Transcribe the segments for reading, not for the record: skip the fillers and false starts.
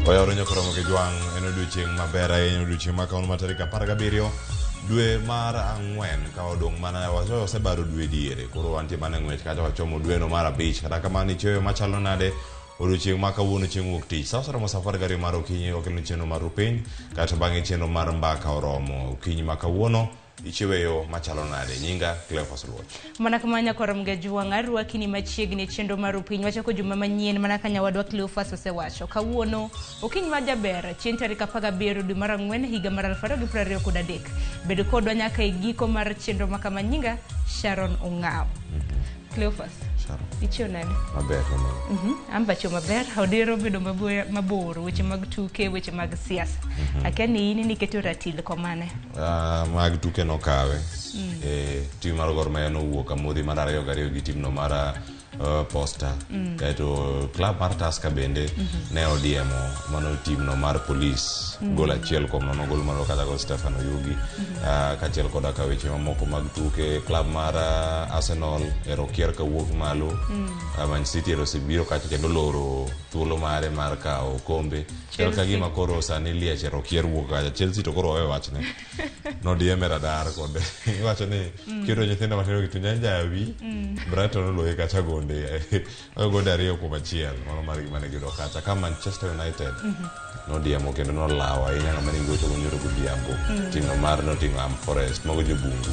Oyaronyo Ramogi Juang eno duching mabera eno duching makaun matarika paragabirio dwe mar ang'wen ka odong mana waso sebaro dwe diere koro wantie mana ng'wech kata wachomo dwe no mar abich kata kamani choyo machalo nade odiochieng' ma kawuono chieng' wuok tich sa romo safar gari mar okinyi okelo chenro mar piny kata bang'e chenro mar mbaka oromo okinyi ma kawuono ichiweyo machalo nade nyinga Cleophas Luoch mana kamanya Ramogi Juang arwakini machiegni chenro mar piny wachako juma manyien mana kanya wadwa Cleophas osewacho kawuono okinyi ma jaber chieng' tarik 17 dwe mar ang'wen higa mar 2023 bedo kodwa nyaka e giko mar chenro ma kama nyinga Sharon Ong'ao. Cleophas ichio nade maber ambacho maber odiro bedo mabor weche mag tuke weche mag siasa akani ini niketo ratil komane mag tuke no kawe tim mar Gor Mahia no wuok amodhi mar 2 gi tim no mar Posta kaito club mar Tusker bende ne odiemo mano tim no mar police gol achiel kuom nono gol mar kata gol Stefano Yugi kachiel koda ka weche mamoko mag tuke club mar Arsenal erokier ka wuok malo Man City osebiro kacha kendo loro thuolo mare mar kao kombe ka gima koro sani liech erokier wuok kacha Chelsea to koro owe wachne no dieme radar konde iwacho ni kiro nyithindo matero gitu nyanja wi Brighton loye kacha gonde ariyo kuom achiel mano mar gima ne gido kacha ka Manchester United no diemo kendo no lawa inyanga mani gocho nyoro godhiambo timo mar Nottingham Forest mago jobungu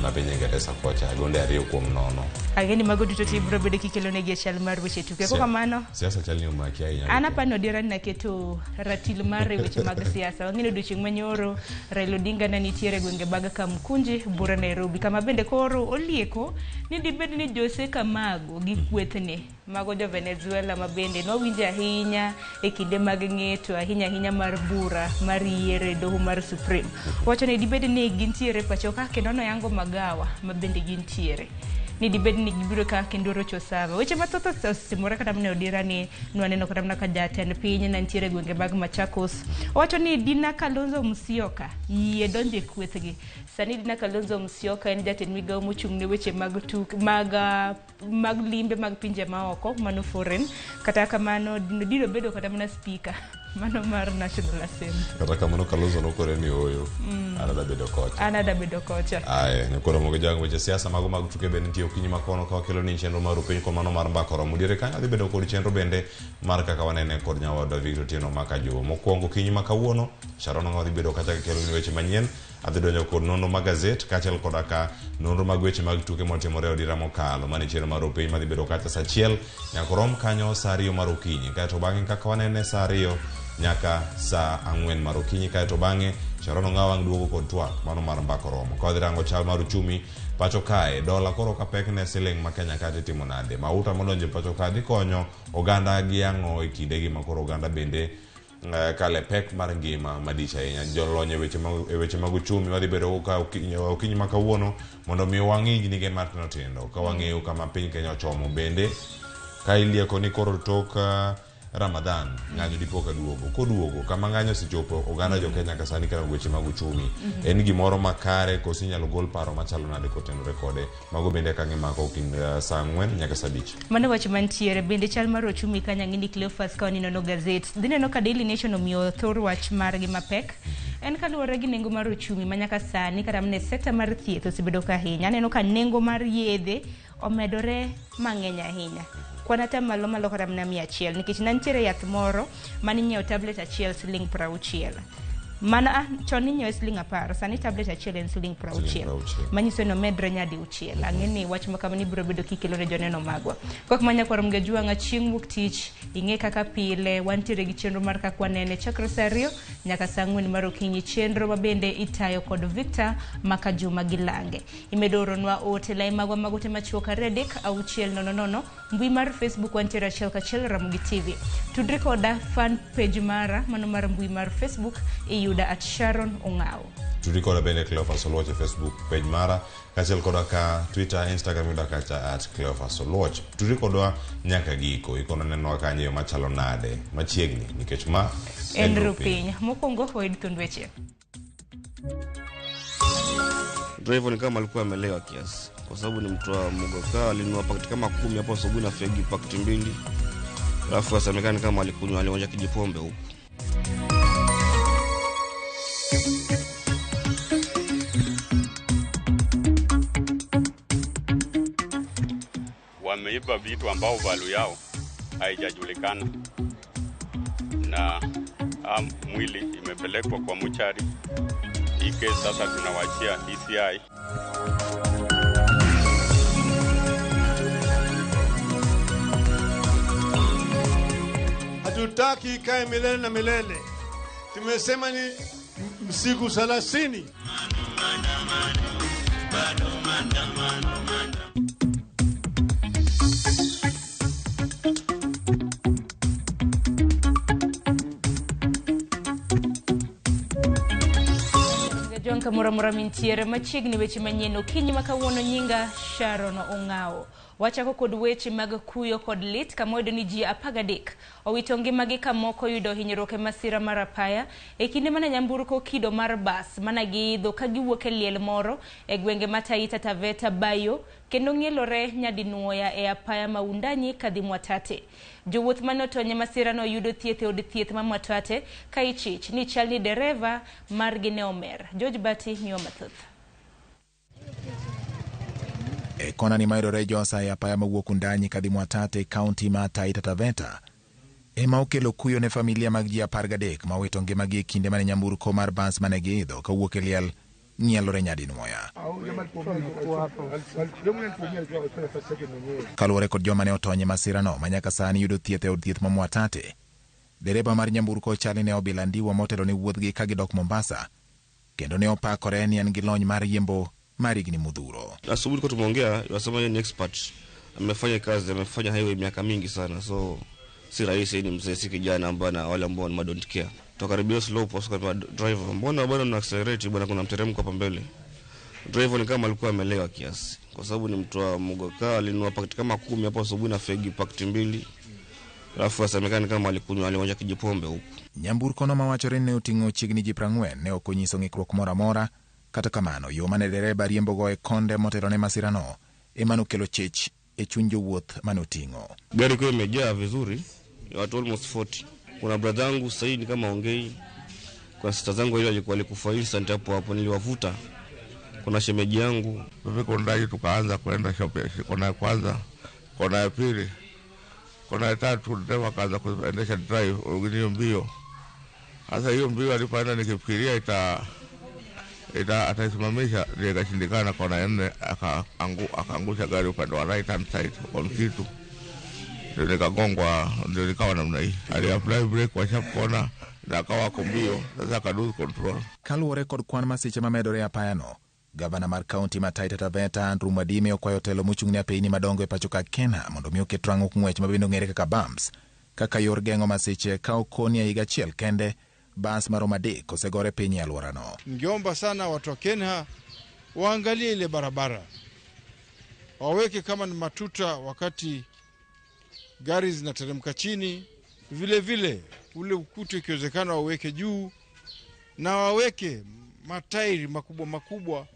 ma piny Ingresa kocha gonde ariyo kuom nono ageni mago duto tibro bedo kikelo ne giachal mar weche tuke ko kamano siasa chalni umaki ahinya ana pano dira na keto ratil mar weche mag siasa wang'ino duching manyoro Raila Odinga na nitiere gwenge baga Kamkunji bura Nairobi kama bende koro olieko ni dibed ni Jose Kamago gi kwethne mago jo Venezuela ma bende no winja ahinya e kinde mag ng'eto ahinya mar bura mar yiere doho mar Supreme wacho ni dibed ni gintiere pacho ka kendo no yango magawa ma bende gintiere ni dibed ni gibiro ka kendo rocho sava weche mathoth osimore kata mne odira ni nwaneno kata mna ka jatend piny na ntiere gwenge bag Machakos wacho ni Dina Kalonzo Musyoka yie donje kwethgi sani Dina Kalonzo Musyoka en jatend migawo mochung' ne weche mag tuke mag limbe mag pinje maoko mano foreign kata kamano dino bedo kata mna speaker mano mar National Assembly kata kamano Kalonzo no kore ni oyo anada bedo kocha aye ne koro Ramogi Juang weche siasa mago mag tuke bende nitie okinyi makono ka kelo ni chenro mar piny komano mar mbaka oromo diere kanyo dhi bedo kod chenro bende mar kaka wanene kod nyawadwa Victor Tieno Makajo mokwongo okinyi ma kawuono Sharon Ong'ao dhi bedo kacha kelo ni weche manyien adhi donjo kod nonro mag gazet kachiel koda ka nonro mag weche mag tuke motimore odira mokalo mane chenro mar piny madhi bedo kacha saa 1 nyaka rom kanyo saa 2 mar okinyi kaito bang'e kaka wanene saa 2 nyaka saa 4 mar okinyi kaito bang'e Sharon Ong'ao ang' duogo kod twak mano mar mbaka oromo ka wadhi rango chal mar uchumi pacho kae dola koro ka pek ne siling ma Kenya kati timo nade mauta modonjo pacho ka dhi konyo oganda gi ang'o e kinde gi makoro oganda bende kale pek mar ngima madich ahinya jolony e weche mag uchumi wadhi bedo ka okinyi ma kawuono mondo mi wang'i gnige matno tindo ka wang'eyo kama piny Kenya ochomo bende ka ilieko ni koro tok Ramadan ng'anyo dipoka duogo koduogo kama ng'anyo sichopo oganda jo Kenya kasani kana weche mag uchumi en gimoro makare kosi nyalo gol paro machalo nade kotenore kode mago bende kangi mako kind saa 4 nyaka saa 5 mane wacho mantiere bende chal mar uchumi kanya ng'ini Cleophas ka onino gazet dineno ka Daily Nation omiyo thor wach margi mapek en kaluwore gi nengo mar uchumi manyaka sani kata mne sekta mar thieth osebedo ka ahinya aneno ka nengo mar yedhe omedore mang'eny ahinya kwanata malo kata mna 100 nikech nantiere yath moro maninyiewo tablet achiel siling 60 mana choni nyewe siling 10 sani tablet achiel en siling 60 manyiso no medre nyadi uchiel ang'eni wach makama ni biro bedo kikelo ne joneno magwa kok manya Ramogi Juang chieng' wuok tich ing'e kaka pile wantiere gi chenro mar kaka wanene chakre saa 2 nyaka saa 4 mar okinyi chenro mabende itayo kod Victor Makajuma Gilange imedoronwa ote lai magwa magote machuoka redek auchiel nono mbui mar Facebook wantiere achiel kachiel Ramogi TV tudri koda fan page mara mano mar mbui mar Facebook yuda at Sharon Ong'ao tudri koda bende Cleophas Luoch Facebook page mara kachiel koda ka Twitter Instagram yuda kacha at Cleophas Luoch tudri koda nyaka giko ikono neno kanyo machalo nade machiegni nikech ma en rupiny mokwongo hoid thundweche driver ni kama alikuwa amelewa kiasi kwa sababu ni mtu wa Mogoka alinunua pakiti kama 10 hapo asubuhi na fegi pakiti 2 alafu asemekana kama alikunywa alionja kijipombe huko Wameiba vitu ambao value yao haijajulikana, na mwili imepelekwa kwa muchari. Hii kesi sasa tunawachia DCI. Hatutaki ikae milele na milele. Tumesema ni siku 30. Jonka muramura mintiere machiegni weche manyien okinyi makawuono nyinga Sharon Ong'ao. Wachako kod weche mag kuyo kod lit kamoyudo ni ji 13 owito ngimagi ka moko yudo hinyruok e masira mar apaya e kinde mana nyamburko kido mar bas mana giidho ka giwuok e liel moro e gwenge ma Taita Taveta Bayo kendo ng'ielore nyadinuoya e apaya ma Undanyi kadhi Mwatate. Jowuoth manotony e masira no yudo thieth e od thieth ma Mwatate ka ichich ni chal ni dereva margi ne omer. George Bati miyo mathoth. E kona ni mayudore josa e apaya mawuok Undanyi kadhi Mwatate kaunti ma Taita Taveta ema okelo kuyo ne familia mag ji 13 ma owito ngimagi e kinde mane nyamburko mar bas mane giidho kawuok e liel ng'ielore nyadinuoya. Kaluwore kod joma ne otony e masira no manyaka sani yudo thieth e od thieth ma Mwatate, dereba mar nyamburko chali ne obila ndiwa motelo ne wuodhgi ka gidok Mombasa kendo ne opakore ni en gi lony mar riembo marigni mudhuro. Asubuhi kwa tumeongea, wasema yeye ni expert. Amefanya kazi, amefanya highway miaka mingi sana. So si rahisi ni mzee, si kijana ambaye na wale ambao ni don't care. Tukaribia slow post kwa driver. Mbona bwana na accelerate bwana, kuna mteremko hapa mbele. Driver ni kama alikuwa amelewa kiasi. Kwa sababu ni mtu wa Mugoka, alinunua pakiti kama 10 hapo asubuhi na fegi pakiti 2. Alafu asemekana kama alikunywa alionja kijipombe huko. Nyamburko no mawachore ne oting'o chiegni ji 40 ne okonyiso ng'ikruok moro amora. Kata kamano, yo mane dereba riembogo e konde motelo ne masira no ema nokelo chich e chuny jowuoth manoting'o. Gari kwa imejaa vizuri, watu almost 40. Kuna brother yangu Said kama ongei, kuna sister zangu ile alikuwa alikufa instant hapo niliwavuta. Kuna shemeji yangu, tuko ndani tukaanza kwenda shopping. Kuna kwanza, kuna ya pili, kuna ya tatu, ndio kaanza kuendesha drive hiyo mbio. Sasa hiyo mbio alipoenda nikifikiria ataisimamisha, ndio ikashindikana. Kona ya 4 akaangusha gari upande wa right hand side kwa msitu, ndio nikagongwa, ndio nikawa namna hii. Aliapply brake wa sharp corner na akawa kombio, sasa ka lose control. Kaluwore kod kwan masiche mamedore apaya no, gavana mar kaunti ma Taita Taveta Andrew Mwadime okwayo telo mochung'ne apeyni madongo e pacho ka Kenya mondo mi oket rang'o ng'wech mabende ong'ere kaka bumps kaka yor geng'o masiche ka okoni higa achiel kende bas maromo 3 osegore piny e alworano. Ningeomba sana watu wa Kenya waangalie ile barabara, waweke kama ni matuta wakati gari zinateremka chini, vile vile ule ukuta ikiwezekana waweke juu, na waweke matairi makubwa,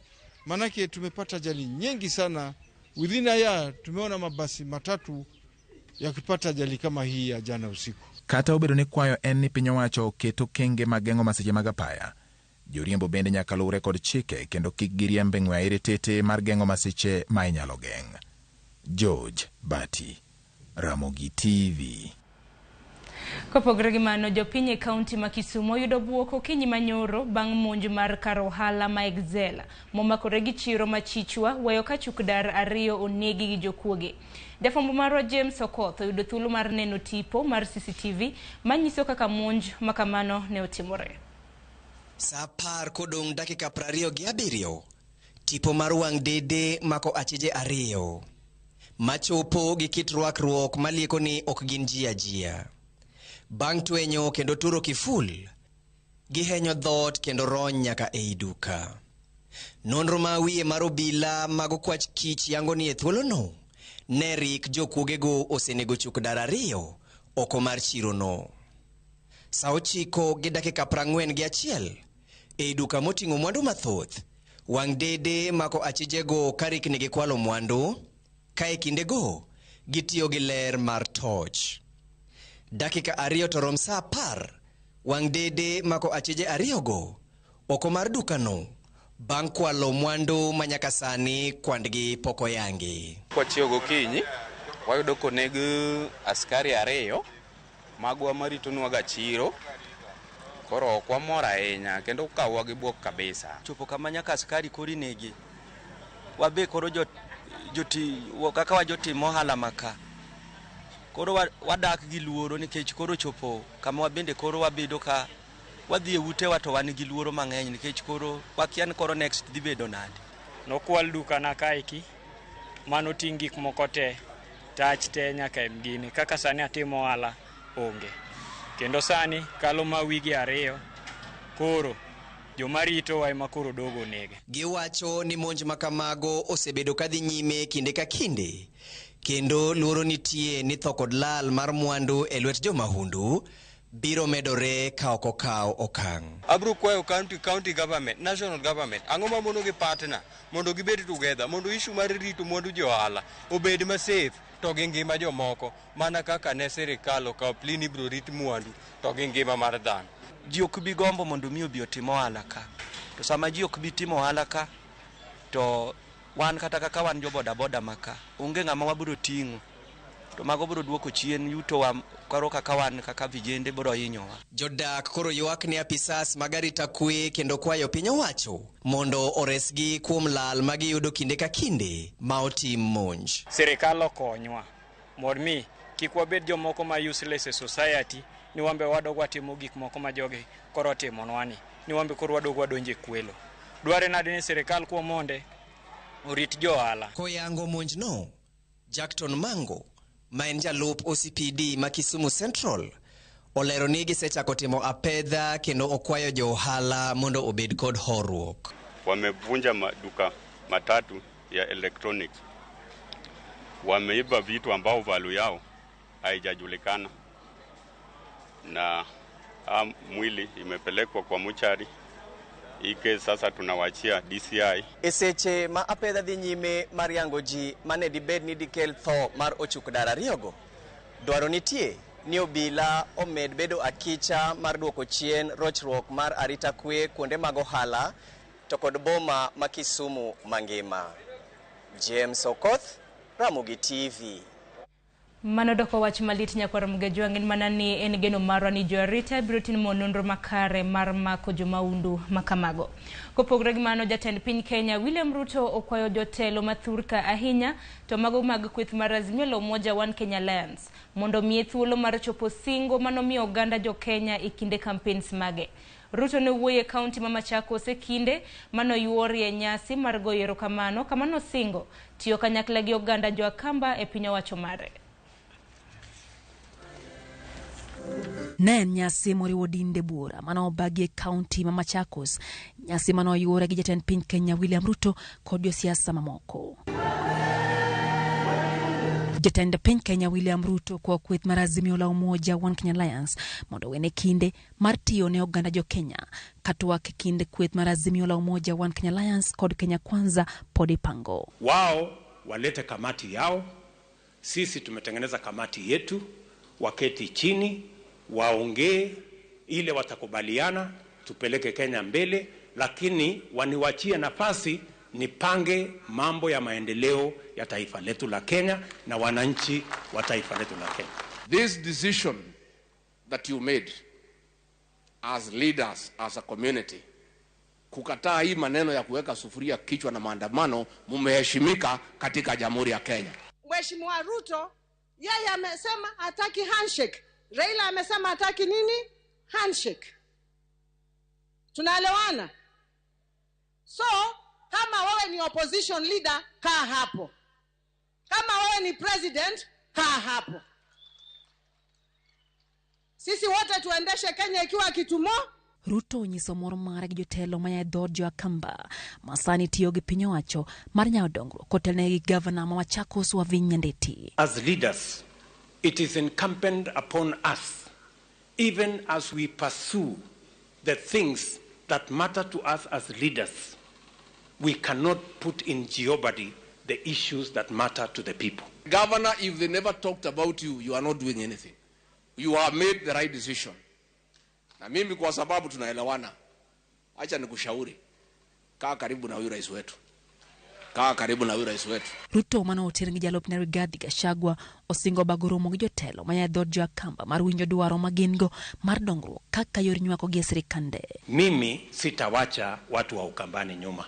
manake tumepata ajali nyingi sana within a year. Tumeona mabasi matatu yakipata ajali kama hii ya jana usiku. Kata obedo ni kwayo en ni piny owacho oketo kenge mageng'o masiche mag apaya, joriembo bende nyaka luwre kod chike kendo kik giriembe ng'we aire tete mar geng'o masiche ma inyalo geng'. George Bati, Ramogi TV. Kopogore gi mano, jopiny e kaunti ma Kisumu yudo buok okinyi manyoro bang' monj mar kar ohala ma Excel momakore gi chiro ma Chichwa weyo ka chukdar 2 onegi gi jokuoge. Jafwambo marwa James Okoth yudo thuolo mar neno tipo mar CCTV manyiso kaka monj makamano ne otimore. Sa 10 kodong' dakika 27 tipo mar wang' dede mako achije 2 machopo gi kit rwakruok malieko ni ok gin jia. Bang' twenyo kendo turo kiful, gihenyo dhot kendo rony nyaka ei duka. Nonro ma wiye mar obila mago kwach kich yango ni e thuolo no, nerik jokuogego osenego chukdar 2 oko mar chiro no. Sa 9 gi dakika 41 ei duka moting'o mwandu mathoth, wang' dede mako achijego karik ni gikwalo mwandu, ka e kindego gitiyo gi ler mar torch. Dakika 2 to rom sa 10, wang' dede mako achije 2 go oko mar dukano bang' kwalo mwandu manyaka sani kwandgi pok oyangi. Kwachiew gokinyi wayudo koneg askari 2 magwa maritonwa gachiro, koro ok wamor ahinya kendo kawa gi buok kabisa. Chopo kama nyaka askari kori negi wabe koro kaka wajotimo ohala maka koro wadak gi luoro nikech koro chopo kama wabende koro wabedo ka wadhi e ute wa to wan gi luoro mang'eny nikech koro wakia ni koro next dhi bedo nade. Nokwal duka na kaeki mano ting' gik moko te tach te nyaka e mgini kaka sani atimo ohala onge kendo sani kalo ma wigi 2 koro jomarito wa ema koro dogo nege. Giwacho ni monj makamago osebedo kadhi nyime kinde ka kinde kendo luoro nitie ni tho kod lal mar mwandu e lwet jomahundu biro medore ka ok okaw okang'. Abro kwayo county government, national government, ang'o ma mondo gi partner mondo gibed together mondo issue mar rito mwandu johala obed ma safe to gi ngima jomoko mana kaka ne sirikal okaw plini bro rit mwandu to gi ngima mar dhano. Ji ok bi gombo mondo mi obi otimo ohala ka, to sama ji ok bi timo ohala ka to wan kata kaka wan jo boda maka onge ng'ama wabiro ting'o to mago biro duoko chien yuto wa karo kaka wan kaka vijende biro hinyowa. Jodak koro ywak ni apisas magarita kwe kendo kwayo piny owacho mondo oresgi kuom lal magiyudo kinde ka kinde ma otim monj. Sirikal okonywa mondo mi kik wabed jomoko ma useless e society ni wambe wadogwa timo gik moko ma jogi koro timonwa ni wambe koro wadogwa donje kwelo. Dware nade ni sirikal kuom monde orit johala. Koyango monj no, Jackton Mango ma en jalup OCPD ma Kisumu Central olero ni gisechako timo apedha kendo okwayo jo ohala mondo obed kod horuok. Wamevunja maduka matatu ya electronics, wameiba vitu ambao value yao haijajulikana na mwili imepelekwa kwa muchari. Ike sasa tunawachia DCI. Eseche ma apedha dhi nyime mar yango ji mane dibed ni dikel tho mar ochuk dara riyogo, dwaro nitie ni obila omed bedo akicha mar duoko chien rochruok mar arita kwe kuonde mag ohala to kod boma ma Kisumu mangima. James Okoth, Ramogi TV. Manodoko wach malit nyakwar mgejwang'in manani en geno marwa ni joarita biro timo nonro makare mar mako jomaundu makamago. Kopogore gi mano, jatend piny Kenya William Ruto okwayo jotelo mathurka ahinya to mago mag kweth mar Azimio la Umoja One Kenya Alliance mondo miye thuolo mar chopo singo manomiyo oganda jo Kenya e kinde campaigns mage. Ruto ne wuoye kaunti ma Machakos e kinde manoyuorie nyasi mar goyo erokamano kamano singo tiyo kanyakla gi oganda jo Akamba e piny owacho mare. Ne en nyasi moriwo dinde bura mano obagi e kaunti ma Machakos, nyasi mano yuore gi jatend piny Kenya William Ruto kod josiasa mamoko. Jatend piny Kenya William Ruto kwa kweth mar Azimio la Umoja One Kenya Alliance mondo wene kinde mar tiyo ne oganda jo Kenya katwa ke kinde kweth mar Azimio la Umoja One Kenya Alliance kod Kenya Kwanza pod ipango. Wao walete kamati yao, sisi tumetengeneza kamati yetu, waketi chini waongee ile watakubaliana tupeleke Kenya mbele, lakini waniwachie nafasi nipange mambo ya maendeleo ya taifa letu la Kenya na wananchi wa taifa letu la Kenya. This decision that you made as leaders, as a community, kukataa hii maneno ya kuweka sufuria kichwa na maandamano, mumeheshimika katika Jamhuri ya Kenya. Mheshimiwa Ruto yeye amesema hataki handshake. Raila amesema hataki nini? Handshake. Tunaelewana? So, kama wewe ni opposition leader, kaa hapo. Kama wewe ni president, kaa hapo. Sisi wote tuendeshe Kenya ikiwa kitumo. Ruto nyiso moro mare gi jotelo maya dhod jo Akamba masani tiyo gi piny owacho mar nyadongro kotelne gi governor ma Machakos Wavinya Ndeti. As leaders, it is incumbent upon us, even as we pursue the things that matter to us as leaders, we cannot put in jeopardy the issues that matter to the people. Governor, if they never talked about you, you are not doing anything. You have made the right decision. Na mimi kwa sababu tunaelewana, Acha nikushauri, kaa karibu na huyu rais wetu. Kaa karibu na huyu rais wetu. Ruto mano otiringi jalop na Rigathi Gachagua osingo bagoromo gi jotelo maya dhod jo Akamba mar winjo dwaro magingo mar dongruok kaka yor nywako gi sirikande. Mimi sitawacha watu wa Ukambani nyuma.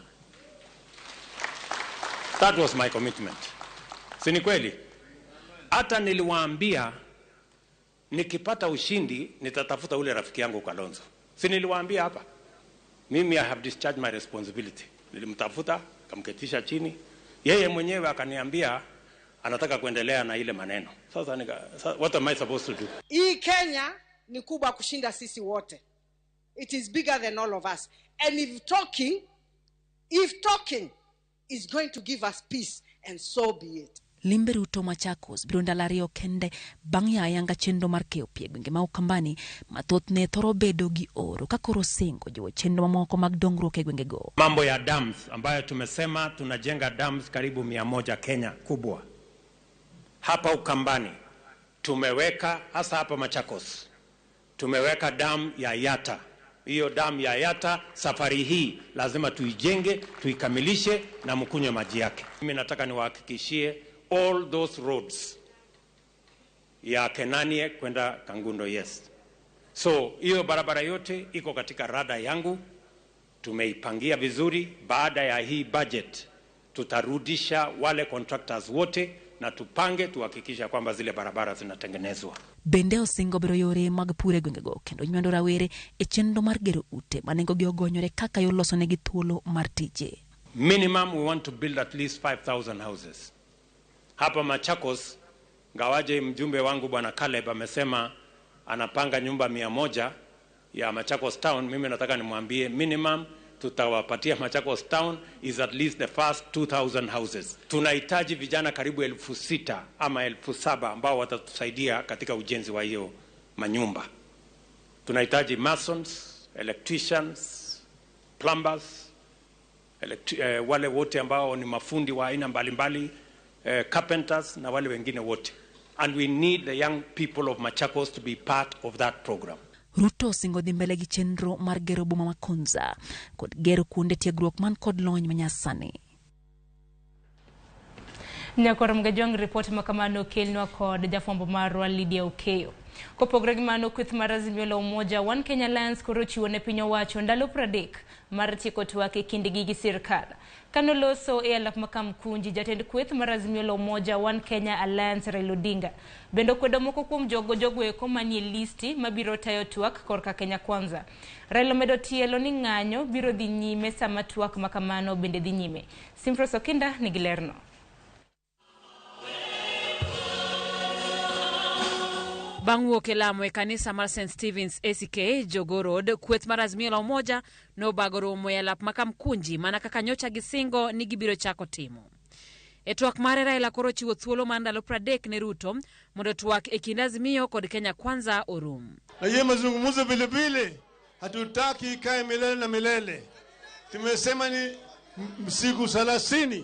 That was my commitment. Si ni kweli? Hata niliwaambia nikipata ushindi nitatafuta ule rafiki yangu Kalonzo. Si niliwaambia hapa? Mimi I have discharged my responsibility. Nilimtafuta, kamketisha chini. Yeye mwenyewe akaniambia anataka kuendelea na ile maneno. Sasa what am I supposed to do? Hii Kenya ni kubwa kushinda sisi wote. It is bigger than all of us. And if talking is going to give us peace, and so be it. Limbe Ruto Machakos biro ndalo ariyo kende bang' yanga chenro mar keyo pie gwenge ma Ukambani mathoth ne thoro bedo gi oro ka koro singo jiwo chenro mamoko mag dongruok e gwenge go. Mambo ya dams ambayo tumesema tunajenga dams karibu 100 Kenya kubwa. Hapa Ukambani tumeweka, hasa hapa Machakos tumeweka dam ya Yata. Hiyo dam ya Yata safari hii lazima tuijenge, tuikamilishe na mkunywe maji yake. Mimi nataka niwahakikishie all those roads ya Kenanie kwenda Kangundo, yes. So hiyo barabara yote iko katika rada yangu, tumeipangia vizuri. Baada ya hii budget tutarudisha wale contractors wote na tupange tuhakikisha kwamba zile barabara zinatengenezwa. Bende osingo biro yore mag pure gwenge go kendo nywando rawere e chenro mar gero ute manengo gi ogonyore kaka yo loso negi thuolo mar tije. Minimum we want to build at least 5,000 houses. Hapa Machakos, ngawaje mjumbe wangu bwana Caleb amesema anapanga nyumba 100 ya Machakos town. Mimi nataka nimwambie minimum tutawapatia Machakos town is at least the first 2,000 houses. Tunahitaji vijana karibu 6,000 ama 7,000 ambao watatusaidia katika ujenzi wa hiyo manyumba. Tunahitaji masons, electricians, plumbers, wale wote ambao ni mafundi wa aina mbalimbali, carpenters na wale wengine wote. And we need the young people of Machakos to be part of that program. Ruto singo dhi mbele gi chenro mar gero boma ma Konza kod gero kuonde tiegruok man kod lony manyasani. Nyakorom gajong report makamano kelnwa kod jafwambo marwa Lydia Okeyo. Kopogre gi mano kweth mar Azimio la Umoja One Kenya Alliance koro chiwo ne piny owacho ndalo 30 mar tieko twak e kindgi gi sirkal. Kano loso e alap makamkunji jatend kweth mar Azimio la Umoja One Kenya Alliance Raila Odinga bendo kwedo moko kuom jogo eko manie listi mabiro tayo twak korka Kenya Kwanza. Raila medo tielo ni ng'anyo biro dhi nyime sama twak makamano bende dhi nyime. Simfro Sokinda nigi lerno. Bang' wuok e lamo e kanisa mar St. Stephen's ACK Jogo Road, kweth mar Azimio la Umoja nobago romo e alap makamkunji mana kaka nyocha gisingo ni gibiro chako timo. E twak mare Raila koro chiwo thuolo mar ndalo 30 ne Ruto mondo twak e kind Azimio kod Kenya Kwanza orum. Na yeye mazungumzo vile vile hatutaki ikae milele na milele. Tumesema ni siku 30.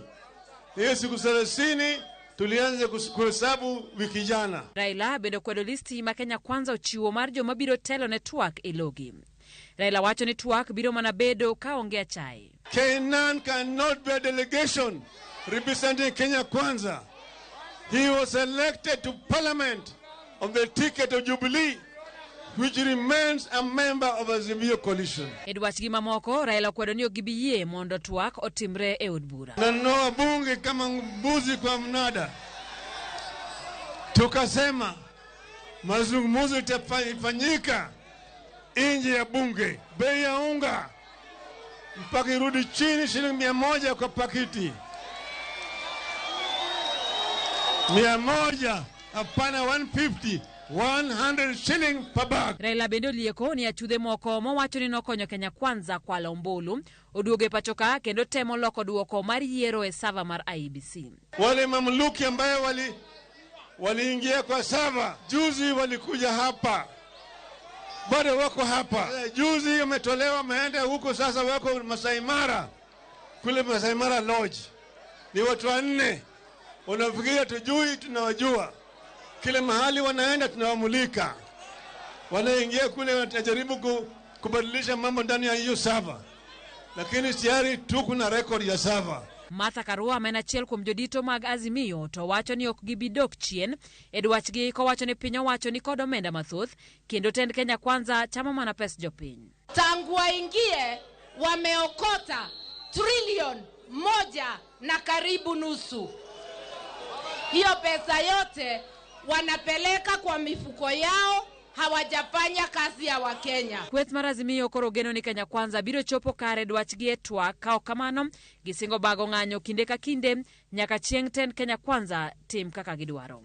Hiyo siku 30 tulianza kuhesabu wiki jana. Raila bendo kwedo listi ma Kenya Kwanza ochiwo mar joma biro telo ne twak e logi. Raila wacho ni twak biro mana bedo ka onge achai. Kenan cannot be a delegation representing Kenya Kwanza. He was elected to parliament on the ticket of Jubilee, which remains a member of Azimio coalition. Edwach gi mamoko Raila kwedo ni ogibiyie mondo twak otimre e od bura. Nanoa bunge kama mbuzi kwa mnada. Tukasema mazungumzo yatafanyika nje ya bunge. Bei ya unga mpaka irudi chini shilingi 100 kwa pakiti. 100 hapana 150. 100 shilling per bag. Raila bendo lieko ni achudhe moko mowacho ni nokonyo Kenya Kwanza kwa Lombolu oduoge pachoka kendo temo loko duoko mar yiero e sava mar IEBC. Wale mamluki ambaye waliingia kwa sava juzi walikuja hapa, bado wako hapa. Juzi wametolewa wameenda huko, sasa wako Masai Mara, kule Masai Mara Lodge. Ni watu 4. Unafikiria tujui? Tunawajua. Kile mahali wanaenda tunawamulika. Wanaingia kule watajaribu kubadilisha mambo ndani ya hiyo sava. lakini tayari tuko na record ya sava. Martha Karua amena chiel kuom jodito mag Azimio to wacho ni ok gibidok chien edwachgi kowacho ni piny owacho ni kod omenda mathoth kendo tend Kenya Kwanza chamo mana pes jopiny. Tangu waingie wameokota trilioni 1 na karibu nusu. Hiyo pesa yote wanapeleka kwa mifuko yao, hawajafanya kazi ya Wakenya. Kweth mar Azimio koro geno ni Kenya Kwanza biro chopo kare dwachgi etwak kao kamano gisingo bago ng'anyo kinde ka kinde nyaka chieng' tend Kenya Kwanza tim kaka gidwaro.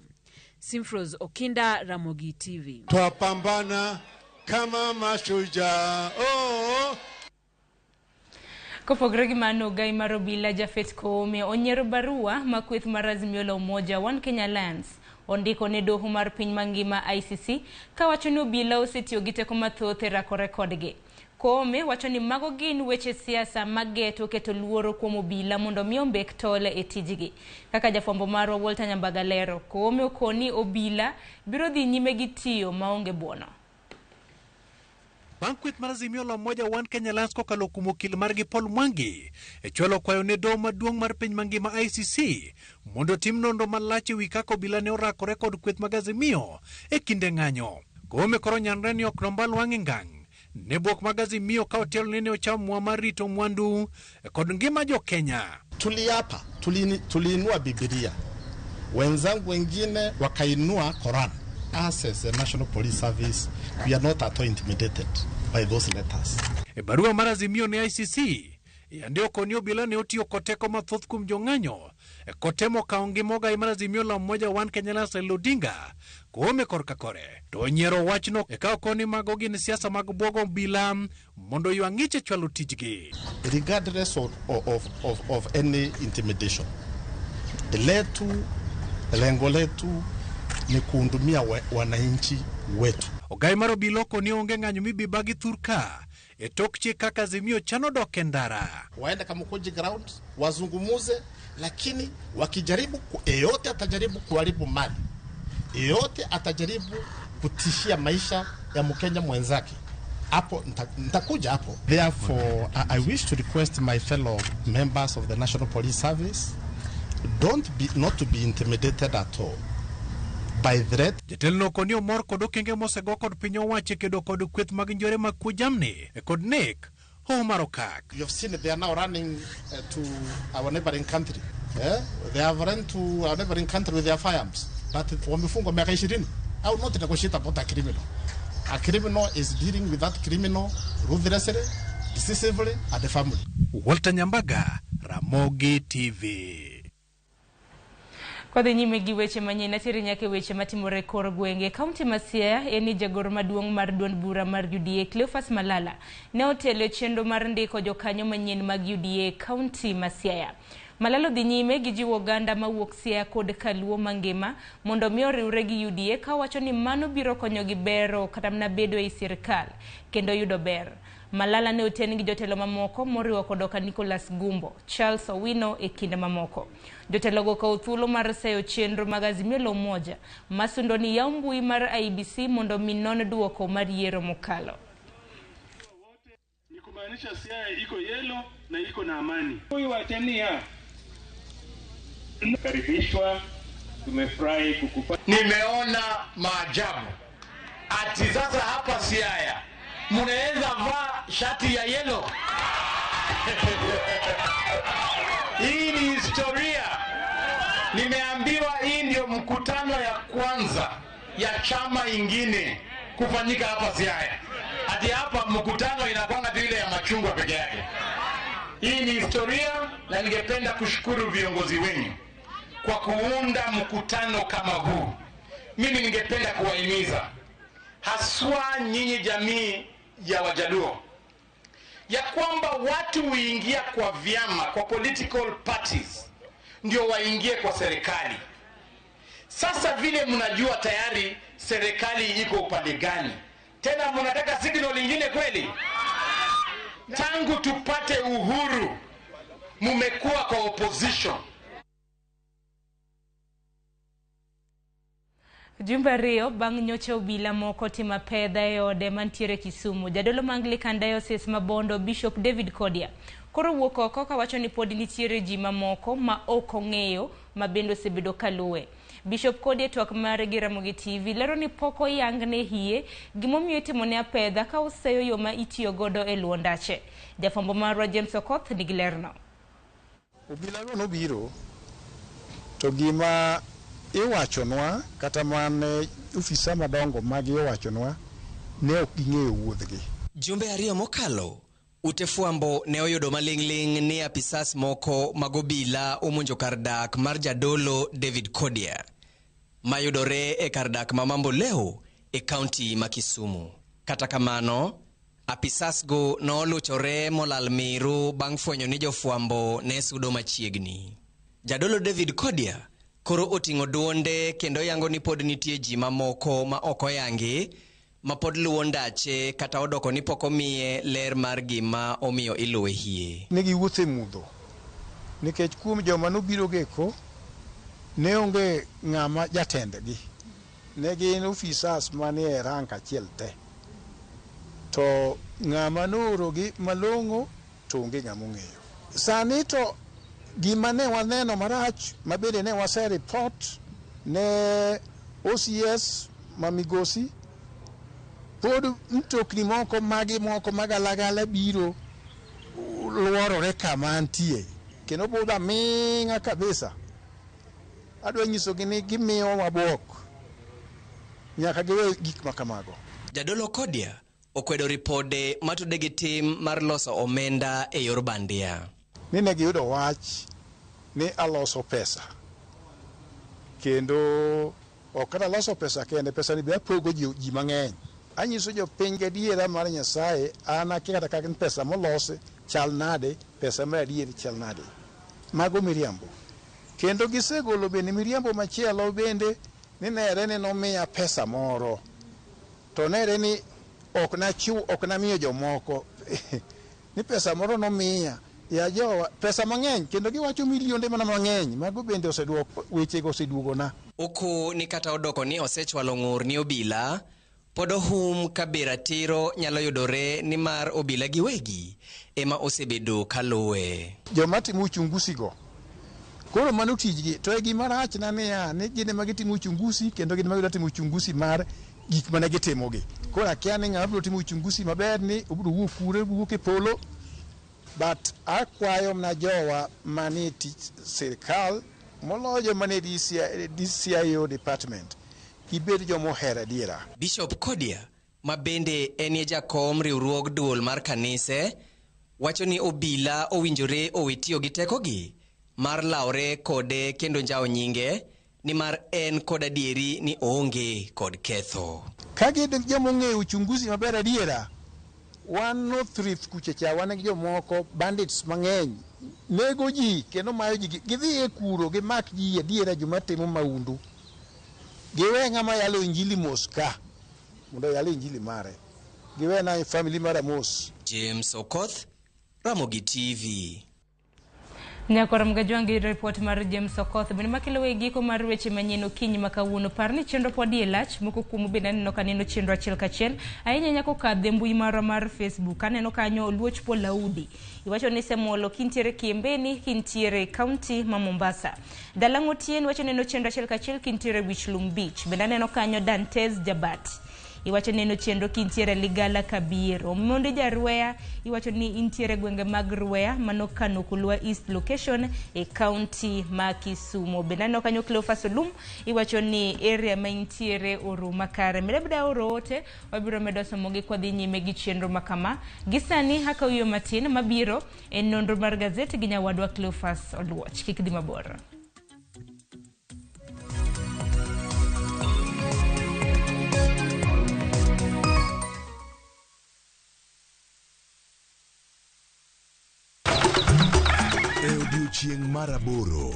Simfros Okinda, Ramogi TV. Twapambana kama mashujaa. Kopogre gi mano, gai mar obila Jafet Koome onyiero barua ma kweth mar Azimio la Umoja One Kenya Alliance ondiko ne doho mar piny mangima ICC kawacho ni obila osetiyo gi teko mathoth e rakore kodgi. Koome wacho ni mago gin weche siasa mageto keto luoro kuom obila mondo mi ombek tole e tijgi. Kaka jafwambo marwa Walter Nyambagalero, Koome okoni obila biro dhi nyime gi tiyo maonge buono. Bankwet mar Azimio la Umoja One Kenya Alliance kokalo kuom okil margi Paul Mwangi chwalo kwayo ne doho maduong' mar piny mangima ICC mondo tim nonro malach ewi kaka obila ne orakore kod kweth mag Azimio e kinde ng'anyo. Koome koro nyanre ni ok nombal wang'e ngang' ne buok mag Azimio ka otelo nene ochamwa mar rito mwandu kod ngima jo Kenya. Tuliapa, tuliinua Biblia, wenzangu wengine wakainua Quran. As a National Police Service, we are not at all intimidated by those letters. E barua mar Azimio ne ICC ndio konyo obila ne otiyo koteko mathoth kuom jong'anyo kotemo kawo ngima gai mar Azimio la Umoja One Kenya Alliance Odinga. Koome korka kore to onyiero wachno e kawo koni mago gin siasa mag bwogo obila mondo ywang'iche chwalo tijgi. Regardless of any intimidation, lengo letu ni kuhudumia wananchi wetu. Ogai mar obila koni onge ng'anyo mibibagi thurka e tok chik kaka Azimio chano dok e ndara. Waende Kamukunji ground wazungumuze, lakini wakijaribu yeyote atajaribu kuharibu mali, yeyote atajaribu kutishia maisha ya Mkenya mwenzake, hapo nitakuja hapo. Therefore, I wish to request my fellow members of the National Police Service not to be intimidated at all by threat. Jatelno koni omor kod okenge mosego kod piny owacho kedo kod kweth mag njore mag kuo jamni kod nek ho mar okak. You have seen they are now running to our neighboring country. They have run to our neighboring country with their firearms. But wamefungwa miaka 20. I will not negotiate about a criminal. A criminal is dealing with that criminal ruthlessly, decisively, and the family. Walter Nyambaga, Ramogi TV. Kwa dhi nyime gi weche manyien atiri nyake weche matimore kor gwenge. Kaunti ma Siaya eni jagoro maduong' mar duond bura mar UDA Cleophas Malala ne otelo chenro mar ndiko jokanyo manyien mag UDA kaunti ma Siaya. Malala dhi nyime gi jiwo oganda mawuok Siaya kod Kaluo mangima mondo mi oriwre gi UDA ka wacho ni mano biro konyogi bero kata mana bedo e sirkal kendo yudo ber. Malala ne oten gi jotelo mamoko moriwo kodoka Nicholas Gumbo, Charles Owino e kinde mamoko. Jotelo go kawo thuolo mar seyo chenro mag Azimio la Umoja masundo ni yaw mbui mar IBC mondo minon duoko mar yiero mokalo. Ni kumaanisha Siaya iko yelo na iko na amani. Huyu watenia karibishwa, tumefurahi kukupata. Nimeona maajabu. Ati sasa hapa Siaya munaweza vaa shati ya yellow. Hii ni historia. Nimeambiwa hii ndio mkutano ya kwanza ya chama ingine kufanyika hapa Siaya. Hadi hapa mkutano inakwanga tu ile ya machungwa peke yake. Hii ni historia na ningependa kushukuru viongozi wenu kwa kuunda mkutano kama huu. Mimi ningependa kuwahimiza haswa nyinyi jamii ya Wajaluo ya kwamba watu huingia kwa vyama, kwa political parties ndio waingie kwa serikali. Sasa vile mnajua tayari serikali iko upande gani, tena mnataka signal nyingine kweli? Tangu tupate uhuru mumekuwa kwa opposition. Jumbe ariyo bang' nyocha obila moko timo pedha e ode mantiere Kisumu. Jadolo ma Anglican Diocese ma Bondo, Bishop David Kodia, koro wuok oko kawacho ni pod nitiere ji mamoko ma ok ong'eyo ma bende osebedo kaluwe. Bishop Kodia twak mare gi Ramogi TV lero ni pok oyang ne hie gimomiyo itimone apedha ka oseyo yo ma itiyo godo e luwo ndache. Jafwambo marwa James Okoth nigi lerno. Obila no biro to gima iwachonwa kata mane ofisa madongo mag iwachonwa ne ok ging'eyo wuodhgi. Jumbe ariyo mokalo ute fwambo ne oyudo maling'ling ni apisas moko mag obila omonjo kar dak mar jadolo David Kodia mayudore e kar dak ma Mamboleo e kaunti ma Kisumu. Kata kamano, apisas go noluchore molal miru bang' fwenyo ni jofwambo ne sudo machiegni. Jadolo David Kodia koro oting'o duonde kendo yango ni pod nitie ji mamoko ma ok oyangi ma pod luwo ndache kata odoko ni pok omiye ler mar gima omiyo iluwe hie. Ne giwuotho e mudho nikech kuom joma nobiro geko ne onge ng'ama jatendgi. Ne gin ofisas manie rank achiel te. To ng'ama noorogi malong'o to onge ng'ama ong'eyo. Sani to gima ne waneno marach mabende ne wase report ne OCS ma Migosi, pod mtokni moko magalagala biro luorore kama antie kendo boda ming'a kabisa. Adwa nyisogi ni gimiyo wabwok nyaka giwe gik makamago. Jadolo Kodia okwedo ripode matude gi tim mar loso omenda e yor bandia. Ne giyudo wach ni aloso pesa kendo ok aloso pesa kende, pesa ni be apogo ji mang'eny. Anyiso jopiny gadiera mar Nyasaye an akia kata kaka pesa molose chal nade, pesa mar adieri chal nade. Mago miriambo. Kendo gisegolo bende miriambo machielo bende ni nere ni nomiya pesa moro to nere ni ok namiyo jomoko ni pesa moro nomiya ya jowa pesa mang'eny kendo giwacho milionde mana mang'eny. Mago bende oseduoko wechego oseduogona. Oko ni kata odoko ni osechwalo ng'ur ni obila pod ohum kabe ratiro nyalo yudore ni mar obila giwegi ema osebedo kaluwe. Joma timo uchunguzi go koro mano tijgi to e gima rach na ni gin ema gitimo uchunguzi kendo gin ema gitimo uchunguzi mar gik mane gitimogi. Koro akia ni ng'ama biro timo uchunguzi maber ni obiro wuok kure, wuok e polo. But akwayo na jowa mani tich sirkal moloyo mane DCIO department kibed jomohera diera. Bishop Kodia ma bende en jakom riwruog duol mar kanise wacho ni obila owinjore owetiyo gi tekogi mar laure kode kendo njao nyinge ni mar en kod adieri ni onge kod ketho. Kagi jomong'eyo uchunguzi maber adiera, wan no thrift kuchecha wan gi jomoko bandits mang'eny nego ji kendo mayo ji gidhi e kuro gimak ji adiera joma timo maundu. Giwe ng'ama yalo injili moska mondo yalo injili mare. Giwe na family mara mos. James Okoth, Ramogi TV. Nyakora mgajwangi report mar James Okoth bende makelo giko mar weche manyien okinyi makawuono. Par ni chenro pod e lach moko kuom bende aneno kaneno chenro achiel kachiel ahinya nyako kadhe mbui mar Facebook aneno kanyo Oluoch Polaudi iwacho ni semuolo kintiere Kiembeni kintiere kaunti ma Mombasa. Dalango Tien wacho neno chenro achiel kachiel kintiere Wichlum Beach bende aneno kanyo Dantes Jabat iwacho neno chenro kintiere Ligala Kabiero. Monde Jarwea iwacho ni intiere gwenge mag Rwea mano kano kulwa East location e county ma Kisumu. Benano kanyo Cleophas Olum iwacho ni area ma intiere Oru Makare. Melebda orote wabiro medo somogi kwa dhi nyime gi chenro makama. Gisani haka uyo matin mabiro en nonro mar gazeti gi nyawadwa Cleophas Oluoch. Kik dhi mabor. Chieng' maraboro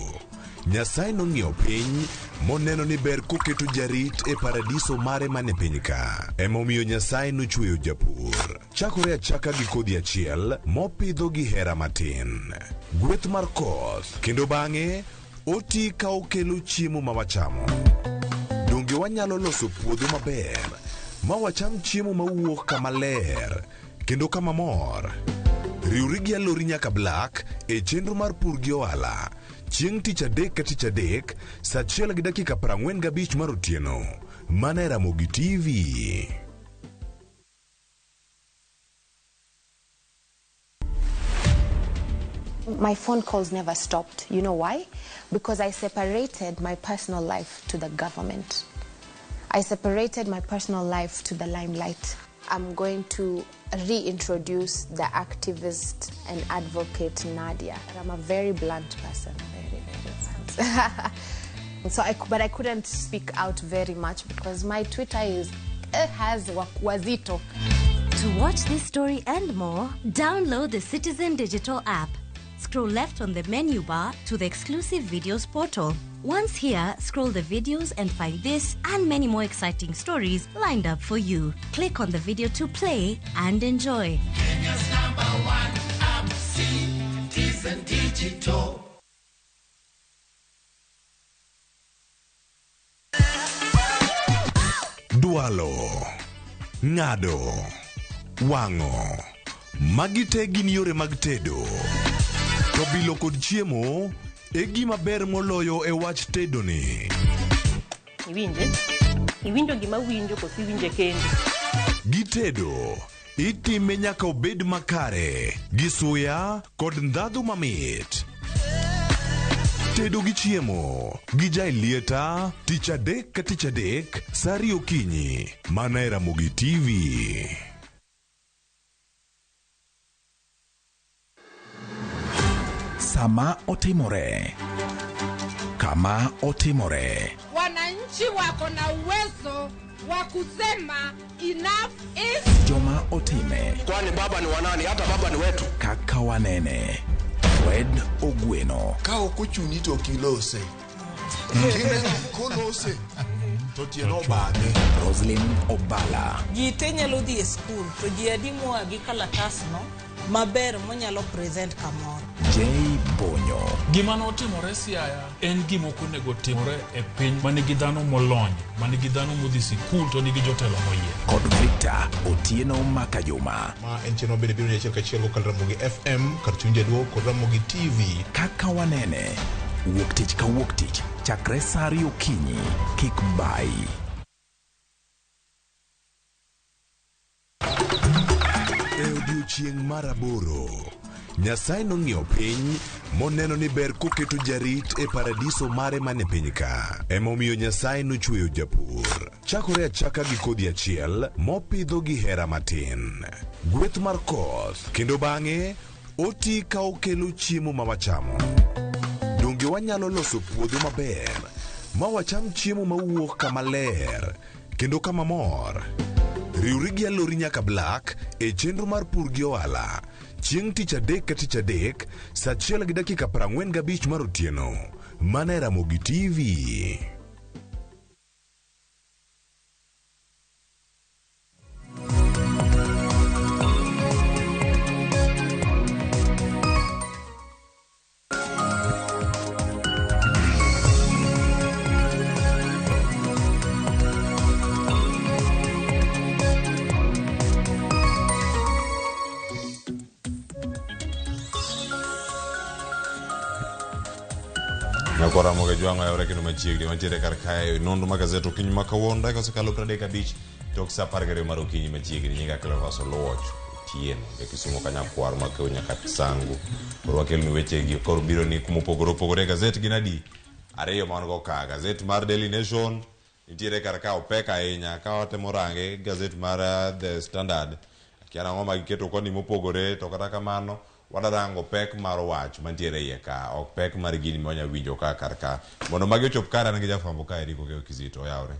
Nyasaye nong'iyo piny moneno ni ber koketo jarit e paradiso mare mane piny ka. Emomiyo Nyasaye nochweyo japur chakore achaka gi kodhi achiel mopidho gi hera matin, gweth mar koth, kendo bang'e oti ka okelo chiemo ma wachamo. donge wanyalo loso puodho maber ma wacham chiemo mawuok kama ler kendo kama mor. Riwri gi alori nyaka Black e chenro mar pur gi ohala chieng' tich adek ka tich adek saa 1:45 mar otieno. Mana e Ramogi TV. My phone calls never stopped. You know why? Because I separated my personal life to the government. I separated my personal life to the limelight. I'm going to reintroduce the activist and advocate Nadia. I'm a very blunt person, very blunt. But I couldn't speak out very much because my Twitter has wazito. To watch this story and more, download the Citizen Digital app. Scroll left on the menu bar to the exclusive videos portal. Once here, scroll the videos and find this and many more exciting stories lined up for you. Click on the video to play and enjoy. Kenya's #1 app, Citizen Digital. Dualo, ng'ado, wang'o, magi te gin yore mag tedo. To bilo kod chiemo e gima ber moloyo e wach tedo ni. Iwinjo gima winjo kosi winje kendo. Gi tedo itime nyaka obed makare gi suya kod ndhadhu mamit. Tedo gi chiemo gi jai lieta tich adek ka tich adek saa 2 okinyi. Mana e Ramogi TV. Sama otimore, kama otimore. Wananchi wako na uwezo wa kusema enough is. Joma otime. Kwani baba ni wanani? Hata baba ni wetu. Kaka wanene. Fred Ogweno. Kao kuchuni to kilose. Kine kolose. To tieno bade. Roslyn Obala. Jite nyalo dhi e school to ji adimo agi kalatas no maber monyalo present kamoro. Jay Bonyo. Gima notimore Siaya en gima onego timore e piny manigi dhano molony, manigi dhano modhi sikul to nigi jotelo moyie. Kod Victor Otieno Makajuma. Ma en cheno bende biro achiel kachiel kod Ramogi FM, kar chunje duo kod Ramogi TV. Kaka wanene. Wuok tich ka wuok tich. Chakre saa 2 okinyi. Kik bai. E odiochieng' mar 8, Nyasaye nong'iyo piny moneno ni ber koketo jarit e paradiso mare mane piny ka. Emomiyo Nyasaye nochweyo japur. Chakore achaka gi kodhi achiel mopidho gi hera matin. Gweth mar koth kendo bang'e oti ka okelo chiemo ma wachamo. Donge wanyalo loso puodho maber ma wacham chiemo mawuok kama ler kendo kama mor. Riwri gi alori nyaka Black e chenro mar pur gi ohala chieng' tich adek ka tich adek saa 1:45 mar otieno. Mana e Ramogi TV. Nakora moga juanga yore kino machiegni mantiere kar kae nonro magazeto kinyi makawuono dakika osekalo 35 tok saa 12 mar okinyi machiegni nyinga Cleophas Oluoch Otieno e Kisumu Kanyakwar makeo nyaka Sangu. Koro wakelni wechegi koro biro ni kumopogore opogore gazet gin adi ariyo man go ka gazet mar Daily Nation nitiere kar ka opeka ahinya ka watemo range gazet mar The Standard kiana ng'oma giketo koni mopogore to kata kamano wadarango pek mar wach mantiere iye ka ok pek mar gini monya winjo ka kar ka mondo magi ochop kara ngi jafambo ka Eriko Kizito oyawre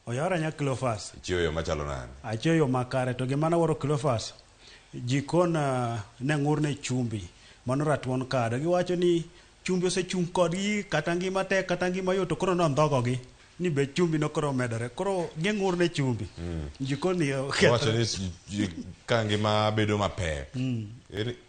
oyawre nya Cleophas chiyo yo machalo nani achiyo yo makare to gimana waro Cleophas jikona ne ngurne chumbi mano ratwon kada giwacho ni chumbi osechung kodgi kata ngima tek kata ngima yot to koro no ndhogogi ni be chumbi no koro medore koro ng'urne chumbi jikoni wacho ni ka ngima bedo mapek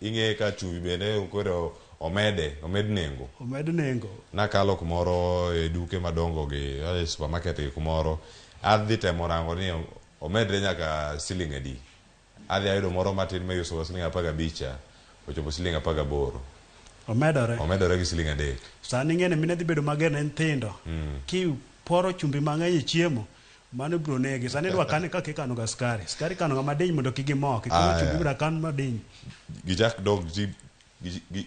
ing'e ka chumbi bende koro omed nengo. Omed nengo. Nakalo kumoro e duke madongo gi supermarket kumoro adhi temo rango ni omedre nyaka siling adi. Adhi ayudo moro matin mayuso siling 15 ochopo siling 18. Omedore gi siling 3. Sani ng'ene mine dhi bedo mager ne nyithindo. Ki poro chumbi mang'eny e chiemo mano bro negi. Sani dwa kane kaka ikano ga skari. Skari kano ga madiny mondo kik gimoki. Kino chumbi bra kan madiny. Gichak dog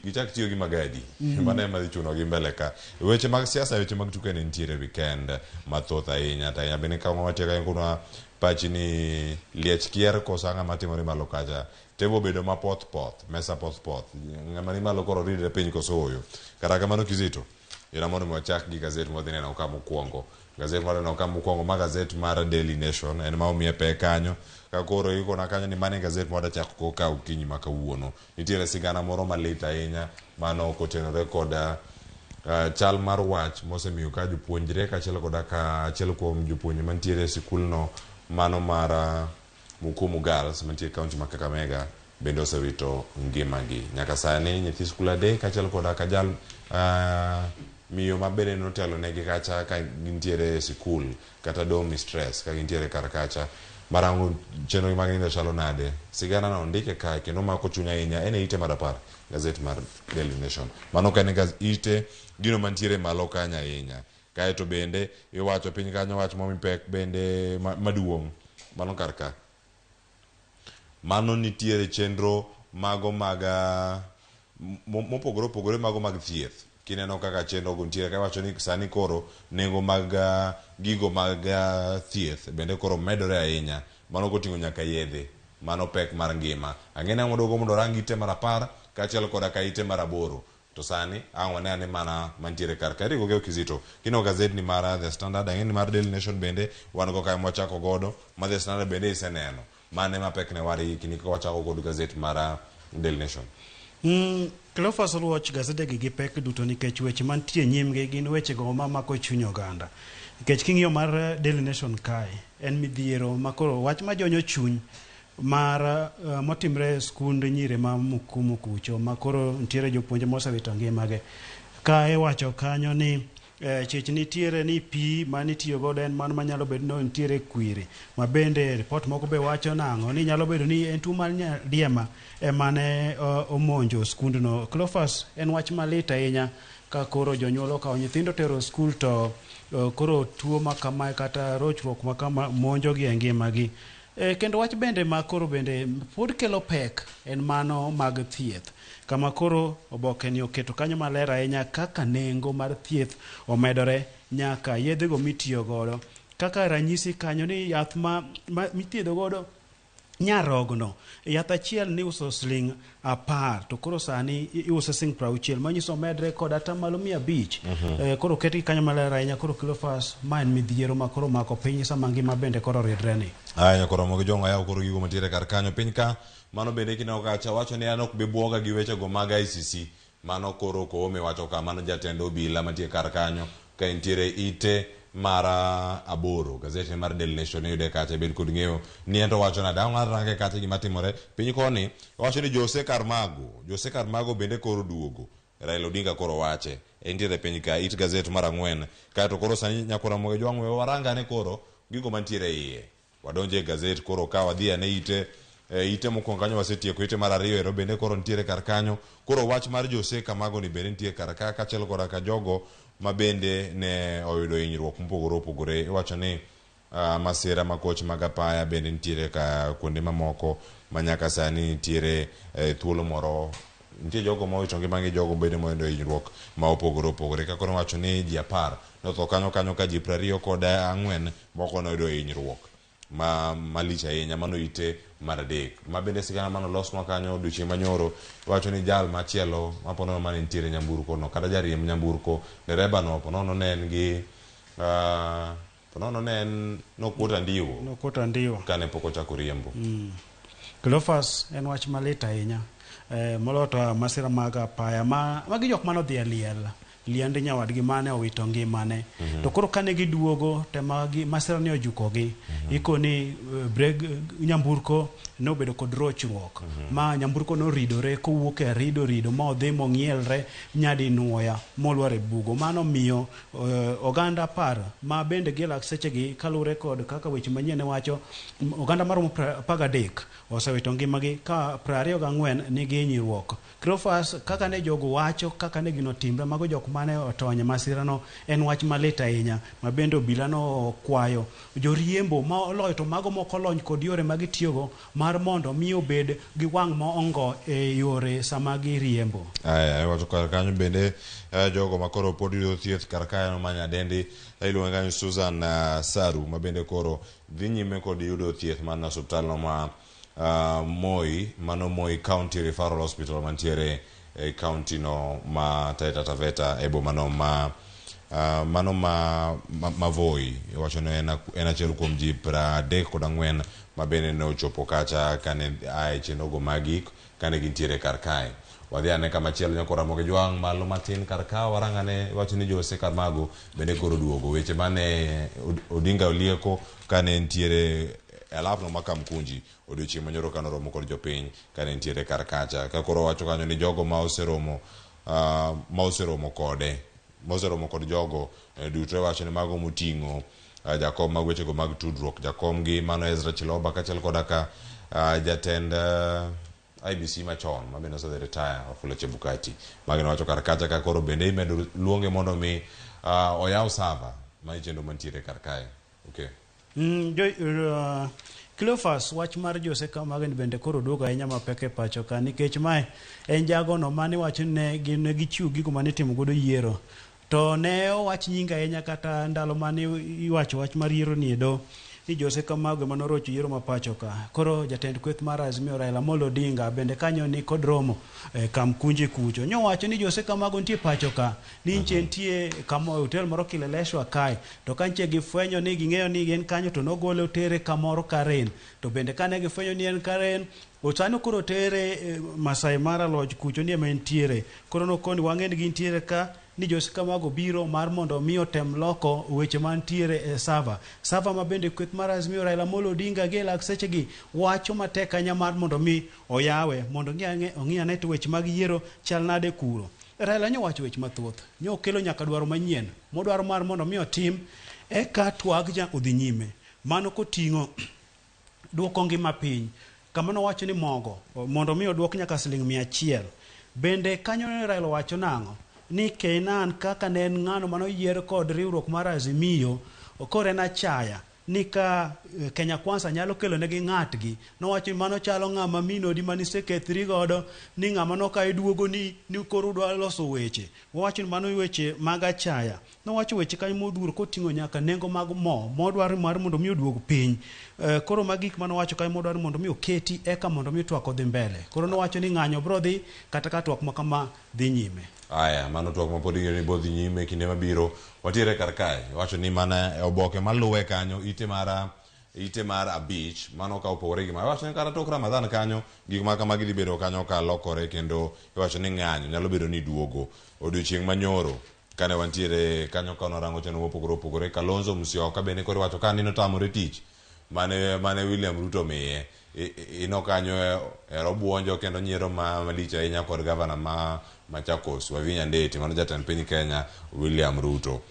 gichak tiyo gi magadi. Mane ma chuno gi mbele ka. Weche mag siasa, weche mag tuke ne nitiere weekend mathoth ahinya. Ta bene ka ng'ama tiega kuna pachi ni liech kier kosanga matimore malo kacha. Tebo bedo ma poth mesa poth. Ng'ama ni malo koro ride piny kosoyo. Kata kamano Kizito. Ira mondo mwachak gi gazet modhi neno ka mokwongo. Gazet mar neno ka mokwongo ma gazet mar Daily Nation en ma omiye pe kanyo. Ka koro iko na kanyo ni mane gazet mwada chako ko ka ukinyi ma kawuono. Nitiere sigana moro malit ahinya mano kotenore koda chal mar wach mosemiyo ka jopuonjre kaachiel koda ka achiel kuom jopuonjre mantiere e sikul no mano mar Mukumu Girls mantiere kaunti ma Kakamega bende osewito ngimagi. Nyaka sani nyithi skul adek kaachiel koda ka jal miyo mabende notelo negi kacha ka gintiere e sikul kata dom mistress ka gintiere kar kacha marango chenro mag nindo chalo nade. Sigana no ndike ka kendo mako chunya ahinya ene ite mar gazet mar Daily Nation. Mano ka ne ite gino mantiere malo kanya ahinya. Kae to bende iwacho piny kanyo wach momi pek bende maduong' mano karka. Mano nitiere chenro mago maga mopogore mago mag thieth. Kineno kaka chenro go nitiere ka wacho ni sani koro nengo mag gigo mag thieth bende koro medore ahinya. Mano koting'o nyaka yedhe. Mano pek mar ngima. Ang'ena modogo mondo rangi ite mar 10 kaachiel koda ka ite mar 8. To sani ang'wana ne mana mantiere kar ka rigo Kizito. Kino gazet ni mar The Standard, ang'eni mar Daily Nation bende wan go ka mwachako godo, ma The Standard bende iseneno. Mane mapek ne wari kini ko wachako godo gazet mar Daily Nation. Cleophas Ruoch gazete gi pek duto nikech weche mantie nyimgi gin weche go mamako chuny oganda. Nikech king'iyo mar Daily Nation kae en midhiero makoro wach ma jonyo chuny mar motimre skund nyire ma Mukumu kucho makoro ntiere jopuonje mosewito ngimage. Kae wacho kanyo ni chich nitiere ni pi manitiyo godo en man manyalo bedo no nitiere kwiri ma bende report moko be wacho nang'o ni nyalo bedo ni en tuo mar nyadiema emane omonjo skund no. Cleophas, en wach malit ahinya ka koro jonyuol okawo nyithindo tero skul to koro tuo makama kata rochruok makama monjo gi e ngimagi. Kendo wach bende ma koro bende pod kelo pek en mano mag thieth. Kama koro oboke ni oketo kanyo maler ahinya kaka nengo mar thieth omedore nyaka yedhe go mitiyo godo. Kaka ranyisi kanyo ni yath mithiedho godo nyarogno. Yath achiel ni uso siling 10 to koro sani iuso siling 60 manyiso medre kod atamalo 500. Koro keti kanyo maler ahinya koro Cleophas ma en midhiero ma koro mako piny sama ngima bende koro ridre ni. Aya koro mogo jongo ya koro gigo mantiere kar kanyo piny ka mano bende kineno kacha wacho ni an ok bi buoga gi weche go mag ICC. Mano koro Koome wacho ka mano jatend obila mantie kar kanyo ka ntiere ite mara 8 gazeti mar Daily Nation yude kacha bed kod ng'eyo ni ento wacho na dawo range kacha gima timore piny koni. Wacho ni Jose Carmago bende koro duogo. Raila Odinga koro wache entiere piny ka it gazet mar 4 ka to koro sani nyakora moge jwang'we waranga ne koro gigo mantiere iye. Wadonje gazet koro ka wadhi ane ite mokwongo kanyo wasetieko ite mar 2 ero bende koro ntiere kar kanyo. Koro wach mar Jose Carmago ni bende ntiere kar ka kaachiel koda ka jogo ma bende ne oyudo hinyruok mopogore opogore. Iwacho ni masira makoch mag apaya bende ntiere ka kuonde mamoko manyaka sani nitiere thuolo moro nitie jogo ma owito ngimagi, jogo bende moyudo hinyruok ma opogore opogore. Ka koro wacho ni ji 10 notho kanyo ka ji 24 moko noyudo hinyruok malich ahinya. Mano ite mar 3 ma bende sigana mano losnwa kanyo odiochieng' manyoro. Wacho ni jal machielo maponono mane nitiere nyamburko no kata jariemb nyamburko dereba no ponono ne en gi ponono ne en nokuota ndiwo kane pok ochako riembo. Cleophas, en wach malit ahinya moloto masira mag apaya magi jok manodhi e liend nyawadgi mane owito ngimane. To koro kane giduogo masira ni ojukogi ikoni brek nyamburko nobedo kod rochruok ma nyamburko noridore kowuok e rido ma odhi mong'ielre nyadi nuoya molwar e bugo. Mano miyo oganda par ma bende gilak sechegi kalure kod kaka weche manyien wacho oganda maromo 13 osewito ngimagi ka 24 nigi hinyruok. Cleophas, kaka ne jogo wacho kaka ne gino timbe mago jok mane otonye masirano en wach malit ahinya, ma bende obila no kwayo joriembo ma oloyo to mago moko lony kod yore magitiyogo mar mondo mi obed gi wang' ma ongo e yore sama giriembo. Wacho kar kanyo bende jogo makoro pod yudo thieth kar kae manya dendi iluongo kanyo Susan Saru ma bende koro dhi nyime kod yudo thieth man osiptal no ma Moi County Referral Hospital mantiere e county no ma Taita Taveta e boma no mano ma Voi. Wacho ne en achiel kuom ji 34 ma bende ne ochopo kacha kane ae chenogo magik kane gintiere kar kae. Wadhi ane kama chielo nyako Ramogi jwang' malo matin kar ka warangane wacho ni Jose Karmago bende koro duogo weche mane Odinga Olieko kane ntiere alapno makamkunji odiochieng' manyoro kano romo kod jopiny kane ntiere kar kacha ka koro wacho kanyo ni jogo ma oseromo kod jogo duto wacho ni mago moting'o jakom mag wechego mag tudruok jakom gi mano Ezra Chiloba kachiel koda ka jatend IBC machon ma bende osedhi retire Wafula Chebukati magino wacho kar kacha ka koro bende imedo luonge mondo mi oyaw sava ma ichendo mantiere kar kae. Okay. Cleophas, wach mar Jose Karmago bende koro duogo ahinya mapek e pacho ka nikech mae en jagono mane wacho ne gichiw gigo mane timo godo yiero to ne owach nyinga ahinya kata ndalo mane iwacho wach mar yiero ni edo ni Jose Karmago mane orocho yiero ma pacho ka. Koro jatend kweth mar Azimio Raila Amolo Odinga bende kanyo ni kod romo Kamkunji kucho nyo wacho ni Jose Karmago nitie pacho ka ni nitie kama hotel moro Kileleshwa kae to kanche gifwenyo ni ging'eyo ni en kanyo to nogole otere kamoro Karen to bende kane gifwenyo ni en Karen Osano koro tere Masai Mara Lodge kucho ni entiere koro nokoni wang'e ni gintiere ka ni Jose Karmago biro mar mondo mi otem loko weche mantiere e sava ma bende kweth mar Azimio Raila Amolo Odinga gi lak sechegi wacho matek anya mar mondo mi oyawe mondo ong'iane to weche mag yiero chal nade kuro. Raila nyo wacho weche mathoth nyo kelo nyaka dwaro manyien modwaro mar mondo mi otim eka twag ja odhi nyime mano koting'o duoko ngima piny kama no wacho ni mogo mondo mi oduok nyaka $100 bende kanyo Raila wacho nang'o ni Kenan kaka ne en ng'ano manoyier kod riwruok mar Azimio kore na chaya ni ka Kenya Kwanza nyalo kelo negi ng'atgi nowacho mano chalo ng'ama minodi manisekethri godo ni ng'ama no ka iduogo ni koro dwa loso weche wacho ni mano weche mag achaya nowacho weche kanyo modhuro koting'o nyaka nengo mag modwaro mar mondo mi oduog piny koro magik mano wacho kanyo modwaro mondo mi oketi eka mondo mi twak odhi mbele koro nowacho ni ng'anyo bro dhi kata ka twak makama dhi nyime. Aya, mano twak mapod ni bodhi nyime kinde mabiro watiere kar kae wacho ni mana e oboke maluwe kanyo ite mar abich mano ka opogore gi wacho ni kata tok Ramadhan kanyo gik ma kama gidhi bedo kanyo ka lokore kendo wacho ni ng'anyo nyalo bedo ni duogo odiochieng' manyoro kane wantiere kanyo ka norango chenro mopogore Kalonzo Musyoka bende koro wacho ka nino tamore tich mane William Ruto miye ino kanyo ero buonjo kendo nyiero malich ahinya kod gavana ma Machakos Wavinya Ndeti mano jatend piny Kenya William Ruto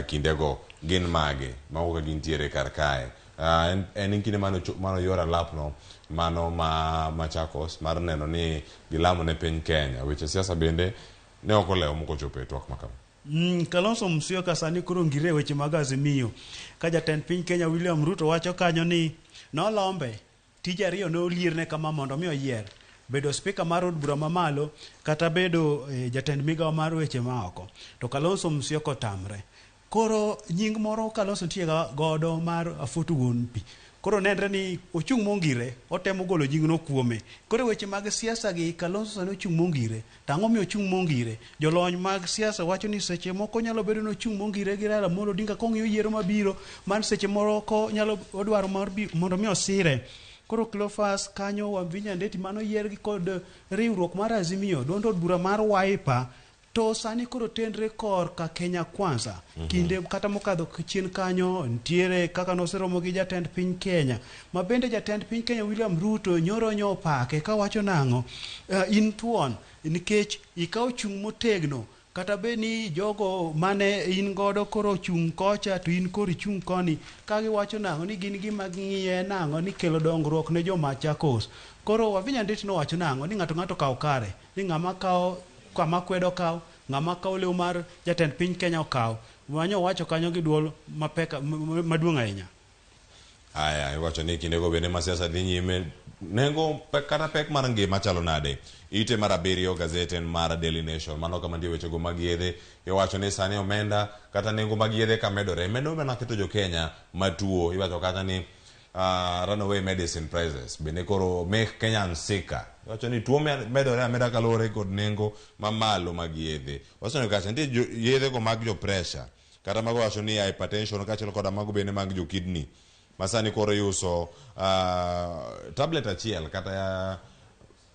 kindego gin mage mago gintiere kar kae en kinde mano yora lapno mano ma Machakos mar neno ni gilamo ne piny Kenya weche siasa bende ne ok olewo moko chopo e twak makama. Kalonzo Musyoka sani koro ngire weche mag Azimio ka jatend piny Kenya William Ruto wacho kanyo ni nolombe tije ariyo ne olierne kama mondo mi oyier bedo spika mar od bura mamalo kata bedo jatend migawo mar weche maoko to Kalonzo Musyoka tamre koro nying moro Kalonzo tie godo mar afutu wuon pi koro nenre ni ochung' mongire otemo golo jingno kuome koro weche mag siasa gi Kalonzo sani ochung' mongire tang'o mi ochung' mongire jolony mag siasa wacho ni seche moko nyalo bedo no ochung' mongire gi Raila Amolo Odinga kong'iyo yiero mabiro man seche moko nyalo odwaro mondo mi osire koro Cleophas kanyo Wavinya Ndeti mano yier gi kod riwruok mar Azimio dondo bura mar Wiper to sani koro tendre kor ka Kenya Kwanza kinde kata mokadho chien kanyo ntiere kaka noseromo gi jatend piny Kenya ma bende jatend piny Kenya William Ruto nyoro nyopake ka wacho nang'o in tuon nikech ikaw chung motegno kata be ni jogo mane in godo koro chung kocha to in koro chung koni ka giwacho nang'o ni gin gima ng'iye nang'o ni kelo dongruok ne joma Machakos. Koro Wavinya Ndeti nowacho nang'o ni ng'ato kaw kare ni ng'ama kaw kama kwedo kaw ng'ama kaw lew mar jatend piny Kenya okaw. Wanyo wacho kanyo gi duol mapek maduong' ahinya. Aya, iwacho ni kinde go bende ma siasa dhi nyime nengo kata pek mar ngima chalo nade. Ite mar 7 gazet en mar Daily Nation mano kama ndiye wechego mag yedhe iwacho ni sani omenda kata nengo mag yedhe ka medore mana keto jo Kenya matuo iwacho kata ni runaway medicine prices bende koro make Kenyans sicker. Iwacho ni tuo medore ameda kalore kod nengo mamalo mag yedhe. Wacho ni kata nitie yedhe go mag jo pressure kata mago wacho ni hypertension kaachiel kod mago bende mag jo kidney masani koro yuso tablet achiel kata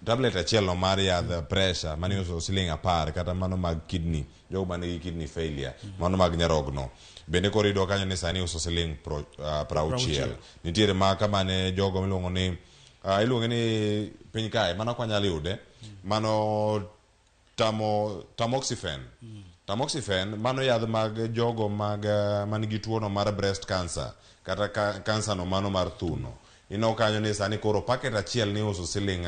tablet achiel no mar yadh pressure mani uso siling 10 kata mano mag kidney jogo manigi kidney failure mano mag nyarogno bende koro ido kanyo ni sani uso siling 60. Nitiere maka mane jogo miluongo ni iluongo ni piny kae mano kwanyalo yude mano tamoxifen mano yadh mag jogo mag manigi tuo no mar breast cancer kata cancer no mano mar thuno ino kanyo ni sani koro packet achiel ni uso siling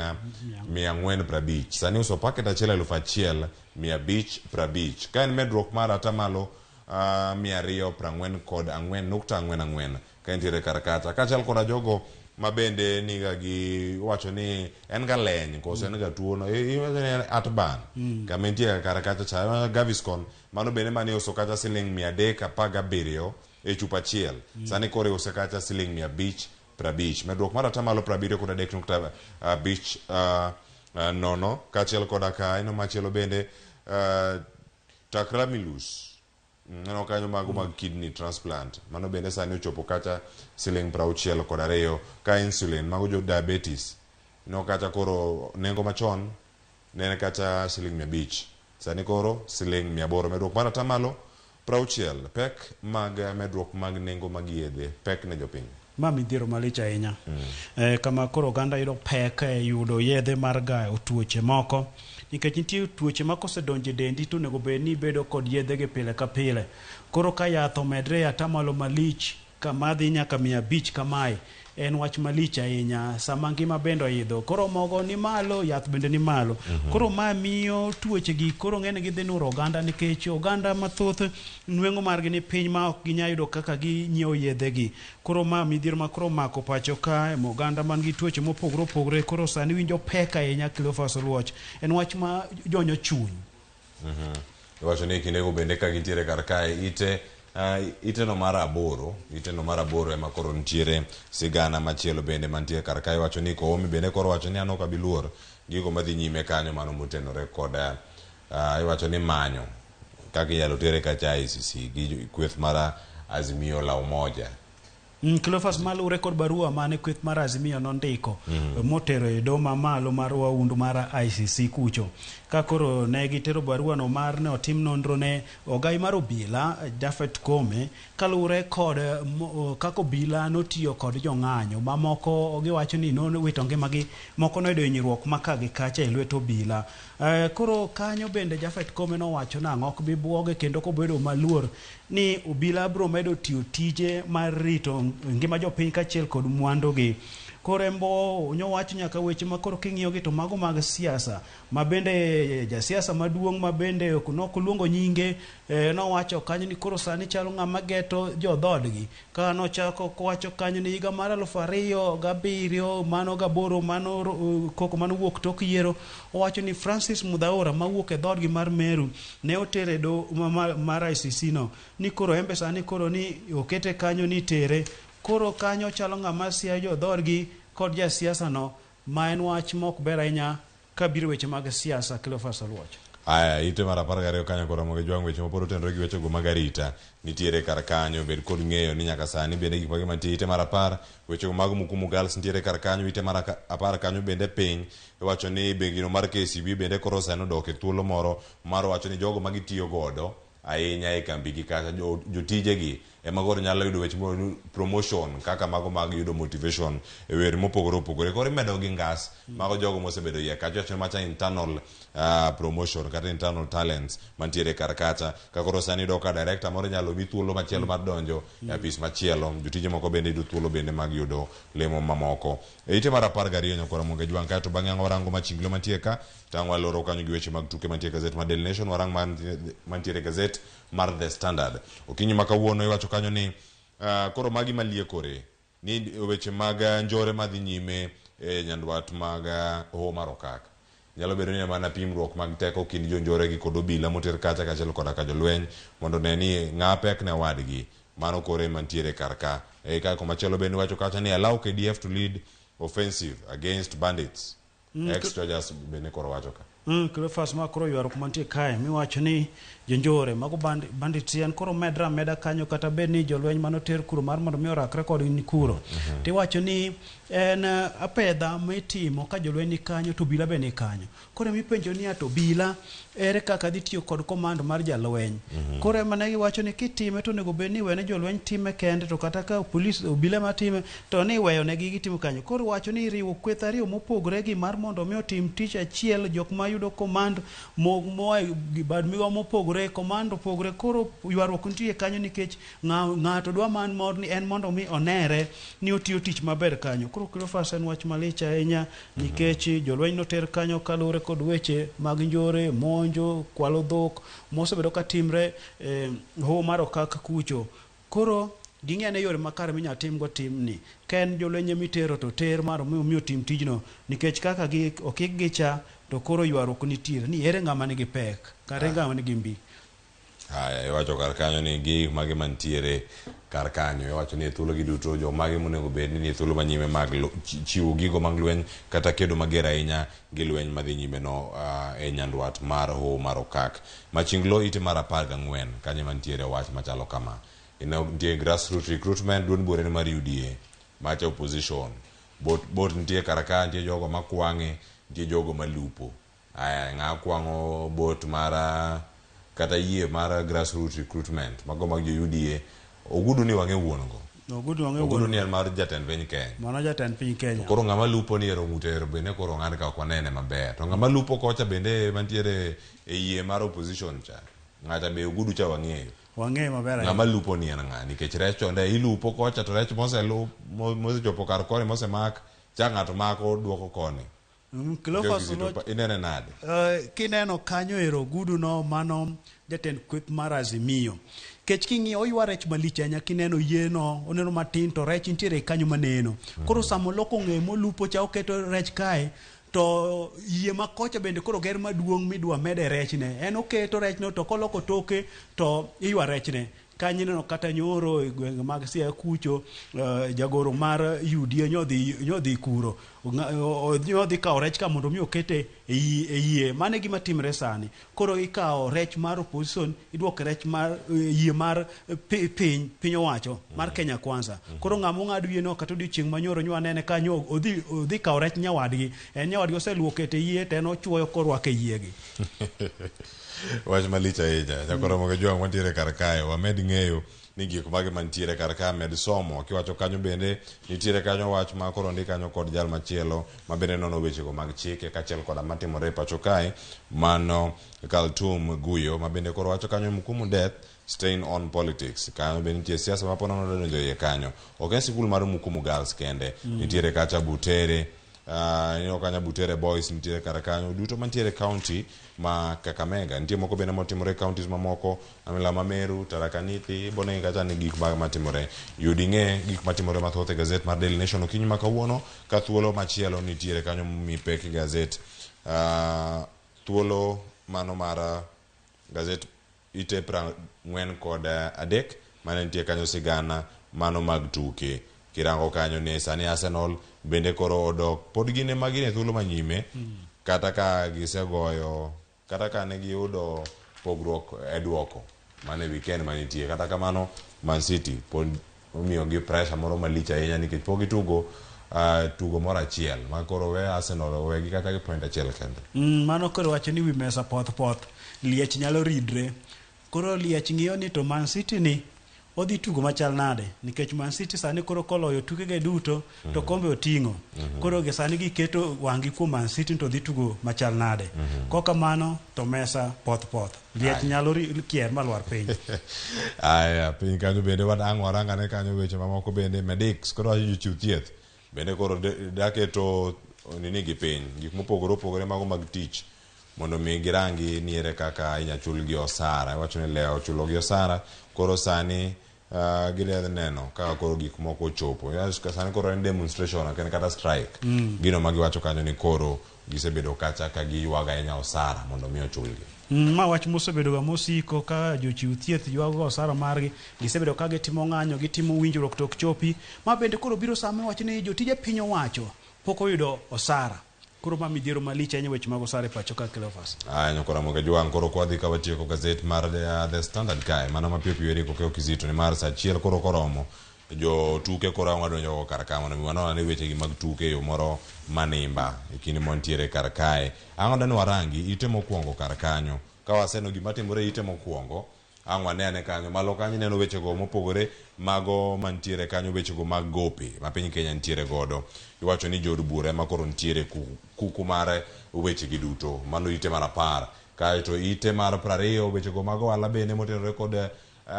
450 sani uso packet achiel 1550 ka en medruok mar atamalo 244.44 ka entiere karkata kachal koda jogo mabende niga gi wacho ni en ga leny koso en ga tuo no iwacho ni atban kama entie karkata cha Gaviscon mano bende mani uso kata siling 317 e chupa achiel sani koro uso kata siling 550 medruok mar atamalo 70.5 nono kaachiel koda ka ino machielo bende Tacramilus neno kanyo mago mag kidney transplant mano bende sani ochopo kata siling 62 ka insulin mago jo diabetes no kata koro nengo machon nene kata siling 500 sani koro siling 800 medruok mar atamalo 60 pek mag medruok mag nengo mag yedhe pek ne jopiny ma midhiero malich ahinya kama koro oganda yudo pek yudo yedhe mar gayo tuoche moko nikech nitie tuoche ma kosedonjo e dendi to onego bed ni bedo kod yedhe gi pile ka pile. Koro ka yath omedre atamalo malich kama dhi nyaka 500 kamae en wach malich ahinya sama ngima bende oidho koro mogo ni malo yath bende ni malo koro ma miyo tuoche gi koro ng'ene gi dhi nuro oganda nikech oganda mathoth nwengo margi ni piny ma ok ginya yudo kaka gi nyiewo yedhe gi koro ma midhiero ma koro mako pacho ka oganda man gi tuoche mopogore opogore koro sani winjo pek ahinya Cleophas Oluoch en wach ma jonyo chuny. Iwacho ni kindego bende ka gintiere kar kae iteno mar aboro ema koro nitiere sigana machielo bende mantie kar kae wacho ni Koomi bende koro wacho ni anok abiluor gigo madhi nyime kanyo mano motenore koda iwacho ni manyo kaka inyalo tere kacha ICC gi kweth mar Azimio la Umoja. Cleophas malure kod barua mane kweth mar Azimio nondiko motero e doho mamalo mar waundu mar ICC kucho ka koro ne gitero barua no mar ne otim nonro ne ogai mar obila Jafet Kome kalure kod kako obila notiyo kod jong'anyo mamoko giwacho ni nowito ngimagi moko noyudo hinyruok maka gi kacha e lwet obila. Koro kanyo bende Jafet Kome nowacho nang'o ok bi buoge kendo kobedo maluor ni obila bro medo tiyo tije mar rito ngima jopiny kaachiel kod mwandu gi. Korembo nyowacho nyaka weche ma koro king'iyo gi to mago mag siasa ma bende jasiasa maduong' ma bende nokoluongo nyinge nowacho kanyo ni koro sani chalo ng'ama geto jodhodgi ka nochako kowacho kanyo ni higa mar 2007 mano gaboro mano koko mano wuok tok yiero owacho ni Francis Mudhaura mawuok e dhodgi mar Meru ne otere do mar ICC no ni koro embe sani koro ni okete kanyo ni tere koro kanyo chalo ng'ama siya jodhodgi kod jasiasa no ma en wach mok ber ahinya ka biro weche mag siasa. Cleophas Oluoch. Aya, ite mar 12 kanyo koro Ramogi jwang' weche moporo tenore gi weche go mag arita nitiere kar kanyo, bed kod ng'eyo ni nyaka sani bende gik mage mantie. Ite mar 10 weche go mag Mukumu Girls nitiere kar kanyo. Ite mar 10 kanyo bende piny iwacho ni bengino mar KCB bende koro sani odok e thuolo moro mar wacho ni jogo magitiyo godo ahinya e kambigi kata jotijegi ema koro nyalo yudo weche promotion kaka mago mag yudo motivation e wer mopogore opogore. Koro imedo gi ngas mago jogo mosebedo yie kacha wacho macha internal promotion kata internal talents mantiere kar kacha ka koro sani do ka director moro nyalo mi thuolo machielo mar donjo e apis machielo. Jotije moko bende yudo thuolo bende mag yudo lemo mamoko. Ite mar 12 nyakora Ramogi jwang' kae to bang'e warango machinglo mantie ka tang' waloro kanyo gi weche mag tuke mantie gazet mar Daily Nation, warang mantiere gazet mar The Standard. Okinyi ma kawuono iwacho kanyo ni koro magi maliekore ni weche mag njore madhi nyime e nyandwat mag Hoho mar Okak. Nyalo bedo ni mana pimruok mag teko kind jonjore gi kod obila moter kacha kachiel koda ka jolweny mondo ne ni ng'a pek ne wadgi. Mano kore mantiere kar ka. Ka komachielo bende wacho kacha ni allow KDF to lead offensive against bandits. Ex-Soldiers bende koro wacho ka. Cleophas ma koro ywaruok mantie kae miwacho ni jonjore mago bandits en koro meda kanyo kata bed ni jolweny manoter kuro mar mondo mi orakre kod ni kuro. Tiwacho ni en apedha mitimo ka jolweny ni kanyo to bila be ni kanyo. Koro mipenjo ni to bila ere kaka dhi tiyo kod komando mar jalweny. Koro ema ne giwacho ni kitime to nego bed ni wene jolweny time kende to kata ka polis obila matime to ni weyo ne gitimo kanyo. Koro wacho ni riwo kweth ariyo mopogore gi mar mondo mi otim tich achiel jok ma yudo komando moa gi bad migo mopogore komando pogore. Koro ywaruok nitie kanyo nikech ng'ato dwa man mor ni en mondo mi onere ni otiyo tich maber kanyo. Koro Cleophas en wach malich ahinya nikech jolweny noter kanyo kalure kod weche mag njore, monjo, kwalo dhok mosebedo ka timre Hoho mar Okak kucho. Koro ging'ene yore makare minya timgo timni. Ka en jolweny mitero to ter mar miyo tim tijno nikech kaka okik gicha to koro ywaruok nitiere ni ere ng'ama nigi pek kata ng'ama nigi mbi. Aya, iwacho kar kanyo ni gi magi mantiere kar kanyo iwacho ni thuolo gi duto jo magi monego bed ni thuolo manyime mag chiwo gigo mag lweny kata kedo mager ahinya gi lweny madhi nyime no e nyandwat mar Hoho mar Okak. Machinglo ite mar 14 kanyo mantiere wach machalo kama. Nitie grassroots recruitment duond bura mar UDA macha opposition bot nitie kar ka nitie jogo makwang'e nitie jogo malupo. Aya, ng'a kwang'o bot mar kata yie mar grassroots recruitment mago mag UDA ogudu ni wang'e wuon go. Ogudu ni en mar jatend piny Kenya. Mano jatend piny Kenya. Koro ng'ama lupo ni ero ng'ute bende koro ng'ani ka ok wanene maber. To ng'ama lupo kocha bende mantiere e yie mar opposition cha. Ng'ata be ogudu cha wang'eyo. Wang'eyo maber. Ng'ama lupo ni en ng'a nikech rech chonde ilupo kocha to rech mosechopo kar koni mosemak cha ng'ato mako duoko koni. Cleophas inene nade? Kineno kanyo ero gudu no mano jatend kweth mar Azimio. Kech king'iyo oywa rech malich ahinya kineno yieno oneno matin to rech nitiere kanyo maneno. Koro samo loko ng'e molupo cha oketo rech kae to yie makocha bende koro ger maduong' midwa mede rechne. En oketo rechno to koloko toke to iywa rechne. Kanyino kata nyoro e gwenge mag Siaya kucho jagoro mar UDA nyodhi kuro nyodhi kawo rech ka mondo mi okete e yie. Mane gima timre sani. Koro ikawo rech mar opposition idwoke rech mar yie mar piny owacho mar Kenya Kwanza. Koro ng'amo ng'ado yie no kata odiochieng' manyoro nywanene kanyo odhi kawo rech nyawadgi. Nyawadgi oseluoko e yie to en ochuoyo korwako e yiegi. Wach malich ahinya. Nyakora Ramogi jwang' mantiere kar kae wamed ng'eyo ni gik mage mantiere kar ka med somo. Kiwacho kanyo bende nitiere kanyo wach ma koro ndi kanyo kod jal machielo ma bende nono wechego mag chike kachiel koda matimore pacho kae mano Kaltum Guyo ma bende koro wacho kanyo Mukumu death stain on politics. Kanyo bende nitie siasa ma pono donjo iye kanyo. Ok en sikul mar Mukumu Girls kende. Nitiere kacha Butere kanya Butere Boys nitiere kar kanyo duto mantiere county ma Kakamega. Nitie moko bende motimore counties mamoko Amila Mameru, Tharaka Nithi bone kacha ni gik matimore. Yudi ng'e gik matimore mathoth e gazet mar Daily Nation okinyi ma kawuono ka thuolo machielo nitiere kanyo mipek gazet thuolo mano mar gazet ite 43 mane nitie kanyo sigana mano mag tuke. Kirango kanyo ne sani Arsenal bende koro odok pod gine magine thuolo manyime kata ka gisegoyo kata ka ne giyudo pogruok e duoko mane weekend manitie. Kata kamano Man City pod omiyogi pressure moro malich ahinya nikech pok gitugo tugo moro achiel ma koro we Arsenal owegi kata gi point achiel kende. Mano koro wacho ni wi mesa poth liech nyalo ridre. Koro liech ng'iyo ni to Man City ni odhi tugo machal nade nikech Man City sani koro koloyo tukege duto to kombe oting'o. Koro ge sani giketo wang'i kuom Man City to dhi tugo machal nade. Koka mano to mesa poth liech nyalo kier malwar piny. Aya piny kanyo bende waranga ne kanyo weche mamoko bende medics koro jochiw thieth bende koro daketo nini gi piny gik mopogore opogore mago mag tich mondo mi girangi niere kaka inyachul gi osara. Wacho ni leo chulo gi osara koro sani gidhi neno kaka koro gik moko ochopo. Sani koro en demonstration ken kata strike. Gino magiwacho kanyo ni koro gisebedo kacha ka giywaga ahinya osara mondo mi ochulgi. Ma wach mosebedo ga mosiko ka jochiw thieth ywago osara margi gisebedo ka gitimo ng'anyo gitimo winjruok tok chopi ma bende koro biro sama wach ni jotije piny owacho pok oyudo osara. Koro ma midhiero malich ahinya weche mag osara e pacho ka Cleophas. Nyokora moge jwang' koro kwadhi ka watieko gazet mar The Standard kae mana mapiyo piyo eri kokeo kizito ni mar sa achiel koro koromo jo tuke koro ang' wadonjo kar ka mondo mi wanona ne weche gi mag tuke yo moro manimba e kinde montiere kar kae. Ang' wadani warangi ite mokwongo kar kanyo ka waseno gima timore ite mokwongo ang' wanene kanyo malo kanyo neno weche go mopogore mago mantiere kanyo weche go mag gope ma piny Kenya ntiere godo. Iwacho ni jod bura ema koro ntiere kuku mare weche gi duto mano ite mar 10 kaeto ite mar 20 weche go mago ala bende motenore kod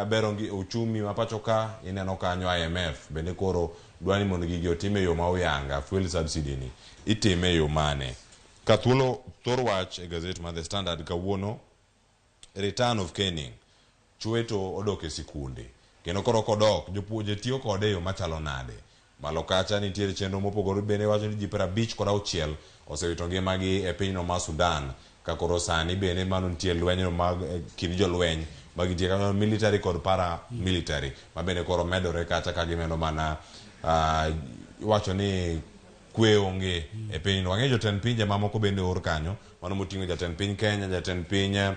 bero uchumi ma pacho ka ineno kanyo IMF bende koro dwani mondo gigi otime yo ma oyanga fuel subsidy ni itime yo mane ka thuolo thor wach e gazet mar The Standard kawuono return of caning chweto odok e sikunde kendo koro kodok jopuonje tiyo kode yo machalo nade. Malo kacha nitiere chenro mopogore bende wacho ni ji 56 osewito ngimagi e pinyno ma Sudan ka koro sani bende mano nitie lwenyno mag kind jolweny magitie kaka military kod para military ma bende koro medore kata ka gimeno mana wacho ni kwe onge e pinyno. Wang'e jotend pinje mamoko bende or kanyo mano moting'o jatend piny Kenya, jatend piny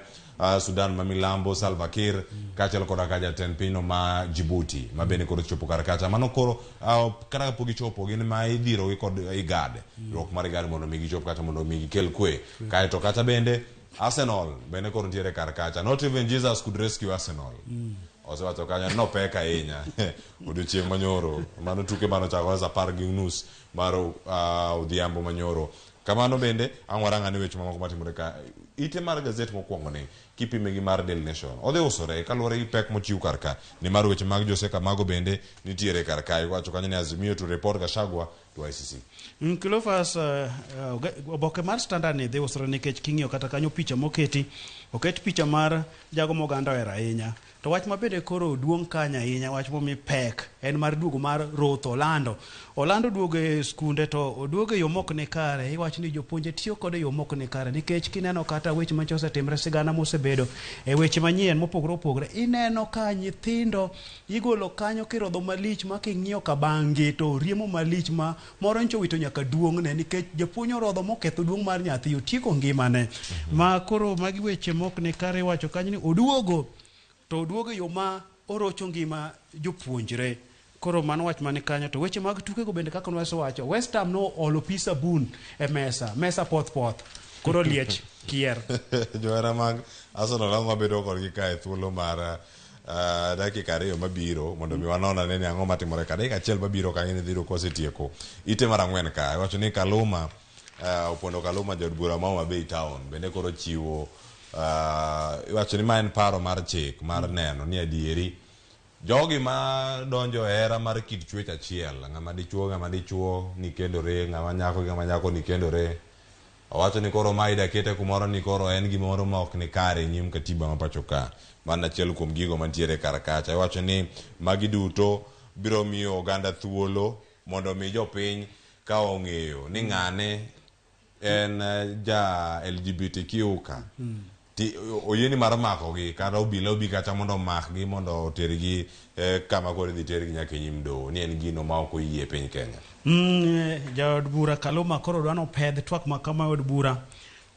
Sudan ma milambo Salva Kiir kaachiel koda ka jatend pinyno ma Djibouti ma bende koro chopo kar kacha mano koro kata kapok gichopo gin ma idhirogi kod IGAD rok mar IGAD mondo mi gichop kata mondo mi gikel kwe. Kaeto kacha bende Arsenal bende koro ntiere kar kacha. Not even Jesus could rescue Arsenal. Osewacho kanyo no pek ahinya odiochieng' manyoro mano tuke mano chakore sa 10:30 mar odhiambo manyoro. Kamano bende ang' waranga ni weche mamoko matimore ka ite mar gazet mokwongo ni kipime gi mar Daily Nation odhi usore kaluwore gi pek mochiw kar ka ni mar weche mag Jose Kamago bende nitiere kar ka. Iwacho kanyo ni Azimio to report Gachagua to ICC. Cleophas oboke mar Standard ni dhi usore nikech king'iyo kata kanyo picha moketi oket picha mar jago moganda ohero ahinya to wach mabende koro duong' kanya ahinya wach momi pek en mar duogo mar Ruth Orlando duogo e skunde to oduogo e yo mok ne kare. Iwacho ni jopuonje tiyo kod yo mok ne kare nikech kineno kata weche mancho osetimre sigana mosebedo e weche manyien mopogore opogore ineno ka nyithindo igolo kanyo kirodho malich ma king'iyo ka bangi to riemo malich ma moro ncho wito nyaka duong'ne nikech japuonj orodho moketho duong' mar nyathi otieko ngimane ma koro magi weche mok ne kare. Wacho kanyo ni oduogo yo ma orocho ngima jopuonjre. Koro mano wach mani kanyo to weche mag tuke go bende kaka nwaso wacho West Ham no olo pisa bun e mesa poth koro liech kier. Johera mag Arsenal ang'o bedo kod gi kae thuolo mar dakika 2 mabiro mondo mi wanona ne ang'o matimore ka dakika 1 mabiro ka ng'ini dhiro kosetieko ite mar 4 ka. Wacho ni Kaluma opondo Kaluma jod bura ma Bay Town bende koro chiwo iwacho ni ma en paro mar chik mar neno ni adieri jogi ma donjo era mar kit chwech achiel ng'ama dichuo ni kendore ng'ama nyako ni kendore. Owacho ni koro ma ida kete kumoro ni koro en gimoro ma ok ni kare nyim katiba ma pacho ka man achiel kuom gigo mantiere kar kacha. Iwacho ni magi duto biro miyo oganda thuolo mondo mi jopiny ka ong'eyo ni ng'ane en ja LGBTQ ka oyeni mar mako gi kata obila obi kacha mondo makgi mondo otergi kama koro dhi tergi nyaka nyim doho ni en gino ma ok oyie piny Kenya. Jaod bura Kaluma koro dwano pedh twak ma kama od bura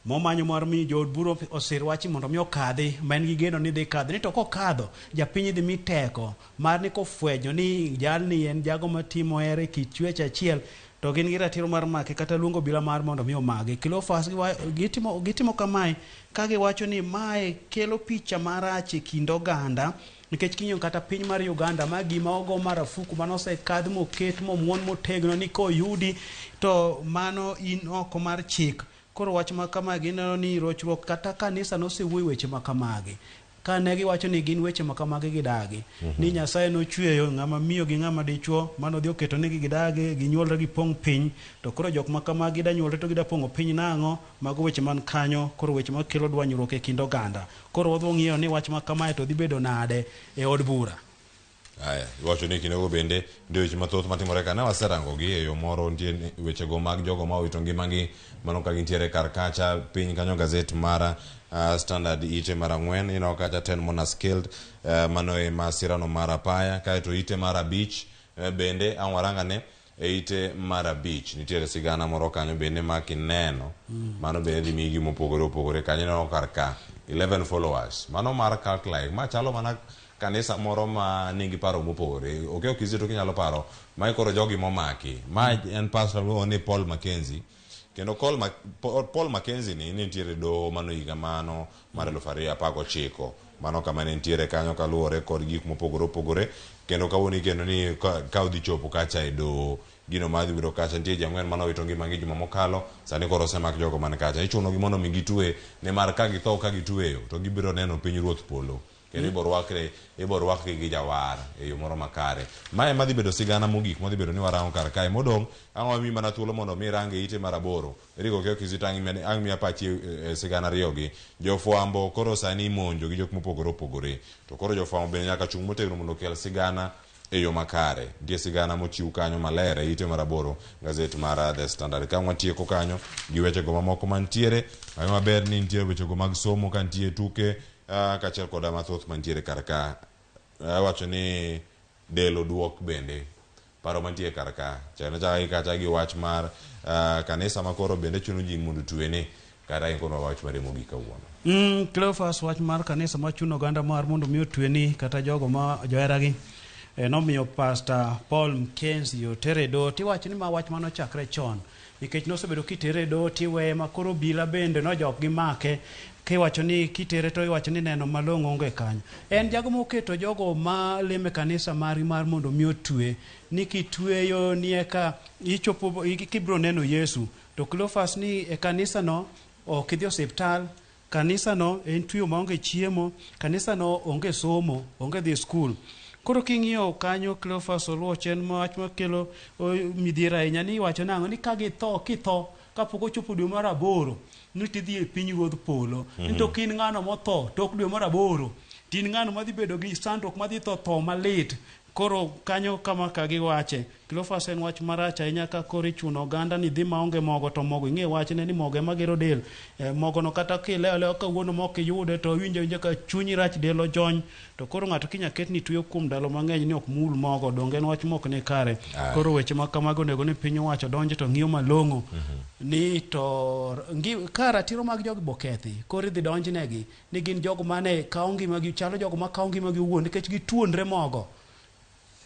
momanyo mar mi jood buro osir wachi mondo mi okadhi man gi geno ni dhi kadhi ni to kokadho japiny dhi mi teko mar ni kofwenyo ni jalni en jago matimo ere kit chwech achiel to gin gi ratiro mar make kata luongo bila mar mondo mi omage. Kilofas gitimo kamae ka giwacho ni mae kelo picha marach e kind oganda nikech kinyo kata piny mar Uganda ma gima ogo marafuku mano osekadh moket momuon motegno ni koyudi to mano in oko mar chik. Koro wach ma kama gineno ni rochruok kata kanisa nosewuoyo weche ma kamagi ka ne giwacho ni gin weche ma kamagi gidagi ni Nyasaye nochweyo ng'ama miyo gi ng'ama dichuo mano dhi oketo negi gidagi ginyuolre gi pong' piny to koro jok ma kamagi da nyuolre to gida pong'o piny nang'o mago weche man kanyo koro weche ma kelo dwanyruok e kind oganda koro wadhi ng'iyo ni wach ma kamae to dhi bedo nade e od bura. Aya, iwacho ni kinego bende ndio weche mathoth matimore ka ne waserangogi e yo moro nitie wechego mag jogo ma owito ngimagi mano ka gintiere kar kacha piny kanyo gazet mara Standard ite mara 4 ino kacha 10 monas killed mano e masirano mara paya kaeto ite mara beach bende anwaranga ne e ite mara beach nitiere sigana moro kanyo bende ma kineno mano bende dhi migi mopogore opogore kanyo no kar ka 11 followers mano mar cult like ma chalo mana kanisa moro ma nigi paro mopogore okeo kizito kinyalo paro ma koro jogi momaki ma en pastor ni Paul Mackenzie kendo Paul Mackenzie ni nitiere do mano higa mano mar 2019 mano kama nitiere kanyo kaluwore kod gik mopogore opogore kendo kawoni kendo ni ka odhi chopo kacha e do gino madhi biro kacha nitie jang'wen mano wito ngimagi juma mokalo sani koro osemak jogo man kacha ichuno gi mondo mi gitwe ne mar ka githo ka gitweyo to gibiro neno piny ruoth polo kendo ibo rwakgi gi jawar e yo moro makare mae madhi bedo sigana mogik madhi bedo ni warango kar kae modong' ang'o mi mana thuolo mondo mi range ite mar 8 eriko keo kizito ang' mi apachi sigana ariyogi jofwambo koro sani imonjo gi jok mopogore opogore to koro jofwambo bende nyaka chung' motegno mondo kel sigana e yo makare nitie sigana mochiw kanyo maler e ite mar 8 gazet mar The Standard ka watieko kanyo gi wechego mamoko mantiere maber ni nitie wechego mag somo ka nitie tuke kachiel koda mathoth mantiere kar ka wacho ni del oduok bende paro mantie kar ka chana kacha gi wach mar kanisa makoro bende chuno ji mondo tuene kata inkono wach mar Ramogi kawuono Cleophas wach mar kanisa ma chuno oganda mar mondo mi otweni kata jogo ma joheragi nomiyo Pastor Paul Mackenzie otere do tiwacho ni ma wach mano chakre chon nikech nosebedo kitere do tiweye makoro bila bende nojok gi make kiwacho ni kitere to iwacho ni neno malong'o onge kanyo en jago moketo jogo ma leme kanisa mari mar mondo mi otwe ni kitweyo ni eka ichopo kibro neno Yesu to Cleophas ni e kanisa no ok idhi osiptal kanisa no en twiyo maonge chiemo kanisa no onge somo onge dhi skul koro king'iyo kanyo Cleophas oluoch en wach makelo midhiero ahinya ni iwacho nang'o ni ka kitho kapok ochopo dwe mar 8 ni tidhi e piny ruodh polo to kin ng'ano motho tok dwe mar 8 tin ng'ano madhi bedo gi sandruok madhi tho malit koro kanyo kama ka giwache Cleophas en wach marach ahinya ka koro ichuno oganda ni dhi maonge mogo to mogo ing'e wachne ni mogo ema gero del mogo no kata kilewo kawuono mok iyude to winjo ka chunyi rach del ojony to koro ng'ato kinya ket ni tuyo kuom ndalo mang'eny ni ok mul mogo donge en wach mok ne kare koro weche ma kamago onego ni piny owacho donje to ng'iyo malong'o ni to ka ratiro mag jogi bokethi koro idhi donjnegi ni gin jogo mane kawo ngimagi chalo jogo ma kawo ngimagi owuon nikech gituonre mogo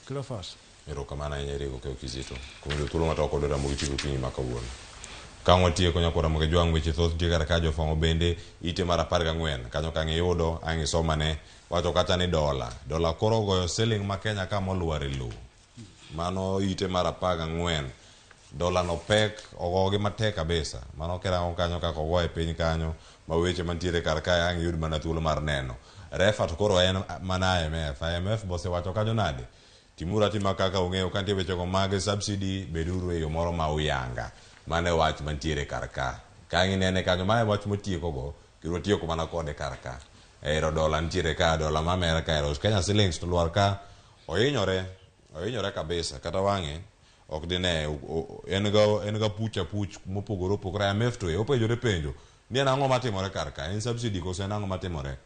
Cleophas erokamano ahinya Erigo keo kizito kuom thuolo matoko kod Ramogi chiko piny ma kawuono ka watieko nyako Ramogi jwang' weche thoth nitie kar ka jofwambo bende ite mar 14 kanyo ka ng'iyudo ang' isomane wacho kata ni dola koro goyo siling ma Kenya ka molwar e lowo mano ite mar 14 dola no pek ogogi matek kabisa mano kerango kanyo kaka ogo e piny kanyo ma weche mantiere kar ka ang' yud mana thuolo mar neno refa to koro en mana IMF bose wacho kanyo nade timura tima kaka ung'eyo kantie wechego mag subsidy beduru e yo moro ma uyanga mane wach mantiere kar ka kang'inene kanyo mae wach motiekogo kiro tieko mana kode kar ka ero dola nitiere ka dola ma Amerika ero Kenya shillings to lwar ka ohinyore kabisa kata wang'e ok dine en ga puch mopogore opogore IMF to openjore penjo ni en ang'o matimore kar ka en subsidy koso en ang'o matimore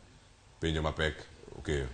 penjo mapek okeyo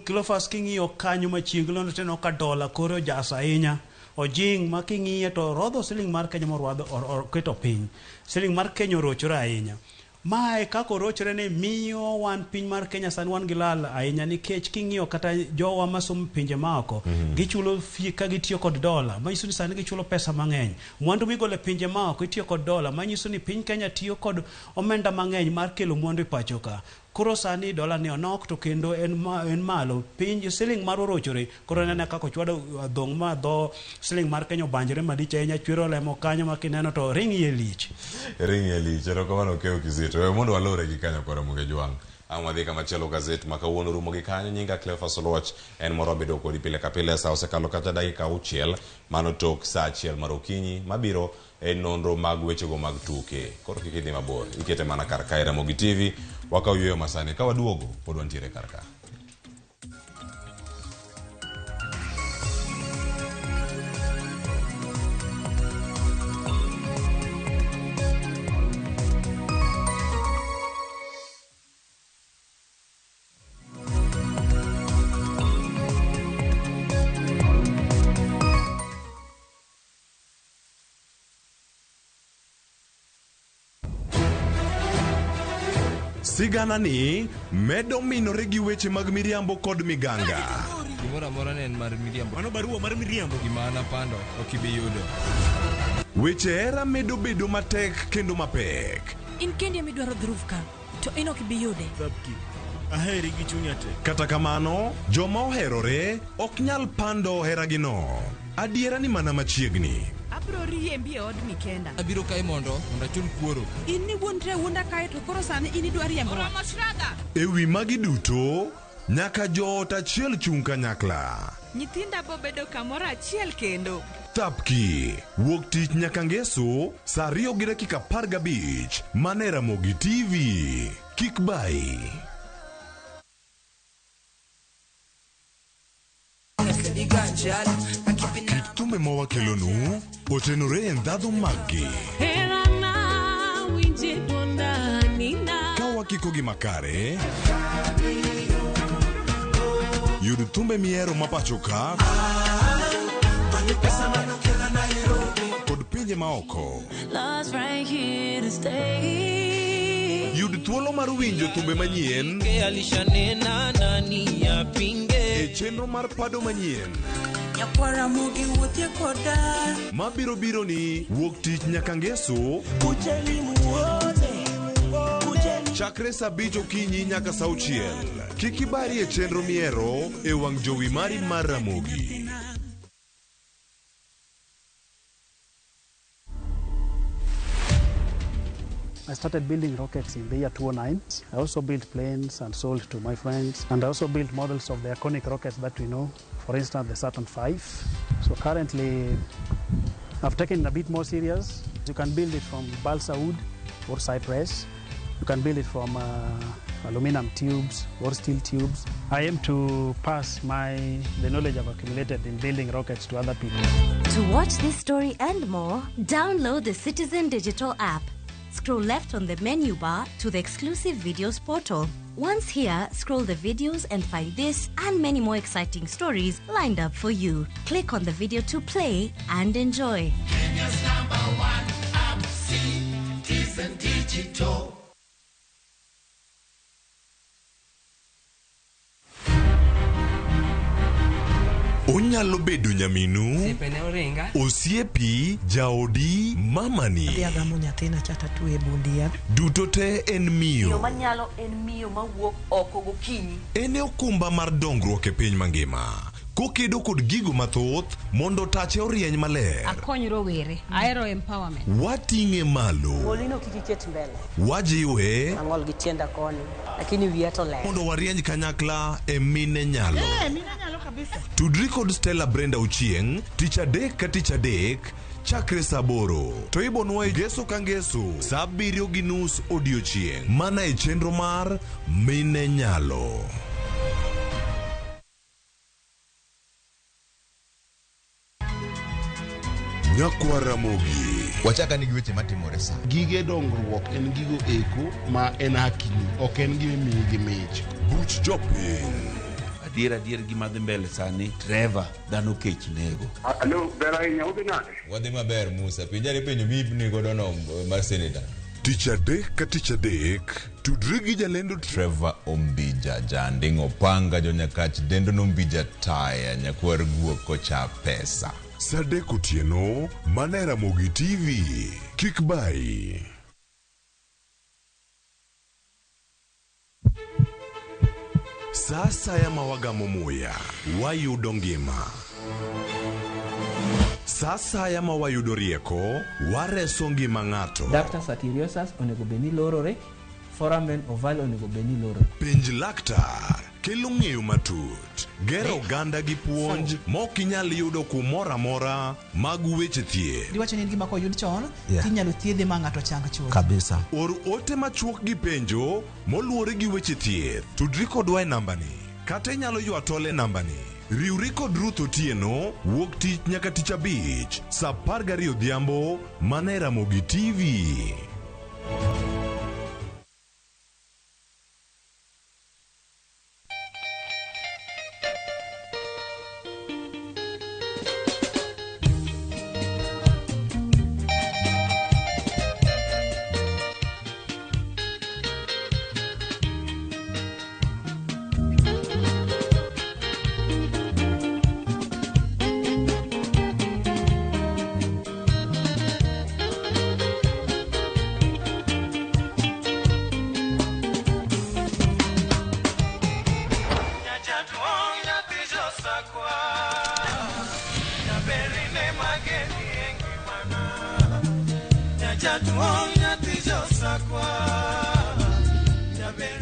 Cleophas king'iyo kanyo machieglo no teno ka dola koro jas ahinya ojing ma king'iye to rodho siling mar Kenya morwadho or keto piny. Siling mar Kenya orochore ahinya. Mae kako rochore ni miyo wan piny mar Kenya san wan gilal ahinya nikech king'iyo kata jowa masomo pinje maoko gichulo fi ka gitiyo kod dola manyiso ni sani gichulo pesa mang'eny. Mwandu migole pinje maoko itiyo kod dola manyiso ni piny Kenya tiyo kod omenda mang'eny mar kelo mwandu e pacho ka. Koro sani dola ni onok to kendo en malo piny siling mar orochore koro nene kako chwado dhong ma dho siling mar Kenya banjre malich ahinya chwero lemo kanyo makineno to ring ye lich erokamano keo Kizito mondo walore gi kanyo kora muge jwang' amadhi kama chelo gazet maka wuono rumo gi kanyo nyinga Cleophas Oluoch en moro bedo kodi pile ka pile sa osekalo kata dakika 6 mano tok sa 1 mar okinyi mabiro en nonro mag wechego mag tuke koro kikidhi mabor ikete mana kar kae Ramogi TV wakawuoyo masani ka waduogo pod wantiere kar ka. Sigana ni medo minore gi weche mag miriambo kod miganga. Gimora mora ne en mar miriambo. Mano barua mar miriambo. Gimana pando okibiyudo. Weche era medo bedo matek kendo mapek. In kendi amidwaro dhurufka to in okibiyude. Zabki. Aheri gi chunya te. Kata kamano, joma oherore ok nyal pando heragino. Adiera ni mana machiegni. Abro riembi e od Mikenda. Abiro kai mondo achul kuoro. In ni wuontre wunda kai to koro sani in idwa riembo. Ewi magi duto, nyaka joot achiel chung kanyakla. Nyithinda bo bedo kamoro achiel kendo. Tapki, wuok tich nyaka ngeso, saa 2:15 mane Ramogi TV. Kik bai. Kit thumbe mawakelonu otenore e ndhadhu maggi. Ka wakiko gi makare, yud thumbe miero mapacho ka kod pinje maoko. Yud thuolo mar winjo thumbe manyien e chenro mar pado manyien mabiro biro ni wuok tich nyaka ngeso chakre saa 5 okinyi nyaka saa 6. Kik ibari e chenro miero e wang' jowi mari mar Ramogi. I started building rockets in the year 2009. I also built planes and sold to my friends. And I also built models of the iconic rockets that we know. For instance, the Saturn V. So currently, I've taken it a bit more serious. You can build it from balsa wood or cypress. You can build it from aluminum tubes or steel tubes. I aim to pass the knowledge I've accumulated in building rockets to other people. To watch this story and more, download the Citizen Digital app. Scroll left on the menu bar to the exclusive videos portal. Once here, scroll the videos and find this and many more exciting stories lined up for you. Click on the video to play and enjoy. Kenya's #1 app, Citizen Digital. Onyalo bedo nyaminu, osiepi, jaodi, mamani. Duto te en miyo. Manyalo en miyo mawuok oko gokinyi. En okumba mar dongruok e piny mangima. Kokedo kod gigo mathoth mondo tache orieny maler. Akony rowere. Aero empowerment. Wating'e malo. Molino kikiket mbele. Wajiwe. Ang'ol gi tienda koni. Lakini wiya to ler. Mondo warieny kanyakla e mine nyalo. Mine nyalo kabisa. Tudri kod Stella Brenda Ochieng, tich adek ka tich adek, chakre saa 8. To ibonwa ngeso ka ngeso, saa 7:30 odiochieng'. Mana e chenro mar Mine Nyalo. Nyakwa Ramogi. Wachaka nigi weche matimore sa. Gige dongruok en gigo eko ma en hakini, ok en gime miyi gi mich. Buch jopiny. adier gima dhi mbele sani driver dhano kech nego. Alo, ber ahinya udhi nade? Wadhi maber Musa, pinjari penjo mibni godo no mar senator. Tich adek ka tich adek, tudri gi jalendo Trevor Ombija, janding opanga jonyakach dendo nombija taya nyakwar guok kocha pesa. Sadek otieno, mana Ramogi TV. Kik bai. Sasa ya mawagamo muya, wayudo ngima. Sasa ya mawayudo rieko, wareso ngima ng'ato. Ductus arteriosus onego beni lorore, foramen oval onego beni lorore. Penj laktar, kelo ng'eyo matut. Gero oganda gi puonj, mok inyal yudo kumoro amora mag weche thieth. Diwacho ni gima koyud chon, tinyalo thiedhe ma ng'ato chang chuth. Kabisa. Or ote machuok gi penjo, moluwore gi weche thieth. Tudri kodwa e nambani. Kata inyalo ywa tole nambani. Riwri kod Ruth Otieno, wuok tich nyaka tich abich, saa 12 odhiambo, mana Ramogi TV.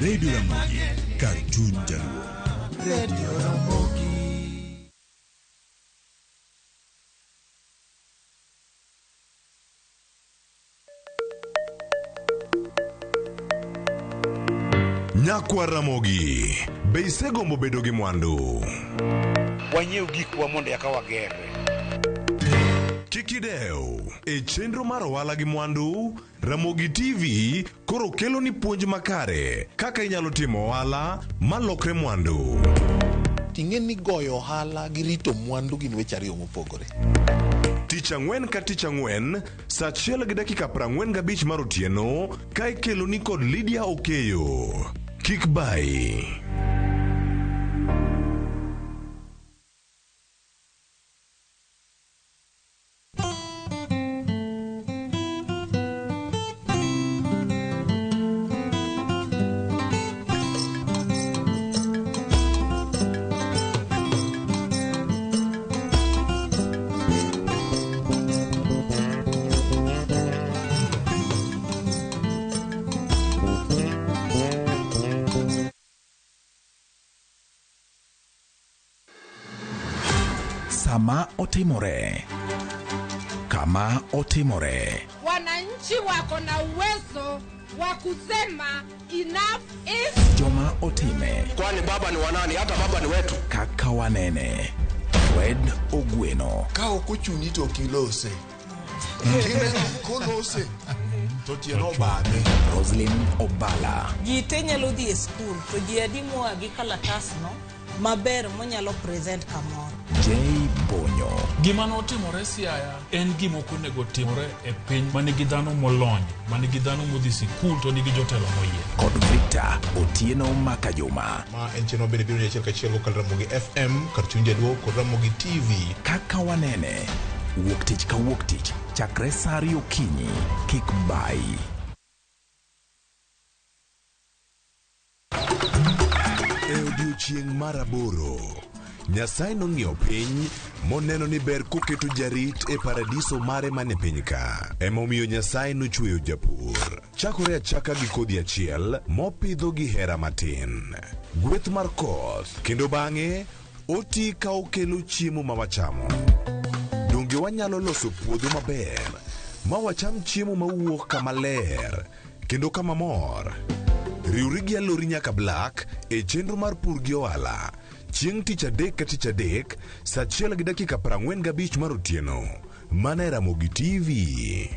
Radio Ramogi, Cartoon Jaluo. Radio Ramogi. Nyakwa Ramogi, be isegombo bedo gi mwandu? Wanyiew gikwa mondo eka wagere. Kikideu, e chenro mar ohala gi mwandu, Ramogi TV koro kelo ni puonj makare kaka inyalo timo ohala malokre mwandu. Ting'e ni goyo ohala gi rito mwandu gin weche ariyo mopogore. Tich ang'wen ka tich ang'wen, saa 1:45 mar otieno, ka ikelo ni kod Lydia Okeyo. Kik bai. Sama otimore. Kama otimore. Wananchi wako na uwezo wa kusema enough is. Joma otime. Kwani baba ni wanani? Hata baba ni wetu. Kaka wanene. Fred Ogweno. Ka okuchuni to kilose. Kine kolose. To tieno bane. Roslyn Obala. Ji te nyalo dhi e skul to ji adimo gi kalatas no maber monyalo present kamoro. Jay Bonyo. Gima notimore Siaya en gima ok onego timore e piny manigi dhano molony, manigi dhano modhi sikul to nigi jotelo moyie. Kod Victor Otieno Makajuma. Ma en chenro bende biro achiel kachiel kokalo Ramogi FM, Cartoon Jaluo kod Ramogi TV. Kaka wanene. Wuok tich ka wuok tich. Chakre saa 2 okinyi. Kik bai. E odiochieng' mar 8, Nyasaye nong'iyo piny moneno ni ber koketo jarit e paradiso mare mane piny ka. Emomiyo Nyasaye nochweyo japur. Chakore achaka gi kodhi achiel mopidho gi hera matin. Gweth mar koth, kendo bang'e oti ka okelo chiemo ma wachamo. Donge wanyalo loso puodho maber ma wacham chiemo mawuok kama ler kendo kama mor. Riwri gi alori nyaka Black e chenro mar pur gi ohala. Chieng' tich adek ka tich adek, saa 1:45 mar otieno. Mana Ramogi TV.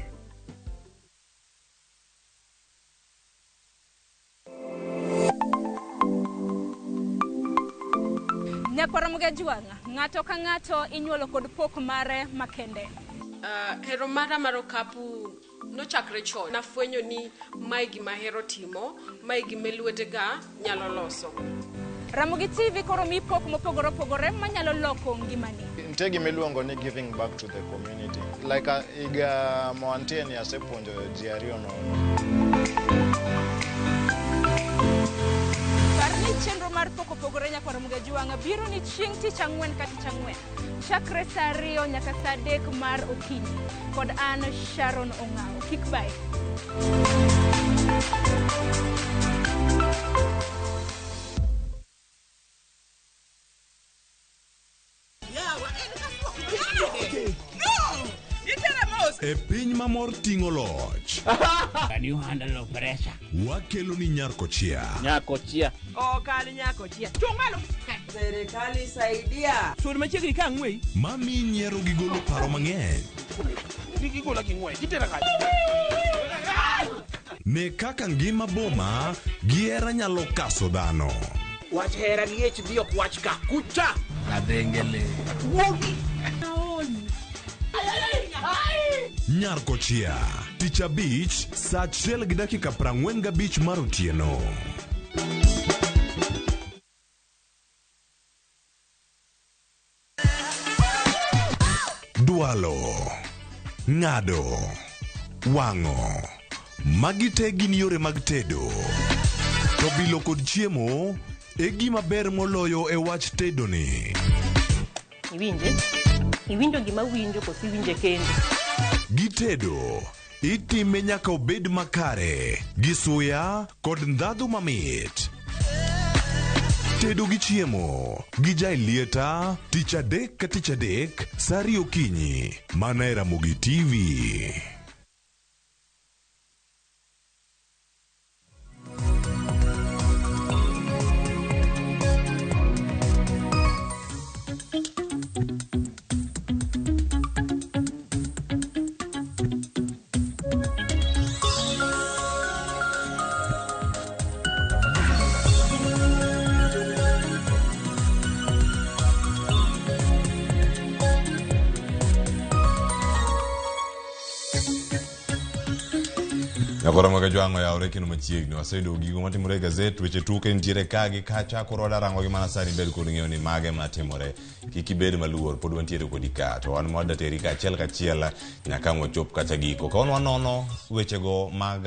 E Ramogi Juanga, ng'ato ka ng'ato inyuolo kod pok mare makende. Hero mara mar okapu nochakre chon. Nafwenyo ni mae gima hero timo, mae gima lwetega nyalo loso. Ramogi TV koro mi pok mopogore opogore manyalo loko ngimani. Nitie gima iluongo ni giving back to the community. Like iga moantien asepuonjo ji ariyo Parni chenro mar pok opogore nyaka Ramogi Juanga biro ni chieng' tich ang'wen ka tich ang'wen. Chakre saa 2 nyaka saa 3 mar okinyi. Kod an Sharon Ong'ao. Kik bai. E piny mamor ting'o loch. Can you handle the pressure? Wakelo ni Nyarkochia. Nyarkochia. Oh, kali Nyarkochia. Chungalo. Serikali saidia. Suri machiegni ka ng'wei. Mami nyiero gi golo paro mang'eny. Gigola gi ng'wei. Gitera kaji. Ne kaka ngima boma gi hera nyalo kaso dhano. Wach hera gi HD ok wach ka. Kucha. Kadengele. Wogi. Nyarkochia, tich abich, saa 1:45 mar otieno. Dwalo, ng'ado, wang'o, magi te gin yore mag tedo. To bilo kod chiemo e gima ber moloyo e wach tedo ni. Iwinjo gima winjo kosi winje kendo. Gitedo itime nyaka obed makare gi suya kod ndhadhu mamit. Tedo gi chiemo gi jailieta tich adek ka tich adek saa 2 okinyi mana e Ramogi TV. Ramogi Juanga yaore kino machiegni waseyudo gigo matimore e gazet weche tuke ntiere kagi kacha koro wadarango gi mana sani bed kod ng'eyo ni mage matimore kik ibed maluor pod wantiere kodi ka to wan mwada teri ka achiel nyaka wachop kacha giko kawan wanono wechego mag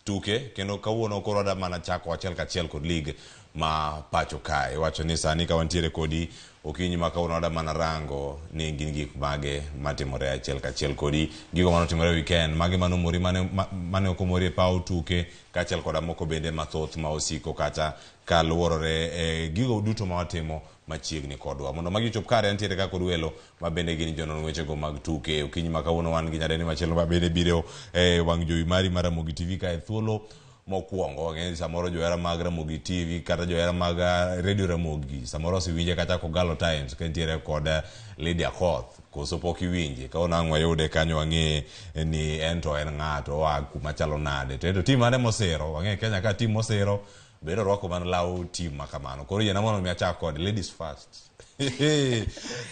tuke kendo kawuono koro wada mana chako achiel kod lig ma pacho kae wacho ni sani ka wantiere kodi okinyi ma kawuono wada mana rango ni gin gik mage matimore achiel kodi gigo manotimore weekend mage manomori mane okomori e paw tuke kachiel koda moko bende mathoth ma osiko kata kaluorore e gigo duto ma watimo machiegni kodwa mondo magi chop kare antiere ka kod welo ma bende gin jonon wechego mag tuke okinyi ma kawuono wan gi nyadeni machielo ma bende biro e wang' jowi mari mar Ramogi TV ka e thuolo mokwongo ng'eni samoro johera mag Ramogi TV kata johera mag Radio Ramogi samoro siwinje kata Kogalo Times ka ntiere kod Lydia Koth koso pok iwinje ka onang'wa yude kanyo wang'e ni ento en ng'ato wa kumachalo nade to tim mane mosiro wang'e Kenya ka tim mosiro bedo rwako man law tim makamano koro yena mono miachak kod ladies first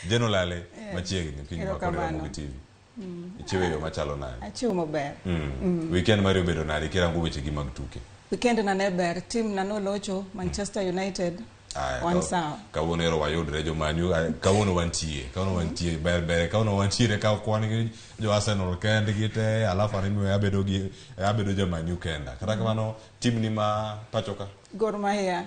Jenolale machiegni kinyi ma kod Ramogi TV Ichiwe yo machalo nade? Achiwo maber. Weekend mari obedo nade kirango weche gi mag tuke? Weekend na ne ber, team na no locho Manchester United. One sawa. Kawuono ero wayudre jo Man U, kawuono wantie ber kawuono wantiere ka kwan gi jo Arsenal kende gite alafu anime abedo jo Man U kenda. Kata kamano team ni ma pachoka Gor Mahia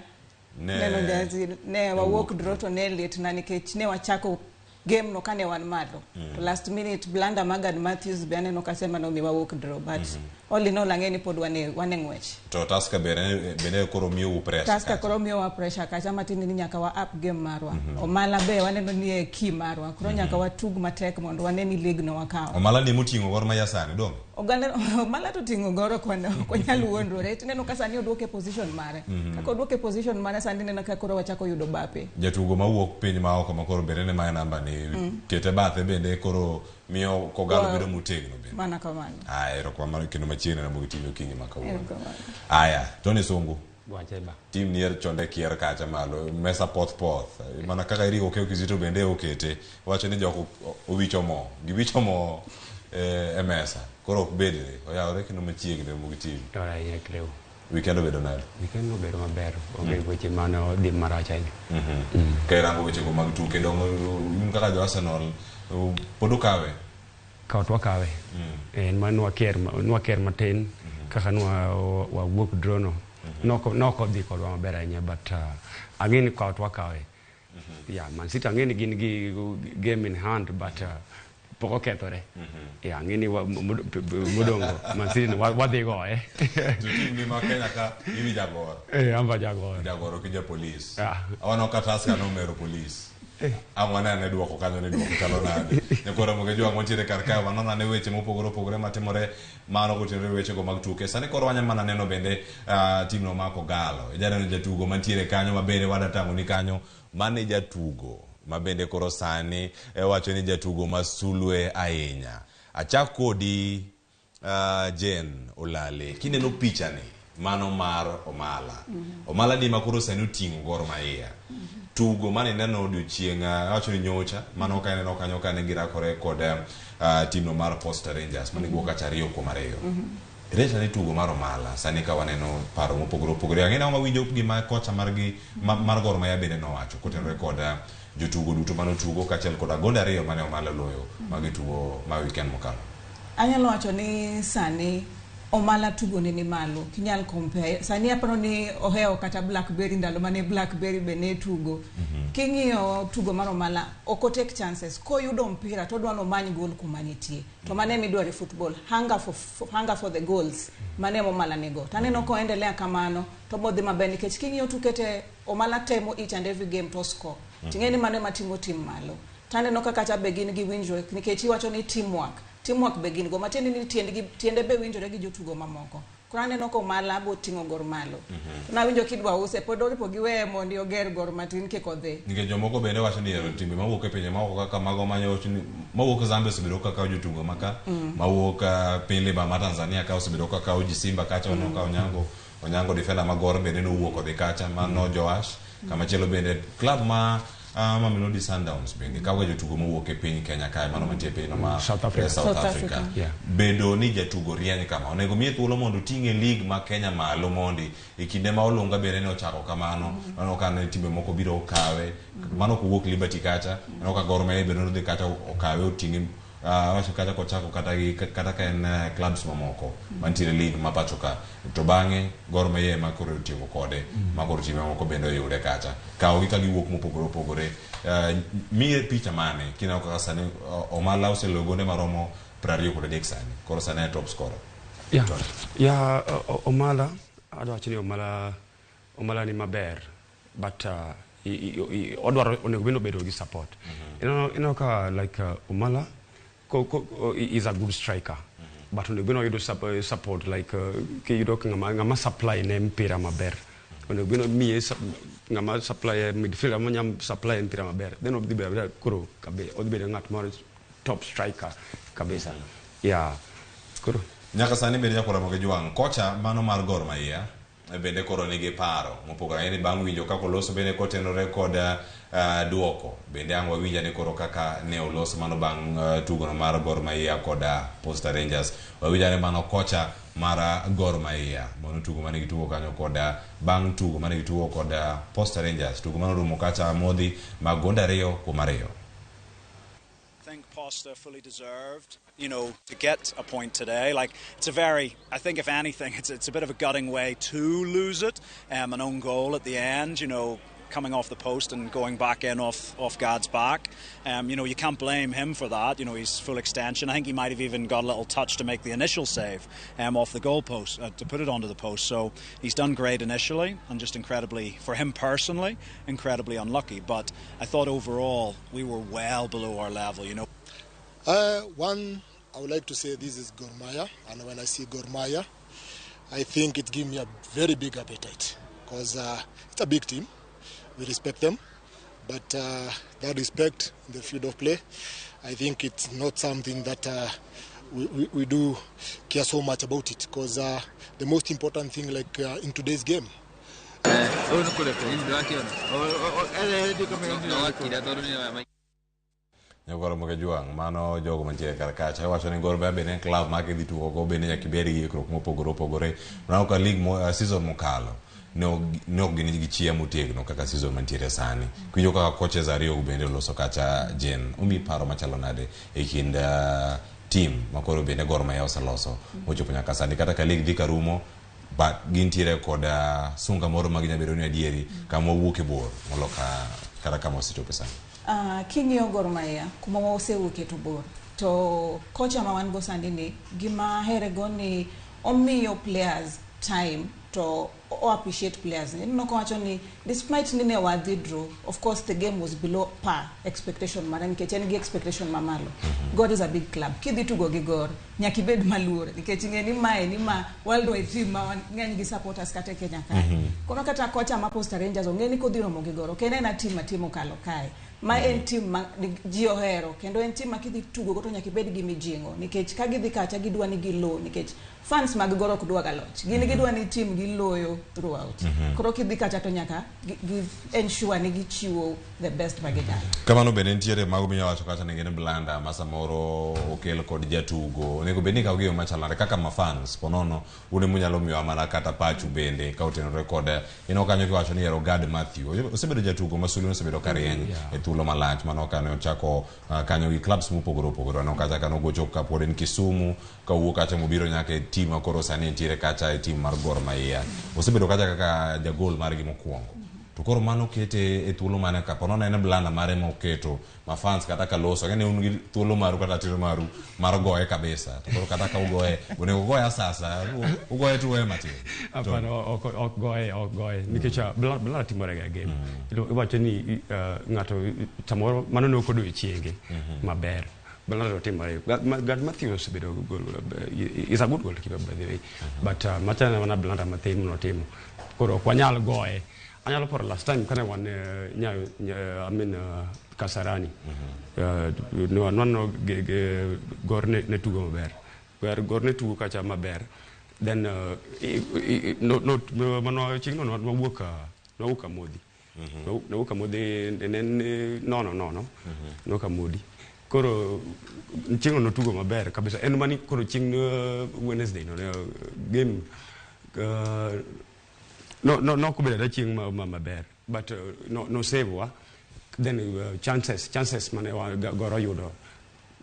ne wawuok draw to ne lit na nikech ne wachako game no kane wan malo last minute blunder Magad Matthews be aneno kasema no miwa walk draw but all in all angeni pod wane ngwech to Tusker bene koro miyo pressure Tusker koro miyo pressure kacha matini ni nyaka wa up game marwa Omala be waneno ni e key marwa koro nyaka watug matek mondo wane ni league no wakao Omala ni mutingo Gor Mahia sani dong Omala to tingo Goro konyalo wuondore tineno ka sani oduoke position mare kako oduoke position mare sani neno ka koro wachako yudo bape jatugo mawuok piny ma oko makoro bere ne ma namba ni kete bathe bende koro miyo Kogalo bedo mutegno bende mana kamano ero kwa mara kino machiegni na Ramogi TV okinyi makawuono aya Tony Sungu Tim nier chonde kier kacha malo mesa poth mana kaka iri okeo Kizito bende okete wacho ni joko owicho mo giwicho mo e mesa koro ok bedre oyawre kendo machiegni Ramogi TV weekend obedo nade weekend obedo maber onge weche mane odhi marach ahinya ka irango wechego mag tuke kendo kaka jo Arsenal pod ukawe wakawe en man waker matin kaka wawuok drono nokodhi kodwa maber ahinya but ang'eni wakawe Man City ang'eni gin gi game in hand but pok okethore ang'eni modongo Man City wadhi goye tim ni ma Kenya ka iwi jagoro amba jagoro ki japolis awano ka Tusker nomero polis amwana ne duoko kanyo ne duoko kalo nade nyakoro Ramogi jwang wantiere kar kae wanona ne weche mopogore opogore matimore mano kotenore weche go mag tuke sani koro wanyamana neno bende timno mako galo ijaneno jatugo mantiere kanyo mabende wadatango ni kanyo mane jatugo mabende koro sani wacho ni jatugo masulwe ahinya achak kodi Jen Olale kineno picha ni mano mar Omala di makoro sani oting'o Gor Mahia tugo mane neno odiochieng' wacho ni nyocha mano ka neno kanyo ka ne girakore kod timno mar Posta Rangers mane guok kacha 2-2 Reta ni tugo mar Omala sani ka waneno paro mopogore opogore ang'ena mawinjo gima kocha mar Gor Mahia bende nowacho kotenore kod jotugo duto mano tugo kachiel kod gonde 2 mane Omala loyo magitugo ma weekend mokalo. Anyalo wacho ni sani Omala tugo ni malo kinyal compare sani aparo ni oheo kata Blackberry ndalo mane Blackberry bene tugo king'iyo tugo mar Omala oko take chances ko yudo mpira to dwano many goal kuma nitie to mane midware football hunger for the goals mane Omala nego taneno ko endelea kamano to bodhi maber nikech king'iyo tukete Omala temo each and every game to score ting'eni mane matimo tim malo taneno kaka cha begin gi winjruok nikech iwacho ni teamwork begin go mateni ni tiende be winjore gi jotugo mamoko kurane no ko Omala bo tingo Gor malo na winjo kidwa use podori po giwe mondi oger Gor matin ke kodhe nige jomoko bende wacho ni timbe mawuok e pinje moko kaka mago manyo mawuok Zambia osebedo kaka jotugo maka mawuok pile ba ma Tanzania ka osebedo kaka uji Simba kacha ono ka Onyango defender magor bende no wuok odhi kacha mano Joash kama chelo bende club ma Mamelodi Sundowns bende kawa jotugo mowuok e piny Kenya kae mano mantie piny ma South Africa. Bedo ni jatugo rieny kama onego miye thuolo mondo ting'e league ma Kenya malo mondi e kinde ma olunga bende ne ochako kamano mano kan timbe moko biro okawe mano kowuok Liberty kacha mano ka Gor Mahia bende nodhi kacha okawe oting'e wacho kata kochako kata ka en clubs mamoko mantiere league ma pacho ka to bang'e Gor Mahia ma koro otieko kode ma koro time moko bende oyude kacha kawogi ka giwuok mopogore opogore miye picha mane kineno kaka sani Omala oseloyo gonde maromo 23 sani koro sani e top scorer Omala adwa wacho ni Omala ni maber but odwaro onego bendo bedo gi support ka like Omala is a good striker but onego bendo yudo support like ke yudo ngama supply ne mpira maber onego bendo miye ngama supply midfielder manyam supply mpira maber then obdhi bedo koro odhi bedo ng'at mar top striker kabisa koro nyaka sani bende nyakora Ramogi jwang kocha mano mar Gor Mahia bende koro nigi paro mopogore ni bang' winjo kako loso bende kotenore kod duoko bende ang' wawinja ni koro kaka ne oloso mano bang' tugo mar Gor Mahia kod Posta Rangers wawinja ni mano kocha mar Gor Mahia mono tugo mane gitugo kanyo kod bang' tugo mane gitugo kod Posta Rangers tugo mano rumo kacha modhi mag gonde 2-2. Posta fully deserved, to get a point today. Like, I think if anything, it's a bit of a gutting way to lose it. An own goal at the end, coming off the post and going back in off Gad's back. You can't blame him for that. He's full extension. I think he might have even got a little touch to make the initial save off the goal post, to put it onto the post. So he's done great initially and just incredibly, for him personally, incredibly unlucky. But I thought overall we were well below our level, One, I would like to say this is Gor Mahia, and when I see Gor Mahia, I think it gives me a very big appetite because it's a big team. We respect them, but that respect in the field of play, I think it's not something that we do care so much about it because the most important thing, like in today's game, Nyakoro Muge Juang, mano jogo mantiere kar kacha. Wacho ni Gor Mahia bende club ma kidhi tugo go bende nyaka ibed gi ikruok mopogore opogore. Mano ka league season mokalo ne ok gin gi chia motegno kaka season mantiere sani. Kwinjo kaka coaches ariyo bende loso kacha Jen. Umi paro machalo nade e kind team makoro bende Gor Mahia oseloso mochopo nyaka sani kata ka league dhi karumo but gintiere kod sunga moro ma ginyabedo ni adieri kama wuok e bor moloka kata kama osechopo sani. King'iyo Gor Mahia kuma wasewuoke to bor to kocha ma wan go sani ni gima here go ni omiyo players time to appreciate players. No kowacho ni despite ni ne wadhi draw, of course the game was below par expectation mara nikech en gi expectation mamalo. God is a big club. Kidhi tugo gi Gor nyaka ibed maluor nikech ing'e ni ma worldwide team ma ng'eny gi supporters kata Kenya kae. Kono kata kocha ma Posta Rangers ong'e ni kodhi romo gi Gor ok en na team matimo kalo kae. Ma en team ma ji ohero kendo en team ma kidhi tugo go to nyaka ibed gi mijingo nikech ka gidhi kacha gidwa ni gilo nikech fans mag Gor ok dwa galoch. Gin gidwa ni team giloyo throughout. Koro kidhi kacha to nyaka ensure ni gichiwo the best maginyalo. Kamano bende ntiere mago minya wacho kata ni gin blanda ma samoro okel kod jatugo. Onego bed ni ka giyo machalare kaka ma fans ponono une munyalo miyo mana kata pachu bende ka otenore kod ino kanyo kiwacho ni ero Gad Matthew. Osebedo jatugo masulu osebedo karieny e thuolo malach mano kane ochako kanyo gi clubs mopogore opogore. Ano kacha kano gocho ka pod en Kisumu ka wuok kacha mobiro nyaka e team akoro sani ntiere kacha e team mar Gor Mahia. Osebedo kacha kaka jagol mar gi mokwongo. To koro mano kete e thuolo mane ka ponono en blanda mare ma oketo ma fans kata ka loso ngene un gi thuolo maru kata tiro maru mar goye kabisa. To koro kata ka ugoye onego goya sasa ugoye tuwe matin. Apano ok goye nikech blanda timore ga game. Iwacho ni ngato samoro mano ne okodo chienge maber. Blanda timore. Gad Matthew osebedo is a good goalkeeper by the way. But machana wana blanda matimo no timo. Koro kwanyal goye. Anyalo por last time kana wan Kasarani. No Gor ne tugo maber. Gor ne tugo kacha maber. Then mano chingno no wuok Modi. No wuok Modi no Kamodi. Koro chingno no tugo maber kabisa. En mani koro ching Wednesday no game no kubeda da ching maber but no save wa then chances mane Goro yudo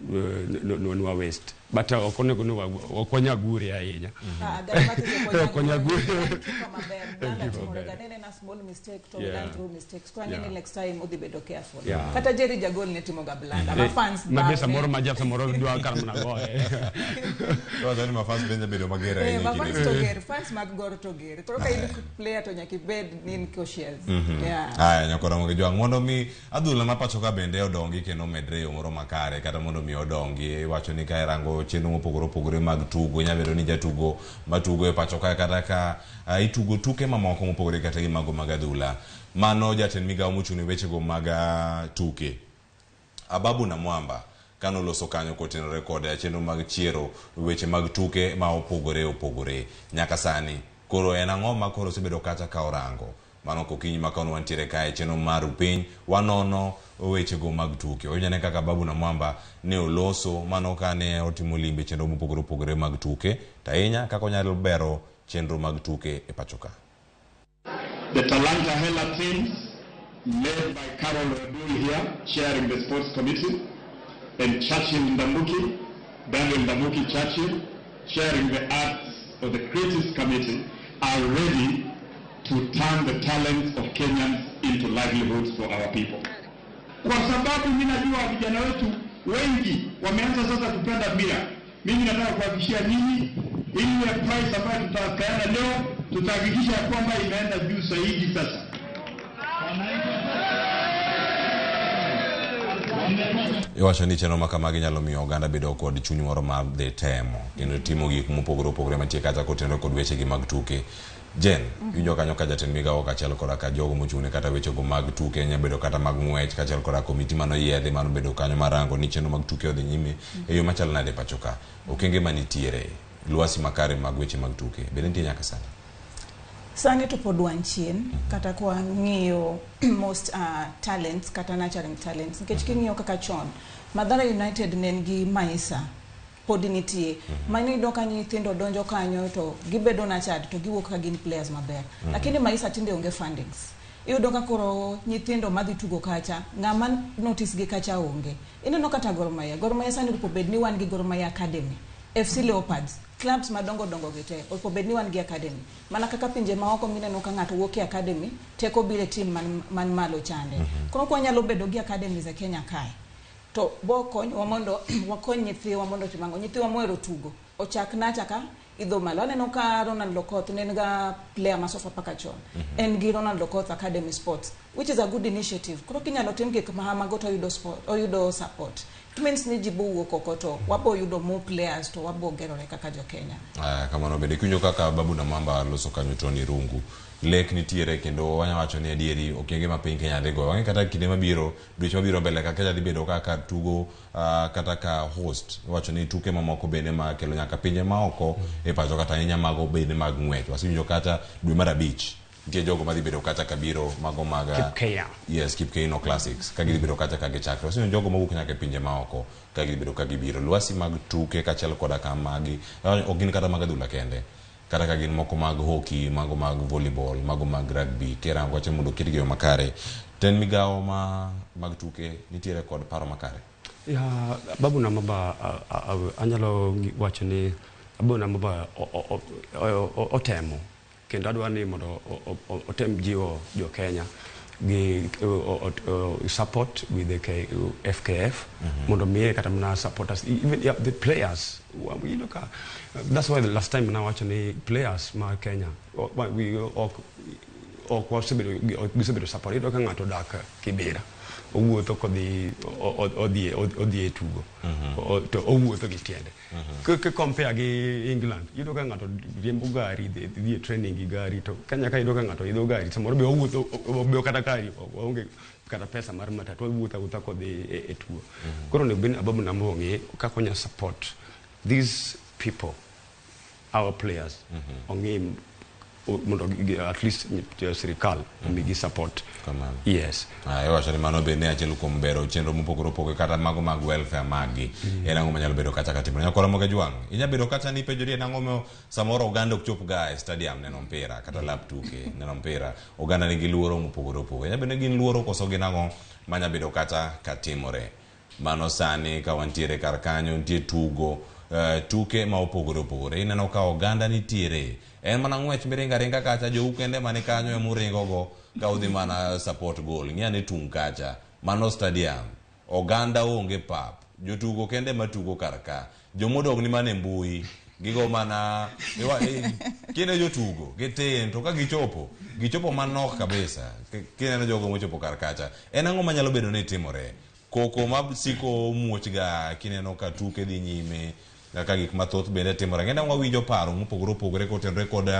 no waste but okone no okonya guri ahinya okonya guri na small mistake to learn through mistakes kwa nini next time odi bedo careful kata Jerry jagol ne timo ga blanda ma fans ma samoro majap samoro dua kar mna goe to dani ma fans bende bedo magera ni ma fans to ger fans mag Gor to ger koro kai player to nyaki bed nin cautious aya nyakora Muge Juang mondo mi adhula ma pacho ka bende odongi kendo medre yo moro makare kata mondo mi odongi wacho ni kai rango chenro mopogore opogore mag tugo nyabedo ni jatugo matugo e pacho ka kata ka itugo tuke mamoko mopogore kata gi mago mag adhula mano jatend migawo mochung'ne weche go mag tuke Ababu na Mwamba kano loso kanyo kotenore kod chenro mag chiero weche mag tuke ma opogore nyaka sani koro en ang'o ma koro osebedo kacha ka orango mano kokinyi makano wantiere kae chenro mar piny wanono weche go mag tuke onyane kaka Ababu na Mwamba ne oloso mano kane otimo limbe chenro mopogore mag tuke tainya kako nyalo bero chenro mag tuke e pachoka. The Talanta Hela teams led by Carol Radul here chairing the sports committee and Churchill Ndambuki, Daniel Ndambuki Churchill chairing the arts or the creatives committee are ready to turn the talents of Kenyans into livelihoods for our people. Kwa sababu mimi najua vijana wetu wengi wameanza sasa kupenda mpira. Mimi nataka kuhakikishia nyinyi ile price ambayo tutakaana leo tutahakikisha kwamba inaenda juu zaidi sasa. Iwacho ni chenro makamagi nyalo miyo oganda bedo kod chuny moro mar dhi temo kendo timo gik mopogore opogore mantie kata kotenore kod weche gi mag tuke. Jen, winjo kanyo ka jatend migawo kachiel koda ka jogo mochung'ne kata weche go mag tuke nyabedo kata mag ng'wech kachiel koda komiti mano yiedhi mano bedo kanyo marango ni chenro mag tuke odhi nyime e yo machal nade pachoka. Okenge manitiere lwasi makare mag weche mag tuke bende nitie nyaka sani. Sani to pod wan chien kata kwa ng'iyo most talents kata nurturing talents nikech king'iyo kaka chon Madhara United nengi maisa pod nitie mani do ka nyithindo donjo kanyo to gibedo na chad to giwuok ka gin players maber lakini maisa tinde onge fundings iyudo ka koro nyithindo madhi tugo kacha ng'ama notice gi kacha onge ineno kata Gor Mahia sani po bed ni wan gi Gor Mahia Academy FC Leopards clubs madongo gite opo bed ni wan gi academy mana kaka pinje maoko mineno ka ng'ato wuok e academy teko bile team man malo chande koro kwa nyalo bedo gi academy za Kenya kae to bokony wamondo wakony nyithiwa mondo timango nyithiwa moero tugo ochak na chaka idho malo aneno ka Ronald Lokoth nenga player masofa paka chon en gi Ronald Lokoth Academy Sports which is a good initiative koro kinyalo tim gik mahama goto yudo sport o yudo support it means ni jibu wuok okoto wabo yudo more players to wabo gerore kaka jo Kenya kamano bende kunyo kaka Babu na Mamba loso kanyo Tony Rungu lek nitiere kendo wanya wacho ni adieri okenge ma piny Kenya dhigo wange kata kinde mabiro dweche mabiro mbele ka Kenya dhi bedo kaka tugo kata ka host wacho ni tuke mamoko bende ma kelo nyaka pinje maoko e pacho kata ahinya mago bende mag ng'wech wasinjo kata dwe mar 5 nitie jogo madhi bedo kata kabiro mago maga Kipkeino Classics ka gidhi bedo kata ka gichakre wasinjo jogo mawuok nyaka pinje maoko ka gidhi bedo ka gibiro lwasi mag tuke kaachiel koda kamagi ok gin kata mag adhula kende kata ka gin moko mag hockey mago mag volleyball mago mag rugby kera wacho mondo kitgi yo makare ten migawo mag tuke nitiere kod paro makare Babu na Mamba anyalo wacho ni Babu na Mamba otemo kendo adwa ni mondo otem jiwo jo Kenya gi support with the FKF mondo miye kata mna supporters even the players we look at that's why the last time now actually players ma Kenya we was to support it kan ngato dak Kibera owuotho odhi tugo to owuotho gi tiende ke compare gi England yudo ka ngato riembo gari dhi training gi gari to Kenya ka yudo ka ngato idho gari samoro be owuotho be kata gari onge kata pesa mar matatu owuotho kodhi e tugo koro ne bin Babu na Mamba ng'e ka konya support these people our players ong'e mondo at least sirikal omigi support yes wacho ni mano bende achiel kuom bero chenro mopogore opogore kata mago mag welfare magi en ang'o manyalo bedo kata katimore nyakora Ramogi Jwang inya bedo kata ni penjori en ang'o samoro oganda ok chop ga e stadium neno mpira kata lap tuke neno mpira oganda nigi luoro mopogore opogore inya bedo gin luoro koso gin ang'o manya bedo kata katimore mano sani ka wantiere kar kanyo nitie tugo tuke ma opogore opogore ineno ka oganda nitiere en mana ng'wech miringa kacha jou kende mane kanyo emuringo go ka udhi mana support goal ng'ane tung kacha mano stadium oganda onge pap jotugo kende matugo karka jomodog ni mane mbui gigo mana kine jotugo giten to ka gichopo manok kabisa kine jogo mochopo karkacha en ang'o manyalo bedo ni timore koko mabsiko muoch ga kineno ka tuke dhi nyime kaka gik mathoth bende timore ngenda wawinjo paro mopogore opogore kotenore kod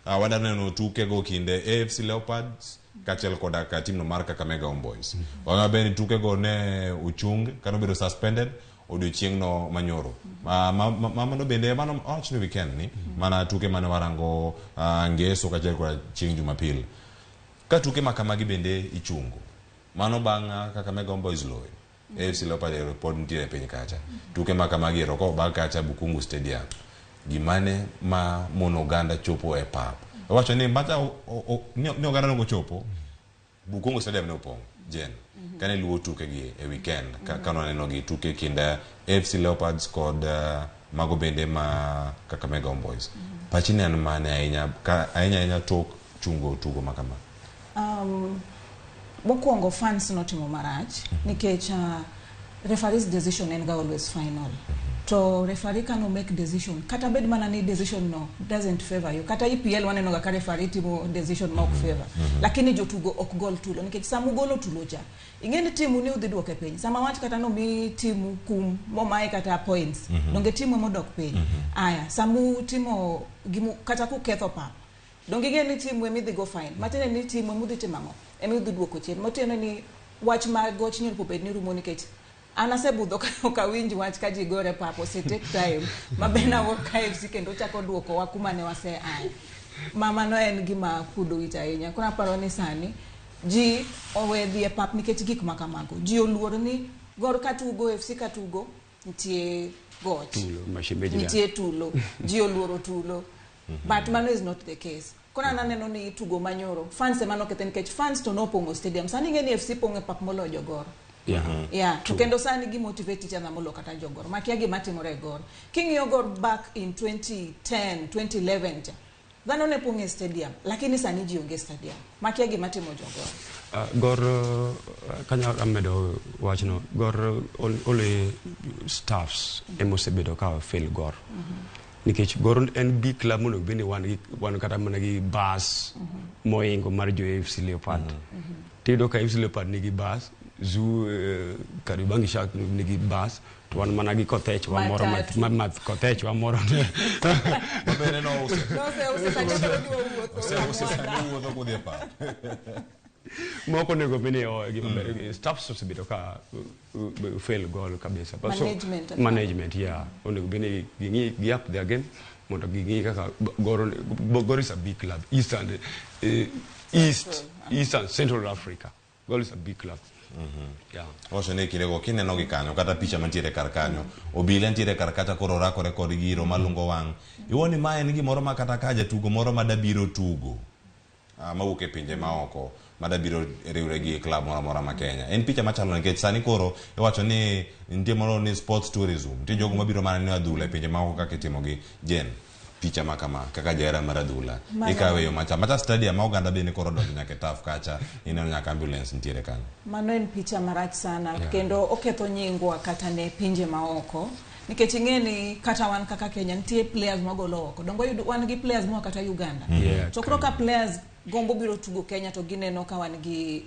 wadaneno tuke go kinde AFC Leopards kaachiel koda ka timno mar Kakamega Homeboys wanga bende tuke go ne uchung kano bedo suspended odiochieng'no manyoro mano bende mano ochno weekend ni mana tuke mane warango ngeso kaachiel koda chieng' Jumapil ka tuke makamagi bende ichungo mano bang' Kakamega Homeboys loyo AFC Leopards report nitiere piny kacha tuke makamagi roko bang' kacha Bukungu Stadium gimane ma mono oganda chopo e pap wacho ni mata ni oganda no chopo Bukungu Stadium ne opong jen kane luwo tuke gi e weekend kano neno gi tuke kinda AFC Leopards kod mago bende ma Kakamega Homeboys pachini an mane ainya tok chungo tugo makama mokwongo fans notimo marach nikech referee's decision en ga always final to referee can make decision kata bed mana ni decision no doesn't favor you kata EPL waneno ga referee timo decision ma ok favor lakini jotugo ok gol tulo nikech samu golo tulo cha ingeni timu ni udhi duoke piny sama wach kata no mi timu kum momae kata points donge timu modok piny aya samu timo gimu kata ku ketho pa donge ngeni timu emi dhi go fine matene ni timu mudhi timango emi dhi duoko chien motene ni wach ma goch nyol poped ni rumo nikech anasebudho ka winji wach ka jigore papo se take time mabena wo KFC kendo chako duoko wa kuma ne wase ai mama no en gima kudo ita ahinya. Kuna paro ni sani ji owe dhi e pap nikech gik makamago. Ji oluor ni Gor katugo, FC katugo, nitie goch. Nitie tulo. Ji oluoro tulo. But mano is not the case. Kuna naneno ni tugo manyoro. Fans emano keten kech fans to no pongo stadium. Sani ngeni FC pongo pap molo jogor. Yeah. To kendo sani gi motivate each other molo kata jogor. Makia gi matimore Gor. King Yogor back in 2010, 2011. Dhano ne pongo stadium. Lakini sani ji onge stadium. Makia gi matimo jogor. Gor kanya amedo wachno. Gor ole staffs emosebedo ka fail Gor. Nikech Gor en big club mono bende wan kata mana gi bus moingo mar jo FC Leopard. Tido ka FC Leopard nigi bus, zu Karibangi Shark nigi bus, to wan mana gi Kotech wa moro mat Kotech wa moro. Bene no use. Moko nego bene o staff sosibito ka fail goal kabisa. Management yeah. Onego bene gi up there again. Mondo gi kaka Gor is a big club. East and Central Africa. Gor is a big club. Yeah. Oso ne kirego kineno gi kanyo kata picha mantiere kar kanyo. Obile ntiere kar kacha koro rakore kod giro malungo wang'. Iwoni ma en gimoro ma kata ka jatugo moro madabiro tugo. Mawuok e pinje maoko madabiro riwre gi club moro moro ma Kenya. En picha machalo nikech sani koro iwacho ni nitie moro ni sports tourism. Nitie jogo mabiro mana ne adhula e pinje maoko kaka itimo gi Jen. Picha makama kaka jera mar adhula. Ikawe yo macha stadium ma oganda bende koro donjo nyaka taf kacha ineno nyaka ambulance ntiere kanyo. Mano en picha marach sana kendo oketho nyingwa kata ne pinje maoko. Nikech ingeni kata wan kaka Kenya nitie players magolo oko. Dongo wan gi players mo kata Uganda. To koro ka players gombo biro tugo Kenya to gineno ka wan gi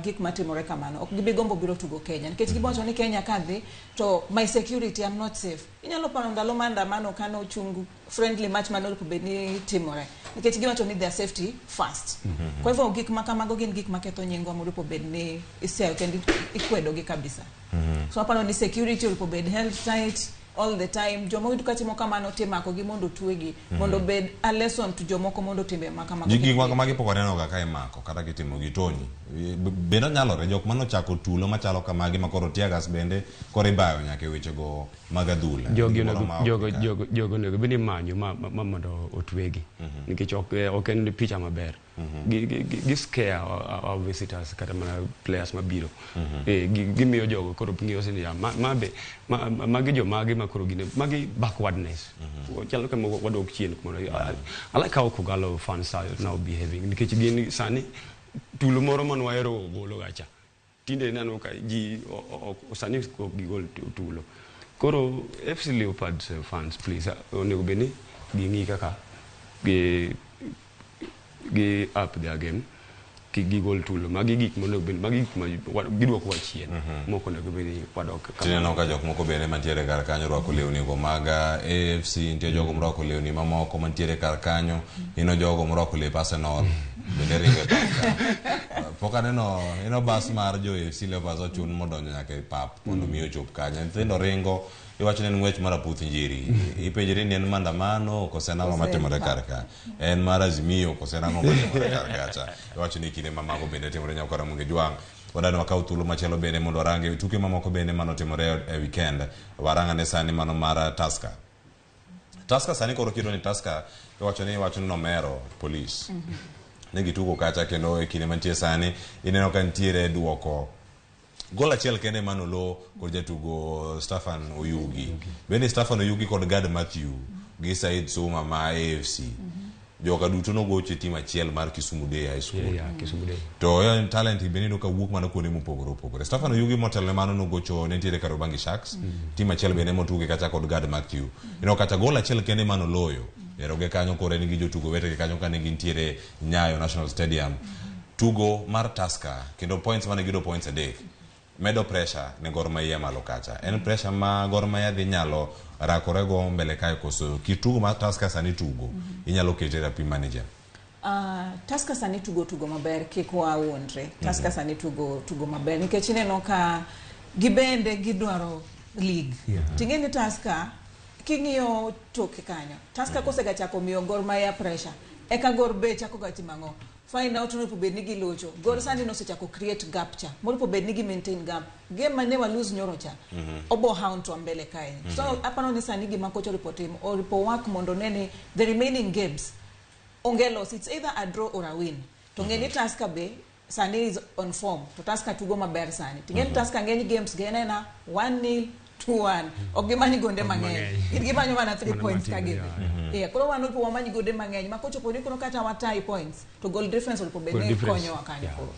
gik matimore kamano. Ok gibi gombo biro tugo Kenya. Nikech gibocho ni Kenya kadhi to my security I'm not safe. Inyalo paro ndalo maandamano kano chungu friendly match manolo kubeni timore. Nikech giwacho ni their safety first. Kwa hivyo gik makamago gin gik maketho nyingwa muripo bedni iseo kendi ikwedo gi kabisa. So aparo ni security uripo bed held tight all the time. Jomo widu kati moka mano temako gi mondo tuegi. Mondo bed a lesson to jomoko mondo timbe makamago. Jigi makamagi poko neno kaka imako kata kitimo gi Tony. Bendo nyalore jok mano chako tulo machalo kamagi makoro tiagas bende koro ibayo nyaka weche go magadhula. Jogo nego bende manyo mondo otwegi. Nikech ok en picha maber. Gi scare our visitors kata mana players mabiro. Gimiyo jogo koro ng'iyo sini ya magi jo magi makoro gine magi backwardness. Chalo kama wadok chien kumano. I like how Kogalo fans are now behaving. Nikech gini sani tulo moro man waero golo gacha. Tinde nano ka ji osani ko gigol tulo. Koro FC Leopards fans please onego beni gingi kaka gi up their game ki gigol tulo magi gik monego beni magi gidwoko wachien moko nego beni wadok tineno ka jok moko bende mantiere kar kanyo rwako lewni go maga AFC nitie jogo morwako lewni mamoko mantiere kar kanyo ino jogo morwako lep Arsenal bende ringo poka neno bas mar jo AFC Leopards ochun modonjo nyaka e pap mondo miyo chop kanyo nyithindo ringo iwacho ni ng'wech mar aputh njiri ipenjri ni en maandamano kose nang'o matimore kar ka en mar Azimio kose nang'o matimore kar kacha iwacho ni kinde mamago bende timore nyaka Ramogi jwang' wadano wakaw thuolo machielo bende mondo warange tuke mamoko bende manotimore e weekend warangane sani mano mar Tusker sani koro kido ni Tusker iwacho ni nomero police negi tugo kacha kendo e kinde mantie sani ineno ka ntiere duoko gol achiel kende manolo kod jatugo Stefan Oyugi. Bende Stefan Oyugi kod Gad Matthew gi Said Suma ma AFC. Joka duto no goche tim achiel mar Kisumu Day High School. Kisumu Day. To yo talent bende no ka wuok mana kuonde mopogore. Stefan Oyugi motelo mano no gocho ne tiere Karobangi Sharks. Tim achiel bende motuge kacha kod Gad Matthew. Kacha gol achiel kende manoloyo. Eroge kanyo kore nigi jotugo wetegi kanyo ka nigi ntiere Nyayo National Stadium. Tugo mar Tusker kendo points mane gido points adek. Medo pressure ne Gor Mahia malo kacha. En pressure ma Gor Mahia dhi nyalo rakore go mbele kae koso kitugo ma Tusker sani tugo. Inyalo kete rapim manager. Tusker sani tugo maber kik wawuondre. Tusker sani tugo maber nikech ineno ka gibende gidwaro league. Tingeni Tusker king'iyo toke kanyo. Tusker kosega chako miyo Gor Mahia pressure. eka Gor be chako ga timango find out no pobedni gi locho Gor sani no sechako create gap cha moro pobedni gi maintain gap game mane wa lose nyoro cha obo hound to mbele kae so hapa no ni sani gi makocho report him or report work mondo nene the remaining games ongelos it's either a draw or a win to ngeni Tusker be sani is on form to Tusker tugo maber sani tingeni Tusker ngeni games gene na 1-0 2-1 ogimani gonde mang'eny gimanyo mana 3 points ka game koro wano po wamanyi gonde mang'eny makocho poni kono kata watai points to goal difference olipo bene konyo wakanyo koro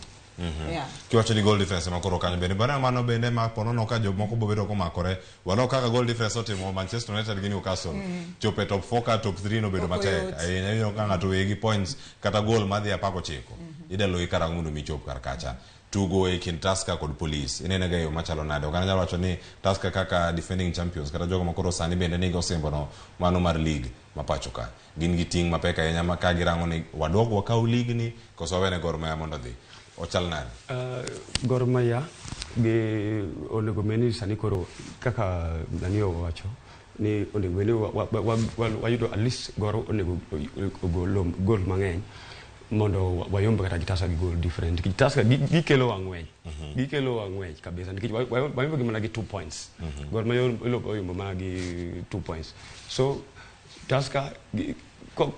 kiwacho ni goal difference makoro kanyo bende bana mano bende ma pono no ka jomoko bobedo ko makore walo kaka goal difference otimo Manchester United gi Newcastle chope top 4 ka top 3 no bedo matek ayenyo ka ngato wegi points kata goal madhi apako chiko idalo ikara mundu michop kar kacha tugo e kin Tusker kod Police inene ga yo machalo nade okana nyalo wacho ni Tusker kaka defending champions kata jogo makoro sani bende ni gosembo no mano mar league mapacho ka gin gi ting mapeka yenya maka girango ni wadogo wakau league ni koso wene Gor Mahia mondo dhi ochal nade Gor Mahia ge onego meni sani koro kaka Daniel wacho ni onego meni wayudo at least Gor onego gol mang'eny mondo wayombe kata Tusker gi goal different Tusker gikelo wang'wech kabisa nikech wayombe gi mana gi 2 points Gor Mahia oyombo mana gi 2 points so Tusker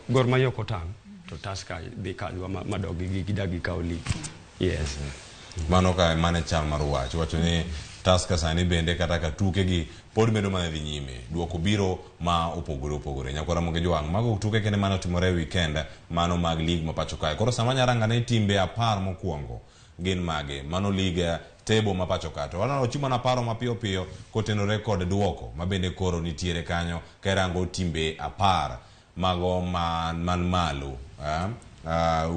Gor Mahia kotang to Tusker dhi kanyo madogi gidagi kaw league yes mano ka mane chal mar wacho ni Tusker sani bende kata ka tuke gi pod medo mana dhi nyime duoko biro ma opogore nyakora moge jwang mago tuke kene mano timore weekend mano mag league mapacho kae koro sama nyaranga ne timbe 10 mokuongo gin mage mano league table mapacho kae to wana ochimo na paro mapiyo kotenore kod duoko mabende koro nitiere kanyo kerango timbe 10 mago man malo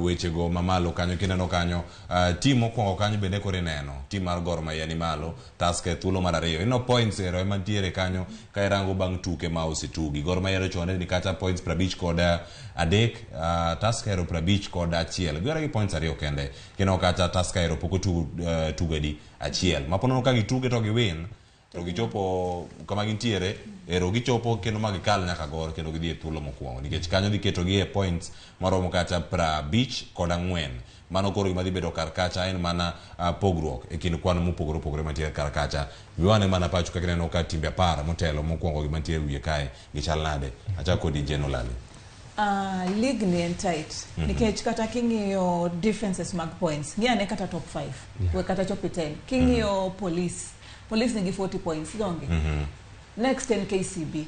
weche go mamalo kanyo kineno kanyo team mokwongo kanyo bende kore neno team mar Gor Mahia ni malo Tusker thuolo mar ariyo ino points ero mantiere kanyo ka irango bang tuke ma ositugi Gor Mahia chone ni kata points 50 kod 3 Tusker 50 kod 1 gora gi points ariyo kende kino kata Tusker poko tugedi 1 mapono ka gituge to gi win to gichopo kama gintiere ero gichopo kendo magikal nyaka Gor kendo gidhi e thuolo mokwongo nikech kanyo dhi keto gi e points maromo kata 50 kod 4 mano koro gima dhi bedo kar kacha en mana pogruok e kind kwan mopogore mantiere kar kacha viwane mana pacho ka kineno ka timbe 10 motelo mokwongo gima mantiere wiye kae gichal nade acha kodi generally league ni en tight nikech kata king'iyo differences mag points ng'ane kata top 5 we kata chopi 10 king'iyo police nigi 40 points donge next 10 KCB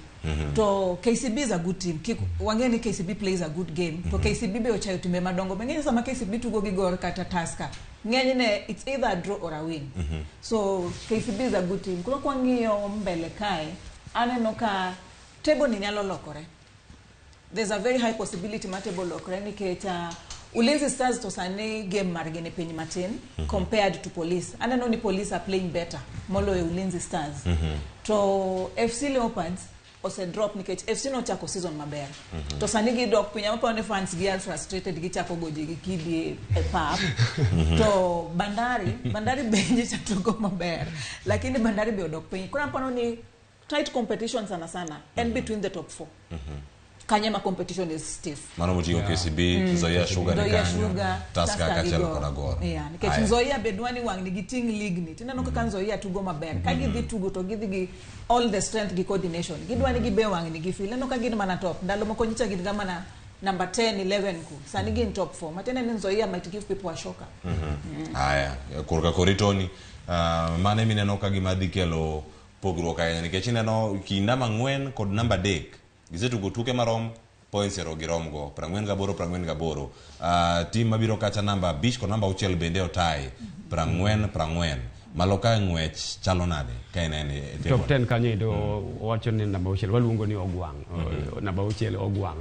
to KCB is a good team wangeni KCB plays a good game to KCB be ochayo timbe madongo mengine sama KCB tugo gi Gor kata Tusker ng'eny ne it's either a draw or a win so KCB is a good team kwa ng'iyo mbele kae aneno ka table ni nyalo lokore there's a very high possibility ma table lokore nikech Ulinzi Stars to sani game margene piny matin compared to Police. Anano ni Police are playing better molo e Ulinzi Stars. To FC Leopards ose drop nikech FC no chako season maber. To sani gi drop piny amapo ne fans gi are frustrated gi chako goje gi kidi e pap. To Bandari benji chatugo maber. Lakini Bandari be odok piny. Kuna pano ni tight competition sana and between the top 4. Kanyama competition is stiff. Mano mutigo KCB, Zoya Sugar ni kanyo, Tusker kachelo kona Gor. Nikech Zoya bedwani wang ni giting league ni. Tinano kakan Zoya tugo maber. Kagi dhi tugo to gidhi gi all the strength gi coordination. Gidwani gi be wang ni gifil. Nano kagin mana top. Ndalo moko nyicha gidga mana number 10, 11 ku. Sani gi in top 4. Matena ni Zoya might give people a shocker. Aya, kurka koritoni. Mane mineno kagima dhi kelo pogruok ahinya nikech ineno kinda mang'wen kod namba 3 gisetugo tuke marom points ero girom go 48 team mabiro kacha namba 5 kod namba 6 bende otai 40 maloka ng'wech chalo nade ka en top 10 kanyo do wacho ni namba 6 waluongo ni Ogwang namba 6 Ogwang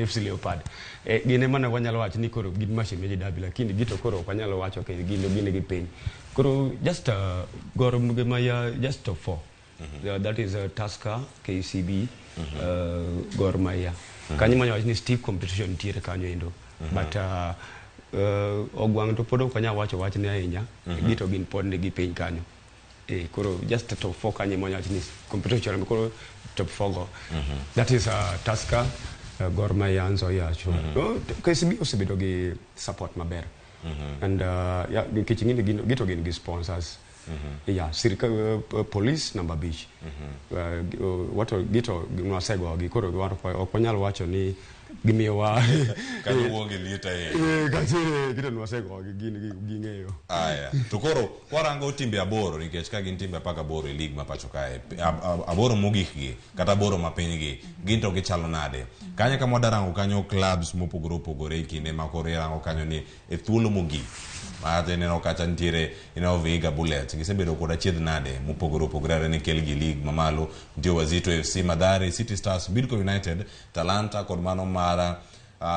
FC Leopard gine mana wanyalo wacho ni koro gin machine meji dabi lakini gito koro wanyalo wacho ke gine gi piny koro just Gor Mahia just top 4 that is Tusker KCB Gor Mahia kanyo manyo ni stiff competition tiere kanyo endo but Ogwang to podo kanya wacho ni ahinya gito gin pod ne gi piny kanyo koro just top 4 kanyo manyo ni competition koro top 4 go that is Tusker Gor Mahia anzo yacho. KCB osebedo gi support maber. And yeah, kichingini gito gi sponsors. Yeah, sirikal police number beach. Wato gito nwasego gi koro okonyal wacho ni gimiwa kan wonge lieta kachire gito nwasego gi ng'eyo. Aya, to koro kwarango timbe aboro nikech ka gin timbe 18 e league ma pacho kae. Aboro mogik gi kata aboro mapiny gi gin to gichalo nade. Kanya ka modarango kanyo clubs mopogore opogore kinde ma koro rango kanyo ni e thuolo mogik. Mate neno kacha ntiere ina Vihiga Bullets gisebedo kod achiedh nade mopogore opogore ne kel gi league mamalo ndio Wazito FC, Mathare City Stars, Bidco United, Talanta kod mano mara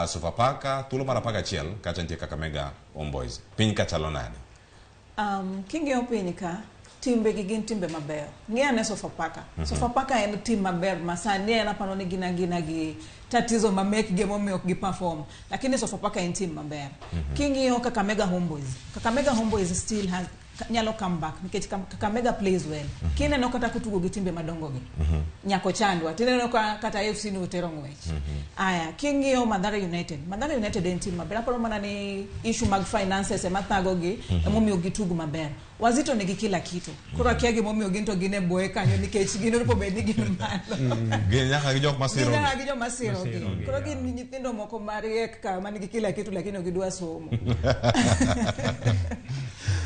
Sofapaka thuolo mara paga chiel kacha ntie Kakamega Homeboys. Piny ka chalo nade? King'eyo piny ka timbe gi gin timbe maber. Ng'eyo ne Sofapaka. Sofapaka en tim maber masani en aparo ni gina gi tatizo ma make game ok gi perform. Lakini Sofapaka en tim maber. King'eyo Kakamega Homeboys still has nyalo come back nikech Kakamega plays well. Kineno kata kutugo gi timbe madongo gi. Nyako chandwa. Tineno kata FC no tero ng'wech. Aya, king'eyo Mathare United en tim maber. Aparo mana ni issue mag finances ema thago gi emomiyo gitugo maber. Wazito nigi kila kitu. Koro akia gimomiyo ginto gine boye kanyo nikech gino po bedi gin malo. Gin nyaka gi jok masiro. Gin nyaka gi jok masiro. Koro gin nyithindo moko mariek ka manigi kila kitu lakini gidwa somo.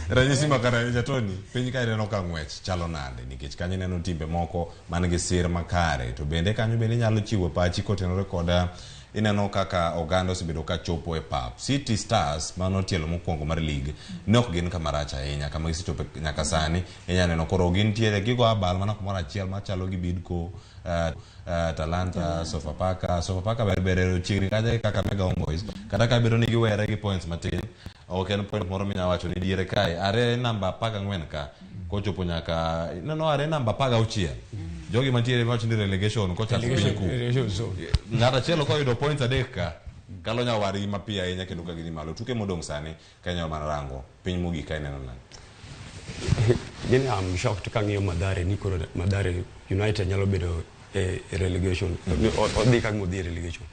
Ranyisi makara jatoni piny ka neno ka ng'wech chalo nade nikech kanyo neno timbe moko man gi sir makare to bende kanyo bende nyalo chiwo pachi kotenore koda ineno kaka oganda osebedo ka chopo e pap. City Stars mano tielo mokwongo mar league nok gin kamaracha ahinya kama gisechopo nyaka sani inya neno koro gin tiere gigo abal mana kumoro achiel machalo gi Bidco Talanta Sofapaka berbere chiri kaje Kakamega Homeboys kata ka bedo ni giwere gi points matin. Okay, no point moro minya wacho ni diere kae are namba 14 ka kochopo nyaka no are namba 16 jogi mantiere wacho ni relegation kocha piny ku ngata chelo ko yudo points adeka kalo nya wari mapia ahinya kendo ka gini malo tuke modong sani Kenya marango piny mogik kae neno nan. Gini am shocked kang'eyo Mathare ni koro Mathare United nyalo bedo relegation odhi kang modhi relegation.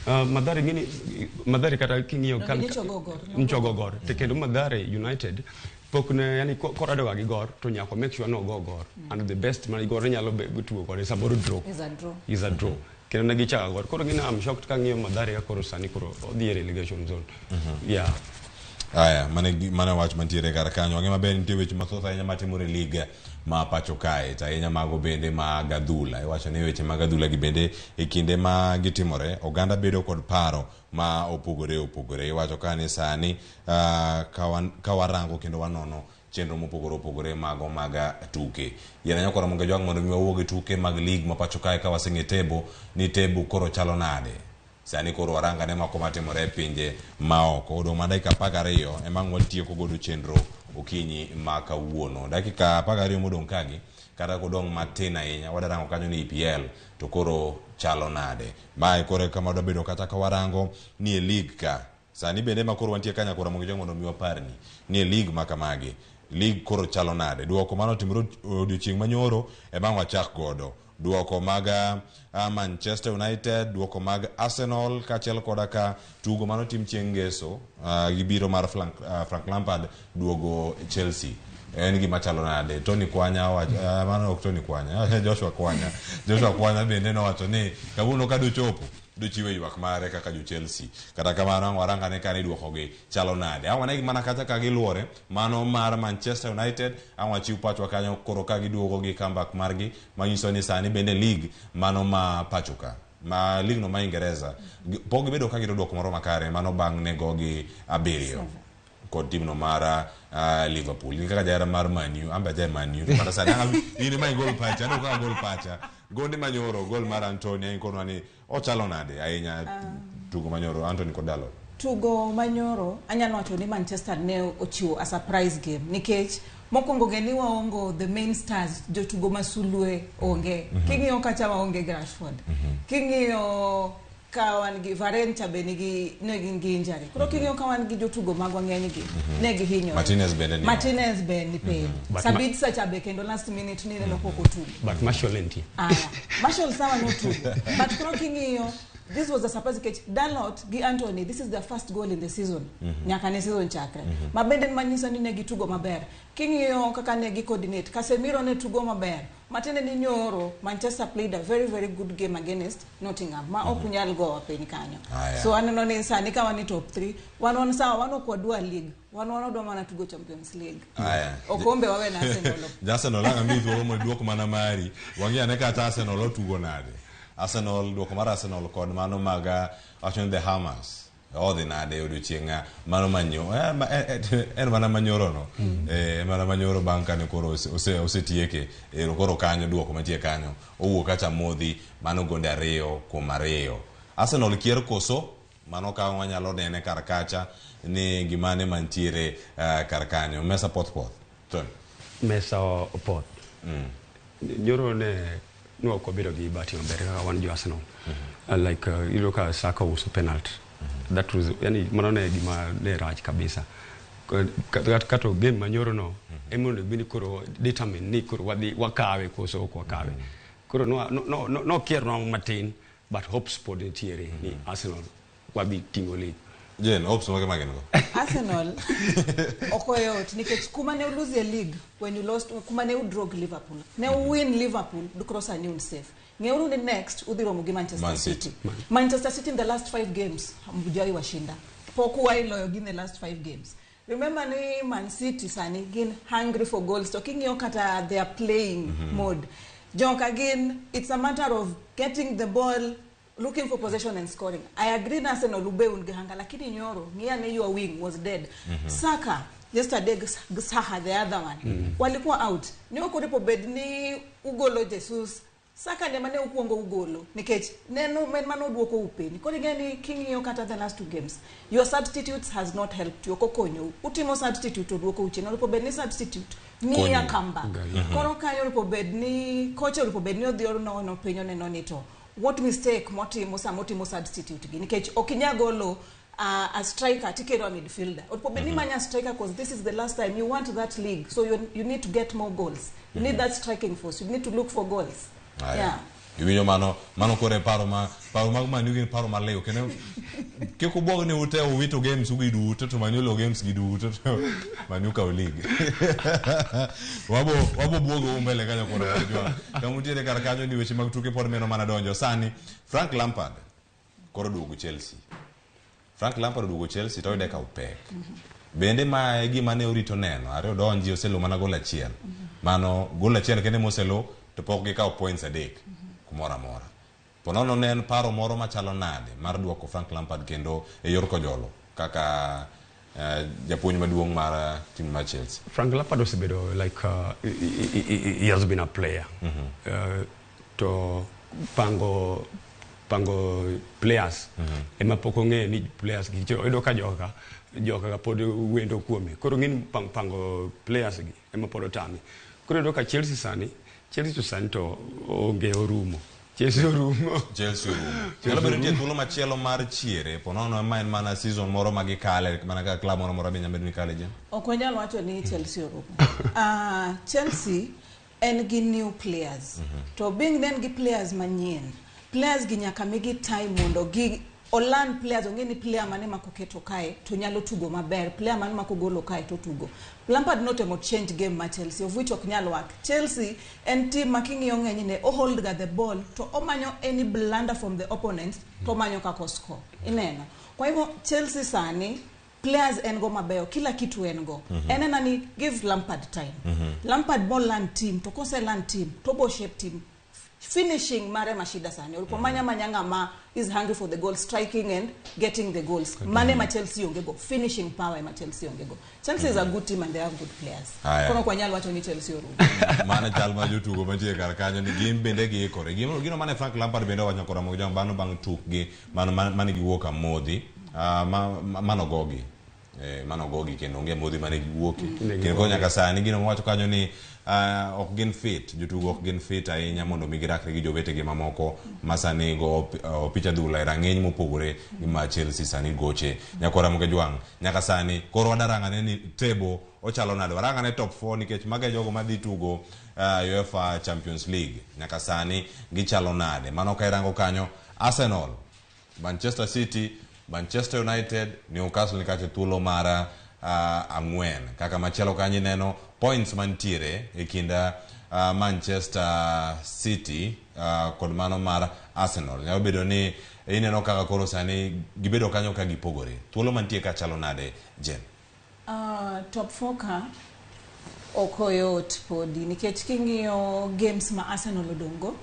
Mathare kata king'eyo kan Mchogogor to kendo Mathare United pokne yani korado gi gor to nyako make sure no go gor and the best man gor nyalo betugo kod saboro draw is a draw kendo ne gichaka gor koro gina am shocked kang'eyo Mathare koro sani koro odhi relegation zone. Yeah. Aya, mane wach mantiere kar kanyo ng'ema ben nitie weche mathoth ahinya matimore liga ma pacho kae ta ahinya mago bende mag adhula iwacho ni weche mag adhula gi bende e kinde ma gitimore oganda bedo kod paro ma opogore iwacho ka ni sani ka warango kendo wanono chenro mopogore mago mag tuke yana nyakora monge jwang mondo mi wawuoge tuke mag league ma pacho kae ka waseng'e tebo ni tebo koro chalo nade sani koro waranga ne mako matimore pinje maoko odong' ma dakika 12 ema watieko godo chenro okinyi ma kawuono dakika 12 modong' kagi kata kodong' matin ahinya wadarango kanyo ni EPL to koro chalo nade mae kore kama wadabedo kata ka warango ni e league ka sani bende ma koro wantie kanya kora mongi mondo mi waparni ni e league ma kamagi league koro chalo nade duoko mano timro odiochieng' manyoro ema wachak godo duoko mag Manchester United, duoko mag Arsenal kaachiel koda ka tugo mano tim chieng' ngeso gibiro mar Frank Lampard duogo Chelsea en gima chalo nade Tony Kwanya mano ok Tony Kwanya Joshua Kwanya bende nowacho ni kawuono ka dochopo dochiwe ywak mare kaka jo Chelsea kata kamano waranga ne kane duoko gi chalo nade awana gi mana kata ka giluore mano mar Manchester United awa chiw pachwa kanyo koro ka giduogo gi comeback margi manyiso ni sani bende league mano ma pachoka ma league no ma Ingereza pok bedo ka giduoko moro makare mano bang' nego gi 7 kod tim no mara Liverpool ni kaka jara mar Man U amba jara Man U para sana ini mai gol pacha no ka gol pacha gonde manyoro gol mar Antonio en kono ni ochalo nade ahinya tugo manyoro Anthony Kodalo tugo manyoro anyalo wacho ni Manchester ne ochiwo a surprise game nikech mokongo geni waongo the main stars jotugo masulwe onge king'iyo kacha waonge Rashford king'iyo kawan gi Varane be nigi injury koro king'iyo kawan gi jotugo magwa ng'eny gi ne gi hinyo Martinez be ni pe Sabitzer chabe kendo last minute ni neno poko tugo but Martial enti Martial sawa no tugo but koro king'iyo this was a surprise catch. Dalot gi Anthony, this is their first goal in the season. Nyaka ne season chakre. Mabende manyiso ni ne gitugo maber. King'iyo kaka ne gi coordinate. Casemiro ne tugo maber. Matene ni nyoro Manchester played a very very good game against Nottingham. Ma ok nyal go piny kanyo. So aneno ni sani ka wani top 3, wan sawa wan ok wadwa league. Wan odwa mana tugo Champions League. Okombe wawe na Arsenal. Arsenal anga mi thuolo moduoko mana mari. Wangia ne kata Arsenal otugo nade. Arsenal duoko mar Arsenal kod mano maga Arsenal the Hammers. Odhi nade odiochienga mano manyo en mana manyoro no mana manyoro banka ne koro osetieke koro kanyo duoko mantie kanyo owuok acha modhi mano gonde 2-2 Arsenal kier koso mano ka wanyalo nene kar kacha ni gimane mantiere kar kanyo mesa pot Tony mesa pot nyoro ne no ko biro gi bati maber ka wan jo Arsenal like you look at Saka uso penalty. That was yani manone gima ne raj kabisa kato game manyoro no emono bini koro determine ni koro wadi wakawe koso ko wakawe koro no care no matin but hopes for the tiere ni Arsenal wabi tingo league Jen hopes mageno Arsenal okoyot nikech kuma ne lose a league when you lost kuma ne draw Liverpool ne win Liverpool because I knew safe Ngeuru the next udhiro mugi Manchester City. Manchester City in the last 5 games mbujai washinda. Pokuwa ilo in the last 5 games. Remember ni Man City sani again hungry for goals. Talking yokata they are playing mode. Jonk again it's a matter of getting the ball, looking for possession and scoring. I agree na Arsenal ube ungehanga lakini nyoro ngia ne your wing was dead. Saka yesterday Saha the other one. Walikuwa out. Niyo kuripo bed ni ugolo Jesus. Saka ne mane ukuongo ugolo nikech neno mano duoko upeni kodi gani king yo kata the last 2 games your substitutes has not helped you kokonyo utimo substitute duoko ucheno lipo bed ni substitute ni ya comeback koro kanyo lipo bed ni coach lipo bed ni odhioro no penyo neno nito what mistake motimo substitute gi nikech okinya golo a striker tikero midfielder lipo bed ni manya striker because this is the last time you want that league so you need to get more goals you need that striking force you need to look for goals. Yeah. Iwinyo mano kore paro mag Manu gin paro maleo kendo kiko bog ne ute owito games ugi duto to Manu lo games gi duto to Manu ka league wabo buogo mbele kanyo koro jwa kamutiere kar kanyo ni weche mag tuke pod meno mana donjo sani Frank Lampard koro duogo Chelsea to ide ka upek bende ma gima ne orito neno are odonji oselo mana gol achiel mano gol achiel kende moselo to pok gi kao points adek kumora mora ponono ne en paro moro machalo nade mar duoko Frank Lampard kendo e yor kojolo kaka japuonj maduong' mar team mar Chelsea. Frank Lampard osebedo like he has been a player to pango players ema pok ong'e ni players gi oyudo ka joka pod wendo kuome koro ng'in pango players gi ema pod otami koro oyudo ka Chelsea sani to onge orumo. Chelsea orumo. Nyalo bedo nitie thuolo machielo mar chiere ponono ma en mana season moro magikale mana ka club moro be nyalo bedo ni kale jen. Ok wanyalo wacho ni Chelsea orumo. Chelsea en gi new players. To being then gi players manyien. Players gi nyaka migi time mondo gi Olan players ongeni player mane makoketo kae to nyalo tugo maber player mane makogolo kae to tugo Lampard not emo change game ma Chelsea of which ok nyalo work Chelsea en team makingi ng'eny ne o hold the ball to omanyo any blunder from the opponent to manyo kako score ineno kwa hivyo Chelsea sani players en go mabeyo kila kitu en go enena ni give Lampard time Lampard ball land team to kose land team to bo shape team finishing mare mashida sana ulipomanya manyanga ma is hungry for the goal striking and getting the goals mane ma Chelsea ongego finishing power ma Chelsea ongego Chelsea is a good team and they have good players kono kwa nyalo wacho ni Chelsea oru mane chalma jotugo mantie kar kanyo ni game bende gi ikore gino mane Frank Lampard bende wanyakora mo jam bang tukgi mane giwuok amodhi manogogi manogogi kendo nge modhi mane giwuoki kendo nyaka sani gino mwacho kanyo ni ok gin fit jotugo ok gin fit ahinya mondo migirakre gi jowetegi mamoko masani go picha dhula rang'eny mopogore gi ma Chelsea sani goche nyakora moke jwang nyaka sani koro wadaranga ni table ochalo nade waranga ne top 4 nikech mage jogo madhi tugo UEFA Champions League nyaka sani gichalo nade mano ka irango kanyo Arsenal Manchester City, Manchester United, Newcastle nikache thuolo mara ang'wen. Kaka machielo kanyi neno points mantiere e kinda Manchester City kod mano mar Arsenal. Nyalo bedo ni ineno kaka koro sani gibedo kanyo ka gipogore. Thuolo mantie ka chalo nade, Jen? Top 4 ka okoyot podi nikech king'iyo games ma Arsenal odongo.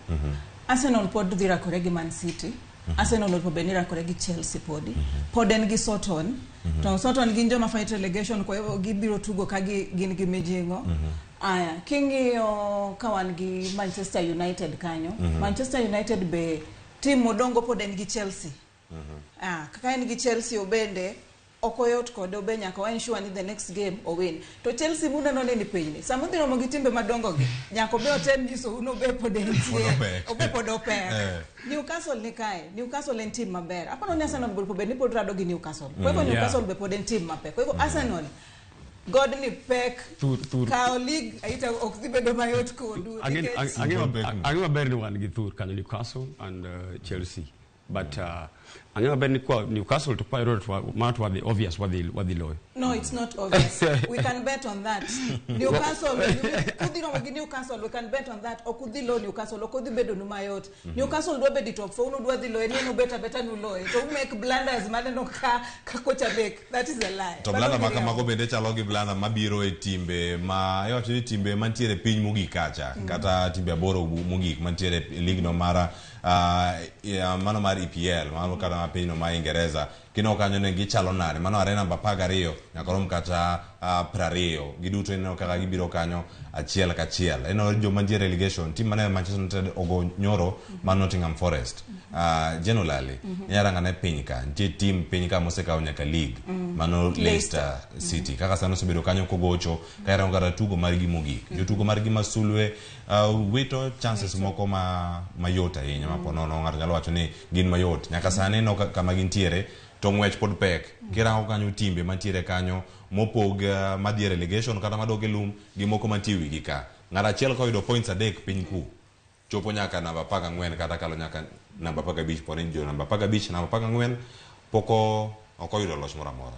Arsenal pod dhi rakore gi Man City. Arsenal pod beni rakore gi Chelsea podi. Pod en gi Soton. To Soton gin joma fight relegation kwa hivyo gibiro tugo ka gin gi mijingo. Aya, king'iyo kawan gi Manchester United kanyo. Manchester United be team modongo pod en gi Chelsea. Kaka en gi Chelsea obende okoyot kode obe nyaka wa ensure ni the next game o win. To Chelsea muna none ni piny ni. Samudhi romo gi timbe madongo gi. Nyaka obe otem giso uno be pod entie. Obe pod opek. Newcastle ni kae. Newcastle en team maber. Hapa no Arsenal bol be ni pod rado gi Newcastle. Kwa hivyo Newcastle be pod en team maber. Kwa hivyo Arsenal God ni pek kao league aita okzibedo mayot kodu. Angi maber ni wan gi thur kanyo Newcastle and Chelsea. But another ben Newcastle to play road what the obvious what the low. No, it's not obvious. We can bet on that. Newcastle could no Newcastle we can bet on that. Or could the low Newcastle or could the bedo no mayot. Newcastle do be the top 4 no do the low no better no low. To make blunders man no ka kocha bek. That is a lie. To blanda makamako bende chalo gi blanda mabiro e timbe ma yo chiri timbe mantiere piny mugi kacha kata timbe aboro mugi mantiere league no mara mano mar EPL mano kata piny no ma Ingereza kino kanyo ne gichalo nade mano are namba 12 nyaka rom kata 20 giduto ino kaka gibiro kanyo achiel ka achiel eno jo mantie relegation team mane Manchester United ogo nyoro man Nottingham Forest generally nyaranga ne piny ka ntie team piny ka mosekawo nyaka league mano Leicester City kaka sano sebedo kanyo kogocho kaira ngara tugo mar gi mogik jotugo mar gi masulwe wito chances moko mayot ahinya maponono ng'ato nyalo wacho ni gin mayot nyaka sani no kama gintiere to ng'wech pod pek kirango kanyo timbe mantiere kanyo mopog madhi relegation kata madoge lum gi moko mantie wigi ka ng'ato achiel koyudo points adek piny ku chopo nyaka namba 14 kata kalo nyaka namba 15 pore ndio namba 15 namba 14 poko okoyudo loch moro amora.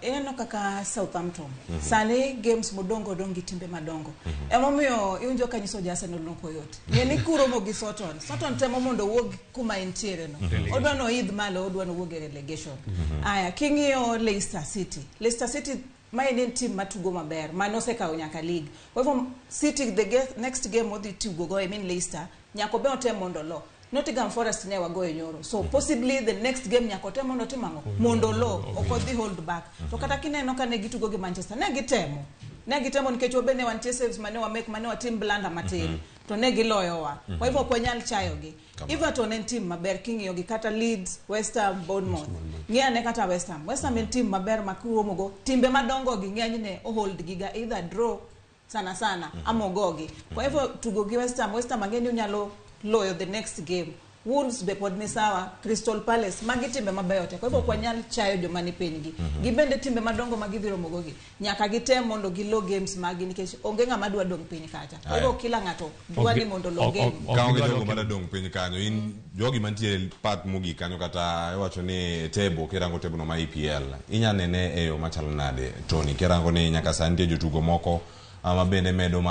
Eno kaka Southampton. Sani games modongo dongi timbe madongo. Emomiyo iwinjo kanyiso ja Arsenal no koyot. Yeni kuro mo gi Soton. Soton temo mondo wuog kuma entiere no. Odwa no idh malo odwa no wuog relegation. Aya king'iyo Leicester City. Leicester City main en team matugo maber. Mano seka nyaka league. Kwa hivyo City next game odhi tugo go Leicester nyako be otem mondo lo. Nottingham Forest ne wagoyo nyoro. So possibly the next game nyakote mondo timango mondo lo okodhi hold back. To kata kineno ka ne gitugo gi Manchester ne gitemo nikech obene wantie saves mane wa make mane wa team blanda matin to ne giloyo wa. Kwa hivyo kwa nyal chayo gi. Everton en team maber king'iyo gi kata Leeds, West Ham, Bournemouth. Ng'ia ne kata West Ham en team maber makuomo go. Timbe madongo gi ng'enyne o hold giga either draw sana amogogi. Kwa hivyo tugo gi West Ham angeni unyalo loyo the next game. Wolves be pod ni sawa, Crystal Palace magi timbe mabeyo te. Kwa hivyo kwa nyal chayo joma ni pinygi. Gibende timbe madongo magidhiro mogogi. Nyaka gitem mondo gilo games magi nikech onge ng'ama dwa dong piny kacha. Kwa hivyo kila ng'ato dwa ni mondo lo game. Kaonge jogo mada dong piny kanyo in jogi mantiere part mugi kanyo kata iwacho ni table kirango table no ma EPL. Inya nene eyo machalo nade Tony kirango ni nyaka sandi jotugo moko ama bende gimedo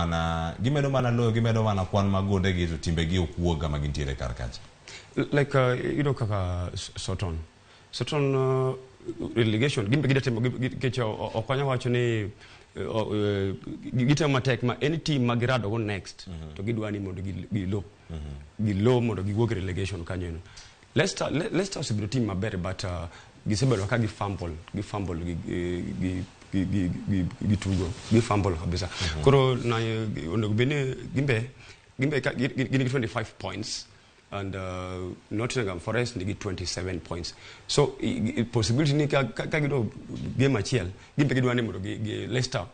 mana loyo gimedo mana kwan magonde gi to timbe gi okuoga magintiere kar kacha. Like kaka Soton relegation gimbe gidetemo kecho okwanya wacho ni gitemo matek ma any team magirado go next to gidwani mondo gilo mondo giwuog relegation kanyo no. Leicester osebedo team maber but gisebedo ka gifumble gitugo gifumble kabisa. Koro na onego bene gimbe gini 25 points and Nottingham Forest nigi 27 points. So possibility ni kagido game achiel gimbe gidwani mondo Leicester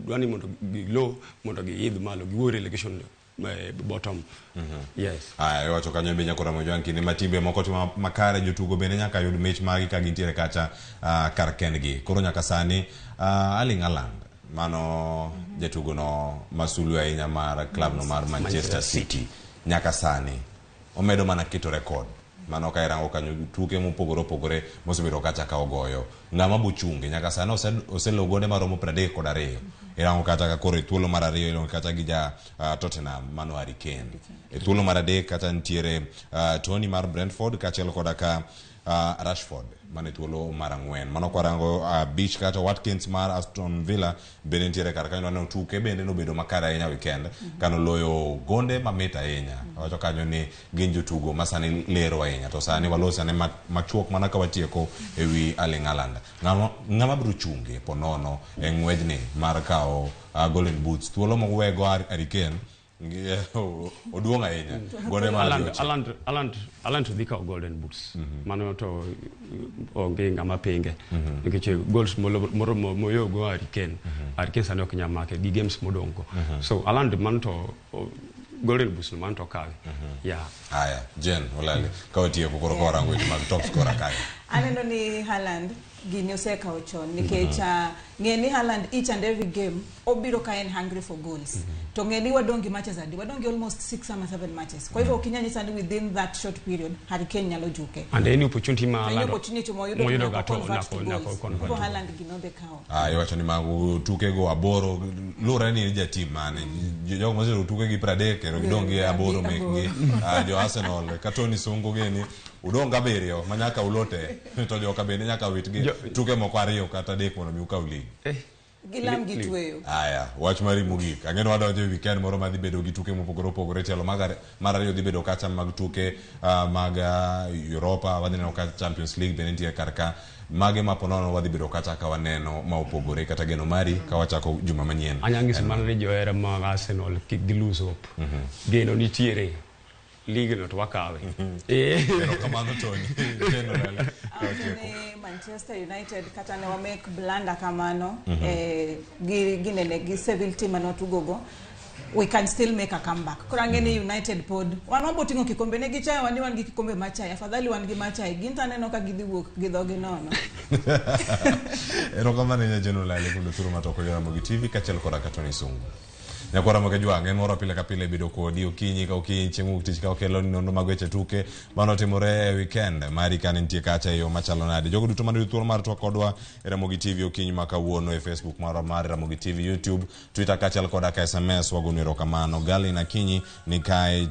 dwani mondo gilo mondo giyidh malo giwo relegation bottom. Yes. Wacho kanyo be nyakora mojo ankini matimbe moko to makare jotugo bende nyaka yud mich magi ka gintiere kacha kar kendgi. Koro nyaka sani Erling Haaland mano jatugo no masulu ahinya mar club no mar Manchester City nyaka sani omedo mana keto record mano ka irango kanyo tuke mopogore opogore mosebedo kacha ka ogoyo ng'ama bochunge nyaka sani oselo gonde maromo 32 irango kata ka koro thuolo mar ariyo irango kata gi ja Tottenham mano Harry Kane thuolo mar adek kata ntiere Tony mar Brentford kachiel koda ka Rashford mane thuolo mar 4 mano kwarango Beach kata Watkins mar Aston Villa bende ntiere kar kanyo no tuke bende nobedo makare ahinya weekend kano loyo gonde mamit ahinya wacho kanyo ni gin jotugo masani lero ahinya to sani walosane machuok mana ka watieko ewi Erling Haaland ng'ama biro chunge ponono e ng'wejni mar kao Golden Boots thuolo mogwego Harry Kane oduong' ahinya gonde mar Haaland to dhika Golden Boots mano to onge ng'ama pinge nikech goals moyo go Harry Kane sani ok nyal make di games modongo so Haaland man to Golden Boots man to kawe haya Jen olale ka watieko koro ka warango weche mag top scorer kae aneno ni Haaland gini osekawo chon nikech ng'eni Haaland each and every game obiro ka en hungry for goals to ng'eni wadongi matches wadongi almost 6 or 7 matches kwa hivyo ukinyanyisa within that short period Harry Kane nyalo juke and any opportunity ma Haaland moyudo gato na convert Haaland gino de kawo iwacho ni mago tuke go aboro lura ni ja team mane jogo mosero tuke gi 30 kero gidongi aboro mekgi jo Arsenal katoni songo geni udonga berio manyaka ulote to joka bende nyaka witgi tuke moko ariyo kata dek mondo mi ukaw lig gilam gitweyo aya wach mari mogik ang'eno wadonjo weekend moro madhi bedo gi tuke mopogore opogore telo mar ariyo dhi bedo kacha mag tuke mag Europa wadhineno ka Champions League bende nitie karka mage maponono wadhi bedo kacha ka waneno ma opogore kata geno mari ka wachako juma manyien anyang'is mana ni johera mag Arsenal kik gilose hope geno nitiere liga no to wakawe pero kamano Tony Manchester United kata ne wa make blunder kamano ginene gi civil team no tugogo we can still make a comeback kurangeni United pod wan wabotingo kikombe ne gichayo wan gi kikombe machai afadhali wan gi machai gintaneno ka gidhiwuok gidhogi nono ero kamano nya jeno lale kundo turu matoko ya Ramogi TV kachel kora katoni sungu nyakora magajwa ng'en moro pile ka pile bedo kodi okinyi ka okinyi chieng' tich ka okelo nono magweche tuke mano timore weekend mari kan nitie kacha yo machalo nade jogo duto manyo thuolo mar to kodwa Ramogi TV okinyi makawuono e Facebook mar Ramogi TV YouTube Twitter kachal koda ka SMS wagonero kamano gali na kinyi ni kai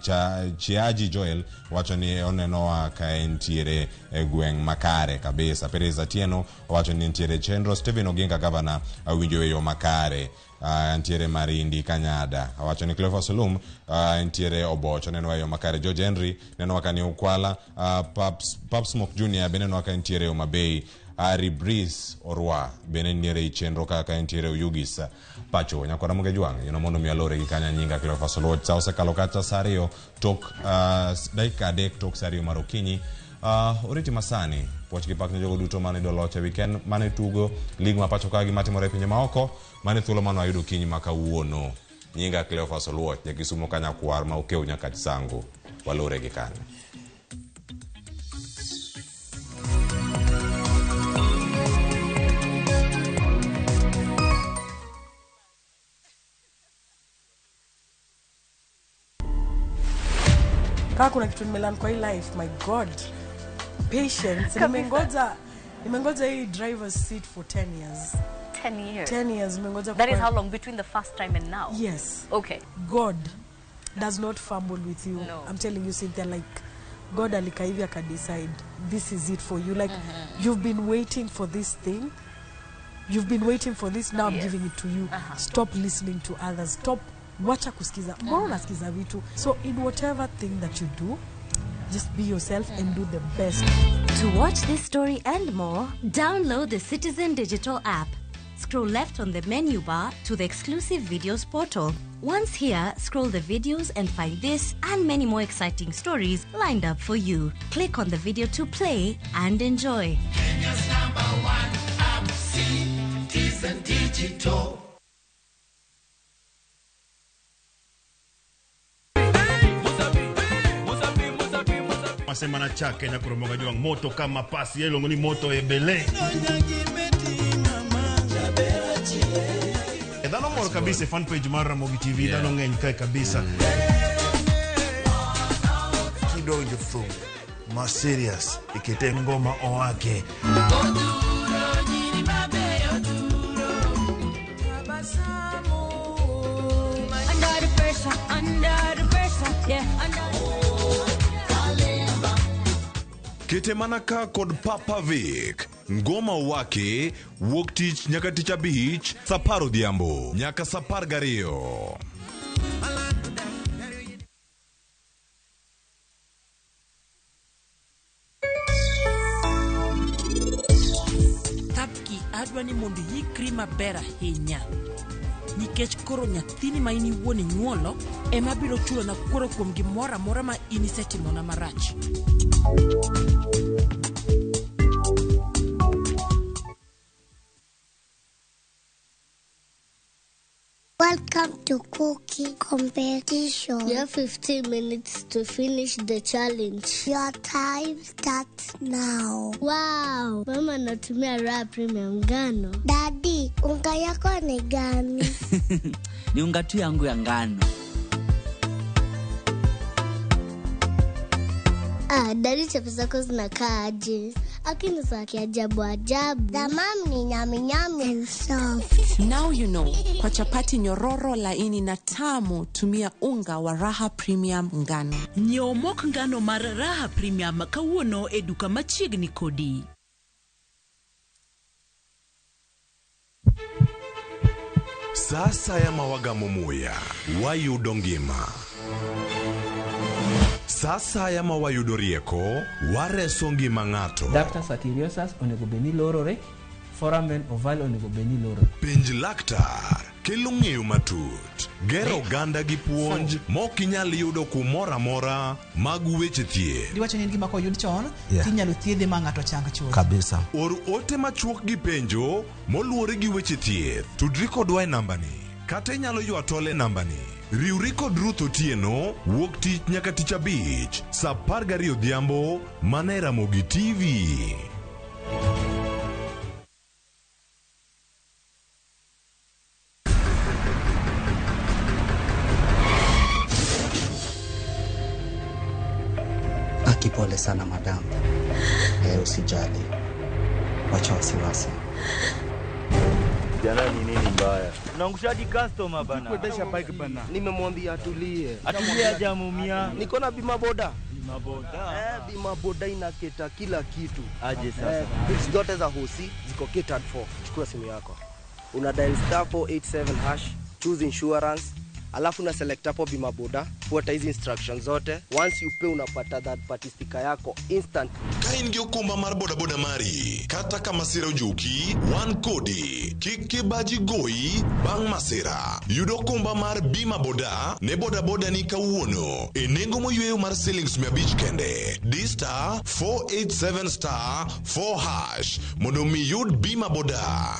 Chiaji Joel wacho ni oneno ka entiere e gweng' makare kabisa Pereza Tieno wacho ni entiere Chenro Steven Oginga governor awinjo yo makare entiere Marindi Kanyada awacho ni Cleophas Solum entiere Obocho neno yo makare George Henry neno wakani Ukwala Pap Smoke Junior beneno waka entiere yo Mabei Ari Breeze Orwa bene niere Chenro kaka entiere Uyugis pacho nyakora muge juang ino mondo mi alore gi kanya nyinga Cleophas Solum sausa kalokata sario tok daika dek tok sario marokinyi oriti masani poch gi pak ne jogo duto mane do loche weekend mane tugo lig ma pacho ka gi matimore pinje maoko mane thuolo mano ayudo kinyi makawuono nyinga Cleophas Solum nyakisumo kanya kwar ma okeu nyaka tisango walore gi kanya Kaka kuna kitu nimelan kwa hii life, my God. Patience. Nimengoja hii driver's seat for 10 years. 10 years? 10 years. That is how long between the first time and now? Yes. Okay. God does not fumble with you. No. I'm telling you, Cynthia, like, God alikaivi aka decide, this is it for you. Like, you've been waiting for this thing. You've been waiting for this, now I'm giving it to you. Stop listening to others. Stop wacha kusikiza. Mbona unasikiza vitu? So in whatever thing that you do, just be yourself and do the best. To watch this story and more, download the Citizen Digital app. Scroll left on the menu bar to the exclusive videos portal. Once here, scroll the videos and find this and many more exciting stories lined up for you. Click on the video to play and enjoy. Kenya's #1 app, Citizen Digital. Semana chake na kuromoga juang moto kama pasi yelo ngoni moto ebele edano mor kabisa fan page mar Ramogi TV dano ngeny kai kabisa kidonjo from ma serious ikete ngoma owake. Kete manaka kod Papa Vic, ngoma wake, wuok tich nyaka tich abich, sapar odhiambo, nyaka sapar gariyo. Tapki adwa ni mondo yikri maber ahinya. Nikech koro nyathini ma ini wuon nyuolo ema biro chulo na kuoro kuom gimoro amora ma ini setimo na marach. Welcome to cooking competition. You have 15 minutes to finish the challenge. Your time starts now. Wow, mama natumia Raha Premium ngano. Daddy, unga yako ni gani? Ni unga tu yangu ya ngano. Daddy, chapo zako zinakaa aje? Akini za kiajabu ajabu. The mom ni nyami nyami and soft. Now you know, kwa chapati nyororo laini na tamu tumia unga wa Raha Premium ngano. Nyiew mok ngano mar Raha Premium kawuono e duka machiegni kodi. Sasa ya mawagamo muya, wayudo ngima. Sasa ya mawayudo rieko, wareso ngima ng'ato. Dr. Satiriosus onego beni lorore, foramen oval onego beni lorore. Penj laktar, kelo ng'eyo matut. Gero ganda gi puonj, mok inyal yudo kumora mora mag weche thieth. Diwacho ni gima koyud chon, tinyalo thiedhe ma ng'ato chang chuth. Kabisa. Or ote machuok gi penjo, moluore gi weche thieth. Tudri kodwa e nambani. Kata inyalo ywa tole nambani. Riwri kod Ruth Otieno, wuok tich nyaka tich abich, saa 12 odhiambo, mana e Ramogi TV. Akipole sana madam. Usijali. Wacha wasiwasi. Jana ni nini mbaya? Unaangushaji customer bana. Kuendesha bike bana. Nimemwambia atulie. Atulie hajamumia. Niko na bima boda. Bima boda. Bima boda inaketa kila kitu. Aje sasa. Bits zote za hosi ziko catered for. Chukua simu yako. Una dial *487#, choose insurance. Alafu na select hapo bima boda, fuata hizi instructions zote. Once you pay unapata that party sticker yako instant. Kain gi okumba mar boda boda mari, kata kama sira ujuki, one kodi, kiki baji goi, bang masira. Yudo okumba mar bima boda, ne boda boda ni kawuono, e nengo moyweyo mar shillings 100 kende. D *487*4#, mondo mi yud bima boda.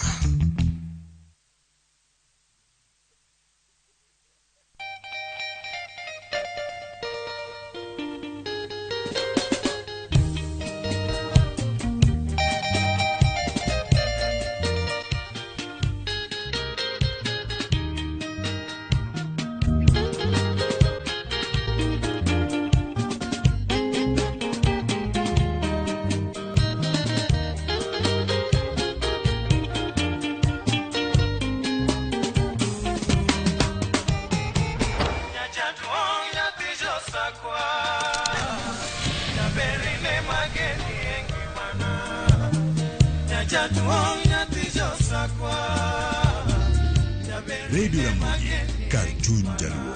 Radio Ramogi, Cartoon Jaluo.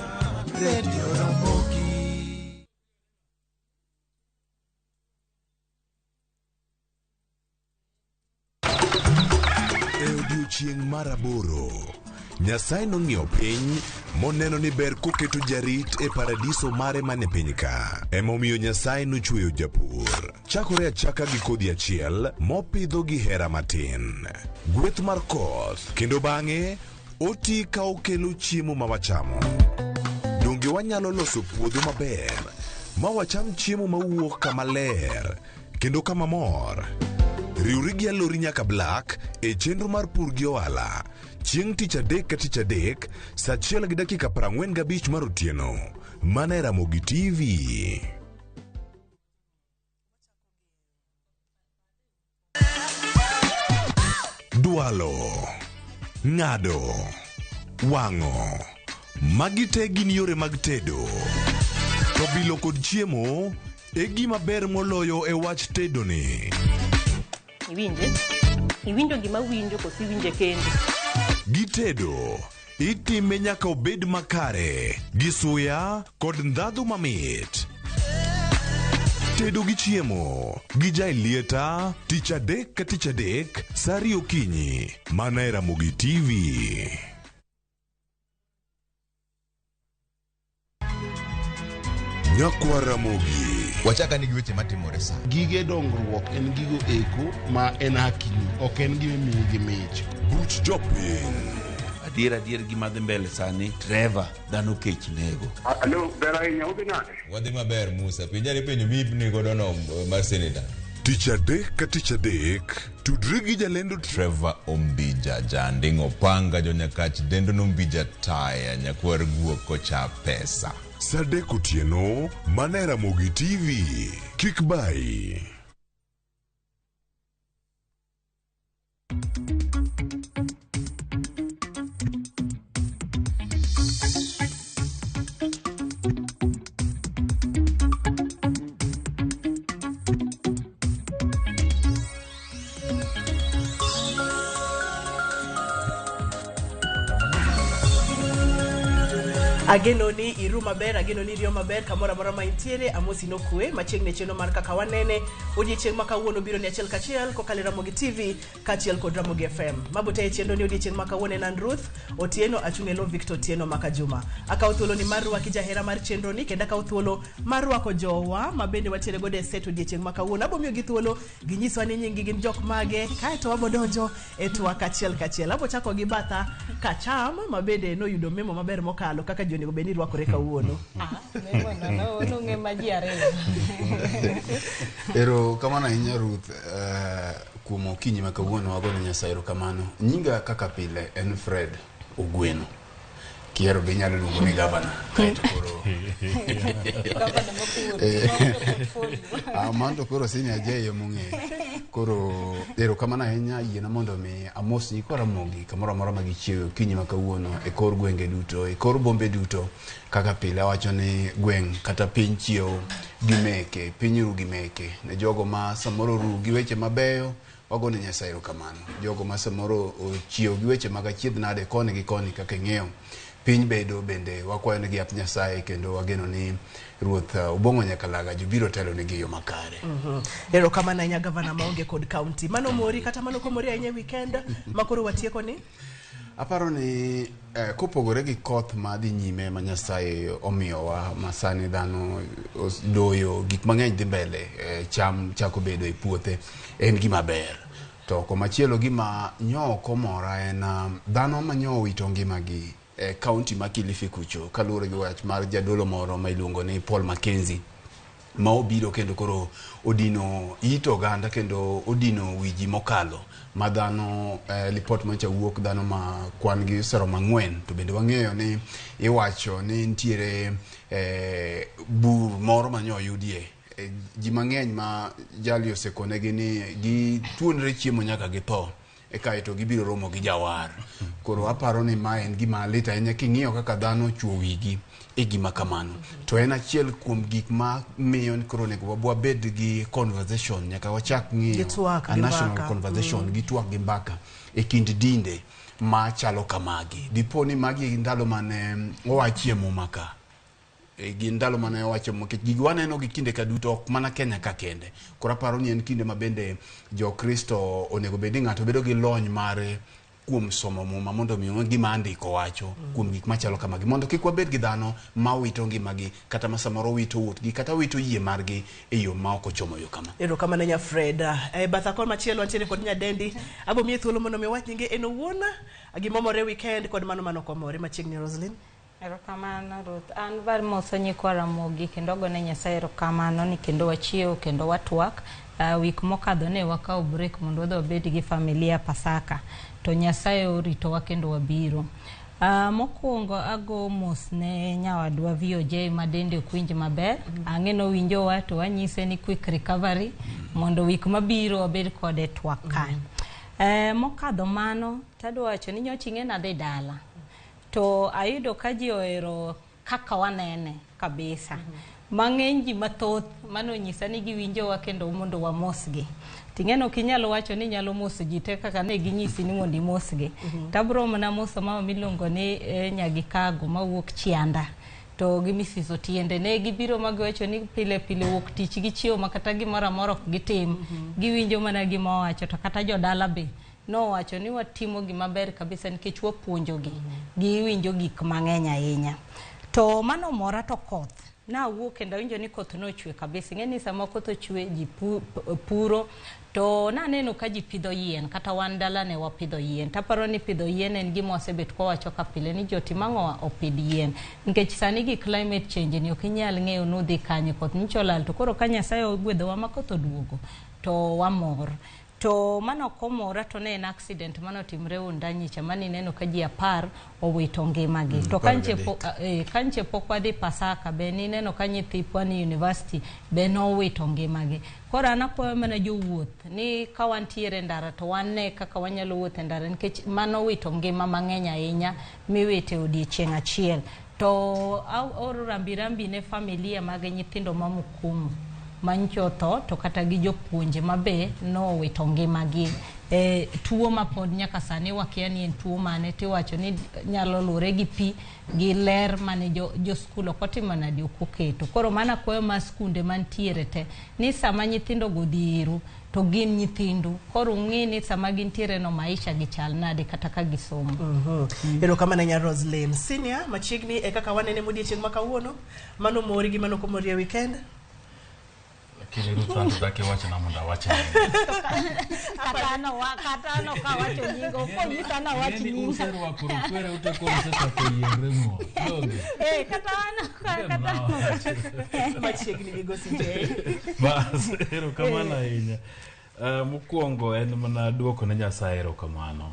Radio Ramogi. Odiochieng' maraboro, Nyasaye nong'iewo piny moneno ni ber koketo jarit e paradiso mare mane piny ka. Emomiyo Nyasaye nochweyo japur. Chakore achaka gi kodhi achiel mopidho gi hera matin. Gweth mar koth, kendo bang'e oti ka okelo chiemo ma wachamo. Donge wanyalo loso puodho maber ma wacham chiemo mawuok kama ler kendo kama mor. Riwri gi Alori nyaka Black e chenro mar pur gi ohala. Chieng' tich adek ka tich adek, saa 1:45 mar otieno. Mana e Ramogi TV. Chwalo, ng'ado, wang'o, magi te gin yore mag tedo. To bilo kod chiemo e gima ber moloyo e wach tedo ni. Iwinjo gima winjo kosi winje kendo. Gitedo itime nyaka obed makare, gi suya kod ndhadhu mamit. Tedo gi chiemo gi jailieta tich adek ka tich adek saa 2 okinyi mana e Ramogi TV. Nyakwa Ramogi. Wachaka nigi weche matimore sa. Gige dongruok en gigo eko ma en hakini, ok en gima miyo gi mich. Buch jopiny. Adier gima dhi mbele sani, Trevor dhano kech nego. Alo, ber ahinya, udhi nade? Wadhi maber Musa, pinjari penjo mibni godo no mar seneta. Tich adek ka tich adek, tudri gi jalendo Trevor Ombija, janding opanga jonyakach dendo nombija taya, nyakwar guok kocha pesa. Sadek otieno, mana e Ramogi TV. Kik bai. Ageno ni iru maber, ageno ni rio maber, kamora mora ma intiere, amosi no kwe, machiegni cheno mar kaka wanene, odiechieng' makawuono biro ni achiel kachiel, kokale Ramogi TV, kachiel kod Ramogi FM. Mabote chendo ni odiechieng' makawuono nan Ruth, Otieno achungelo Victor Otieno Makajuma. Aka uthuolo ni marwa kijahera mar chendo ni, kenda ka uthuolo marwa ko jowa, mabende watiere gode set odiechieng' makawuono. Abomio gi thuolo, ginyiswa ni nyingi gin jok mage, kae to wabodonjo e twak kachiel. Abo chako gi batha kacham, mabende no yudo memo maber mokalo, kaka onego beni rwakore kawuono. No nge maji ariyo. Ero kamano ahinya Ruth, kuom okinyi ma kawuono wagono Nyasaye erokamano. Nyinga kaka pile en Fred Ogweno. Kiero be nyalo luongo ni gavana. Kaito koro. Gavana mokuro. Manto koro sini ajeyo mong'e. Koro erokamano ahinya yiena mondo mi amos ni kwa Ramogi kamoro amora ma gichiewo okinyi ma kawuono e kor gwenge duto, e kor bombe duto. Kaka pile awacho ni gweng' kata piny chiewo gimeke, piny ru gimeke. Ne jogo ma samoro ru gi weche mabeyo, wagone Nyasaye erokamano. Jogo ma samoro chiewo gi weche mag achiedh nade koni gi koni kaka ng'eyo piny bedo, bende wakwayo negi ap Nyasaye kendo wageno ni Ruoth ubongo nyaka laga jubiro telo negi yo makare. Erokamano ahinya gavana maonge kod county. Mano mori kata mano komori ahinya weekend makoro watieko ni? Aparo ni kopogore gi koth ma dhi nyime ma Nyasaye omiyowa masani dhano doyo gik mang'eny dhi mbele, cham chako bedo e puothe, en gima ber. To komachielo gima nyo komora en dhano ma nyo wito ngimagi county ma Kilifi kucho, kaluwore gi wach mar jadolo moro ma iluongo ni Paul Mackenzie, ma obiro kendo koro odino ito oganda kendo odino wiji mokalo ma dhano report mancha wuok dhano ma kwan gi sero mang'wen. To bende wang'eyo ni iwacho ni nitiere bur moro ma nyo yudie ji mang'eny ma jali osekonegi ni gi tuonre chiemo nyaka githo e kaito gibiro romo gi jawar. Koro aparo ni ma en gima lit ahinya king'iyo kaka dhano chuo wigi e gima kamano. To en achiel kuom gik ma miyo koro onego wabed gi conversation, nyaka wachak ng'iyo a national conversation gi twak gi mbaka e kind dinde ma chalo kamagi. Dipo ni magi ndalo mane owachie mumaka, gi ndalo mane wacho mokech gigi waneno gi kinde ka duto ok mana Kenya ka kende. Koro aparo ni en kinde ma bende jo Kristo onego bedi ng'ato bedo gi lony mare kuom somo muma mondo mi gima andiko wacho kuom gik machalo kamagi, mondo kik wabed gi dhano ma wito ngimagi kata ma samoro wito wuotgi kata wito yie margi e yo ma ok ochomo yo kama. Erokamano nya Fred. Batha kon machielo antiere kod nyadendi. Abo miye thuolo mondo mi wach nyinge en owuon gimomore weekend kod mano komore machiegni Roslyn. Erokamano Ruth, an bar moso nyikwa Ramogi kendo gone Nyasaye erokamano ni kendo wachiewo kendo watwak. Wik mokadho ne wakawo break mondo wadhi wabed gi familia Pasaka, to Nyasaye oritowa kendo wabiro. Mokwongo ago mos ne nyawadwa VOJ madende okwinj maber. Ang'eno winjowa to wanyise ni quick recovery mondo wik mabiro wabed kode twak ka. Mokadho mano tadwa wacho ni nyocha ing'e nadhi dala to ayudo ka ji ohero kaka wanene kabisa. Mang'eny ji mathoth mano nyisa ni giwinjowa kendo mondo wamosgi. Ting'eno kinyalo wacho ni nyalo moso ji te kaka ne ginyisi ni mondo imosgi. Tabro mana moso mama miluongo ni Nyagikago mawuok Chianda. To gimisiso tiende ne gibiro magiwacho ni pile pile wuok tich gichiewo makata gimoro amora ok gitim. Giwinjo mana gima wacho to kata jodala be no wacho ni watimo gimaber kabisa nikech wapuonjogi. Giwinjo gik mang'eny ahinya. To mano mora to koth. Na wuok kendo winjo ni koth no chwe kabisa. Ng'eni sama koth ochwe ji puro to naneno ka ji pidho yien kata wan dala ne wapidho yien. Taparo ni pidho yien en gima osebet kwa wacho ka pile ni joti mang'o opidh yien. Nikech sani gi climate change ni ok inyal ng'eyo nudhi kanye koth ncholal to koro ka Nyasaye ogwedhowa ma koth oduogo to wamor. To mano komora to ne en accident mano timre Undanyicha mani neno ka ji 10 owito ngimagi. To kanche pok wadhi Pasaka be ni neno ka nyithi Pwani University be nowito ngimagi. Koro anapuoyo mana jowuoth ni ka wantiere ndara to wane kaka wanyalo wuotho e ndara nikech mano wito ngima mang'eny ahinya miwite odiechieng' achiel. To oro rambirambi ne familia mag nyithindo mamukumu manchotho to kata gi jopuonje mabe no wito ngimagi. Tuo ma pod nyaka sani wakia ni en tuo mane tiwacho ni nyalo lure gi pi gi ler mane jo skul okotimo nadi okoketo. Koro mana kwayo ma skunde mantiere te ni sama nyithindo godhiru to gin nyithindu. Koro ng'e ni sama gintiere no maisha gi chal nade kata ka gisomo. Ero kama na nya Roslyn Senior machiegni e kaka wanene modiechieng' ma kawuono mano mori gi mano komori weekend. Kile rutanto dake wacha na munda wacha. Katano ka wacho nyingo ko nyisa na wacho nyingo. Usero wa kurukwere uteko sasa kuyeremo. Katano. Machiegni migosi je. Bas ero kamana inya. Mukuongo en mana duoko ne Nyasaye ero kamano.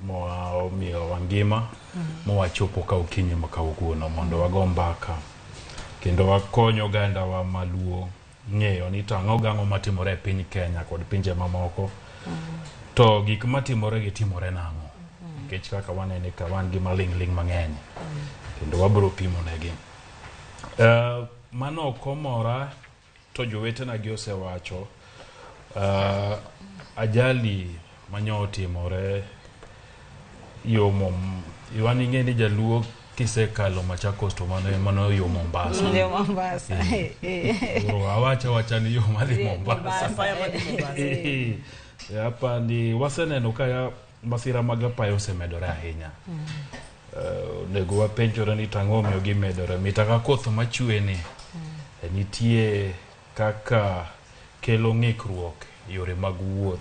Moa omiyo wangima mowachopo ka okinyi makawuono mondo wago mbaka kendo wakonyo oganda wa maluo ng'eyo ni tang'o gang'o matimore e piny Kenya kod pinje mamoko. To gik matimore gitimore nang'o nikech kaka wanene ka wan gi maling'ling mang'eny kendo wabro pimo negi. Mano komora to jowetena gi osewacho ajali manyo otimore yomo iwani ng'e ni jaluo kisekalo Machakos to mano yo Mombasa. Yo Mombasa. Wacha ni yo madhi Mombasa. Hapa ni waseneno ka masira mag apaya osemedore ahinya. Nego wapenjore ni tang'o miyo gimedore. Mitaka koth machwe ni nitie kaka kelo ng'ikruok yore mag wuoth.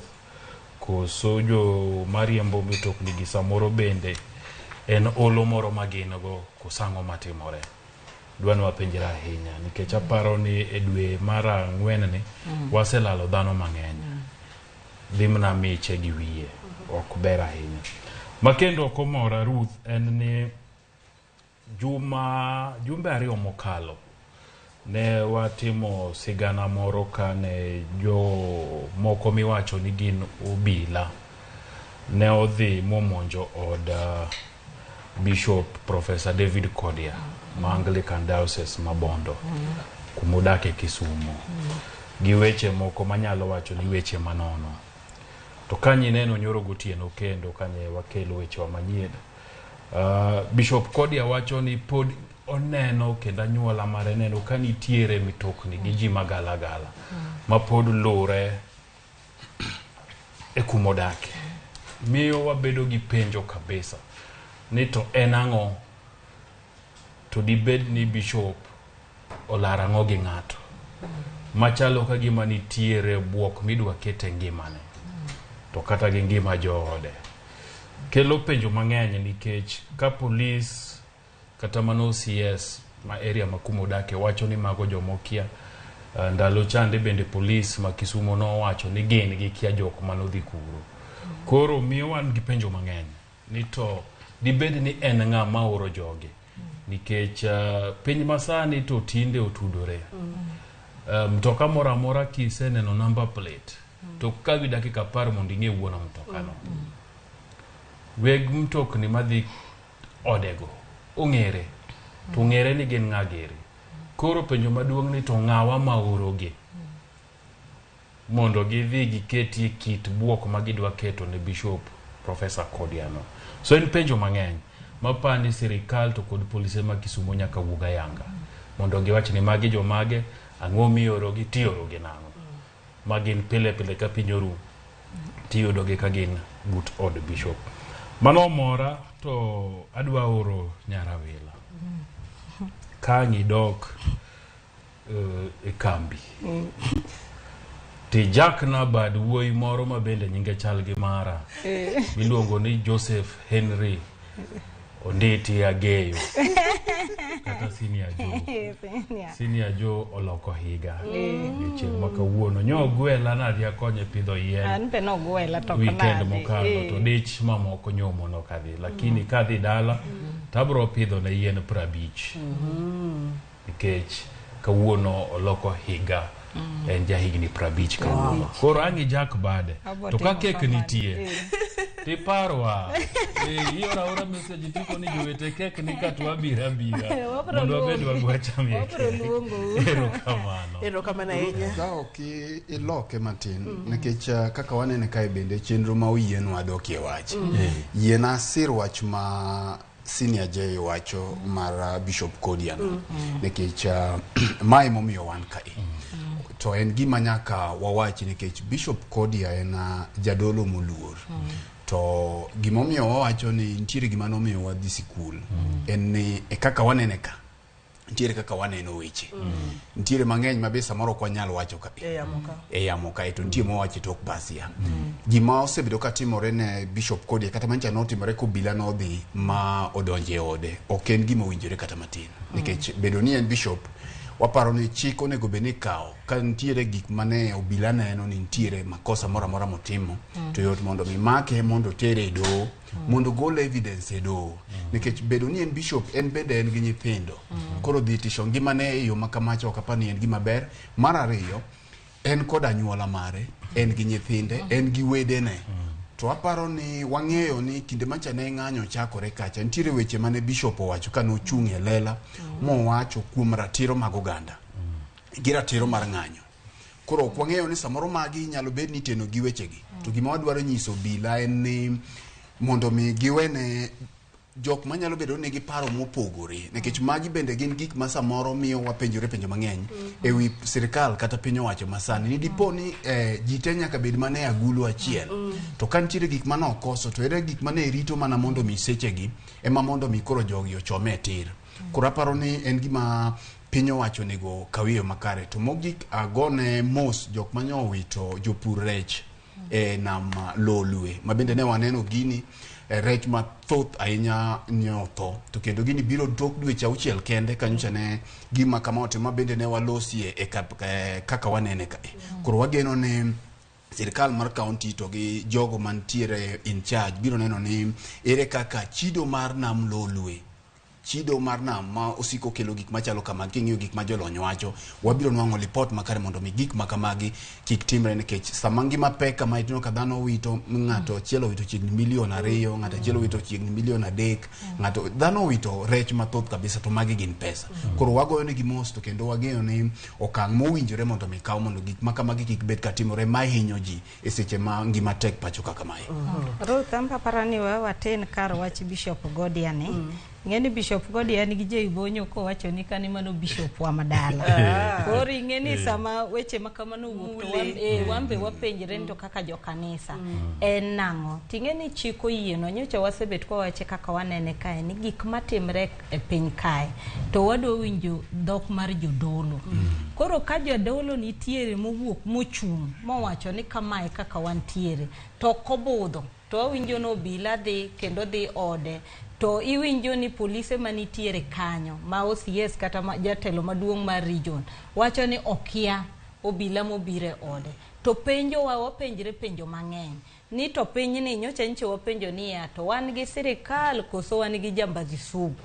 Koso jo mariembo mitokni gi samoro bende en olo moro maginogo kosang'o matimore. Dwani wapenjira ahinya nikech aparo ni e dwe mar 4 ni waselalo dhano mang'eny. Dhimna miche gi wiye ok ber ahinya. Makendo komora Ruth en ni jumbe 2 mokalo ne watimo sigana moro kane jo moko miwacho ni gin obila ne odhi momonjo od Bishop Professor David Kodia ma Anglican Diocese Mabondo kumodake Kisumu gi weche moko manyalo wacho ni weche manono. To kanye neno nyoro gotieno kendo kanye wakelo weche wa manyien. Bishop Kodia wacho ni pod oneno kendo anyuola mare neno ka nitiere mitokni gi ji magalagala ma pod lure e kumodake. Miyo wabedo gi penjo kabisa ni to en ang'o to dibed ni Bishop olara ng'o gi ng'ato machalo ka gima nitiere buok midwa kete ngimane to kata gi ngima joode. Kelo penjo mang'eny nikech ka polis kata mano CS ma area ma kumodake wacho ni mago jomokia. Ndalo chande bende polis ma Kisumo no wacho ni gin gi kia jok manodhi kuro. Koro miyo wan gi penjo mang'eny ni to dibed ni en ng'a ma oro jogi nikech piny masani to tinde otudore. Mtoka mora mora kiseneno number plate to kawi dakika par mondo ing'e wuono mtokano. Weg mtokni madhi odego ong'ere, to ng'ere ni gin ng'ageri. Koro penjo maduong' ni to ng'awa ma orogi mondo gidhi giketie kit buok ma gidwa keto ne Bishop Professor Kodiano. So en penjo mang'eny mapani sirikal to kod polise ma Kisumo nyaka wuga yanga mondo giwach ni magi jomage, ang'o miorogi, tiorogi nang'o. Magin pile pile ka piny oru tiyudogi ka gin but od Bishop. Mano mora to adwa oro Nyarawila ka ng'idok e kambi. Ti Jack na bad wuoyi moro ma bende nyinge chal gi mara miluongo ni Joseph Henry Onditi Ageyo kata Senior Joe oloko higa chieng' ma kawuono nyo gwela na ria konye pidho yien an be no gwela to weekend mokalo to dich mamoko nyomo no kadhi lakini kadhi dala tabro pidho na yien 50 nikech kawuono oloko higa en jahigni 50 kawuono. Koro ang'i Jack bade to ka kek nitie ti parwa iora ora message tipo ni jowete kek ni katwa bira mondo bed wagwacham erokamano ahinya. Ka ok iloke matin nikech kaka wanene kae bende chenro ma oyienwa dokie wach yiena sir wach ma Senior J wacho mar Bishop Kodiano nikech mai momiyo wan kae to en gima nyaka wawachi nikech Bishop Kodia en jadolo moluor to gimomiyo wawacho ni ntiere gima nomiyo wadhi sikul en ni kaka wanene ka ntiere kaka waneno weche ntiere mang'eny mabe samoro kwa nyalo wacho ka yamo ka to ntiere mowacho tok basia gima osebedo katimore ne Bishop Kodia kata mancha notimore ko bila no dhi ma odonje ode ok en gima owinjore kata matin nikech bedo ni en bishop waparo ni chik onego beni kao ka ntiere gik mane obila neno ni ntiere makosa mora mora motimo to yot mondo mi make mondo tere do mondo gol evidence do nikech bedo ni en bishop en bende en gi nyithindo koro dhi tisho ngimane e yo makamacho ok apani en gima ber. Mar ariyo en kod anyuola mare, en gi nyithinde, en gi wedene to aparo ni wang'eyo ni kinde macha ne ng'anyo chakore kacha ntiere weche mane bishop owacho ka nochung' e lela mowacho kuom ratiro mag oganda gi ratiro mar ng'anyo. Koro ok wang'eyo ni samoro magi nyalo bed ni teno gi wechegi to gima wadwaro nyiso bila en ni mondo mi giwene jok manyalo bedo ni giparo mopogore nikech magi bende gin gik ma samoro miyo wapenjore penjo mang'eny ewi sirikal kata piny owacho masani ni dipo ni ji te nyaka bed mane agulu achiel to ka ntiere gik mane okoso to ere gik mane rito mana mondo mi sechegi ema mondo mi koro jogi ochome tir. Koro aparo ni en gima piny owacho nego kawiyo makare to mogik agone mos jok manyo wito jopur rech nam Lolwe mabende ne waneno gini rech mathoth ahinya nyotho to kendo gini biro tok dweche 6 kende kanyocha ne gima kama otimo bende ne walosie kaka wanene kae. Koro wageno ni sirikal mar county to gi jogo mantiere in charge biro neno ni ere kaka chido mar nam Lolwe chido mar nam ma osiko kelo gik machalo kama king'iyo gik ma jolony wacho wabiro nwang'o report makare mondo mi gik makamagi kik timre nikech sama ngima pek kama itino ka dhano wito ng'ato achiel wito chiegni $2 million ng'ato achiel wito chiegni $3 million ng'ato dhano wito rech mathoth kabisa to magi gin pesa. Koro wagoyo ne gimos to kendo wageno ni okang' mowinjore mondo mi kaw mondo gik makamagi kik bed katimore ma hinyo ji e seche ma ngima tek pacho kaka mae. Ruth ampaparani waten kar wach Bishop Godiani ng'eni Bishop Godiani gi jeibonyo ko wacho ni kani mano bishop wa madala koro ng'eni sama weche makamano wuok wambe wapenjre to kaka jo kanisa en nang'o ting'eni chiko yieno nyocha wasebet kwa wache kaka wanene kae ni gik matimre e piny kae to wadwa winjo dhok mar jodolo koro ka jodolo nitiere mowuok mochung' mowacho ni kamae kaka wantiere to kobudho to winjo no bila dhi kendo dhi ode to iwinjo ni polise manitiere kanyo ma OCS kata jatelo maduong' mar region wacho ni okia obila mobire ode to penjo wapenjre penjo mang'eny ni to piny ni nyocha nyicho wapenjo ni ya to wan gi sirikal koso wan gi jambazi sugu.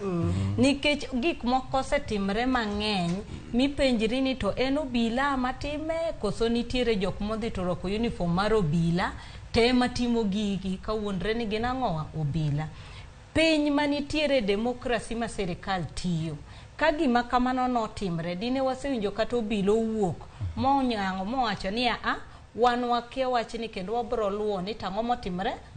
Nikech gik moko osetimre mang'eny mipenjri ni to en obila matime koso nitiere jok modhi to rwako uniform mar obila te matimo gigi kawuondre ni gin ang'owa obila. Piny manitiere demokrasi ma sirikal tiyo. Ka gima kamano notimre, dine wasewinjo kata obila owuok monyango mowacho ni wan wakia wachni kendo wabro luwo ni tang'o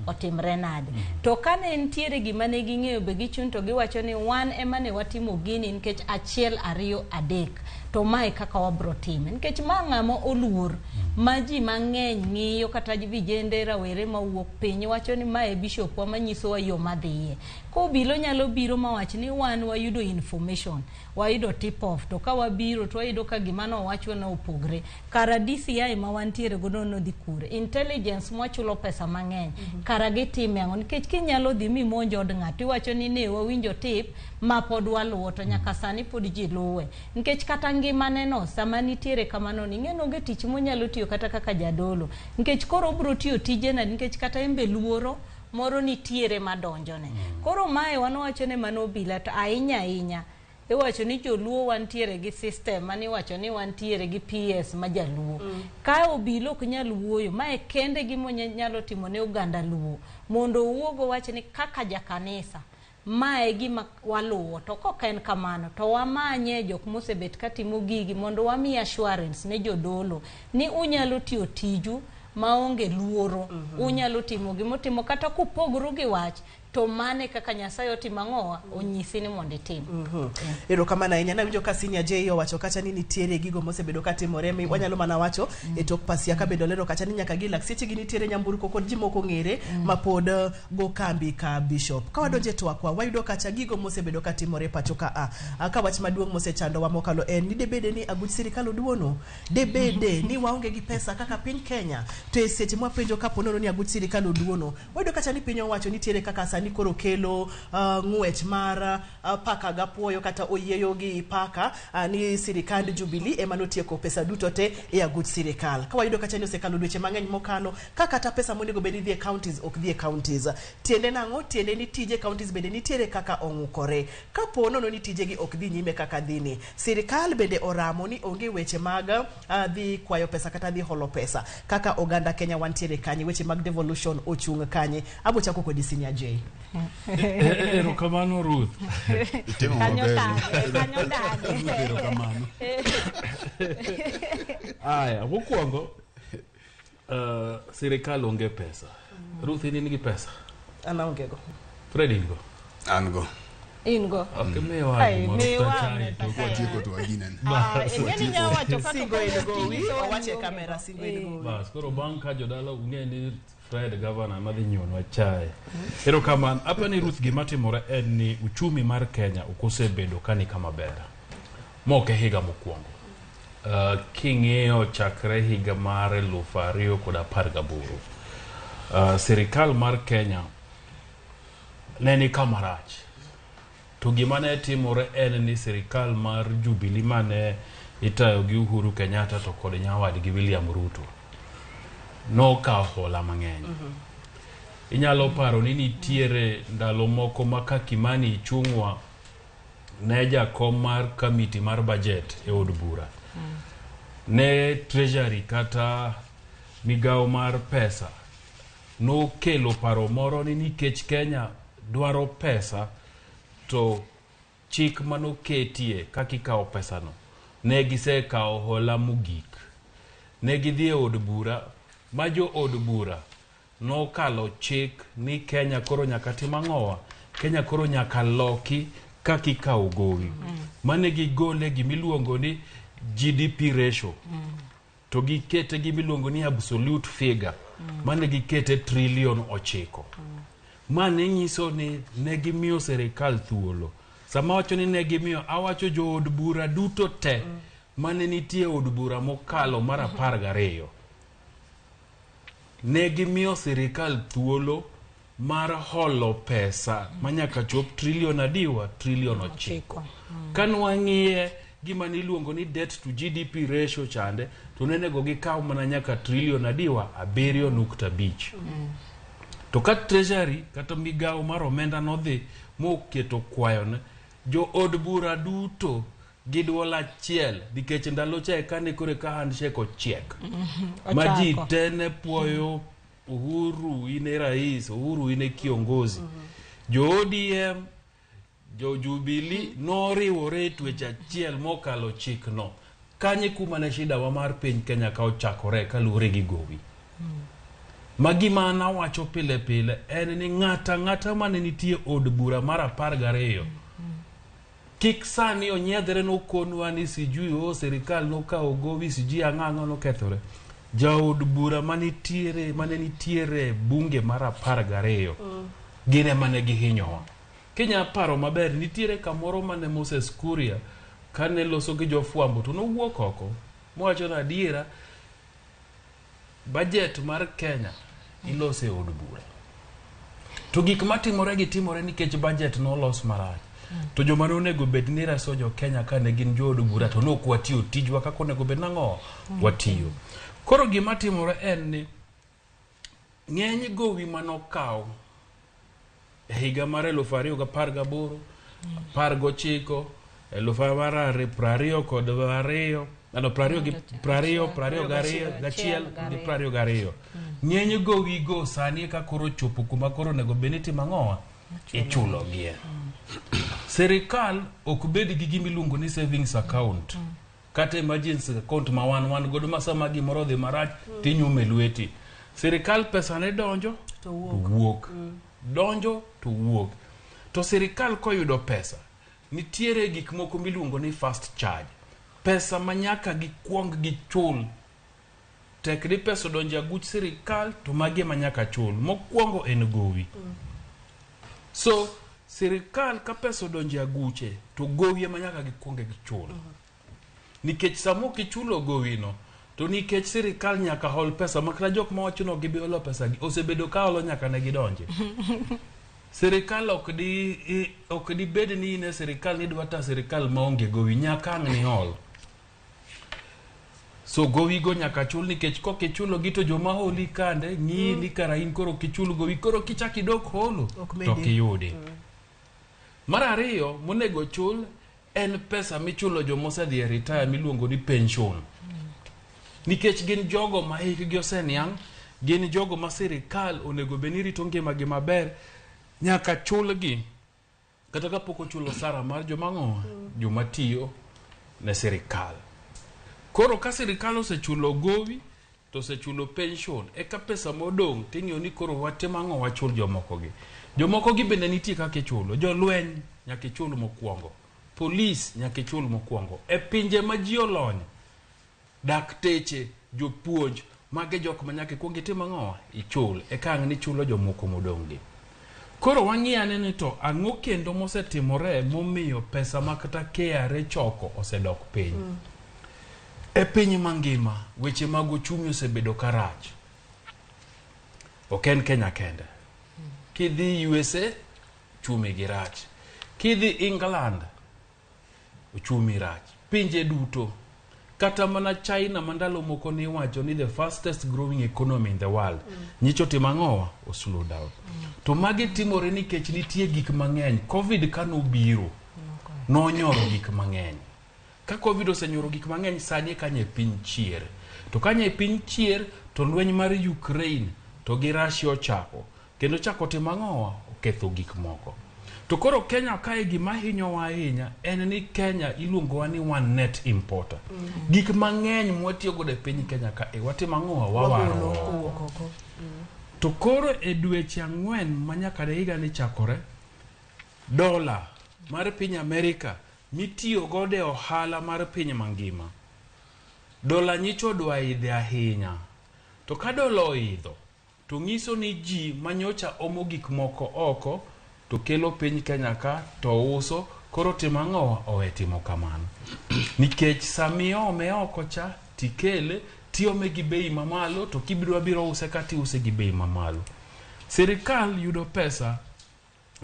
otimre nade. To kane nitiere gima ne ging'eyo be gichun to giwacho ni wan ema ne watimo gini nikech 1 2 3 to mae kaka wabro time. Nikech ma ng'ama oluor ma ji mang'eny ng'iyo kata vijende rawere mawuok piny wacho ni mae bishop wa manyiso wa yo madhiye. Ko obilo nyalo biro mawach ni wan wayudo information, wayudo tip off, to ka wabiro to wayudo ka gima no wacho na opogre. Kara DCI ma wantiere godo no dhi kure. Intelligence mwachulo pesa mang'eny. Kara gitime ang'o nikech kinyalo dhi mimonjo od ng'ato iwacho ni ne wawinjo tip ma pod waluwo to nyaka sani pod ji luwe. Nikech kata ngimane no sama nitiere kamano ni ng'eno ge tich monyalo tiyo kata kaka jadolo. Nikech koro obro tiyo tijena nikech kata embe luoro moro nitiere madonjone. Koro mae wanowacho ne mano obila to ahinya iwacho ni joluo wantiere gi system mani wacho ni wantiere gi PS ma jaluo. Ka obilo ok nyal wuoyo mae kende gimo nyalo timo ne uganda luo mondo uogo wacho ni kaka jakanisa mae gima waluwo to kok en kamano to wamanye jok mosebet katimo gigi mondo wami assurance ne jodolo ni unyalo tiyo tiju maonge luoro. Unyalo timo gimotimo kata kupogru gi wach to mane kaka Nyasaye otimo ang'owa onyisi ni mondo itim. Ero kama na inya na winjo ka Senior J wacho kacha ni nitiere gigo mosebedo katimore mi wanyalo mana wacho e tok pasia ka bedo lero kacha ni nyaka gi lakseche gi nitiere nyamburko kod jimoko ng'ere ma pod go kambi ka bishop. Ka wadonje to akwa wayudo kacha gigo mosebedo katimore pacho ka ka wach maduong' mosechando wa mokalo en ni debede ni aguch sirikal oduono debede ni waonge gi pesa kaka piny Kenya to seche mwapenjo kapo nono ni aguch sirikal oduono wayudo kacha ni piny owacho nitiere kaka ni koro kelo ng'wech mar paka gapuoyo kata oyeyo gi paka ni sirikand Jubilee ema notieko pesa duto te e aguch sirikal. Ka wayudo kacha ni osekalo dweche mang'eny mokalo ka kata pesa monego bedi dhi e counties ok dhi e counties. Tiende nang'o? Tiende ni tije counties bende nitiere kaka ong'ukore. Kapo nono ni tije gi ok dhi nyime kaka dhini. Sirikal bende oramo ni onge weche mag dhi kwayo pesa kata dhi holo pesa. Kaka oganda Kenya wantiere kanye weche mag devolution ochung' kanye. Abo chako kod Senior J. Ero kamano Ruth. Kanyo dage. Ero kamano. Aya, mokwongo sirikal onge pesa. Ruth in gi pesa? Ana onge go. Fred in go? An go. In go. Okay, me wa to ko tieko to aginen. Ngeni nya wacho ka singo in go wi wache kamera singo in go. Bas koro bang' ka jodala ung'e ni Fred governor madhi nyuonwa chae. Ero kamano apa ni Ruth gima timore en ni uchumi mar Kenya okosebedo kani kama ber. Moke higa mokwongo. King'eyo chakre higa mar 2018. Sirikal mar Kenya neni kama rach. To gima ne timore en ni sirikal mar Jubilee mane itayo gi Uhuru Kenyatta to kod nyawadgi William Ruto no ka hola mang'eny. Inyalo paro ni nitiere ndalo moko maka Kimani chungwa ne jakom mar committee mar budget e od bura. Ne treasury kata migao mar pesa no kelo paro moro ni nikech Kenya dwaro pesa to chik mano ketie kakikao pesa no ne gisekao hola mugik. Ne gidhie od bura majo od bura no kalo chik ni Kenya koro nyaka timang'owa. Kenya koro nyaka loki kakikao gowi. Mane gigole gimiluongo ni GDP ratio. To gikete gimiluongo ni absolute figure. Mane gikete $9 trillion. Mane nyiso ni negimiyo serikal thuolo. Sama wacho ni negimiyo awacho jo od bura duto te mane nitie od bura mokalo mar 12. Negimiyo serikal thuolo mar holo pesa manyaka chop $9 trillion. Kanwang'iye gima niluongo ni debt to GDP ratio chande to nenego gikaw mana nyaka trillion adiwa 7.5. To ka treasury kata migawo mar omenda nodhi moketo kwayone jo od bura duto gidwol achiel nikech ndalo cha kane kore ka handshake ochiek maji tene puoyo Uhuru ine rais, Uhuru ine kiongozi. Jo ODM, jo Jubilee noriwore twech achiel mokalo chikno. Kanye kuma na shida wa mar piny Kenya ka ochakore kaluwore gi gowi. Magima na wacho pile pile en ni ng'ata mane nitie od bura mar 12 kik sani onyiedhre nokonwa ni sijui serikal nokawo gowi sijui ang'ang'o nokethore. Jaod bura mane nitiere bunge mar 12 gine mane gihinyowa. Kenya paro maber nitiere kamoro mane Moses Kuria kane loso gi jofwambo to nowuok oko mowacho na adiera budget mar Kenya ilose e od bura. To gik matimore nikech budget nolos marach. To joma nonego bed ni reso jo Kenya kane gin jo od bura to nok watiyo tijwa kako nego bed nang'o watiyo. Koro gima timore en ni ng'eny gowi manokaw e higa mar 2018, 19, 2022, ng'eny gowi go sani ka koro chopo kuma koro nego beniti mang'owa ichulo gie. Serikal ok bed gi gimiluongo ni savings account kata emergency account ma wan godo masama gimoro dhi marach tinyume lweti. Serikal pesa ne donjo to wuok. Donjo to wuok. To serikal koyudo pesa nitiere gik moko miluongo ni fast charge. Pesa manyaka gikwong gichul. Tek di pesa donjo aguch serikal to magi manyaka chul. Mokwongo en gowi. So serikal ka pesa donjo aguche to gowi manyaka gikwong gichul. Nikech samo kichulo gowino to nikech serikal nyaka hol pesa makra jok ma wacho no gibi holo pesa gi osebedo ka holo nyaka ne gidonje. Serikal ok di bed ni ne serikal ni dwata serikal maonge gowi nyaka ang' ni hol. So gowi go nyaka chul nikech ko kichulo gi to joma holi kande ng'i ni karain koro kichulo gowi koro kichaki dok holo to kiyudi. Mar ariyo monego chul en pesa michulo jomosedhi e retire miluongo ni pension. Nikech gin jogo ma hikgi oseniang', gin jogo ma serikal onego beni rito ngimagi maber, nyaka chulgi kata kapok ochulo sara mar joma tiyo ne serikal. Koro ka serikal osechulo gowi to osechulo pension eka pesa modong' ting'iyo ni koro watemang'o wachul jomokogi. Jomokogi bende nitie kaka ichulo. Jolweny nyaka ichul mokwongo. Police nyaka ichul mokwongo. E pinje ma ji olony, dakteche, jopuonj, mage jok ma nyaka ikwong itim ang'o ichul eka ang' ni chulo jomoko modong'gi. Koro wang'iyane ni to ang'o kendo mosetimore momiyo pesa ma kata KRA choko osedok piny. E piny mangima weche mag ochumi osebedo karach. Ok en Kenya kende. Kidhi USA chumi gi rach. Kidhi England uchumi rach. Pinje duto kata mana China mandalo moko ni wacho ni the fastest growing economy in the world. Nyicho timang'owa o slow down. To magi timore nikech nitie gik mang'eny. Covid kanobiro nonyoro gik mang'eny. Ka Covid osenyoro gik mang'eny sani kanye piny chier. To kanye piny chier to lweny mar Ukraine to gi Russia ochako. Kendo chako timang'owa oketho gik moko. To koro Kenya kae gima hinyowa ahinya en ni Kenya iluongowa ni one net importer. Gik mang'eny mwatiyo godo e piny Kenya ka watimang'owa wawaro. To koro e dweche 4 manyaka ne higa ni chakore, dola mar piny Amerika mitiyo godo e ohala mar piny mangima. Dola nyicho dwa idhe ahinya. To ka dola oidho to ng'iso ni ji manyocha omo gik moko oko to kelo piny Kenya ka to uso koro timang'owa owe timo kamano. Nikech samiome oko cha tikele tiome gi bei mamalo to kibiro use kati use gi bei mamalo. Serikal yudo pesa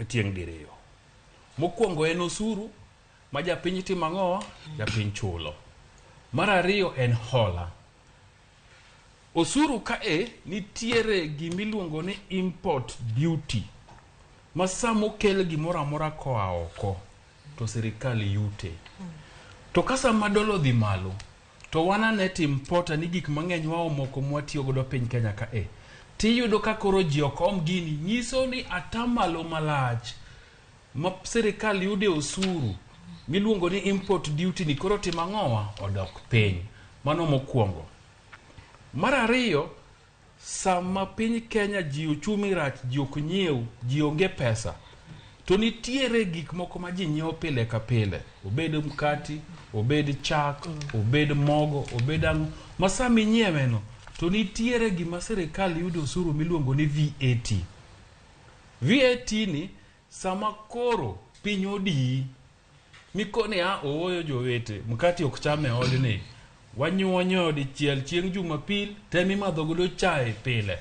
tieng' diriyo. Mokwongo en osuru ma japiny timo ang'o? Japiny chulo. Mar ariyo en hola. Osuru kae nitiere gimiluongo ni import duty. Ma samo kel gimoro amora koa oko to sirikal yute. To kasa madolo dhi malo to wana net importer ni gik mang'eny wa omoko mwatiyo godo piny Kenya kae. Tiyudo ka koro ji okom gini nyiso ni atamalo malach ma sirikal yude osuru miluongo ni import duty ni koro timang'owa odok piny. Mano mokwongo. Mar ariyo, sama piny Kenya ji ochumi rach, ji ok nyiew, ji onge pesa, to nitiere gik moko ma ji nyiewo pile ka pile. Obed mkati, obed chak, obed mogo, obed ang'o. Ma sama inyieweno, to nitiere gima sirikal yudo osuru miluongo ni VAT. VAT ni sama koro piny odi mikone ooyo jowete mkati ok chame odni. Wanyuonyo dichiel chieng' Jumapil temi madho godo chai pile.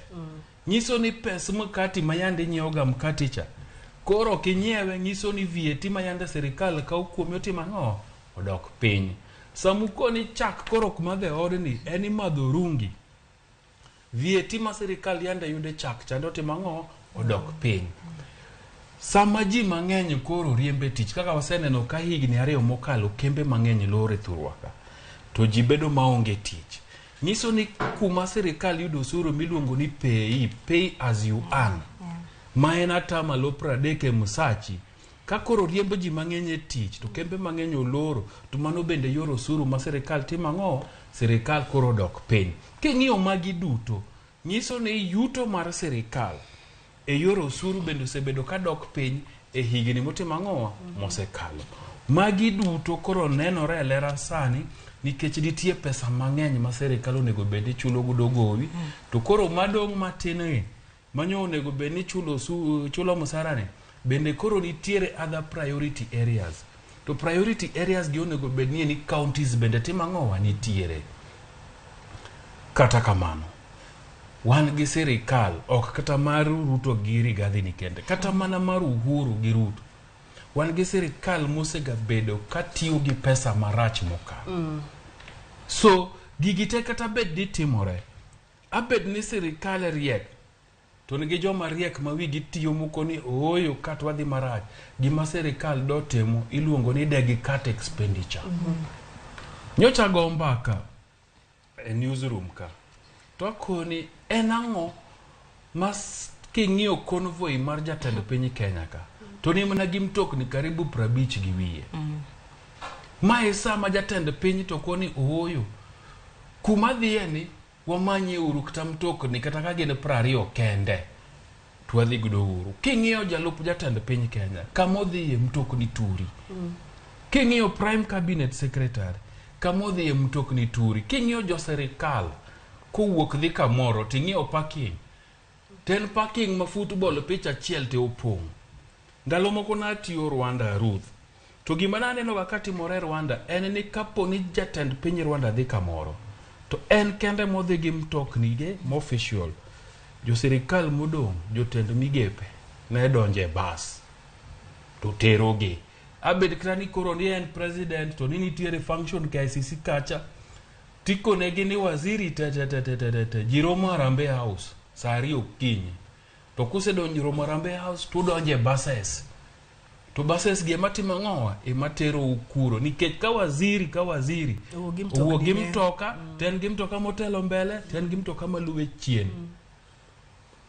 Nyiso ni pes mkati mayande nyiewoga mkati cha. Koro kinyiewe nyiso ni VAT mayande sirikal kaw kuome timang'o odok piny. Samukoni chak koro kumadhe odni eni madho rungi. VAT ma sirikal yande yude chak chando timang'o odok piny. Sama ji mang'eny koro riembe tich kaka waseneno ka higni 2 mokalo kembe mang'eny lore thurwaka. To ji bedo maonge tich. Nyiso ni kuma sirikal yudo osuru miluongo ni pay as you earn. Ma en atamalo 30 msachi. Ka koro riembo ji mang'eny tich to kembe mang'eny oloro to mano bende yor osuru ma sirikal timang'o sirikal koro dok piny. King'iyo magi duto nyiso ni yuto mar sirikal e yor osuru bende osebedo ka dok piny e higni motimang'o mosekalo. Magi duto koro nenore lera sani nikech nitie pesa mang'eny ma sirikal onego bed ni chulo godo gowi. To koro madong' matin manyo onego bed ni chulo musara ne bende koro nitiere other priority areas. To priority areas gi onego bed ni counties bende timang'o nitiere. Kata kamano wan gi sirikal ok kata mar Ruto gi Rigathi ni kende, kata mana mar Uhuru gi Ruto. Wan gi sirikal mosega bedo ka tiyo gi pesa marach mokalo. So gigi te kata bed ni timore, abed ni sirikal riek to nigi joma riek ma wigi tiyo moko ni ooyo kata wadhi marach. Gima sirikal do timo iluongo ni degi cut expenditure. Nyocha go mbaka e newsroom ka to akoni en ang'o mas king'iyo convoy mar jatend piny Kenya ka to ni mana gi mtokni karibu 50 gi wiye. Mae sama jatend piny to koni ooyo kuma dhiye ni wamanye uru kata mtokni kata ka gin 20 kende to wadhi gudo uru. King'iyo jalup jatend piny Kenya kama odhiye mtokni turi. King'iyo prime cabinet secretary kama odhiye mtokni turi. King'iyo jo sirikal kowuok dhi kamoro ting'iyo parking. Ten parking ma football pitch achiel te opong'. Ndalo moko natiyo Rwanda Ruth. To gima naneno wakati more Rwanda en ni kapo ni jatend piny Rwanda dhi kamoro to en kende modhi gi mtokni ge official. Jo sirikal modong' jotend migepe ne donje bas to terogi. Abed kata ni koro ni en president to ni nitiere function KICC kacha tiko negi ni waziri jiromo Harambee House saa 2 okinyi. To kusedonjo Romo Harambee House to donje buses. To buses gi matima ng'owa matero ukuro nikech ka waziri owuok gi mtoka ten gi mtoka motelo mbele ten gi mtoka maluwe chien.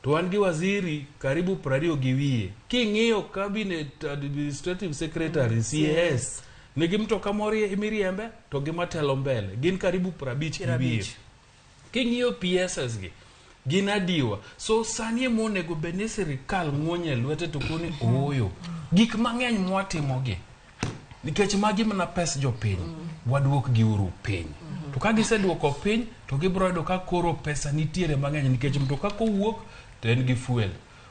To wan gi waziri karibu 20 gi wiye. King'iyo cabinet administrative secretary CAS nigi mtoka miriembe to gi matelo mbele gin karibu 50 gi wiye. King'iyo PSS gi gin adiwa. So sani monego bene sirikal ng'onye lwete to koni ooyo gik mang'eny mwatimo gi nikech magi mana pes jopiny wadwok gi uru piny. To ka gisedwoko piny to gibro yudo ka koro pesa nitiere mang'eny nikech mtoka kowuok to en gi fuel.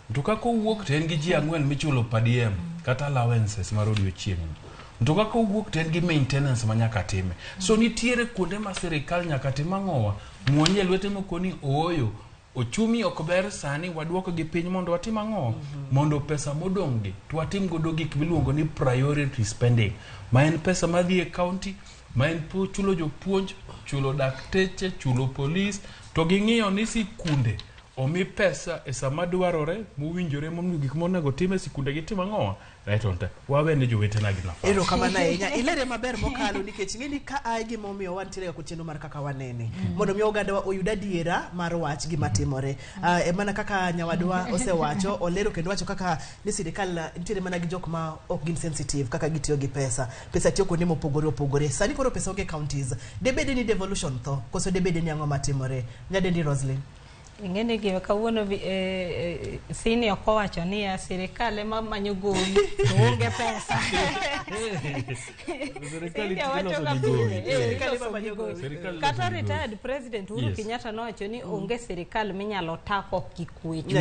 Mtoka kowuok to en gi ji 4 michulo per diem kata allowances mar odiochieng'. Mtoka kowuok to en gi maintenance manyaka time. So nitiere kuonde ma sirikal nyaka tim ang'owa muonye lwete moko ni ooyo ochumi ok ber sani waduoko gi piny mondo watim ang'o mondo pesa modong' gi to watim godo gik miluongo ni priority spending ma en pesa madhi e county ma en chulo jopuonj chulo dakteche chulo polis to ging'iyo ni sikunde omi pesa e sama dwarore mowinjore momiyo gik monego tim e sikunde gitim ang'o right wawene jowetena gi nafas ero kamano ahinya ilere maber mokalo nikech ing'eni ka ai gimomiyo wantiere kod chenro mar kaka wanene mondo mi ogandawa oyud adiera mar wach gima timore mana kaka nyawadwa osewacho olero kendo wacho kaka ni sirikal nitiere mana gi jok ma ok gin sensitive kaka gitiyo gi pesa tiyo kuonde mopogore opogore sani koro pesa onge counties debede ni devolution tho koso debede ni ang'o matimore nyadendi Roslyn ing'eni gima kawuono sini okowacho ni sirikal ema manyo gowi to onge pesa kata retired president Uhuru Kenyatta nowacho ni onge sirikal minyalo tako kikwecho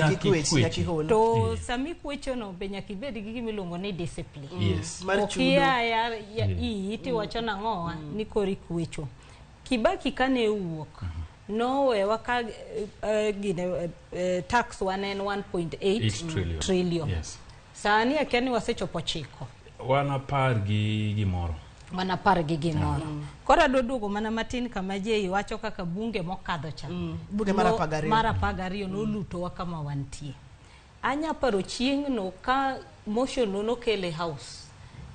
to sami kwechono be nyaka ibed gi gimiluongo ni discipline okiya iti wacho nang'owa ni kori kwecho Kibaki kane wuok no waka tax one and 1.8 trillion. Yes. Sani akeni wasechopo chiko. Wanapar gi gimoro. Kora dodugo mana matin kama je iwacho kaka bunge mokadho cha. Bunge mara pagario no luto kama wantie. Anya paro chieng no ka motion no kele house.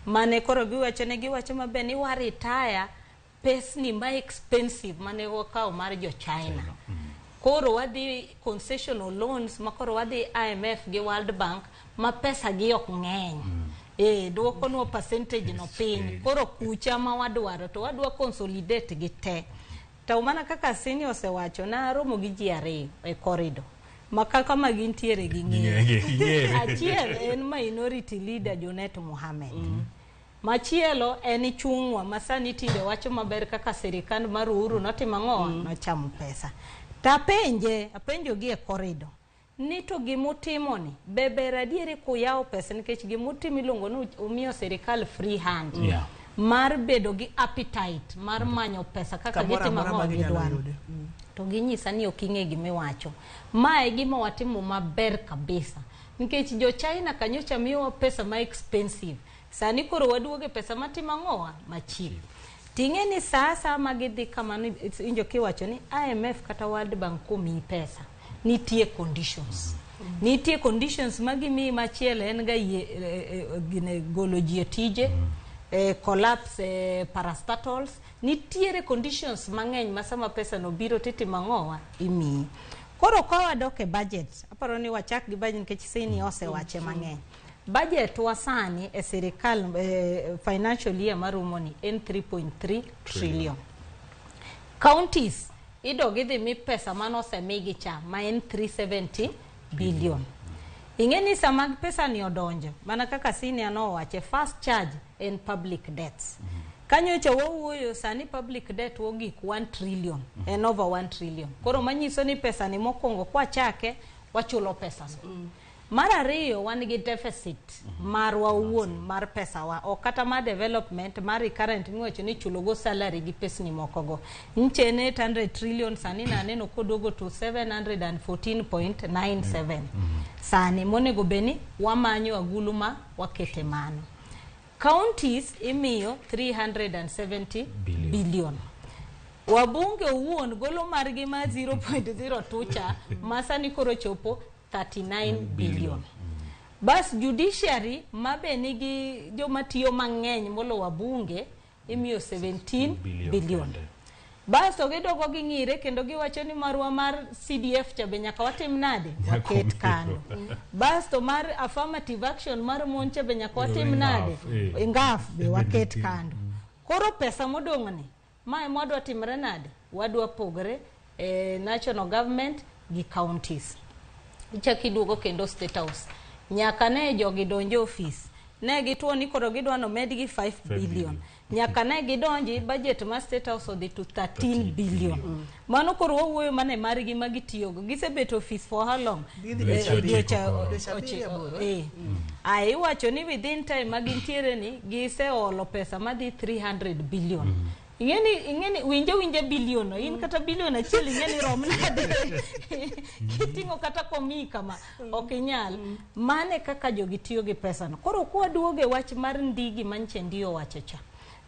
Mane koro giwacho maber ni wa retire pesni ma expensive mane wakaw mar jo China. Koro wadhi concessional loans makoro wadhi IMF gi World Bank ma pesa gi ok ng'eny. Duoko no percentage no piny. Koro kucha ma wadwaro to wadwa consolidate gi te. To mana kaka senior osewacho na romo gi ji ariyo e corridor. Makaka magintiere gi ng'eyo. Achiel en minority leader Jonet Mohamed. Machielo eni chungwa masani tinde wacho maber kaka sirikand mar Uhuru notimo ang'o nochamo pesa. Apenjo gi e corridor. Ni to gimutimo ni beber adiere kuyawo pesa nikech gimutimo iluongo ni umiyo sirikal free hand. Mar bedo gi appetite mar manyo pesa kaka gitimo ang'o gidwaro. To ginyisa ni oking'e gimiwacho. Mae gima watimo maber kabisa. Nikech jo China kanyocha miyo pesa ma expensive. Sani koro waduoge pesa matima ng'owa machiegni. Ting'eni sasa magidhi kama injo kiwacho ni IMF kata World Bank komi pesa. Nitie conditions. Nitie conditions magimi machielo en ga gine golo ji tije, collapse parastatals. Nitiere conditions mang'eny masama pesa no biro titimo ng'owa imi. Koro kwa wadoke budget. Aparo ni wachak gi budget nikech sini osewache mang'eny. Budget wasani e sirikal financial year marumoni en 3.3 trillion. Counties idogidhi mi pesa manosemigi cha ma en 370 billion. Ing'eni sama pesa ni odonjo mana kaka senior no wache first charge en public debts. Kanyocha wawuoyo sani public debt wogik 1 trillion en over 1 trillion. Koro manyiso ni pesa ni mokongo kwa chake wachulo pesa Mar ariyo wan gi deficit mar wawuon mar pesa wa o kata mar development mar recurrent miwacho ni chulo go salary gi pesni mokogo. Nche ne 800 trillion sani na neno kodogo to 714.97. Sani monego beni wamanyo aguluma wakete mano. Counties imiyo 370 billion. Wabunge uwuon golo margi ma 0.02 cha masani koro chopo 39 billion. Bas judiciary mabe nigi joma tiyo mang'eny molo wabunge imiyo 17 billion. Bas to gidogo ging'ire kendo giwacho ni marwa mar CDF cha be nyaka watim nade waket kando. Bas to mar affirmative action mar mon cha be nyaka watim nade ngaf be waket kando. Koro pesa modong' ni mae modwa timre nade wadwa pogre national government gi counties. Ichakiduogo kendo state house nyaka ne jogi donjo office ne gituo ni koro gidwano medgi 5 billion nyaka ne gidonji budget ma state house odhi to 13 billion mano koro wawuoyo mane margi magitiyogo gisebet office for how long iwacho ni within time magintiere ni giseolo pesa madhi 300 billion ingeni winje billion in kata billion achiel ingeni rom nade kitingo kata komi kama okinyal mane kaka jogi tiyo gi pesa no. Koro kwa duoge wach mar ndigi manche ndio wacho cha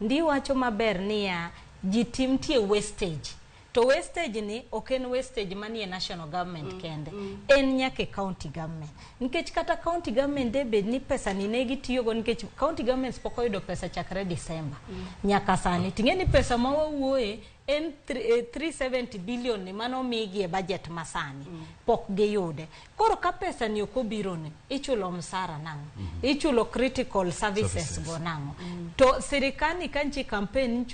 ndi wacho maber niya ji timtie wastage. To wastage ni oken wastage manie national government kende. En nyake county government. Nikech kata county government debe ni pesa ni negi tiyogo nikech county government poko yudo pesa chakre December. Nyaka sani. Tingeni pesa mawa uoe en 370 billion ni mano migi e budget masani. Pok giyude. Koro ka pesa ni okobiro ni ichulo msara nango. Ichulo critical services go nango. To serikali kanchi campaign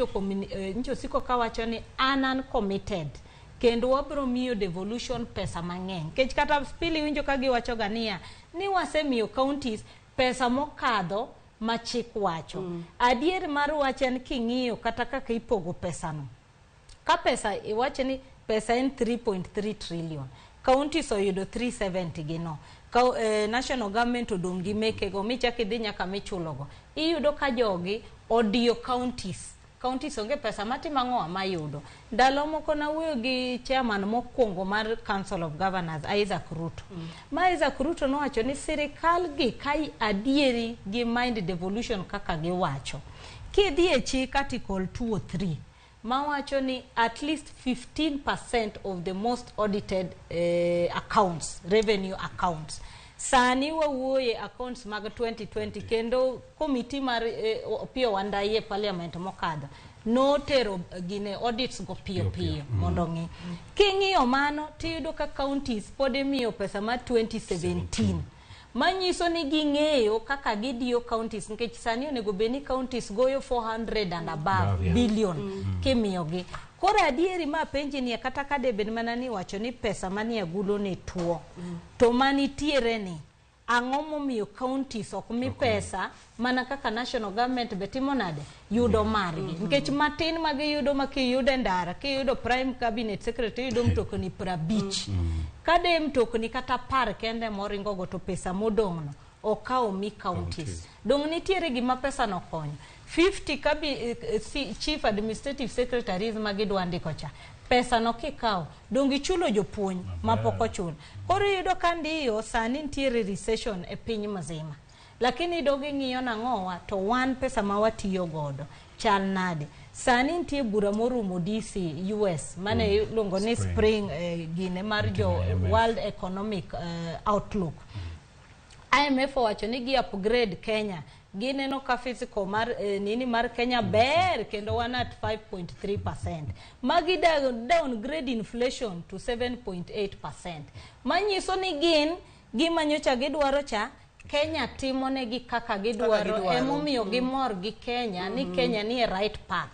ncho siko kawacho ni anan committed kendo wabro miyo devolution pesa mang'eny. Kech kata pili winjo kagi wacho gania ni wasemiyo counties pesa mokadho machik wacho. Adier mar wachen king'iyo kata kaka ipogo pesa no. Ka pesa iwache ni pesa en 3.3 trillion. Counties oyudo 370 gino. National government odongi meke go michaki dhi nyaka michulogo. Iyudo ka jogi odio counties. Counties onge pesa mati mang'oa mayudo. Ndalo moko na wuyo gi chairman mokwongo mar Council of Governors Isaac Ruto. Isaac Ruto no wacho ni sirikal gi kai adieri gi mind devolution kaka gi wacho. Kidhi e chik article 203 mawacho ni at least 15% of the most audited accounts, revenue accounts. Sani wawuoye accounts mag 2020 kendo committee mar Pio Wandaye parliament mokadho notero gine audits go pio mondo ngi. King'iyo mano tiyudo ka counties pod imiyo pesa ma 2017. Manyiso ni ging'eyo kaka gidio counties nikech sani onego beni counties goyo 400 and above billion kimiyogi. Kora adieri ma penji ni kata kade ben manani wacho ni pesa mani agulo ni tuo. To mani tiere ni ang'o momiyo counties ok mi pesa mana kaka national government betimo nade yudo margi. Nikech matin magi yudo makiyudo ndara, kiyudo prime cabinet secretary yudo mtokoni 50. Kade mtokoni kata par kende moringo go to pesa modongno okao mi counties. Dong nitiere gima pesa no konyo. 50 chief administrative secretaries magidwa ndiko cha. Pesa no kikao dongi chulo jopuonj mapoko chulo. Koro yudo kandiyo sani nitiere recession e piny mazima. Lakini dogi ng'iyo nang'owa to wan pesa mawatiyo godo chal nade. Sani ntie bura morumo DC US mane ilongo ni spring gine mar jo World Economic Outlook. IMF wacho ni gi upgrade Kenya. Gineno ka physical mar nini mar Kenya ber kendo wan at 5.3%. Magi downgrade inflation to 7.8%. Manyiso ni gima nyocha gidwaro cha Kenya timo negi kaka gidwaro emomiyo gimor gi Kenya ni Kenya ni right path.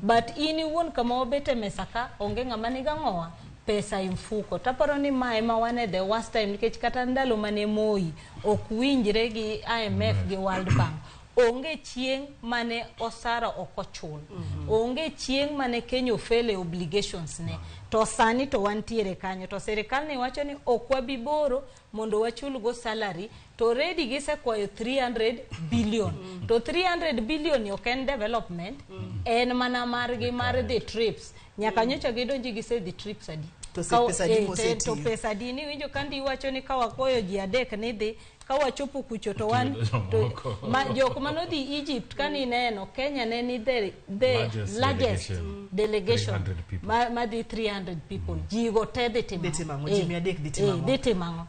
But ini won kama obete mesaka onge ng'ama ni gang'owa pesa imfuko. Taparo ni mae mawane the worst time nikech kata ndalo mane Moi okwinjre gi IMF gi World Bank. Onge chieng mane osara okochul. Onge chieng mane Kenya ofele obligations ne. To sani to wantiere kanyo. To serikal ni wacho ni okwabiboro mondo wachul go salary. To ready gise kwayo 300 billion. To 300 billion yoken development. En mana margi mar the trips. Nyaka nyocha gidonji gise the trips adi. To pesa di ni winjo kandi wacho ni kawa koyo ji adek ni dhi kawa chopo kucho to wan to jok manodhi Egypt kani neno Kenya ne ni the largest delegation ma di 300 people jigo tedhi timango ji adek ditimango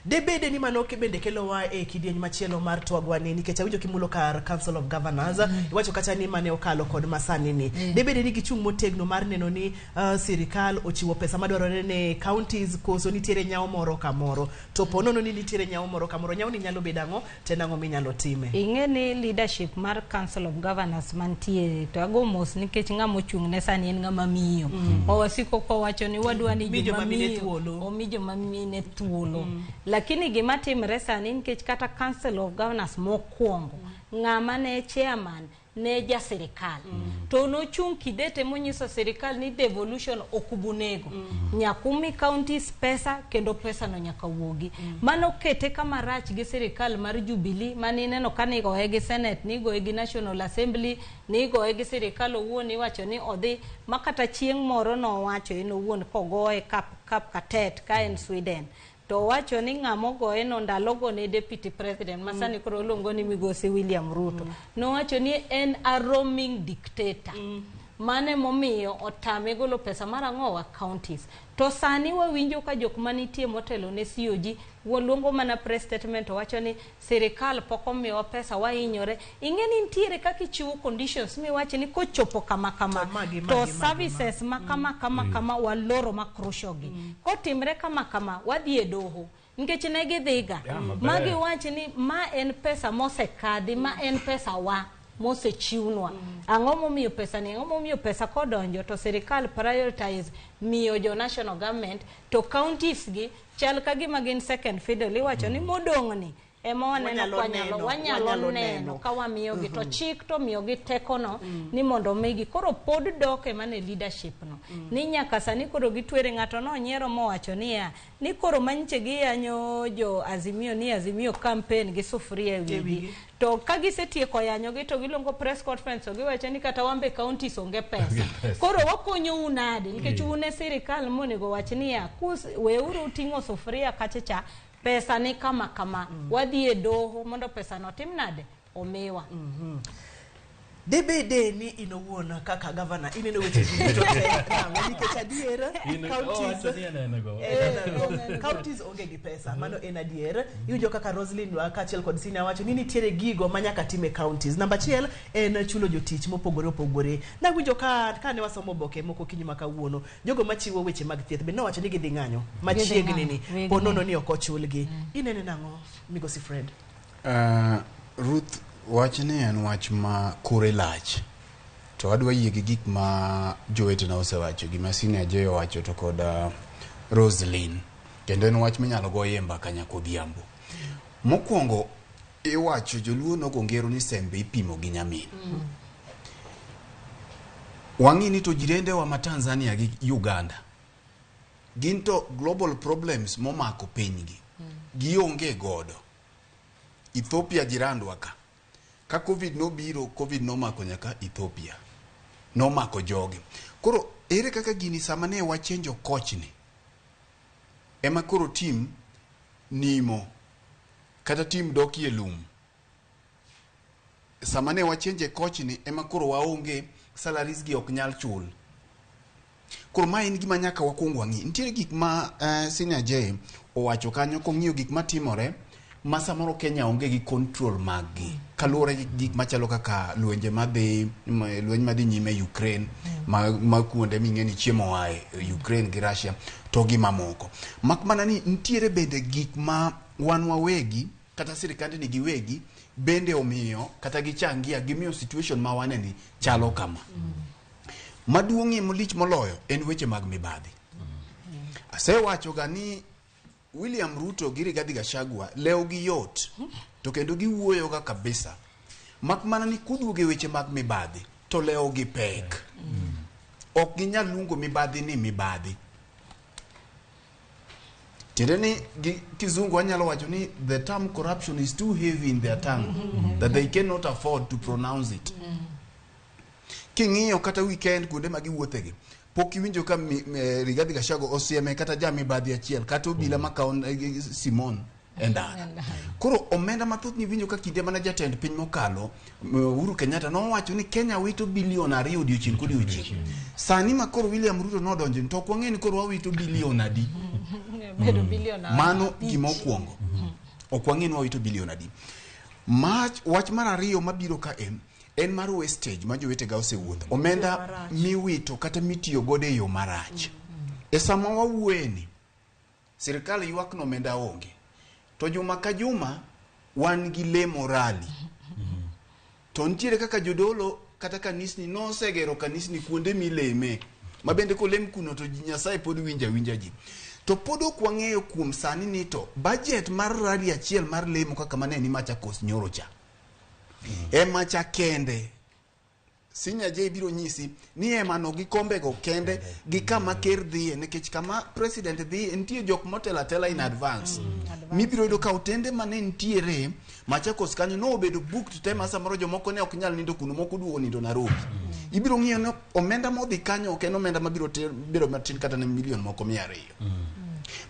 debede ni manoke bende kelo wa e kidieny machielo mar twagwani nikech awinjo kimulo kar Council of Governors iwacho kata ni mane okalo kod masani ni debede ni gichung motegno mar neno ni sirikal ochiwo pesa madwarore ne counties koso nitiere nyao moro kamoro to ponono ni nitiere nyao moro kamoro nyao ni nyalo bedango tenango minyalo time ingeni leadership mar Council of Governors mantiere to ago mos nikech ngamo chung ne sani en ngama miyo owasiko ko wacho ni wadwani joma miyo omijo mamine thuolo lakini gima timre sani nikech kata Council of Governors mokwongo ng'ama ne chairman ne ja sirikal to no chung kidete monyiso sirikal ni devolution okubunego nyakumi counties pesa kendo pesa no nyaka wuogi mano kete kama rach gi sirikal mar Jubilee mani neno kani go gi Senate ni go gi National Assembly ni go gi sirikal owuon iwacho ni odhi makata chieng' moro no wacho en owuon kogoe kap katet ka en Sweden to wacho ni ng'amo goe no ndalogo ne deputy president masani koro luongo ni migosi William Ruto no wacho ni en a roaming dictator mane momiyo otame golo pesa marang'owa counties to sani wawinjo ka jok manitie motelo ne COG luongo mana press statement wacho ni sirikal pok omiyowa pesa wahinyore ing'eni nitiere kaka ichiwo conditions miwacho ni kochopo kama to services ma kama waloro makrushogi kotimre kama wadhi e doho nikech ne gidhiga magi wacho ni ma en pesa mosekadhi ma en pesa wa mosechiwnwa ang'o momiyo pesa ni ang'o momiyo pesa kodonjo to sirikal prioritize miyo jo national government to counties gi chal ka gima gin second fiddle iwacho ni modong'ni ema wanyalo neno ka wamiyogi to chik to miyogi tekono ni mondo migi koro pod doke mane leadership no ni nyaka sani koro gitwere ng'ato no nyiero mowacho ni koro manyiche gi yanyo jo azimio campaign gi sufuria wigi to ka gisetieko yanyogi to giluongo press conference giwacho ni kata wambe counties onge pesa koro wakonyo unade nikech une sirikal monego wach ni weuru uting'o sufuria kachacha pesa ni kama wadhi e doho mondo pesa no tim nade omiwa debede ni inowuona kaka governor ineno weche duto te nango nikech adier counties onge gi pesa mano en adier iwinjo kaka Roslyn kaachiel kod Sina wacho ni nitiere gigo manyaka time counties namba achiel en chulo jotich mopogore nawinjo ka ne wasomo boke moko kinyi makawuono jogo machiwo weche mag thieth be nowacho ni gidhi ng'anyo machiegni ni ponono ni ok ochulgi inene nang'o migosi Fred Ruth wach ni en wach ma kure lach to adwa yie gi gik ma jowetena osewacho gima Sina Joyo wacho to kod Roslyn kendo en wach minyalo go yemba kanya kodhiambo mokwongo iwacho joluo nogo ngero ni sembe ipimo gi nyamin wang'ini to jirende wa ma Tanzania gi Uganda ginto global problems momako pinygi gionge godo Ethiopia jirandwa ka covid nomako nyaka Ethiopia nomako jogi koro ere kaka gini sama ne wachenjo kochni ema koro team nimo kata team dokie lum sama ne wachenje kochni ema koro waonge salaries gi ok nyal chul koro ma en gima nyaka wakwong wang'i nitiere gik ma Sina J owacho kanyo kong'iyo gik matimore ma samoro Kenya onge gi control magi kaluwore gi gik machalo kaka lwenje madhi nyime Ukraine ma kuonde ming'eni chiemo wae Ukraine gi Russia to gi mamoko mak mana ni nitiere bende gik ma wan wawegi kata sirikande ni giwegi bende omiyo kata gichangia gimiyo situation ma waneni chalo kama maduong'ie molich moloyo en weche mag mibadhi asewacho ga ni William Ruto gi Rigathi Gachagua leo gi yot to kendo giwuoyo ga kabisa mak mana ni kuduoge weche mag mibadhi to leo gi pek ok ginyal lungo mibadhi ni mibadhi tiende ni kizungu anyalo wacho ni the term corruption is too heavy in their tongue that they cannot afford to pronounce it king'iyo kata weekend kuonde ma giwuothegi pok iwinjo ka Rigathi Gachagua osieme kata jami badhi achiel kata obila makaon Simon endara koro omenda mathoth ni winjo ka kinde mana jatend piny mokalo Uhuru Kenyatta nowacho ni Kenya wito bilion 2 odiochieng' kodiochieng' sani ma koro William Ruto nodonjo to ok wang'e ni koro wawito bilion adi mano gima okwongo ok wang'e ni wawito bilion adi wach mar ariyo mabiro ka en mar wastage ma jowetega osewuotho omenda miwito kata mitiyo godo e yo marach e sama wawueni sirikal ywak no omenda onge to juma ka juma wan gi lemo rally to nitiere kaka jodolo kata kanisni nosegero kanisni kuonde mileme ma bende kolem kuno to Nyasaye pod winja ji to pod ok wang'eyo kuom sani ni to budget mar rally achiel mar lemo kaka maneni Machakos nyoro cha ema cha kende Senior J biro nyisi ni emano gi kombe go kende gi kama ker dhie nikech kama president dhie nitie jok motela tela in advance. Mibiro yudo ka utende mane nitiere Machakos kanyo no obedo booked tema samoro jomoko ne ok nyal nindo kuno moko duo nindo Nairobi. Ibiro ng'iyo no omenda modhi kanyo ok en omenda mabiro biro matin kata ne milion moko 200.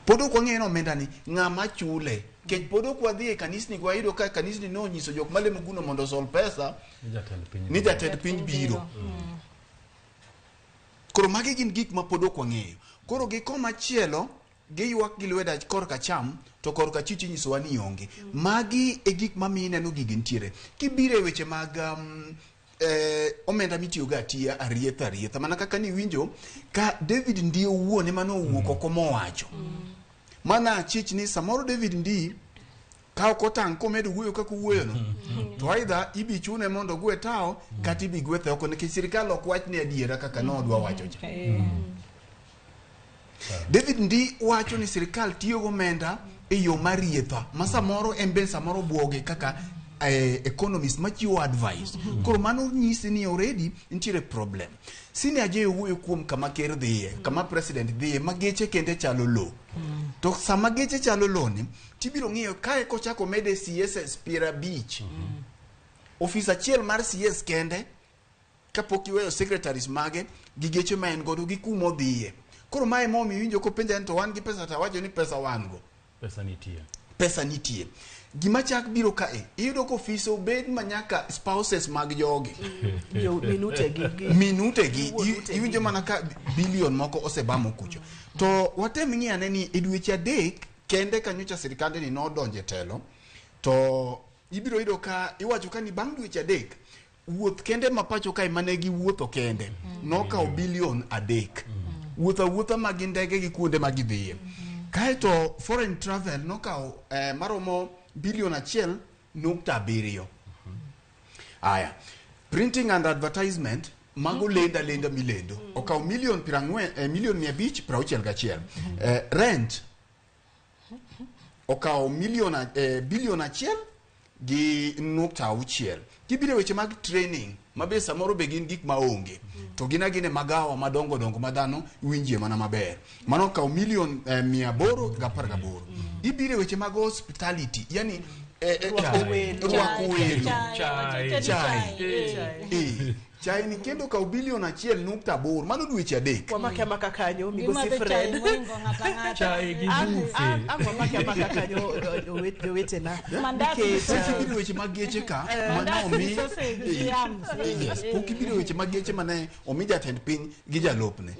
Podo ko ng'eno omenda ni ng'ama chule kech podo kwa dhi e kanisni kwa yudo ka kanisni no nyiso jok malemo kuno mondo sol pesa ni jatend piny biro. Koro magi gin gik ma podo kwa ng'eyo. Koro gi koma chielo gi ywak gi lweda korka cham to korka chichi nyiso wa ni onge. Magi e gik ma mi neno gigi ntiere. Kibire weche mag omenda mitiyo ga tia arietha mana kaka ni winjo ka David ndio wuone mano wuok oko mowacho. Mana chich ni samoro David ndi ka okotang komedo wuoyo kaka wuoyo no to aidha ibi chune mondo gwe tao kata ibi gwethe oko nikech sirikal ok wach ni adiera kaka no odwa wacho cha. David ndi wacho ni sirikal tiyo go omenda e yo marietha ma samoro embe samoro buoge kaka economist machiwo advice. Koro mano nyisi ni already ntiere problem. Senior J wuoyo kuom kama ker dhiye, kama president dhiye, mageche kende chalo lo. To sama geche chalo lo ni, tibiro ng'iyo kae kochako mede CSS Pira Beach. Office achiel mar CS kende, kapok iweyo secretaries mage, gi geche ma en godo gi kumo dhiye. Koro mae momi winjo ko penja to wan gi pesa ta wacho ni pesa wan go. Pesa nitie. Gima chak biro kae, iyudo ko office obed manyaka spouses mag jogi. Minute gi. Iwinjo mana ka billion moko osebamo kucho. To watem ng'iane ni edweche adek kende kanyocha sirikande ni nodonje telo. To ibiro yudo ka iwacho ka ni bang' dweche adek wuoth kende mapacho kae mane gi wuotho kende nokawo billion adek. Wuotha mag ndege gi kuonde mag dhie. Kae to foreign travel nokawo maromo billion 1.7. Aya. Printing and advertisement mago lenda milendo. Okaw million 561. Rent okaw billion 1 gi 1.6. Kibire weche mag training mabe samoro be gin gik maonge to gine magawa madongo madano winjie mana maber. Mano okaw million 818. Ibire weche mag hospitality yani chai ni kendo ka billion 1.8 mano dweche adek. Kwa maka kanyo migosi Fred. Chai gi bufe. Kwa maka kanyo wete na. Mandati kibire weche mag geche ka mana omi. Yes, kibire weche mag geche mana omi jatend piny gi jalopne.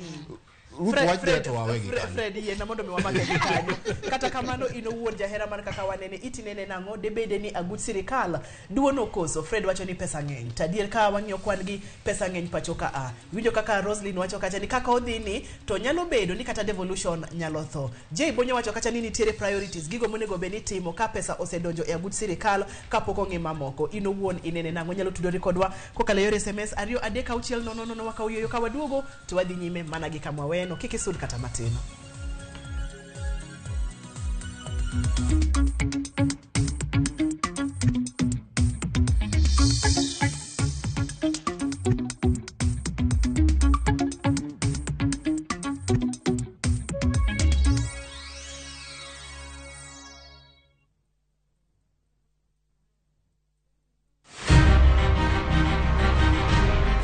Fred yena mondo mi wamake kanyo. Kata kamano ino wuon jahera man kaka wanene itinene nango debede ni agut sirikal duono koso. Fred wacho ni pesa ng'eny. Tadier ka wang'iyo kwan gi pesa ng'eny pachoka a. Winjo kaka Roslyn wacho kacha ni kaka odhini to nyalo bedo ni kata devolution nyalo tho. J Bonyo wacho kacha ni nitiere priorities gigo monego be ni timo ka pesa osedonjo e agut sirikal kapok ong'e mamoko. Ino wuon inene nango nyalo tudori kodwa kokalo yore SMS 23600 wakauyoyo ka waduogo to wadhi nyime mana gi kama no kiki sud kata matino.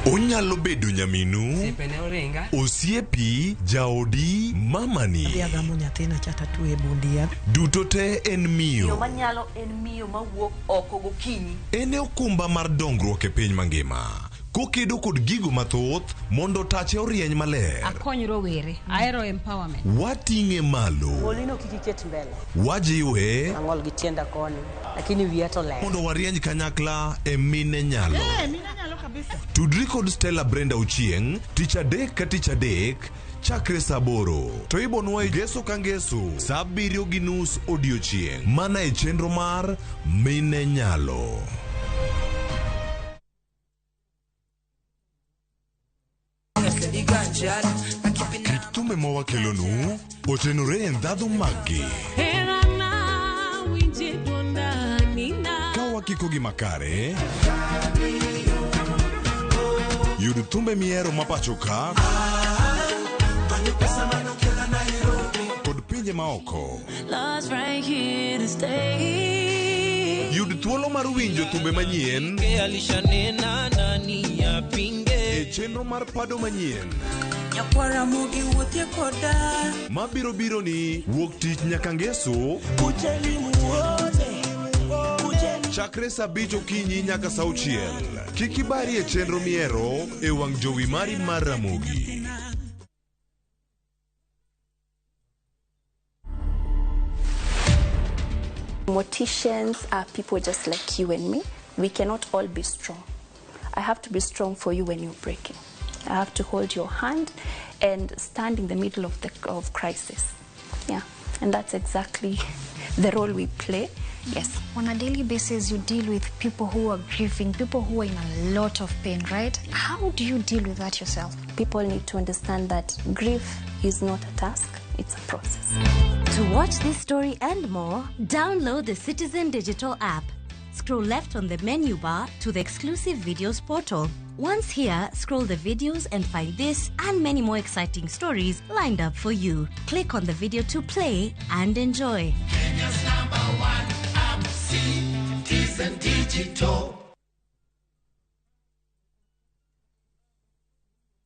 Onyalo bedo nyaminu, osiepi, jaodi, mamani. Agamo nyathina chata tu e bundia. Duto te en miyo. Yo manyalo en miyo mawuok oko gokinyi. En okumba mar dongruok e piny mangima. Kokedo kod gigo mathoth mondo tache orieny maler. Akony rowere, aero empowerment. Wating'e malo. Molino kikiket mbele. Wajiwe. Ang'ol gi tienda koni, lakini wiya to ler. Mondo warieny kanyakla e mine nyalo. Mine nyalo kabisa. Tudri kod Stella Brenda Ochieng, tich adek ka tich adek, chakre saa 8. To ibonwa Ngeso ka Ngeso, saa 7:30 odiochieng'. Mana e chenro mar Mine Nyalo. Kit thumbe mawakelonu otenore e ndhadhu maggi. Ka wakiko gi makare, Yud thumbe miero mapacho ka kod pinje maoko. Yud thuolo mar winjo thumbe manyien e chenro mar pado manyien mabiro biro ni wuok tich nyaka ngeso chakre saa 5 okinyi nyaka saa 6. Kik ibari e chenro miero e wang' jowi mari mar Ramogi. Morticians are people just like you and me. We cannot all be strong. I have to be strong for you when you're breaking. I have to hold your hand and stand in the middle of crisis. Yeah, and that's exactly the role we play. Yes. On a daily basis, you deal with people who are grieving, people who are in a lot of pain, right? How do you deal with that yourself? People need to understand that grief is not a task, it's a process. To watch this story and more, download the Citizen Digital app. Scroll left on the menu bar to the exclusive videos portal. Once here, scroll the videos and find this and many more exciting stories lined up for you. Click on the video to play and enjoy. Kenya's #1 app, Citizen Digital.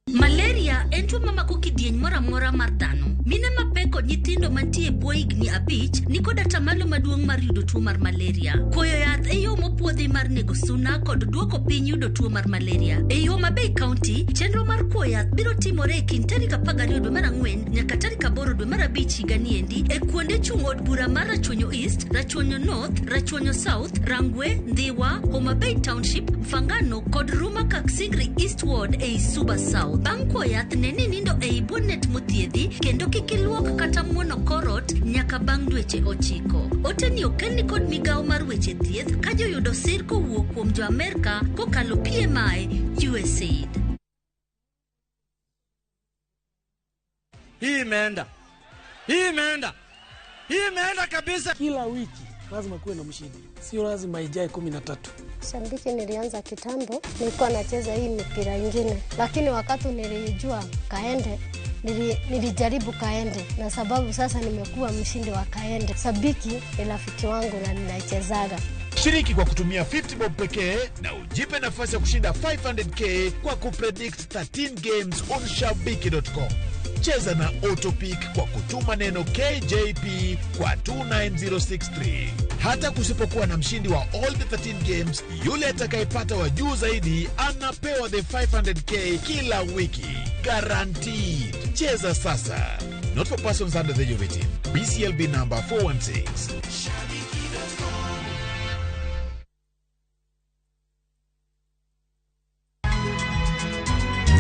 Malaria en tuo mamako kidieny mora mora mar dhano. Mine mapek kod nyithindo mantie bwo higni 5 ni kod atamalo maduong' mar yudo tuo mar malaria. Koyo yath e yo mopuodhi mar nego suna kod duoko piny yudo tuo mar malaria. E yo ma Bay County, chenro mar koyo yath biro timore e kind tarik 12 dwe mar 4 nyaka tarik 8 dwe mar 5 higa ni endi e kuonde chung' od bura mar Rachuonyo East, Rachuonyo North, Rachuonyo South, Rangwe, Ndhiwa, Homa Bay Township, Fangano kod Ruma Kaksingri East Ward e Suba South. Bang' koyo yath ne ni nindo e bonet mothiedhi kendo kik iluok kata muono korot nyaka bang' dweche 9. Oteni okelni kod migawo mar weche thieth ka joyudo sir kowuok kuom jo Amerika kokalo PMI USAID. Hii imeenda kabisa. Kila wiki lazima kuwe na mshindi, sio lazima ijae 13. Shambiki nilianza kitambo, nilikuwa nacheza hii mipira ingine, lakini wakati nilijua kaende nilijaribu kaende, na sababu sasa nimekuwa mshindi wa kaende. Sabiki ni rafiki wangu na ninaichezaga. Shiriki kwa kutumia 50 bob pekee na ujipe nafasi ya kushinda 500k kwa kupredict 13 games on shabiki.com. Cheza na Autopic kwa kutuma neno KJP kwa 29063. Hata kusipokuwa na mshindi wa all the 13 games, yule atakayepata wa juu zaidi anapewa the 500k kila wiki. Guaranteed. Cheza sasa. Not for persons under the age of 18. BCLB number 416.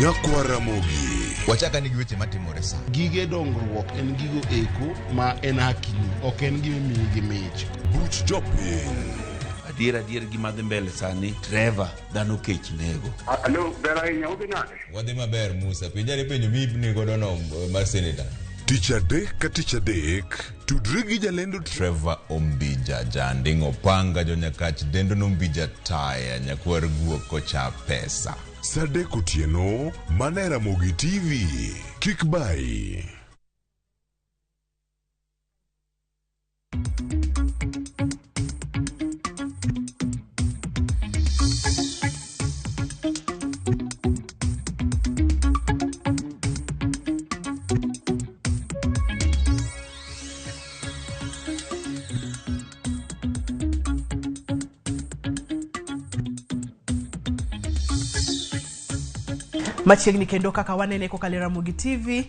Nyakwa Ramogi. Wachaka nigi weche matimore sa. Gige dongruok en gigo eko ma en hakini, ok en gima miyi mich. Buch jopiny. Adier gima dhi mbele sani, Trevor dhano kech nego. Alo, ber ahinya ubi nade? Wadhi maber Musa, penjari penjo mibni godo no mar senator. Tich adek ka tich adek, tudri gi jalendo Trevor Ombija janding opanga jo nyakach dendo nombija taya nyakwar guok kocha pesa. Sadek otieno, mana Ramogi TV. Kik bai. Machiegni kendo kaka wanene kokalo Ramogi TV,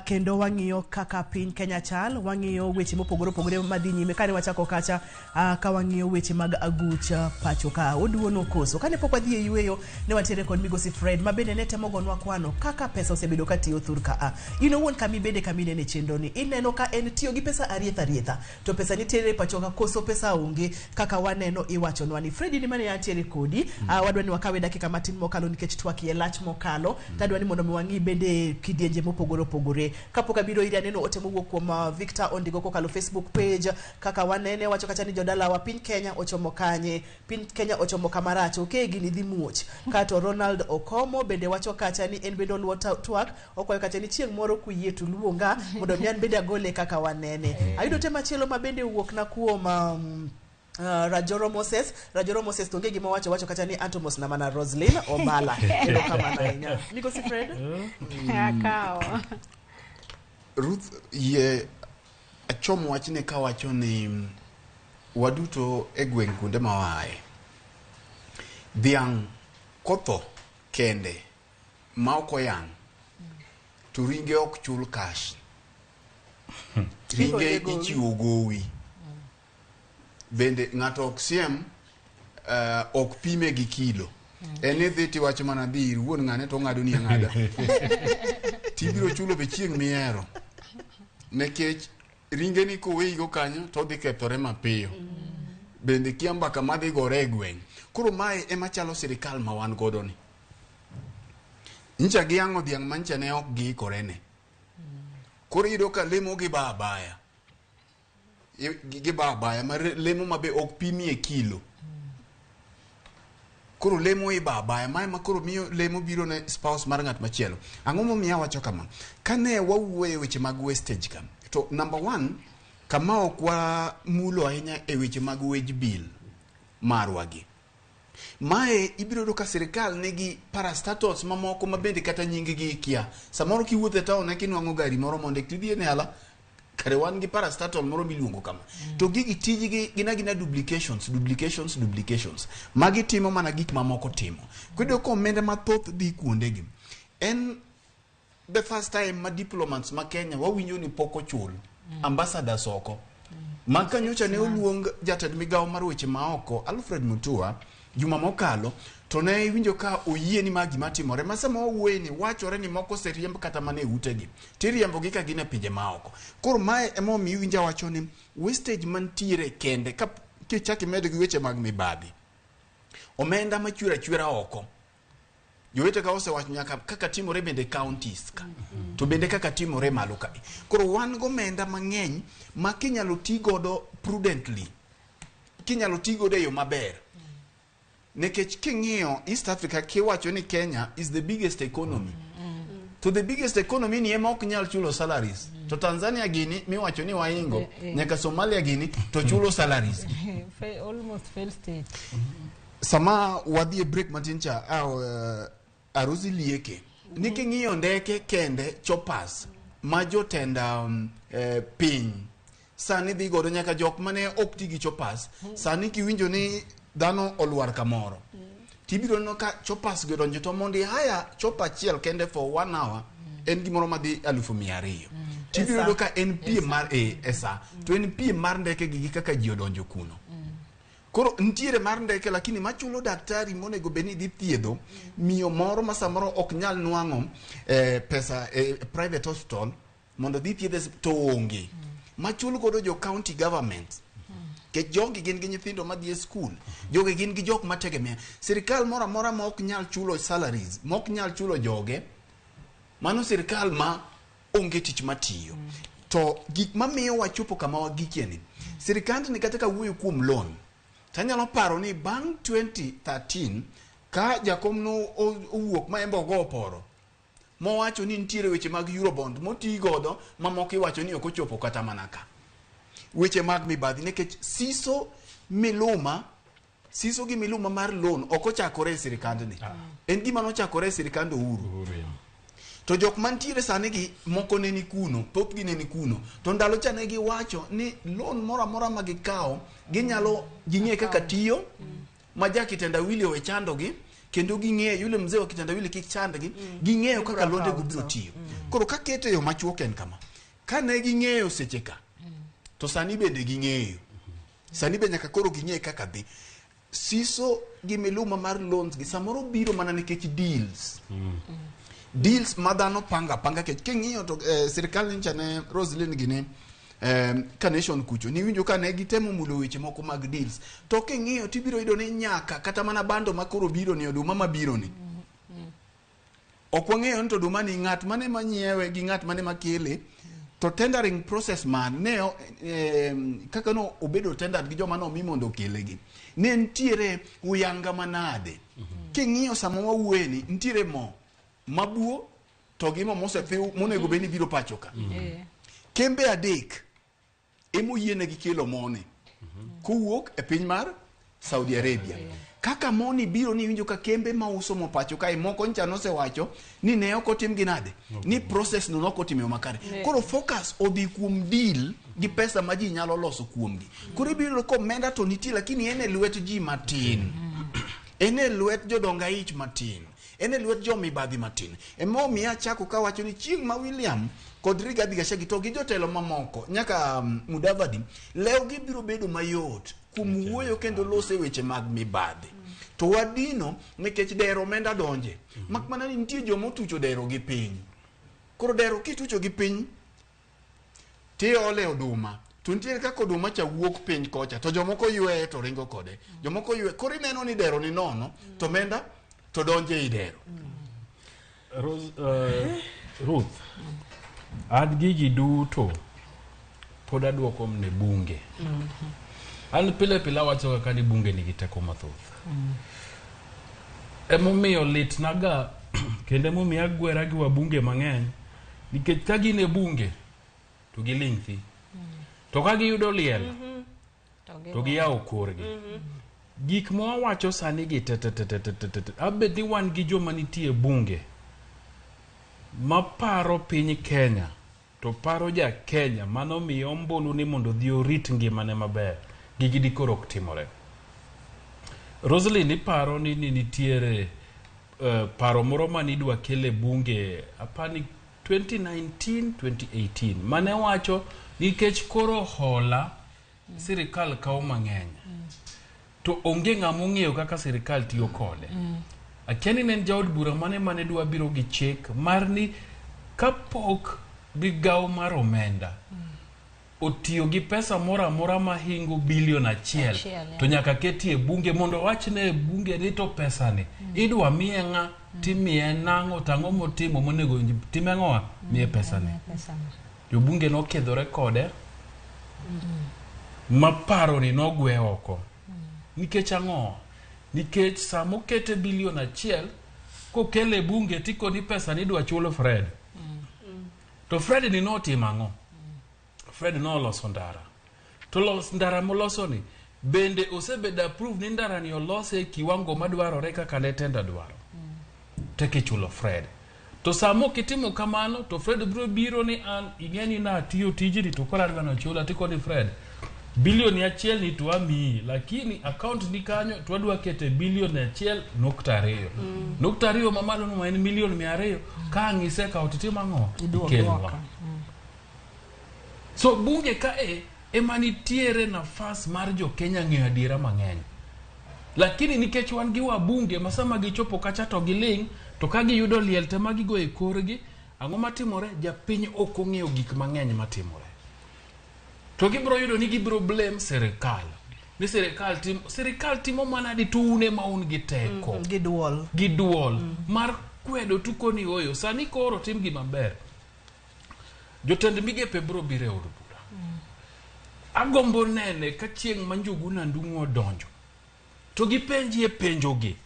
kendo wang'iyo kaka piny Kenya chal, wang'iyo weche mopogore opogore madhi nyime. Kane wachako kacha ka wang'iyo weche mag agucha pacho ka oduono koso. Kane pok wadhi e yueyo ne watiere kod Migosi Fred mabende ne temo gonwa kwano kaka pesa osebedo ka tiyo thur ka. Wuon kami bende kami ne chenro ni ineno ka en tiyo gi pesa arietha to pesa nitiere pacho ka koso pesa onge kaka waneno iwachonwa ni Fred ni mane yatiere kodi. Wadwa ni wakawe dakika matin mokalo nikech twak ye lach mokalo. nyuolo tadwa ni mondo miwangi bende kidienje mopogore opogore kapok abiro iri aneno ote mowuok kuom Victor Ondigo kokalo Facebook page kaka wanene wacho kacha ni jodala wa piny Kenya ochomo kanye piny Kenya ochomo kamarach gini dhi muoch kato Ronald Okomo bende wacho kacha ni en bende luo twak okwayo kacha ni chieng' moro kuyie to luonga mondo mian bende agole kaka wanene ayudo tema chielo ma bende wuok na kuom Rajoro Moses tonge gima wacho kacha ni Antomos na mana Roslyn Obala ero kama na inya Migosi Fred akao Ruth ye achomo wachne ka wacho ni waduto e gweng' kuonde mawae dhiang' kotho kende ma ok oyang' to ringe ok chul cash ringe ichiwo gowi bende ng'ato ok siem ok pime gi kilo en idhi tiwacho mana dhi wuon ng'ane to ng'ado ni ng'ada tibiro chulo be chieng' miero nekech ringe ni koweyi go kanyo to dhi kethore mapiyo bende kiamba kama dhi gore e gweng' koro mae ema chalo sirikal ma wan godo ni ncha giang'o dhiang' mancha ne ok giikore ne koro iyudo ka lemo gi ba abaya ma lemo ma be ok pimie kilo koro lemo iba abaya ma koro miyo lemo biro ne spouse mar ng'at machielo ang'o momiyo wacho kama kane wawuoyo weche mag wastage kam to number 1 kama ok wa mulo ahinya e weche mag wage bill marwagi mae ibiro do ka sirikal negi parastatals mamoko mabende kata nying gi kia samoro kiwuotho e town kinwang'o gari moro mondo tidhi ne ala kare wan gi parastatal moro miluongo kama to gigi tijigi gina duplications magi timo mana gik mamoko timo kwedo ko omenda mathoth dhi kuondegi en the first time ma diplomats ma Kenya wawinjo ni pok ochul ambassadors oko makanyocha ne oluong jatend migawo mar weche maoko Alfred Mutua juma mokalo to ne winjo ka oyie ni magi matimore masama owuoye ni wachore ni moko seriemb kata mane utegi tiriembo gi ka gine pinje maoko koro mae emo mi winja wacho ni wastage mantiere kende ka kichaki med gi weche mag mibadhi omenda machwira oko jowete ka osewacho nyaka kaka timore bende counties ka to bende kaka timore malo ka koro wan go omenda mang'eny ma kinyalo ti godo prudently kinyalo ti godo e yo maber nekech king'iyo East Africa kiwacho ni Kenya is the biggest economy to the biggest economy ni ema ok nyal chulo salaries to Tanzania gini miwacho ni waingo nyaka Somalia gini to chulo salaries almost fail state sama wadhi break matincha aruzi lieke niking'iyo ndeke kende chopas ma jotenda piny sani dhi godo nyaka jok mane ok tigi chopas sani kiwinjo ni dhano olwar kamoro tibiro no ka chopas go donjo to mondi haya chopa achiel kende for 1 hour en gimoro madhi 200,000 tibiro no ka en piem mar esa to en piem mar ndeke gi kaka ji odonjo kuno koro ntiere mar ndeke lakini machulo daktari monego beni dhi thiedho miyo moro ma samoro ok nyal nwang'o pesa private hospital mondo dhi thiedhe to onge machulo godo jo county government ke jogi gin gi nyithindo ma dhi e school jogi gin gi jok mategemea sirikal mora mora ma ok nyal chulo salaries ma ok nyal chulo joge mano sirikal ma onge tich matiyo to gik mamiyo wachopo kama wagikieni sirikand ni kata ka wuoyo kuom loan tanyalo paro ni bang 2013 ka jakomno owuok ma embo go oporo mowacho ni ntiere weche mag Eurobond moti godo mamoko iwacho ni ok ochopo kata manaka weche mag mibadhi nekech siso gi miluma mar loan ok ochakore e sirikand ni en gima nochakore e sirikand Uhuru to jok mantiere sani gi moko ne ni kuno thoth gi ne ni kuno to ndalo cha ne giwacho ni loan mora mora ma gikawo ginyalo ging'e kaka tiyo ma jakitenda wili owe chando gi kendo ging'e yule mzee wa kitendawili kik chandgi ging'eyo kaka londe gubiro tiyo koro ka kete yo machuok en kama ka ne ging'eyo seche ka to sani bende ging'eyo sani be nyaka koro ging'e kaka dhi siso gi miluma mar loans gi samoro biro mana nikech deals madhano panga kech king'iyo to sirikal ncha ne Roslyn gini ka nation kucho ni winjo ka ne gitemo mulo weche moko mag deals to king'iyo tibiro yudo ni nyaka kata mana bando makoro biro ni oduma mabiro ni okwang'eyo ni to oduma ni ng'at mane manyiewe gi ng'at mane makele to tendering process man ne kaka no obedo tendered gi joma no mi mondo okele gi ne ntiere uyanga manade king'iyo sama wawueni ntiere mo mabuo to gi mo mosethiw monego beni biro pacho ka kembe adek emo yiene gi kelo moni kowuok e piny mar Saudi Arabia kaka moni biro ni winjo ka kembe ma uso mo pacho kae moko ncha nosewacho ni ne ok otim gi nade ni process no ok otimo makare koro focus odhi kuom deal gi pesa ma ji nyalo loso kuomgi koro ibiro ko omenda to nitie lakini ene lwet ji matin ene lwet jodonga ich matin ene lwet jo mibadhi matin emo miya chako ka wacho ni chieng' ma William kod Rigathi Gachagua to gi jotelo mamoko nyaka Mudavadi leo gibiro bedo mayot kuom wuoyo kendo lose weche mag mibadhi to wadino nikech dero omenda donje mak mana ni nitie joma otucho dero gi piny koro dero kitucho gi piny tiole oduma to nitie kaka oduma cha wuok piny kocha to jomoko ywe to ringo kode jomoko ywe koro ineno ni dero ni nono to omenda to donje i dero Ruth ad gigi duto pod aduoko mne bunge an pile wacho kaka ni bunge nigi teko mathoth emomiyo lit naga kendo emomiyo agwera gi wabunge mang'eny nikech ka gin e bunge to giling' thi to ka giyudo liel to giyawo korgi gik mwawacho sani gi abed ni wan gi joma nitie bunge maparo piny Kenya to paro ja Kenya mano miyo ombulu ni mondo dhi orit ngimane maber gigi dikoro ok timore Rosalie ni paro ni nitiere paro moro manidwa kele bunge apani 2019-2018 mane wacho nikech koro hola sirikal kawo mang'eny to onge ng'ama ong'eyo kaka sirikal tiyo kode akiani nen jaod bura mane dwa biro gi chik mar ni kapok migawo mar omenda otiyo gi pesa mora mora mahingo bilion 1 to nyaka ketie bunge mondo wachne bunge ni to pesa ni idwa miye ng'a timiye nang'o tang'o motimo monego time ng'oa miye pesa ni jo bunge no kedhore kode maparo ni nogwe oko nikech ang'o nikech samo kete bilion 1 kokele bunge tiko ni pesa ni dwa chulo Fred to Fred ni notimo ang'o Fred no loso ndara to los ndara moloso ni bende osebedo approve ni ndara ni olose kiwango madwarore kaka ne tenda dwaro teke chulo Fred to samo kitimo kamano to Fred biro ni an ing'eni na tiyo tijini to kora dwano chula tiko ni Fred bilioni 1 ni tuami lakini account ni kanyo twadwa kete bilioni 1.2 nukta 2 mamalo no en milioni 200 ka ng'ise ka otitima ng'o ikelwa so bunge ka emanitiere nafas mar jo Kenya ng'eyo adiera mang'eny lakini nikech wan gi wabunge masama gichopo kacha to giling to ka giyudo liel te magigo e korgi ang'o matimore japiny ok ong'eyo gik mang'eny matimore to gibro yudo ni gibro blame sirikal ni sirikal timo mana di tune maun gi teko giduol mar kwedo tuko ni oyo sani koro tim gi maber jotend migepe bro bire od bura agombo nene ka chieng' manjugu na ndung'o donjo to gipenji e penjogi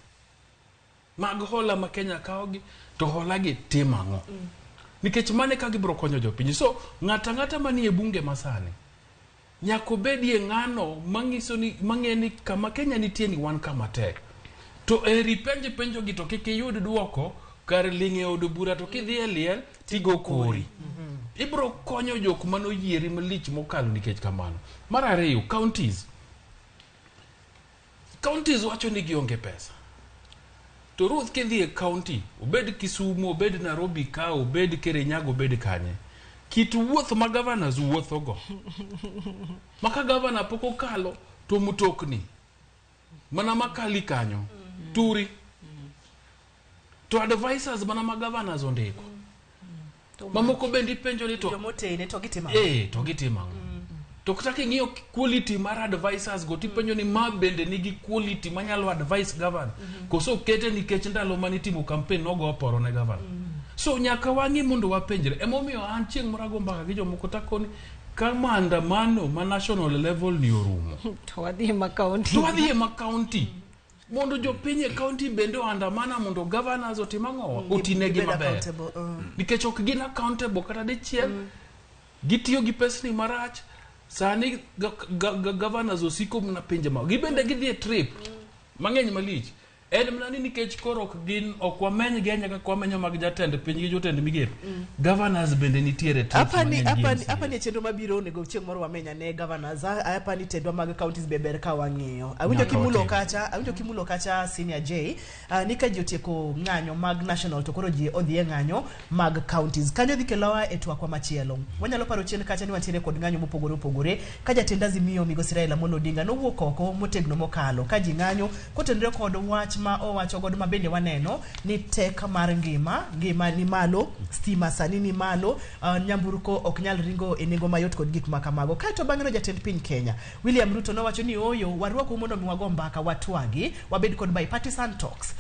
mag hola ma Kenya kawogi to hola gi timo ang'o nikech mane ka gibro konyo jopiny so ng'ata manie bunge masani nyako bedie ng'ano mang'iso ni mang'eni kama Kenya nitie ni wan kama tek to eri penjogi to kikiyud duoko kar ling'e od bura to kidhi e liel tigo kori ibro konyo jok mano yieri malich mokalo nikech kamano mar ariyo counties wacho ni gionge pesa to Ruth kidhi e county obed Kisumu obed Nairobi ka obed Kirinyaga obed kanye kit wuoth ma governors wuothogo maka governor poko kalo to mutokni mana makali kanyo turi to advisors mana ma governors ondiko mamoko bendi penjo ni to jomotene to gitima to gitima to kata ng'iyo quality mar advisors go tipenjo ni ma bende nigi quality manyalo advice governor koso kete nikech ndalo manitimo campaign nogo oporo ne governor So nyaka wangi mondo wapenjre. Emomiyo an chieng' morago mbaka gi jomoko takoni ka maandamano ma national level ni orumo. To wadhi ma county. To wadhi ma county. Mondo jopiny e county bende andamana mondo governors otim ang'o otinegi maber. Nikech ok gin accountable kata dichiel. Gitiyo gi pesni marach. Sani governors osiko na pinje ma. Gibende gidhi e trip. Mang'eny malich. En mnani nikech koro ok gin ok wameny genya ka kwamenyo mag jatend piny gi jotend migepe. Governors bende nitiere trip. Apani chenro mabiro onego chieng' moro wamenya ne governors. Apani tendwa mag counties beber ka wang'iyo. Awinjo kimulo kacha Senior J. Nika ji otieko ng'anyo mag national to koro ji odhi e ng'anyo mag counties. Kanyo dhi kelowa e twak machielo. Wanyalo paro chien kacha ni wantiere kod ng'anyo mopogore opogore. Ka jatend Azimio Migosi Raila Amolo Odinga nowuok oko motegno mokalo. Ka ji ng'anyo kotenore kod wach ma owacho god ma bende waneno ni tek mar ngima ni malo, stima sani ni malo, nyamburko ok nyal ringo e nengo mayot kod gik makamago. Kaito bang'e jatend piny Kenya William Ruto nowacho ni oyo warwako mondo miwago mbaka watwagi wabed kod bipartisan talks.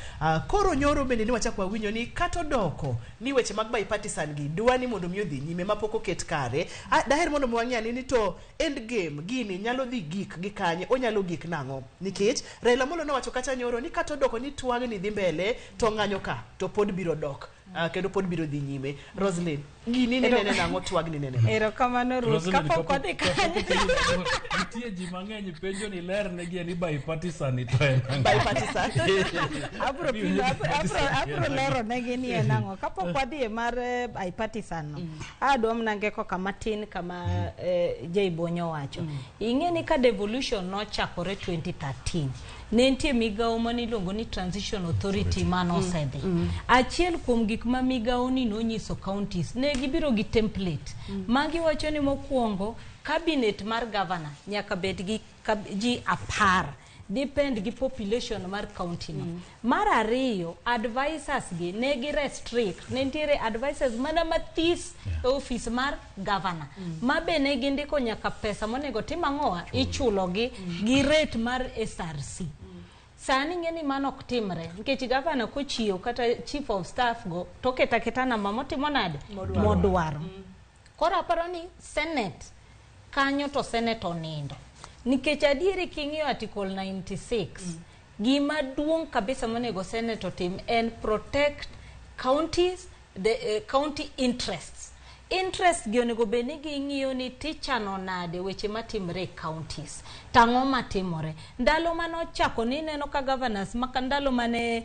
Koro nyoro bende ni wachak wawinjo ni kato doko ni weche mag bipartisan gi dwani mondo mi odhi nyime mapok oket kare. Daher mondo mwang'ia ni to end game gini nyalo dhi gik gi kanye onyalo gik nang'o nikech Raila Amolo nowacho kacha nyoro ni kato doko ni twag ni dhi mbele to ng'anyo ka to pod biro dok kendo pod biro dhi nyime. Roslyn gini nene nang'o twag ni nene erokamano Ruth kapo kodhi kanye nitie ji mang'eny penjo ni ler ne gi ni bipartisan to en bipartisan apro lero ne gi ni en ang'o kapo kodhi mar bipartisan no adom nange ko kama tin kama Jay Bonyo wacho ing'e ni ka devolution no chakore 2013 nentie migao maniluongo ni Transition Authority manosedhi. Achiel kuom gik ma migao ni nonyiso counties ne gibiro gi template magi wacho ni mokwongo cabinet mar governor nyaka bed gi ji 10 depend gi population mar county no. Mar ariyo advisors gi ne gi restrict nentiere advisors mana mathis office mar governor ma be ne gindiko nyaka pesa monego tim ang'oa ichulo gi rate mar SRC. Sani ngeni mano ok timre nikech governor kochiyo kata chief of staff go to keta namba motimo nade modwaro. Koro aparo ni senate kanyo to senate onindo nikech adieri king'iyo article 96 gima duong' kabisa monego senate otim en protect counties the county interest gi onego beni gi ng'iyo ni tichano nade weche matimre counties tang'o matimore ndalo mano chako ni neno ka governors maka ndalo mane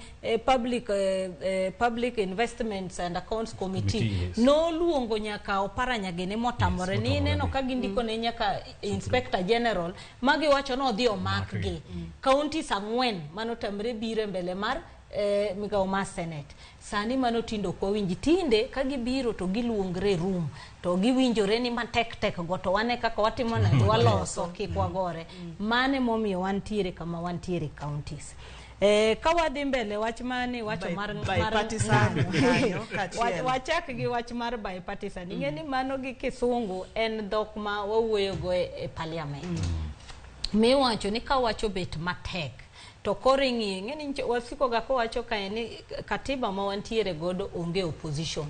public investments and accounts committee no luongo nyaka opara nyagene motamore ni neno ka gindiko ne nyaka inspector general magi wacho no dhi omak gi counties 4 mano tamre bire mbele mar migao ma senate. Sani mano tindo kwa winji tinde kagi biro to giluongre room to giwinjore ni matek go to wane kaka watimo na waloso kikwa gore mane momiyo wantiere kama wantiere counties. Kawadhi mbele wach mane wacho mar bipartisan wachak gi wach mar bipartisan ingeni mano gi kisungu en dhok ma wawuoyo go e parliament. Me wacho ni ka wacho bet matek to koringi ngeni wasiko ga ko wacho ka ni katiba ma wantiere godo onge opposition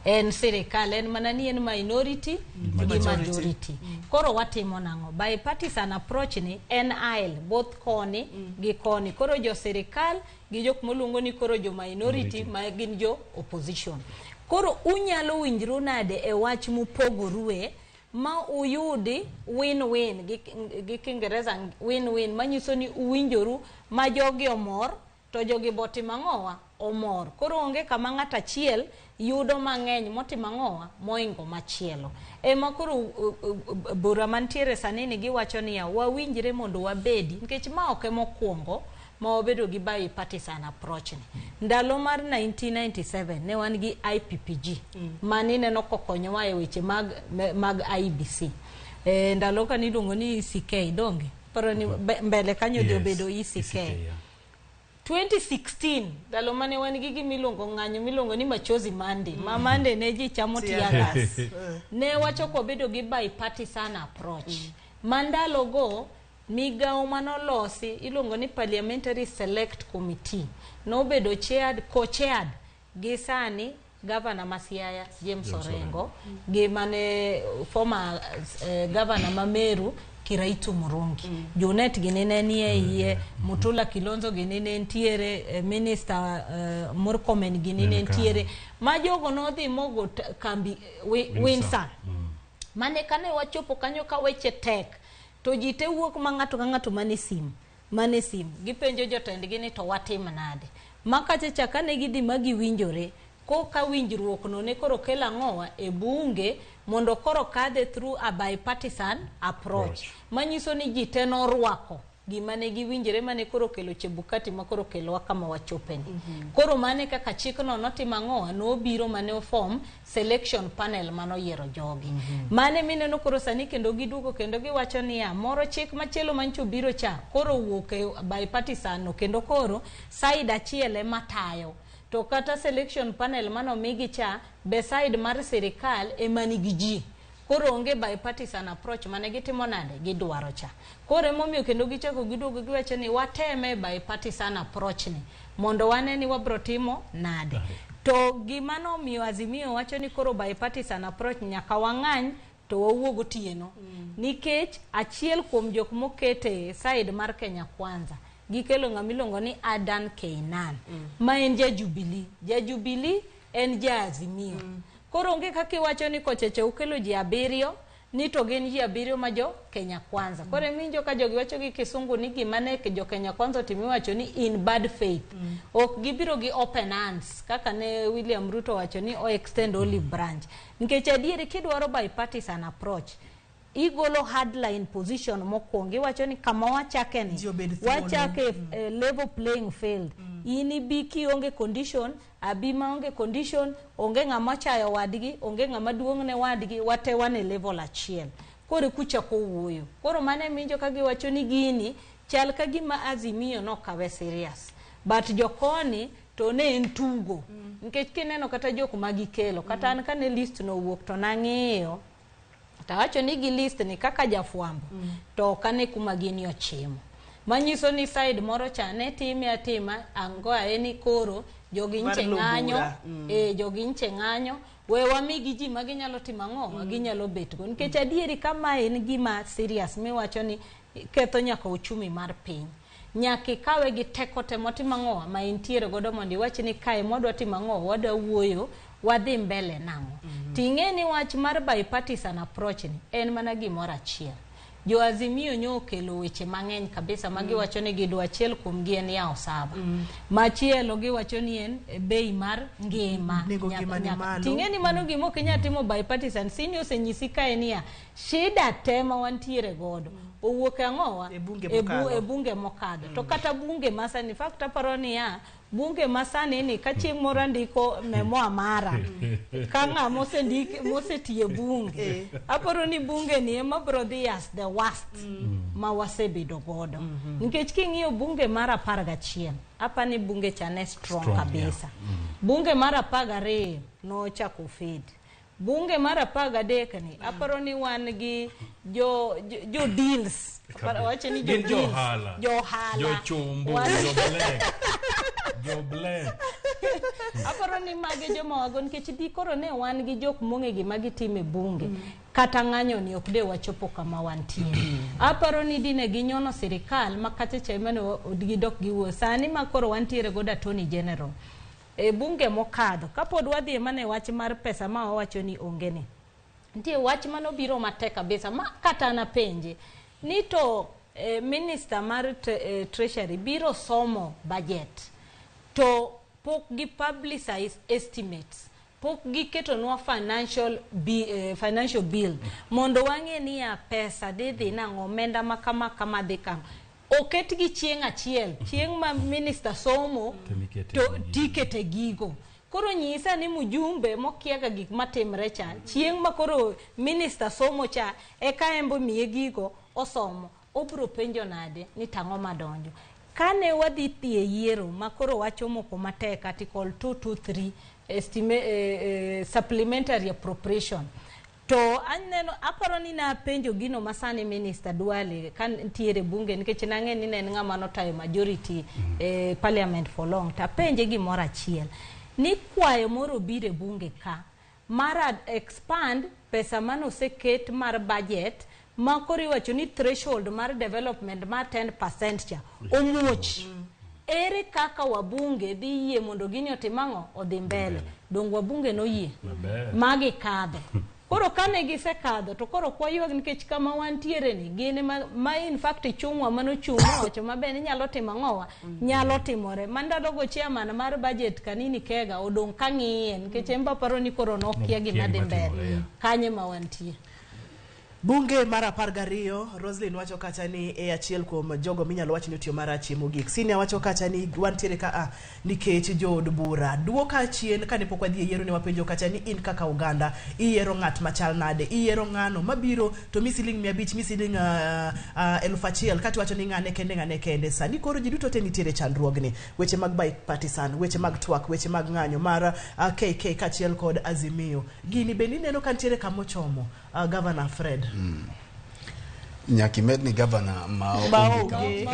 en sirikal en manani en minority gi majority koro watimo nango bipartisan approach ni en aisle both koni gi koni koro jo sirikal gi jok moluongo ni koro jo minority ma gin jo opposition koro unyalo winjru nade e wach mupogorue ma uyudi win-win gi Kiingereza win-win manyiso ni uwinjoru ma jogi omor to jogi botimo ang'owa omor koro onge kama ng'at achiel yudo mang'eny motimo ang'owa moingo machielo ema koro bura mantiere sani ni giwacho ni wawinjre mondo wabedi nikech ma ok mokwongo ma wabedo gi bipartisan approach ni ndalo mar 1997 ne wan gi IPPG mani neno kokonyowa e weche mag IBC ndalo ka niluongo ni CK donge pero ni mbele kanyo dio bedo ECK 2016 ndalo mane wan gi gimiluongo ng'anyo milongo ni machozi mande mande ne ji chamo tiagas ne wacho ko bedo gi bipartisan approach mandalo go migao manolosi iluongo ni Parliamentary Select Committee no bedo co-chaired gi sani Governor Masiaya James Orengo gi mane former governor Mameru Kiraitu Murungi. Junet ginene nie iye, Mutula Kilonzo ginene ntiere, Minister Murkomen ginene ntiere. Majogo nodhi mogo kambi Winsan. Mane kane wachopo kanyo ka weche tek, to jite wuok mangato kangato mane sim. Gipenjo jotendgi ni to watim nade. Makache chakane gidhi magi winjore, ko ka winjruok no ne koro kela ngowa e bunge mondo koro kadhe through a bipartisan approach. Manyiso ni jite no rwako gima ne giwinjore mane koro kelo Chebukati ma koro kelo kama wachopeni. Koro mane kaka chikno notima ngowa no biro mane form selection panel mano yiero jogi. Mane mineno koro sani kendo giduko kendo giwacho niya moro chik machielo mancho biro cha koro wuok e bipartisan no kendo koro side achiel matayo. To kata selection panel mano migi cha beside mar sirikal emanigi ji. Koro onge bipartisan approach mane gitimo nade gidwaro cha. Koro momiyo kendo gichako giduogo giwacho ni wateme bipartisan approach ni mondo wane ni wabro timo nade. To gimano miyo Azimio wacho ni koro bipartisan approach nyaka wang'any to wawuogo tieno. Nikech achiel kuom jok mokete side mar Kenya Kwanza gikelo ng'amilongo ni Adan Keynan ma en Jubilee en Azimio. Koro onge kaki wacho ni kocheche ukelo ji 7 ni to gin ji 7 ma jo Kenya Kwanza. Koro minjo ka jogi wacho gi kisungu ni gimane jo Kenya Kwanza timi wacho ni in bad faith. Ok gibiro gi open hands kaka ne William Ruto wacho ni o extend olive branch. Nikech adieri kidwaro bipartisan approach igolo hardline position mokwongi wacho ni kama wachake ni wachake level playing field. Ini biki onge condition abima onge condition onge ng'ama chayo wadgi onge ng'ama duong' ne wadgi wate wane level achiel. Koro kucha ko wuoyo. Koro mane minjo ka giwacho ni gini chal ka gima Azimio no kawe serious. But jokoni to ne en tugo. Nikech kineno kata jok magikelo kata an kane list no wuok to nang'iyo tawacho ni gi list ni kaka jafwambo to kane kuma gini ochimo. Manyiso ni side moro cha ne time atima ango aeni koro jogi nche ng'anyo jogi nche ng'anyo we wamigi ji maginyalo timo ang'o ginyalo bet go nikech adieri kama en gima serious miwacho ni ketho nyaka uchumi mar piny nyaki kawe gi teko temo timo ang'o ma intiere godo mondo iwach ni kae modwa timo ang'o wada wuoyo wadhi mbele nango. Tingeni wach mar bipartisan approach ni en mana gimoro achiel. Jo Azimio nyo kelo weche mang'eny kabisa magi wacho ni gidwa achiel kuom gi en yao saba. Machielo gi wacho ni en bei mar ngima. Tingeni mano gimo Kenya timo bipartisan sini osenyisi ka enia shida tema wantiere godo. Owuok ang'owa e bunge mokadho. To kata bunge masani fact aparoni ya bunge masani ni kachieng' moro ndiko memo amara kanga mose tie bunge aparo ni bunge ni ema bro dhi as the worst ma wasebedo godo nikech king'iyo bunge mara 11 apa ni bunge chane strong kabisa bunge mara 12 no chako fade bunge mara 13 ni aparo ni wan gi jo deals wache ni jo hala jo chumbu jo black aparo ni mage joma wago nikech di koro ne wan gi jok mong'e gima gitime bunge kata ng'anyo ni ok de wachopo kama wantie aparo ni dine ginyono sirikal makate chemane odgidok giwuo sani ma koro wantiere goda Attorney General e bunge mokadho kapod wadhi mane wach mar pesa ma wacho ni onge ni ntie wach mano biro matek kabisa ma kata na penje ni to minister mar treasury biro somo budget to pok gi publicize estimates pok gi keto nwa financial bill mondo wang'e ni ya pesa dhi na ng'omenda makama dhi kama oket gi chieng' achiel chieng' ma minister somo to tikete gigo koro nyisa ni mujumbe mokiaga gik matimre cha chieng' ma koro minister somo cha eka embo miye gigo osomo obro penjo nade ni tang'o madonjo kane wadhi thie yiero makoro wacho moko matek article 223 supplementary appropriation to aneno aparo ni na penjo gino masani minister Duale kan tiere bunge nikech nang'e ni en ng'ama notayo majority parliament for long ta penje gimoro achiel ni kwayo moro bire bunge ka mara expand pesa manoseket mar budget makori wacho ni threshold mar development mar 10% cha omuoch. Ere kaka wabunge dhi yie mondo gini otimango odhi mbele. Dong wabunge no yie magi kadho. Koro kane gisekadho to koro kwayuag nikech kama wantiere ni gine ma in fact chungwa mano chungwa wacho mabe nyalo timo ngowa nyalo timore mandalo go chairman mar budget kanini kega odong kang'iye nikech emba paro ni koro nokia gima dhi mbele kanye ma wantie. Bunge mara 12 Roslyn wacho kacha ni e achiel kuom jogo minyalo wacho ni otiyo marach mogik. Sini wacho kacha ni wantiere ka nikech jood bura duoka chien kane pok wadhi yiero ne wapenjo kacha ni in kaka Uganda iyiero ng'at machal nade, iyiero ng'ano mabiro to misiling 500 misiling 1000 kati wacho ni ng'ane kende sani koro ji duto te nitiere chandruogni weche mag bipartisan, weche mag twak, weche mag ng'anyo mar KK kachiel kod Azimio. Gini beni neno kantiere kamochomo Governor Fred. Nyaki med ni governor ma county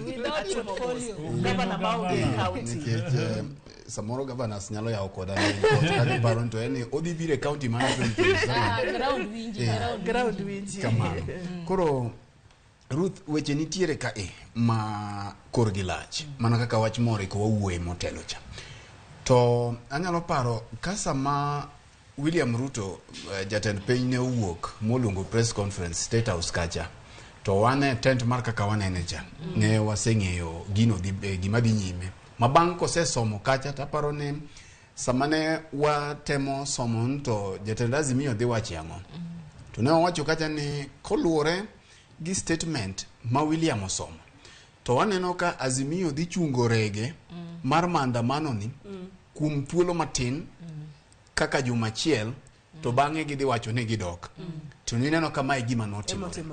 without portfolio. Governor county. Samoro governors nyalo yawo koda kaka baron to eni odi bire county management ground winji kamano. Koro Ruth weche nitiere ka ma korgi lach mana kaka wach moro ko wuoye motelo cha. To anyalo paro kasa ma William Ruto jatend piny ne owuok molungo press conference State House kacha to wane tent mar kaka wanene cha ne waseng'eyo gino gima dhi nyime mabang' kosesomo kacha taparo ni samane watemo somo to jatend Azimio dhi wachi ang'o to ne wacho kacha ni koluore gi statement ma William osomo to waneno ka Azimio dhi chungo rege mar maandamano ni kuom thuolo matin kaka juma chiel to bang'e gidhi wacho ni gidok to nineno kama gima notimore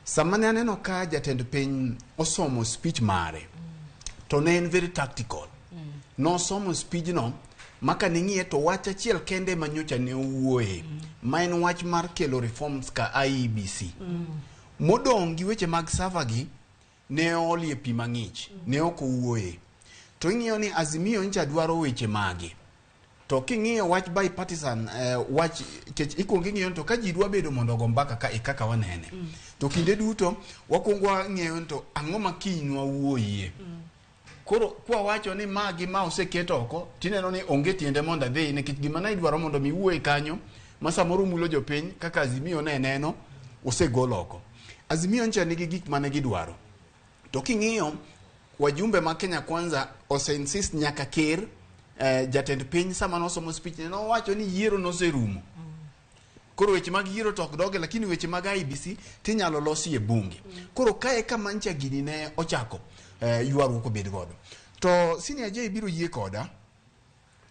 samane aneno ka jatend piny osomo speech mare to ne en very tactical no somo speech no maka ning'iye to wach achiel kende manyocha ne owuoye ma en wach mar kelo reforms ka IEBC modong' gi weche mag sava gi ne olie pi mang'ich ne ok owuoye to ing'iyo ni Azimio ncha dwaro weche magi to king'iyo wach bipartisan wach kech ikwongo ing'iyo to ka ji dwa bedo mondo go mbaka ka kaka wanene to kinde duto wakwongo ng'iyo to ang'o ma kinywa wuoyie koro kwa wacho ni magi ma oseketo oko tineno ni onge tiende mondo adhi nikech gima ne idwaro mondo mi wuoye kanyo ma samoro mulo jopiny kaka Azimio ne neno osegol oko. Azimio ncha nigi gik mane gidwaro to king'iyo wajumbe ma Kenya Kwanza oseinsist nyaka ker jatend piny sama nosomo speech no wacho ni yiero noserumo koro weche mag yiero tok doge lakini weche mag IBC tinyalo losi e bunge koro kae kama ncha gini ne ochako ywaruok obed godo to senior J biro yie koda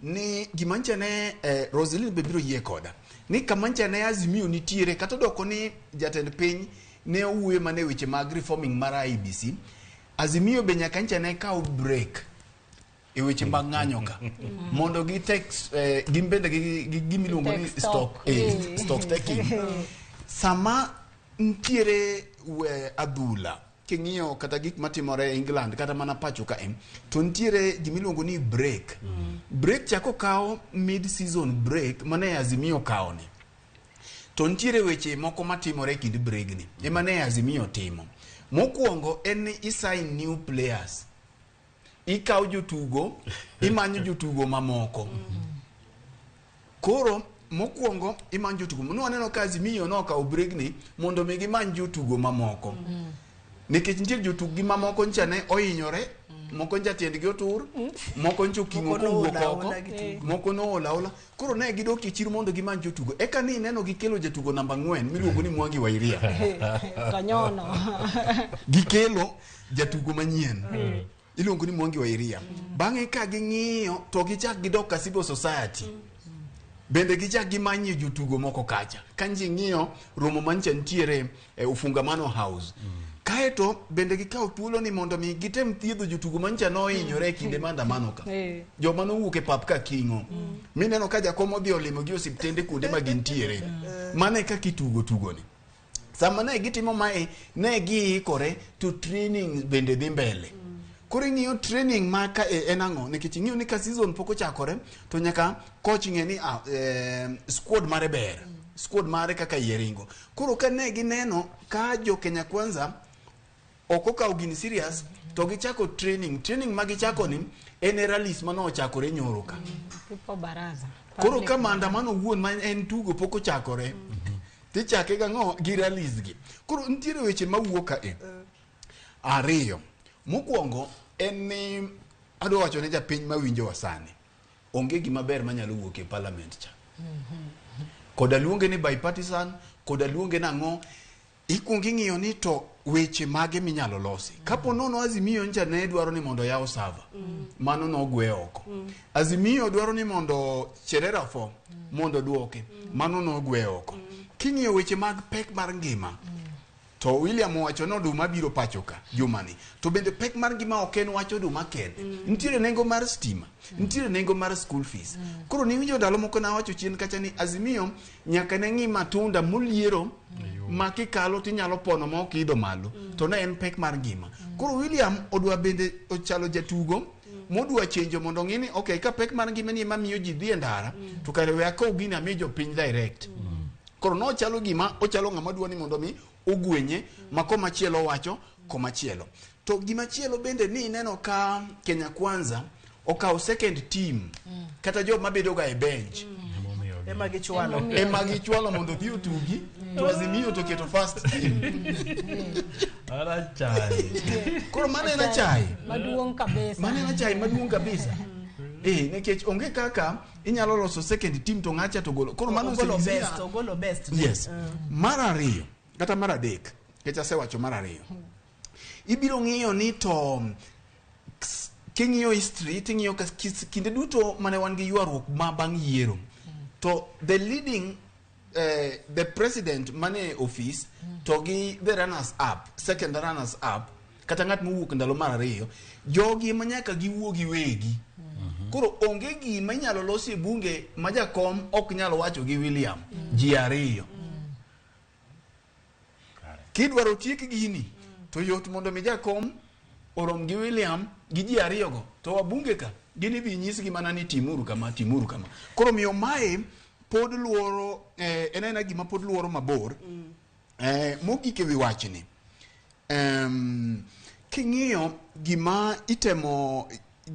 ni gima ncha ne Roslyn be biro yie koda ni kama ncha ne Azimio nitiere kata doko ni jatend piny ne owuoye mane weche mag reforming mar IBC Azimio be nyaka ncha ne kawo break e weche mag ng'anyo ka mondo gi tax gimbende gi gimiluongo ni stock taking sama ntiere adhula king'iyo kata gik matimore England kata mana pacho ka to ntiere gimiluongo ni break chako kawo mid season break mane Azimio kawo ni to ntiere weche moko matimore kind break ni ema ne Azimio timo mokwongo en ni isign new players ikaw jotugo imanyo jotugo mamoko koro mokwongo imanyo jotugo mno aneno ka Azimio no ka obregni mondo mi gimany jotugo mamoko nikech nitiere jotugo gi mamoko ncha ne ohinyore moko ncha tiendgi otur moko ncha okingo kowuok oko moko no ola koro ne gidok e chiro mondo gimany jotugo eka ni neno gikelo jatugo namba 4 miluongo ni Mwangi Wairia kanyono gikelo jatugo manyien iluongo ni Mwangi Wairia bang'e ka ging'iyo to gichak gidok ka civil society bende gichak gimanyo jotugo moko kacha kanji ng'iyo romo mancha ntiere Ufungamano House kaeto bende gikawo thuolo ni mondo mi gitem thiedho jotugo mancha no hinyore kinde maandamano ka joma nowuok e pap ka kingo mineno ka jakom odhi olimo gi osiptende kuonde ma gintiere mane ka kitugo tugoni sama ne gitimo mae ne giikore to training bende dhi mbele Koro ing'iyo training ma ka en ang'o nikech ing'iyo ni ka season pok ochakore to nyaka coach ng'e ni squad mare ber. Squad mare kaka yeringo. Koro ka ne gineno ka jo Kenya Kwanza ok okawo gini serious to gichako training ma gichako ni en rallies mano ochakore nyoro ka. Tipo baraza. Koro ka maandamano wuon ma en tugo pok ochakore tichake ga ng'o gi rallies gi. Koro nitiere weche mawuok ka ariyo. Mokwongo en ni adwa wacho ne japiny mawinjo wasani onge gima ber manyalo wuok e parliament cha. Koda luonge ni bipartisan, koda luonge nang'o, ikuongo ing'iyo ni to weche mage minyalo losi. Kapo nono Azimio ncha ne dwaro ni mondo yaw sava, mano nogwe oko. Azimio dwaro ni mondo Cherera fo, mondo duoke, mano nogwe oko. King'iyo weche mag pek mar ngima, to William wacho no Oduma biro pachoka jumani. To bende pek mar ngima ok en wacho Oduma ken. Nitiere nengo mar stima, nitiere nengo mar school fees. Koro ni winjo ndalo moko na wacho chien kacha ni Azimio nyaka ne ng'i matunda moliero ma kikalo tinyalo pono ma ok idho malo. To ne en pek mar ngima. Koro William odwa bende ochalo jatugo modwa chenjo mondo ng'ini okay ka pek mar ngima ni ema miyo ji dhi e ndara to kare we akaw gini amiyo jopiny direct. Koro no chalo gima ochalo ng'ama dwa ni mondo mi ogwenye ma koma chielo wacho koma chielo. To gima chielo bende ni neno ka Kenya Kwanza okaw second team kata job mabedo ga e bench. Ema gichwalo mondo dhi otugi to Azimio to keto first team. Ara chai. Koro mane na chai maduong' kabisa. Nekech onge kaka inyalo loso second team to ng'acha to golo. Koro mano golo best. Yes. Mar ariyo kata mar adek kech asewacho mar ariyo. Ibiro ng'iyo ni to king'iyo history ting'iyo kinde duto mane wan gi ywaruok ma bang' yiero. To the leading the president mane office to gi the runners up, second runners up kata ng'at mowuok ndalo mar ariyo jogi manyaka giwuo gi wegi. Koro onge gima inyalo losi e bunge ma jakom ok nyalo wacho gi William ji ariyo. Kidwaro tiek gini to yot mondo mi jakom orom gi William gi ji ariyo go to wabunge ka gini bi nyisgi mana ni timuru kama. Koro miyo mae pod luoro enena gima pod luoro mabor. Mogik ewi wachni king'iyo gima itemo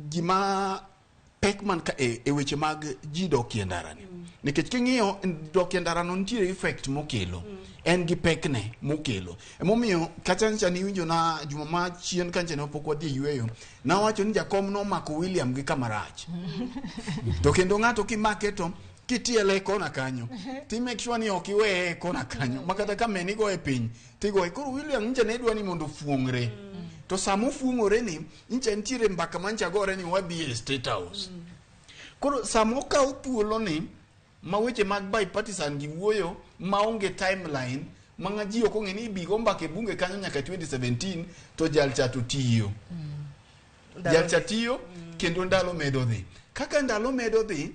gima pek man ka e weche mag ji dokie ndarani. Nikech king'iyo dokie ndarano nitiere effect mokelo. En gi pekne mokelo. Emomiyo kacha ncha ni winjo na juma ma chien kanche ne pok wadhi yweyo. Na wacho ni jakom no mako William gi kamarach. To kendo ng'ato kimake to kitiele kona kanyo. Ti make sure ni ok iweye kona kanyo. Makata kama ni go e piny. Ti go koro William ncha ne dwa ni mondo fuongre. To samo fuongore ni ncha ntiere mbaka mancha gore ni wadhi e State House. Koro samo ka upuolo ni ma weche mag bipartisan gi wuoyo maonge timeline ma ji ok ong'e ni ibigo mbaka bunge kanyo nyaka 2017 to jalcha to tiyo. Jalcha tiyo kendo ndalo medo dhi. Kaka ndalo medo dhi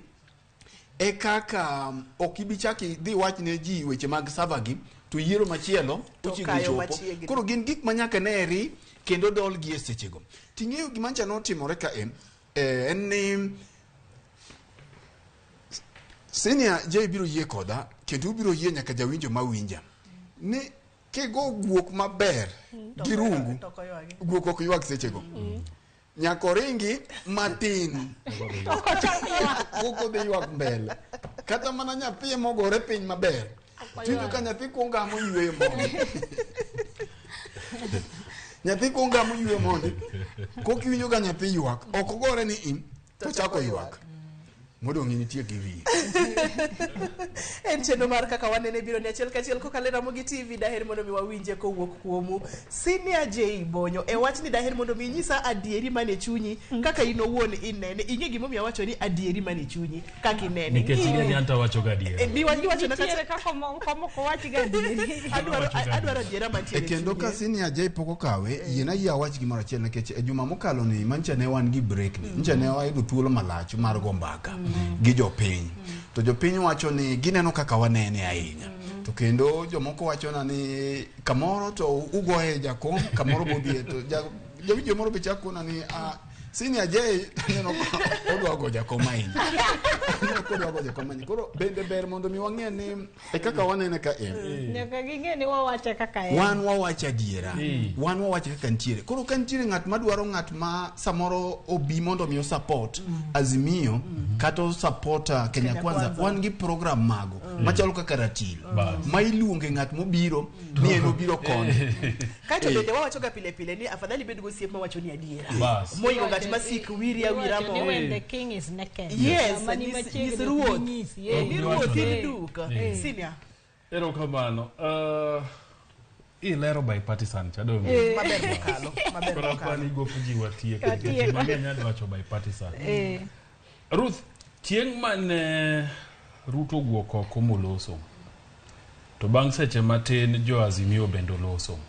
e kaka ok ibichaki dhi wach ne ji weche mag savagi to yiero machielo ochigo chopo. Koro gin gik manyaka neri kendo dol gi e sechego. Ting'eyo gima ncha notimore ka en ni Senior J biro yie koda kendo biro yie nyaka jawinjo mawinja ni kego guok maber gi rungu guok ok ywag sechego nyako ringi matin guok odhi ywag mbele kata mana nyathi mogore piny maber tinjo ka nyathi kuongamo yweyo mondi nyathi kuongamo yweyo mondi kokiwinjo ka nyathi ywak ok gore ni im to chako ywak modong' nitie gi wiye. En chenro mar kaka wanene biro ni achiel kachiel kokalo Ramogi TV. Daher mondo mi wawinje kowuok kuomu Senior J Bonyo e wach ni daher mondo mi nyisa adieri mane chunyi kaka in owuon inene. Ing'e gimomiyo wacho ni adieri mane chunyi kaka inene. Nikech ni anta wacho ga adieri. Bi wacho na kaka ko wacho ga adieri. Adwaro adiera mantiere. Kendo ka Senior J pok okawe yiena yia wach gimoro achiel nikech e juma mokalo ni mancha ne wan gi break ni. Ncha ne wayudo thuolo malach mar go mbaka gi jopiny. To jopiny wacho ni gineno kaka wanene ahinya. To kendo jomoko wacho na ni kamoro to ugoye jakom kamoro bodhie to Jawinjo moro be chako na ni senior Jay neno odwa goja komain. Odwa goja komain. Koro bende ber mondo mi wang'e ni kaka wanene ka Nyaka ging'e ni wawache kaka en. Wan wawacha diera. Wan wawacha kaka ntiere. Koro ka ntiere ng'at madwaro ng'at ma samoro obi mondo mi support Azimio kata supporta Kenya Kwanza wan gi program mago machalo kaka ratil. Ma iluonge ng'at mobiro ni en obiro kon. Kaito bende wawacho ga pile pile ni afadhali bedo gosiep ma wacho ni adiera. Moyo ng'at masik wiri awira mo. When the king is naked. Yes, this ruoth. Ni ruoth ni duka. Senior. Ero kamano. Ilero bipartisan chado. Maber mokalo. Maber mokalo. Kwa ni go fuji watie. Mang'eny adwacho bipartisan. Ruth, chieng' mane Ruto guok oko moloso. To bang' seche matin jo Azimio bendo loso.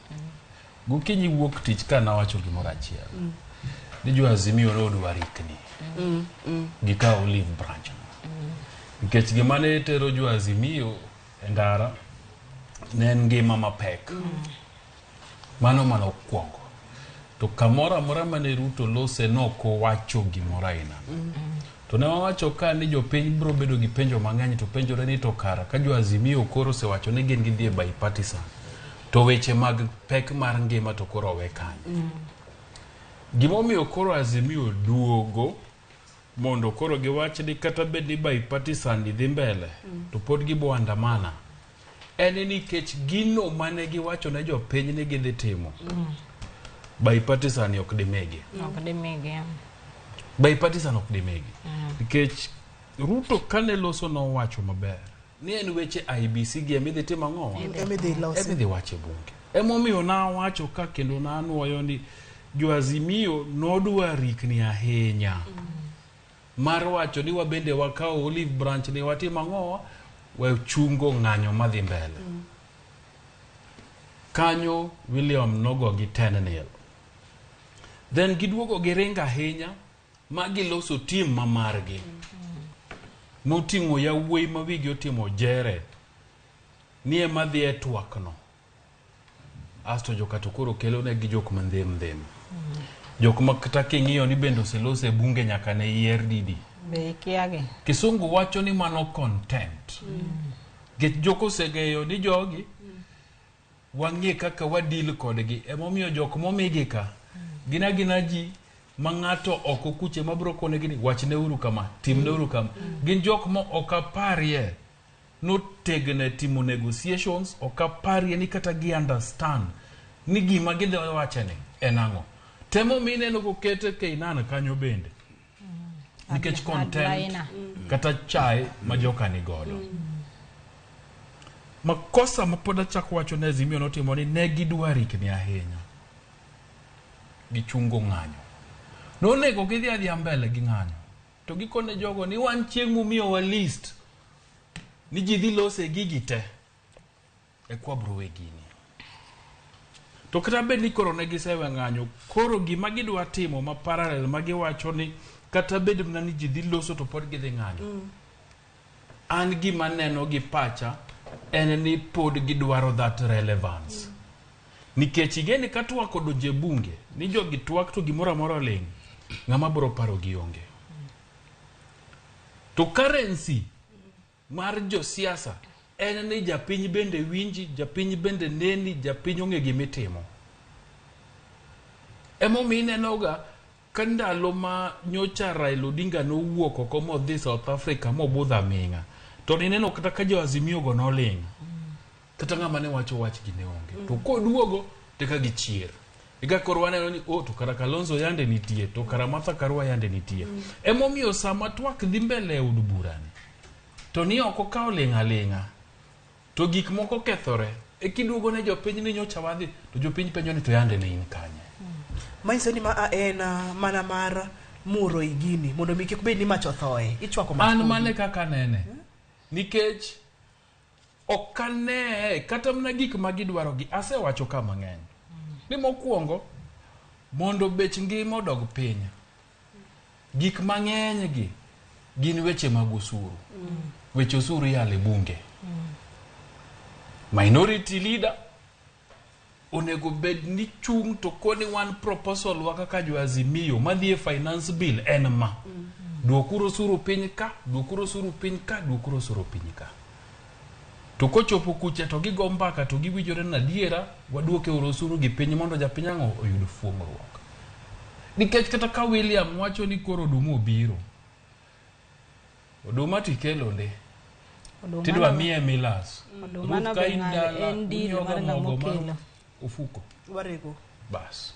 Gokinyi wuok tich ka nawacho gimoro achiel. Ni jo Azimio nodwa rikni. Gika olive branch. Nikech gimane tero jo Azimio e ndara ne en ngima mapek. Mano okuongo. To kamoro amora mane Ruto lose noko wacho gimoro aina. To ne wawacho ka ni jopiny biro bedo gi penjo mang'eny to penjore ni to kara ka jo Azimio koro osewacho ni gin gidhi e bipartisan. To weche mag pek mar ngima to koro we kanyo. Gimomiyo koro Azimio duogo mondo koro giwach ni kata bed ni bipartisan dhi mbele to pod gibo andamana. En nikech gino mane giwacho ne jopiny ni gidhi timo. Bipartisan ok dimegi. Ok dimegi. Bipartisan ok dimegi. Nikech Ruto kane loso no wacho maber. Ni en weche IBC gi emidhi timo ang'o? Emidhi wache bunge. Emomiyo na wacho ka kendo na anuoyo ni jo Azimio nodwa rikni ahinya. Mar wacho ni wabende wakao olive branch ni watimo ang'o? Wachungo ng'anyo madhi mbele. Kanyo William nogo gi 10-0. Then giduogo giringa ahinya ma giloso team mamargi. Moting'o yawuoyi ma wigi otimo jere. Ni ema dhi e twakno. Asto jokato koro kelo ne gi jok mandhem. Jok ma kata king'iyo ni bendo oselose bunge nyaka ne yier didi. Be kiage. Kisungu wacho ni mano content. Get joko segeyo ni jogi wang'e kaka wadil kodgi. Emomiyo jok momigi ka gina ji ma ng'ato oko kuche mabro kone gini wachne uru kama, timne uru kama. Gin jok mo okaparie no tegne timo negotiations, okaparie ni kata gi understand ni gima gidhi wachene en ang'o. Temo mine no kokete keinan kanyo bende. Nikech content kata chai ma joka ni godo. Makosa mapoda chako wacho ne Azimio notimo ni ne gidwa rikni ahinya. Gichungo ng'anyo. Nonego gidhi adhi mbele gi ng'anyo. To gikone jogo ni wan chieng' mumiyo wa list ni ji dhi lose gigi te. E kwa bro wegini. To kata bed ni koro ne gisewe ng'anyo, koro gima gidwa timo ma parallel ma giwacho ni kata bed mna ni ji dhi loso to pod gidhi ng'anyo. An gima neno gi pacha en ni pod gidwaro that relevance. Nikech igeni katwak odonje bunge ni jogi twak to gimoro amora ling ng'ama bro paro gionge. To currency mar jo siasa en ni japiny bende winji, japiny bende neni, japiny ong'e gimitimo. Emomiyo inenoga ka ndalo ma nyocha Raila Odinga nowuok oko modhi South Africa mobudho aming'a, to nineno kata ka jo Azimio go noling'. Kata ng'ama ne wacho wach gi ne onge. To koduogo te ka gichier. Ika koro waneno ni to kara Kalonzo yande nitie, to kara Martha Karua yande nitie. Emomiyo sama twak dhi mbele od burani. To ni oko ka oling'a. To gik moko kethore. E kiduogo ne jopiny ni nyocha wadhi, to jopiny penjo ni to yande ne in kanye. Mainso ni ma en mana mar muro igini mondo mi kik bed ni mach othoe. Ichwako mach. An mane kaka nene. Nikech okane kata mna gik magidwaro gi asewacho ka mang'eny. Ni mokuongo mondo bech ngima odog piny. Gik mang'eny gi gin weche mag usuru. Weche usuru yale bunge. Minority leader onego bed ni chung to koni one proposal waka ka jo Azimio madhi finance bill en ma duokuro suru piny ka duokuro suru piny ka duokuro suru piny ka to kochopo kucha to gigo mbaka to giwijore na diera waduoke urosuru gi piny mondo japiny ang'o oyud fuong'ruok nikech kata ka William wacho ni koro oduma obiro oduma tikelo nde tidwa mie milas oduma ka indala en deal mar ng'amo kelo ufuko warego bas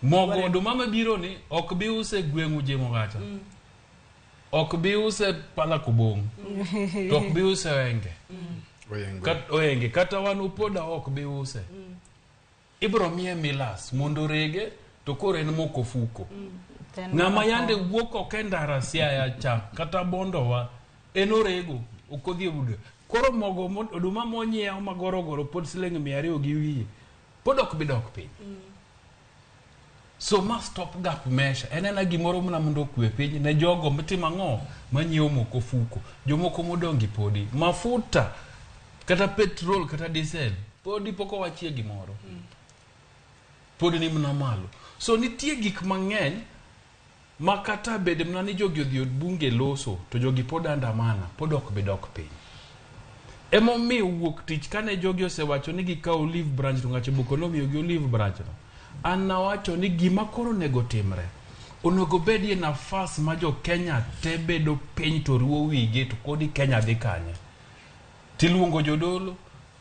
mogo oduma mabiro ni ok bi use gweng'u jemo gacha ok bi use pala kubong to ok bi use oenge kata wan upoda ok bi use ibro mie milas mondo rege to koro en moko fuko ng'ama yande wuok ok endara siaya cha kata bondowa en orego okodhi budo koro mogo oduma monyiew magorogoro pod siling 200 gi wiye pod ok bi dok piny so ma stop gap measure enena gimoro mna mondo kwe piny ne jogo mitimo ang'o manyiewo moko fuko jomoko modongi podi mafuta kata petrol kata diesel podi poko wachie gimoro podi ni mna malo so nitie gik mang'eny makata bede mna ni jogi odhi od bunge loso to jogi pod andamana pod ok bedok piny emomi wuok tich kane jogi osewacho ni gikawo olive branch to ng'ache buko nomiyo gi olive branch no an nawacho ni gima koro nego timre onego bedie nafas ma jo Kenya te bedo piny to ruo wige to kodi Kenya dhi kanye tiluongo jodolo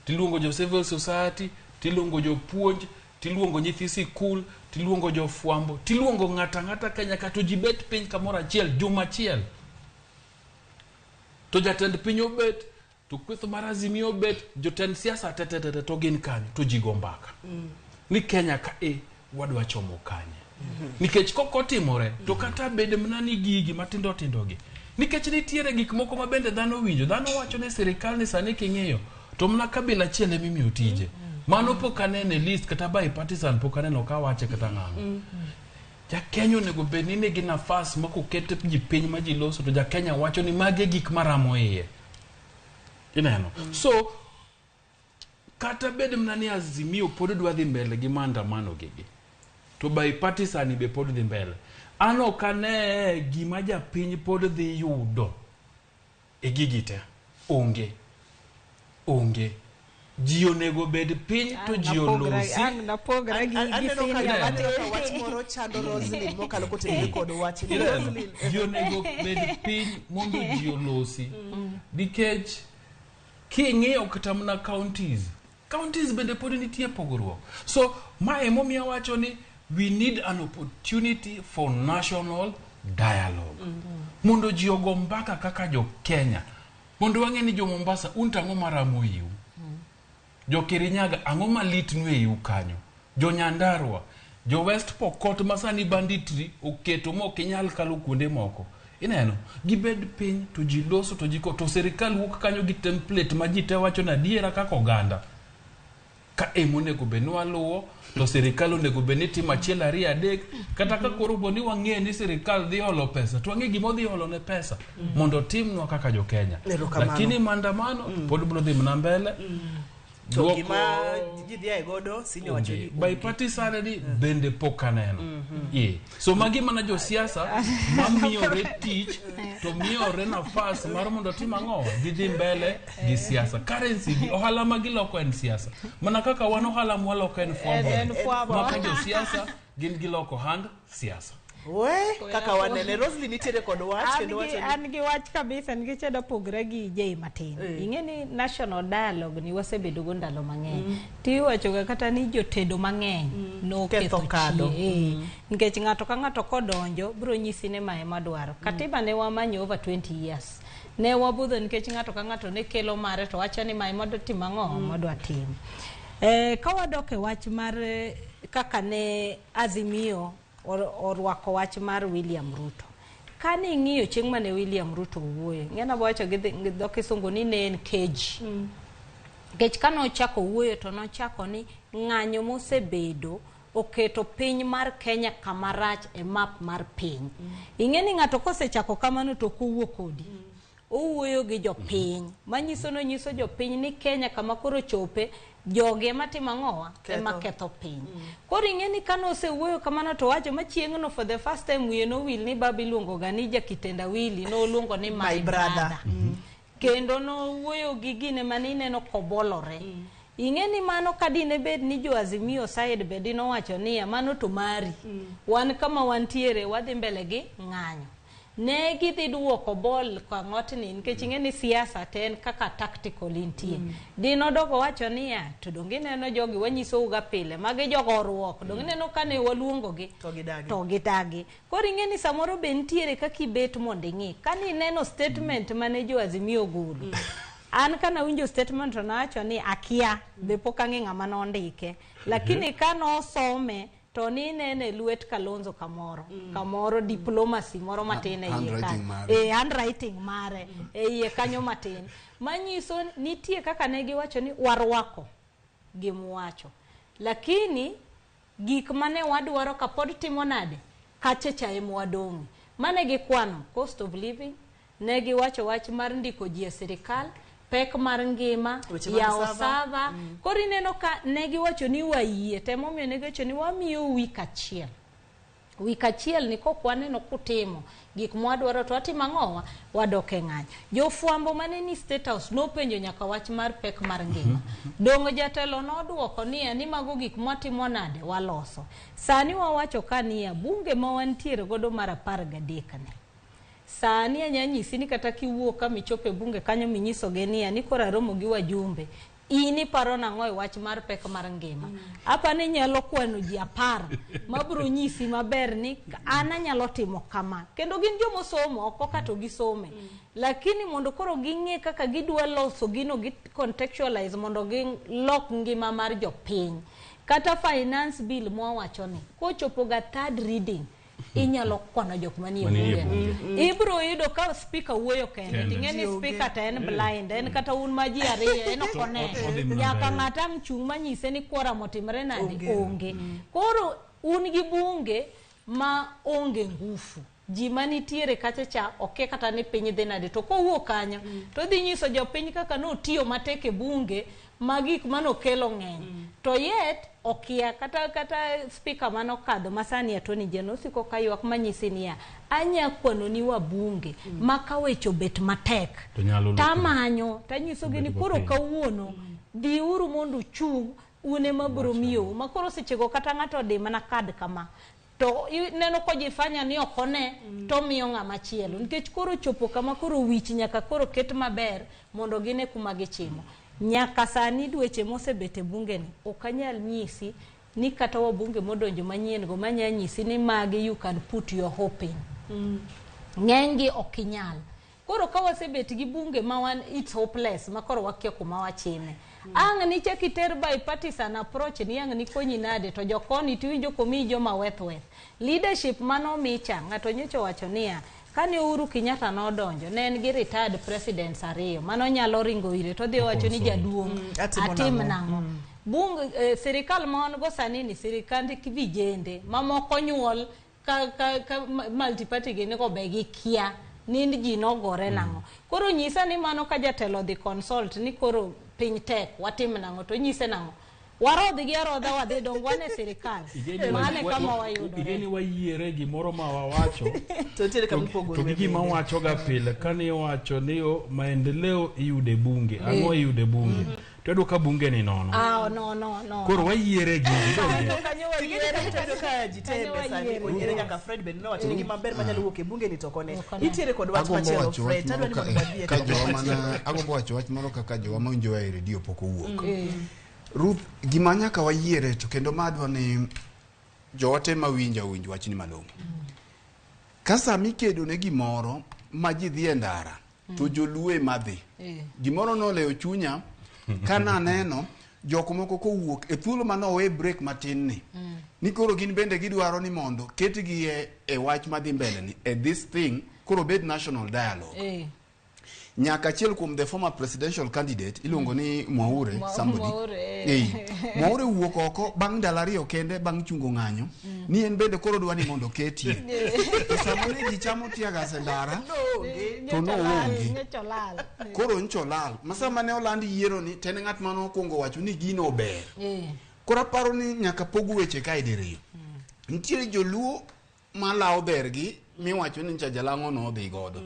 tiluongo jo civil society tiluongo jo puonj tiluongo nyithi sikul tiluongo jo fuambo tiluongo ng'ata Kenya ka to jibet piny kamoro achiel juma achiel to jatend piny obet to kwetho mar Azimio obet jotend siasa tetete to gin kanyo to jigo mbaka ni Kenya ka wadwa chomo kanye nikech koko timore to kata bede mna ni gigi matindo tindogi nikech nitiere gik moko ma bende dhano winjo dhano wacho ni sirikal ni sani king'iyo to mna kabila chiele mimi otije mano pokanene list kata bipartisan pokaneno ka wache kata ng'ango ja Kenya nego bedni nigi nafas ma kokete ji piny ma ji loso to ja Kenya wacho ni mage gik maramo iye ineno so kata bede mna ni Azimio pod dwa dhi mbele gi maandamano gigi to bipartisan be pod dhi mbele ano kane gima ja piny pod dhi yudo e gigi te onge ji onego bed piny to ji olosi aneno ka wach moro chando Roslyn mokalo kotenore kod wach ji onego bed piny mondo ji olosi nikech king'iyo kata mna counties bende pod nitie pogruok so ma emomiyo wacho ni we need an opportunity for national dialogue mondo ji ogo mbaka kaka jo Kenya mondo wang'e ni jo Mombasa unta ang'o maramo iu jo Kirinyaga ang'o malitnu e iu kanyo jo Nyandarua jo West Pokot masani banditri oketo mok inyal kalo kuonde moko ineno gibed piny to ji loso to jiko to serikal wuok kanyo gi template ma ji te wacho na diera kaka oganda ka emonego be nwaluwo to serikal onego be ni timo achiel ariyo adek kata ka koro bo ni wang'e ni serikal dhi holo pesa to wang'e gimo dhi holo ne pesa mondo timnwa kaka jo Kenya lakini maandamano pod bro dhi mna mbele to gima jidhia godo sinyo wacho ni bipartisan ni bende pokaneno so magi mana jo siasa mamiore tich to miore nafas mar mondo tim ang'o gidhi mbele gi siasa currency gi ohala magiloko en siasa mana kaka wan ohala mwaloko en fuambo maka jo siasa gin giloko hand siasa kaka wanene Roslyn nitiere kod wach kendo wacho an gi wach kabisa nikech chedo pogre gi jei matin ing'e ni national dialogue ni wasebedo go ndalo mang'eny ti wacho kata ni jotedo mang'eny no ketho kado nikech ng'ato ka ng'ato kodonjo bro nyisi ne mae madwaro katiba ne wamanyo over 20 years ne wabudho nikech ng'ato ka ng'ato ne kelo mare to wacho ni mae mondo tim ang'o modwa tim ka wadoke wach mar kaka ne Azimio orwako wach mar William Ruto kani ng'iyo chieng' mane William Ruto wuoyo ng'ena wacho gi dho kisungu ni ne en keji kech kano ochako wuoyo to nochako ni ng'anyo mosebedo oketo piny mar Kenya kamarach e map mar piny ing'e ni ng'ato kosechako kamano to kowuok kodi owuoyo gi jopiny manyiso no nyiso jopiny ni Kenya kama koro chope joge matimo ang'owa ema ketho piny. Koro ing'e ni kano osewuoyo kamano to wacho machieng'no for the first time wiye nowil ni baba iluongo ga ni Jakitendawili noluongo ni my brother. Kendo nowuoyo gi gine manineno kobolore. Ing'e ni mano kadine bed ni jo Azimio side bedi nowacho ni mano to mari. Wan kama wantiere wadhi mbele gi ng'anyo. Ne gidhi duoko bol kwa ng'otni nikech ing'e ni siasa ten kaka tactical intie. Dino dogo wacho ni to donge neno jogi wanyiso uga pile magi jogo ruok donge neno kane waluongo gi to gidagi. Koro ing'e ni samoro be ntiere kaka ibet mondo ing'i kani neno statement mane jo Azimio golo. An kana winjo statement to nawacho ni akia be pok ang'e ng'ama nondike lakini kano some to ni nene luet Kalonzo kamoro diplomacy moro matin handwriting mare iye kanyo matin manyiso nitie kaka ne giwacho ni warwako gimuwacho lakini gik mane wadwaro kapod timo nade kachecha emwadong' mane gikwano cost of living ne giwacho wach mar ndiko ji e sirikal pek mar ngima ya osava koro ineno ka ne giwacho ni wayie temomiyo ne giwacho ni wamiyo wik achiel ni kokwaneno kutimo gik mwadwaro to atimo ang'owa wadok e ng'anyo. Jofwambo mane ni State House nopenjo nyaka wach mar pek mar ngima dongo jatelo nodwoko ni mago gik mwatimo nade waloso. Sani wawacho ka niya bunge ma wantiere godo mar 13 ne sani anyanyisi ni kata kiwuok kama ichope bunge kanyo minyiso genia ni kora romo gi wajumbe ini paro nang'o wach mar pek mar ngima apa ne nyalo kwano ji 10 mabro nyisi maber ni ana nyalo timo kama kendo gin jomo somo oko kato gisome lakini mondo koro ging'e kaka gidwa loso gino gi contextualize mondo gilok ngima mar jopiny kata finance bill mwawacho ni kochopo ga third reading inyalo kwano jok manie bunge ibro yudo ka speaker wuoyo kende tingeni speaker ta en blind en kata un maji ariyo en okone nyaka ng'ata mchung' manyise ni kwara motimre nadi onge koro un gi bunge ma onge ngufu ji manitiere kacha oke kata ni piny dhi nadi to kowuok kanyo to dhi nyiso jopiny kaka notiyo matek e bunge magik manokelo ng'eny to yet okia kata speaker manokadho masani Attorney General siko kaywak manyisi niya anya kwano ni wabunge makawecho bet matek tamanyo tanyiso gini koro kawuono dhi uru mondo chung une mabro miyo makoro sechego kata ng'ato de mana kad kama to neno ko jifanya ni okone to miyo ng'ama chielo nikech koro chopo kama koro wich nyaka koro ket maber mondo gine kuma gichimo nyaka sani dweche mosebete bunge ni okanyal nyisi ni kata wabunge modonjo manyien go manya nyisi ni magi you can put your hope in ng'engi okinyal koro ka wasebet gi bunge mawan it's hopeless makoro wakia kuma wachime ang' ni chakiter by partisan approach ni ang' ni konyi nade to jokoni tiwinjo komi joma weth leadership mano micha ng'ato nyocho wacho niya kane Uhuru Kenyatta nodonjo ne en gi retired presidents ariyo mano nyalo ringo ire to dhi wacho ni jaduong' atim nang'o bunge sirikal mon go sani ni sirikand vijende mamoko nyuol ka multiparty gene go begi kia nind ji nogore nang'o koro nyisa ni mano ka jatelo dhi consult ni koro piny tek watim nang'o to nyise nang'o warodhi gi arodha wadhi dongwane sirikal mane kama wayudo igeni wayiere gimoro ma wawacho to tiere kama pogore to gima wacho ga pile kani wacho ni maendeleo iyude bunge ang'o iyude bunge to ka bunge ni nono no koro wayiere gi kanyo wayiere to ka jitembe sani wayiere nyaka Fred Ben no wacho gima ber manyalo wuok e bunge ni to kone itiere kod wach machielo Fred tadwa ni mabadie ka joma agombo wacho wach moro kaka joma winjo e radio poko wuok Ruth gima nyaka wayiere to kendo madwa ni jote mawinja winj wachni malong'o kasa mikedo ne gimoro ma ji dhi e ndara to jolue madhi gimoro no leo chunya kana neno joko moko kowuok e thuolo manowe break matin ni koro gin bende gidwaro ni mondo ketgi e wach madhi mbele ni this thing koro bed national dialogue nyaka achiel kuom the former presidential candidate iluongo ni Mwaure somebody Mwaure wuok oko bang' ndalo 2 kende bang' chungo ng'anyo ni en bende koro dwani mondo ketie to sama ne ji chamo tiaga sendara to no onge koro ncholal masama ne oland yiero ni ten ng'at mano okuongo wacho ni gino ber koro paro ni nyaka pog weche ka idiriyo nitiere joluo malawo bergi miwacho ni chajalango no dhi godo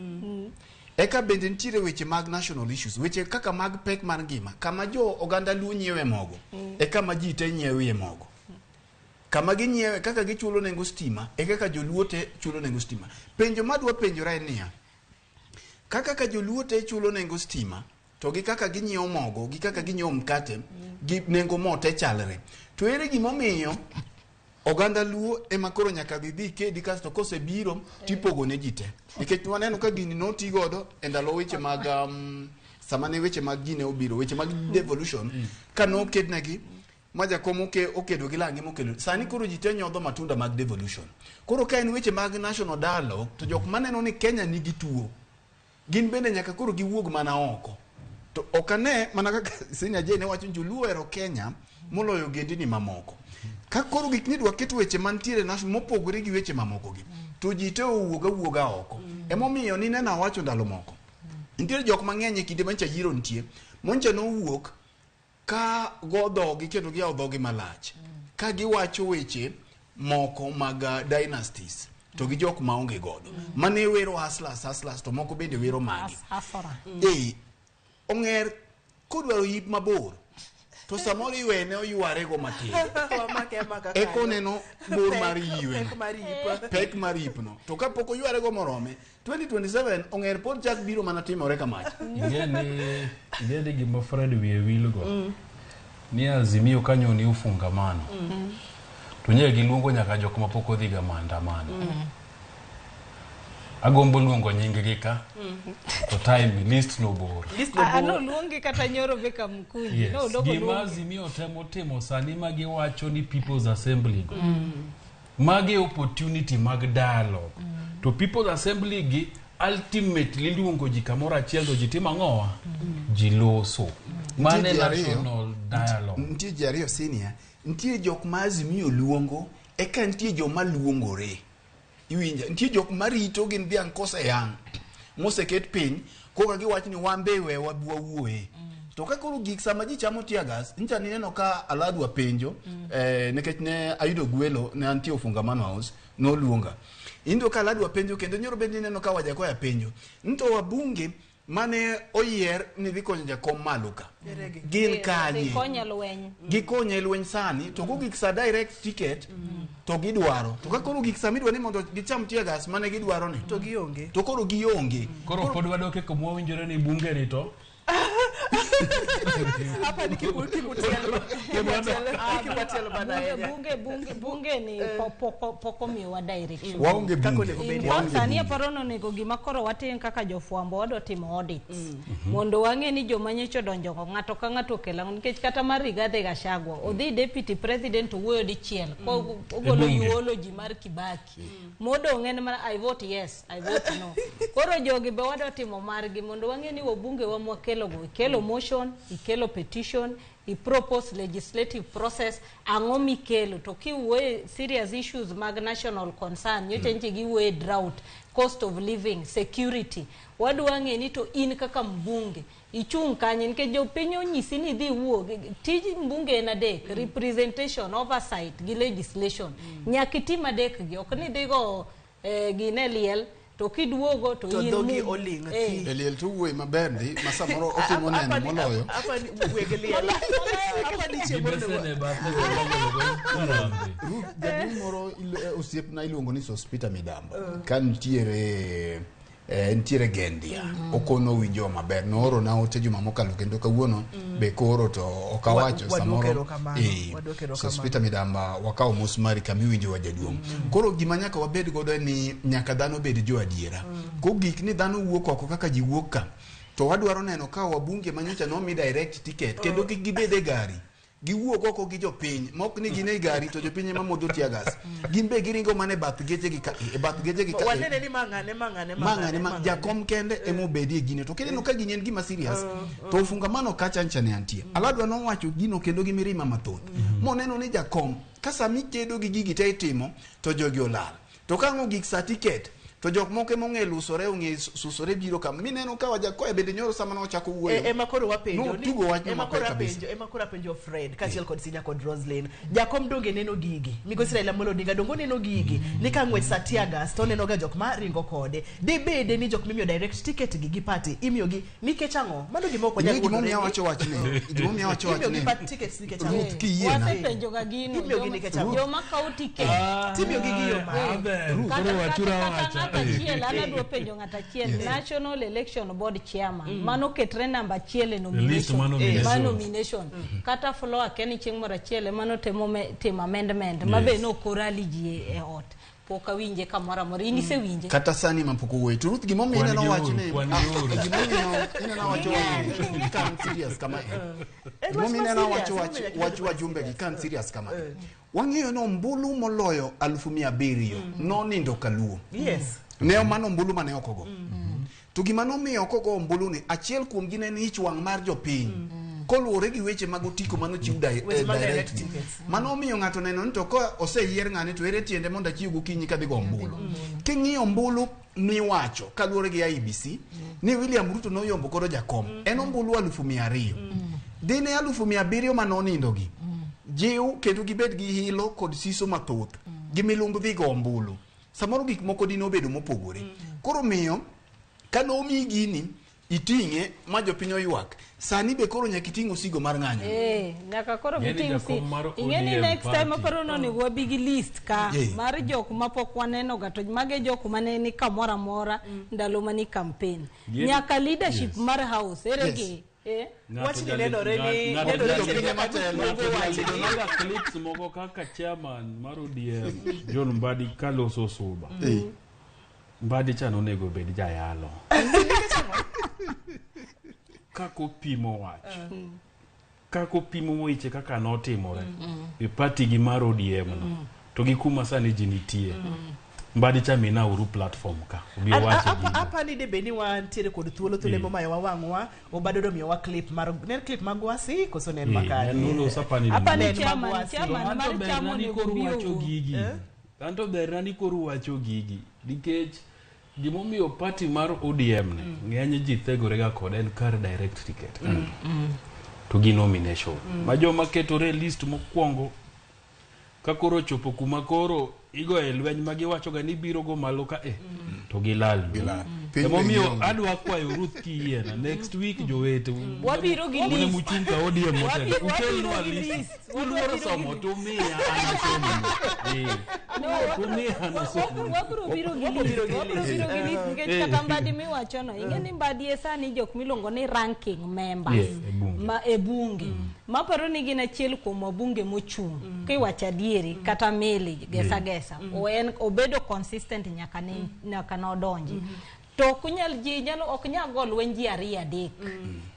eka bende nitiere weche mag national issues weche kaka mag pek mar ngima kama jo oganda luo nyiewe mogo kama ji te nyiewe mogo kama ginyiewe kaka gichulo nengo stima kaka joluo te chulo nengo stima penjo madwa penjora en niya kaka joluo te chulo nengo stima to gi kaka ginyiewo mogo gi kaka ginyiewo mkate gi nengo mo te chalre to ere gimomiyo oganda luo ema koro nyaka dhi kedi kasto kosebiro tipogo ne jite nikech waneno ka gini noti godo e ndalo weche mag samane weche mag gine obiro weche mag devolution kano kednegi majakom okedo gi langi mokelo sani koro jite nyodho matunda mag devolution koro ka en weche mag national dialogue to jok maneno ni Kenya nigi tuo gin bende nyaka koro giwuog mana oko to okane mana kaka Senior Jane wacho joluo ero Kenya moloyo gendini mamoko ka koro gik nidwa keto weche mantiere mopogore gi weche mamoko gi to ji te wuoga oko emomiyo ni nena wacho ndalo moko nitiere jok mang'eny e kinde mancha yiro nitie moncha no wuok ka godhogi kendo giyawo dhogi malach ka giwacho weche moko mag dynasties to gi jok maonge godo mane wero hustlers to moko bende wero magi ong'er kodwaro yip mabor to samoro iwene oyware go matin eko neno bor mar yiwe pek mar yipno to kapok oyware go morome 2027 ong'er pod chak biro mana timore kamach ingeni gima Fred wiye wilgo ni Azimio kanyo ni ufungamano to nye giluongo nyaka jok mapok odhi ga maandamano agombo luongo nyinggi ka to time list no bor ano luongi kata nyoro beka mkunyi no dogo gima Azimio temo sani magi wacho ni People's Assembly magi opportunity mag dialogue to People's Assembly gi ultimately luongo ji kamoro achiel to ji timo ang'owa ji loso mane national dialogue ntie jario senior ntie jok ma Azimio luongo eka ntie joma luongore iwinja ntie jok marito gin biang kose yang moseket piny koka giwacho ni wambe we wabwuoe to ka koro gik sama ji chamo tiagas ncha neno ka aladwa penjo nekech ne ayudo gwelo ne antie ufungamano house no luonga indo ka aladwa penjo kendo nyoro bende neno ka waja koya penjo nto wabunge mane oyier ni dhi konyo jakom maluka gin kanye gikonye lweny sani to gik sa direct ticket to gidwaro to ka koro gik sa midwa ni mondo gicham tiagas mane gidwaro ni to koro gionge koro pod wadoke kuma winjore ni bunge ni to hapa ni kikutielo bunge ni poko miwa direction waonge bunge sani parono nego gima koro watin kaka jofwambo wado timo audits mondo wang'e ni joma nyocho donjo ng'ato ka ng'ato kelo nikech kata Rigathi Gachagua odhi deputy president wuoyo dichiel ogolo eulogy mar Kibaki modong en mana I vote yes I vote no koro jogi be wado timo margi mondo wang'e ni wabunge wa mwakelo ikelo motion ikelo petition propose legislative process ang'o mikelo to kiwuoye serious issues mag national concern nyocha nche giwuoye drought cost of living security wadwa ng'e ni to in kaka mbunge ichung kanye nikech jopiny onyisi ni dhi wuo tij mbunge en adek representation oversight gi legislation nyaka itim adek gi ok ni dhigo gine liel to kiduogo to in dogi oling eliel to wuoy maber ndi masamoro otimo neno moloyo hapa ni wegeliel hapa ni chemoro jadung moro osiepna iluongo ni Sospita Midamba kan ntiere Gendia okono winjo maber nooro na ote juma mokalo kendo kawuono be koro to okawacho samoro Sospita Midamba wakawo musmari kami winjo wa jaduong koro gima nyaka wabed godo ni nyaka dhano bed jo adiera ko gik ni dhano wuok oko kaka ji wuok ka to wadwaro neno ka wabunge manyocha no mi direct ticket kendo gibede gari giwuok oko gi jopiny mok ni gin e gari to jopiny ema modho tiagas gin be giringo mane bath geche gi wanene ni mang'ane jakom kende emobedie gine to kineno ka gini en gima serious to fungamano kachancha ne antie Aladwa nowacho gino kendo gi mirima mathoth moneno ni jakom ka sami kedo gi gigi te itimo to jogi olal to kang'o gik certificate to jok moko mong'e lusore ong'e susore biro kam mineno ka wajakoya bende nyoro sama nochako wuoyo ema koro wapenjo tugo wach maber kabisa ema koro apenjo Fred kachiel kod Sinya kod Roslyn jakom donge neno gigi migosi Raila Amolo Odinga dongo neno gigi ni ka ng'wech sa tiagas to neno ga jok ma ringo kode de bede ni jok mimiyo direct ticket gi party imiyo gi nikech ang'o mano gima ok nyalo gimo miya wacho wach ne tickets nikech Ruth kiyiena wasepenjo ga gino imiyo gi nikech ang'o joma kawo ticket timiyo gi giyo ma achiel anadwa penjo ng'ata achiel National Election Board Chairman mano ketre namba achiel e nomination kata floor keni chieng' moro achiel mano timo amendment mabe no korali ji e ot pok awinje kamoro amora in isewinje kata sani mapok owuoyo to Ruth gimomiyo ineno wach ne ineno wacho kan serious kama gimomiyo ineno wacho wajumbe gi kan serious kama wang'eyo no mbulu moloyo 700,000 nonindo Kaluo ne mano mbulu mane okogo to gima nomiyo okogo mbulu ni achiel kuom gi ne ich wang' mar jopiny koluwore gi weche mag otiko mano chiw direct mano omiyo ng'ato neno ni to ka oseyier ng'ani to ere tiende mondo achiw gokinyi kadhi go mbulu king'iyo mbulu miwacho kaluwore gi IEBC ni William Ruto noyombo kodo jakom en ombulu 200,000 dine 700,000 manonindo gi jiw kendo gibed gi hilo kod siso mathoth gi milumb dhi go mbulu samoro gik moko dino bedo mopogore koro miyo kanomi gini iting'e ma jopiny oywak sani be koro nyaka iting'o sigo mar ng'anyo nyaka koro giting' ing'eni next time aparo nonego wabi gi list ka mar jok mapok waneno ga to mage jok mane ni kamoro amora ndalo mani campaign nyaka leadership mar house erege wachni nenore ni clips moko kaka chairman mar ODM John Mbadi kaloso suba Mbadi cha nonego bed jayalo kako pimo wach kako pimo weche kaka notimore e party gi mar ODM no to gi kuma sani ji nitie Mbadi cha mina uru platform ka ubi wache gi apa ni de beni wan tire kod thuolo tule mo mayo wawangwa obado do miyo wa clip magwasi koso nen makani nulo sapani apa ni chairman mar chamo ni koru wacho gigi tanto berani koru wacho gigi nikech gimomiyo party mar ODM ne ng'eny ji thegore ga kod en kar direct ticket to gi nomination ma joma ketore list mokwongo ka koro chopo kuma koro igo e lweny ma giwacho ga ni biro go malo ka to gilal emomiyo adwa kwayo Ruth kiyiena next week jowete wabiro gi list muchunga ODM motel ukelno a list uluoro somo to miya anasomo wabiro biro gi list nikech kata Mbadi miwacho no ing'eni Mbadi e sani jok miluongo ni ranking members ma e bunge maparo ni gin achiel kuom wabunge mochung' kiwacho adieri kata mili gesa en obedo consistent nyaka nodonji to kunyal ji nyalo ok nyago lweny ji ariyo adek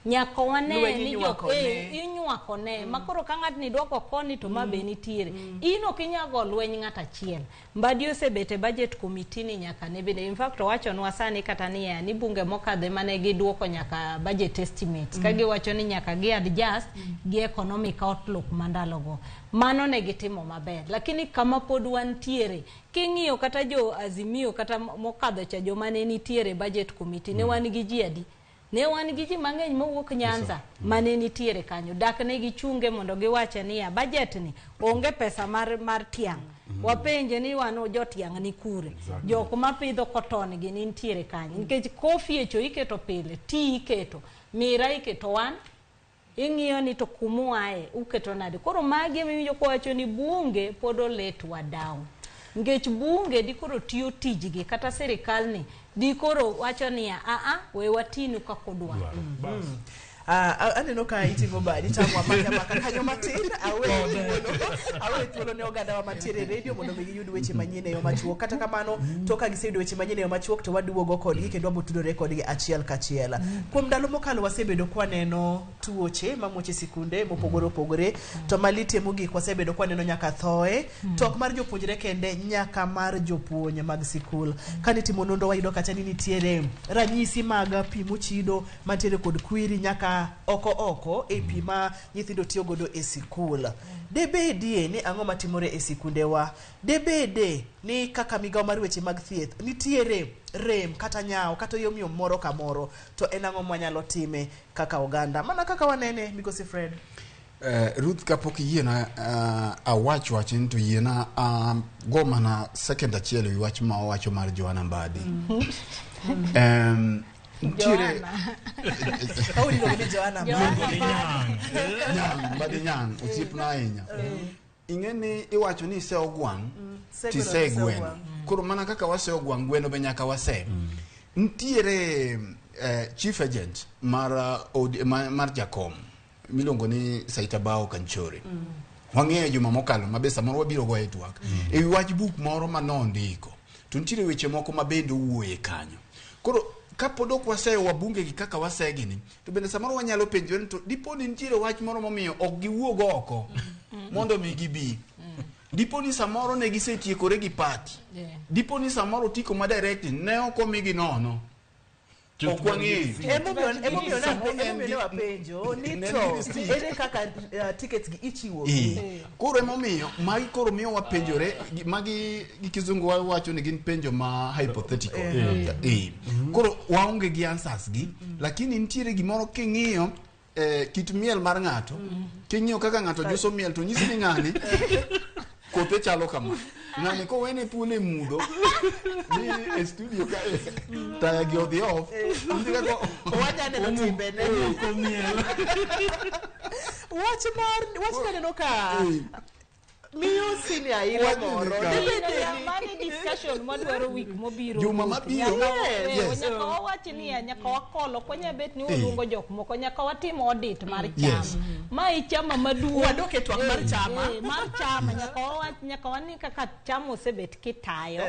nyaka wane ni jok inywako ne makoro ka ng'at ni dwoko koni to mabe nitiere ino kinyago lweny ng'at achiel Mbadi osebete budget committee ni nyaka ne bende in fact wacho nwa sani kata ni bunge mokadhe mane giduoko nyaka budget estimates ka giwacho ni nyaka gi adjust gi economic outlook mandalogo mano ne gitimo maber lakini kama pod wantiere king'iyo kata jo Azimio kata mokadho cha joma ne nitiere budget committee ne wan gi ji adi ne wan gi ji mang'eny mowuok Nyanza mane nitiere kanyo dak ne gichunge mondo giwache ni ya budget ni onge pesa mar tiang' wapenje ni wano jotiang' ni kure jok mapidho cotton gi nitiere kanyo nikech kofi echo iketo pile ti iketo mira iketo wan ing'iyo ni to kumuae uketo nade koro magi miwinjo kwacho ni bunge podo let wadau ngech bunge di koro tiyo tijigi kata serikal ni di koro wacho ni we watinu kakodwa Aneno ka itingo badi tamo amaka kanyo matin awe thuolo ne oganda wa mantiere radio mondo giyud weche manyien e yo machuok. Kata kamano to ka giseyudo weche manyien e yo machuok to waduogo kodgi kendo wabotudore kodgi achiel kachiel. Kuom ndalo mokalo wasebedo kwaneno tuoche mamuoche sikunde mopogore opogore, to malite mogik wasebedo kwaneno nyaka thoe, tok mar jopuonjre kende nyaka mar jopuonj mag sikul. Kane timo nonro wayudo kacha ni nitiere ranyisi mag pi mochido mantiere kod kwiri nyaka oko e pi ma nyithindo tiyo godo e sikul. Debedie ni ang'o matimore e sikunde wa? Debede ni kaka migao mar weche mag thieth nitiere rem kata nyao kata yomyom moro ka moro, to en ang'o mwanyalo time kaka oganda mana kaka wanene Migosi Fred? Ruth kapok yiena awach to yiena goma na second achiel wi wach ma owacho mar Joanna Mbadi. Ntiere Kauli ni Joanna Mbadi nyang osipna ahinya. Ing'eni iwacho ni se ogwang ti se gwen. Koro mana kaka wase ogwang gweno be nyaka wase. Ntiere chief agent mar Jakom milongo ni Saitabao Kanchori. Wang'eyo juma mokalo mabesa moro wabiro goye twak e wach book moro manondiko. To ntiere weche moko mabende wuoye kanyo. Koro kapodok waseyo wabunge gi kaka wasegi ni, to bende samoro wanyalo penjore to diponi ntiere wach moro momiyo ok giwuog oko mondo mi gibi. Diponi samoro ne gisetiekore gi party. Diponi samoro tiko ma direct ne okomigi nono. Okwang'eyo. Emomiyo ne wapenjo ni to ere kaka tickets gi ichiwo. Koro emomiyo magi koro miyo wapenjore magi gi kizungu wacho ni gin penjo ma hypothetical. Koro waonge gi answers gi, lakini ntiere gimoro king'iyo kit miel mar ng'ato, king'iyo kaka ng'ato juso miel to nyisi ni ng'ani kote chalo kama. Ng'ani ko wene pule mudho ni studio ka taya gi odhi off ndika ko wanyane no timbe ne ko miel watch no ka miyo senior ila moro mani discussion madwaro week mobiro juma mabiro nyaka wawachi ni nyaka wakolo konya bet ni uluongo jok moko nyaka watim audit mar chama ma ichama maduong' wadoke twak mar chama nyaka wani kaka chama osebet kitayo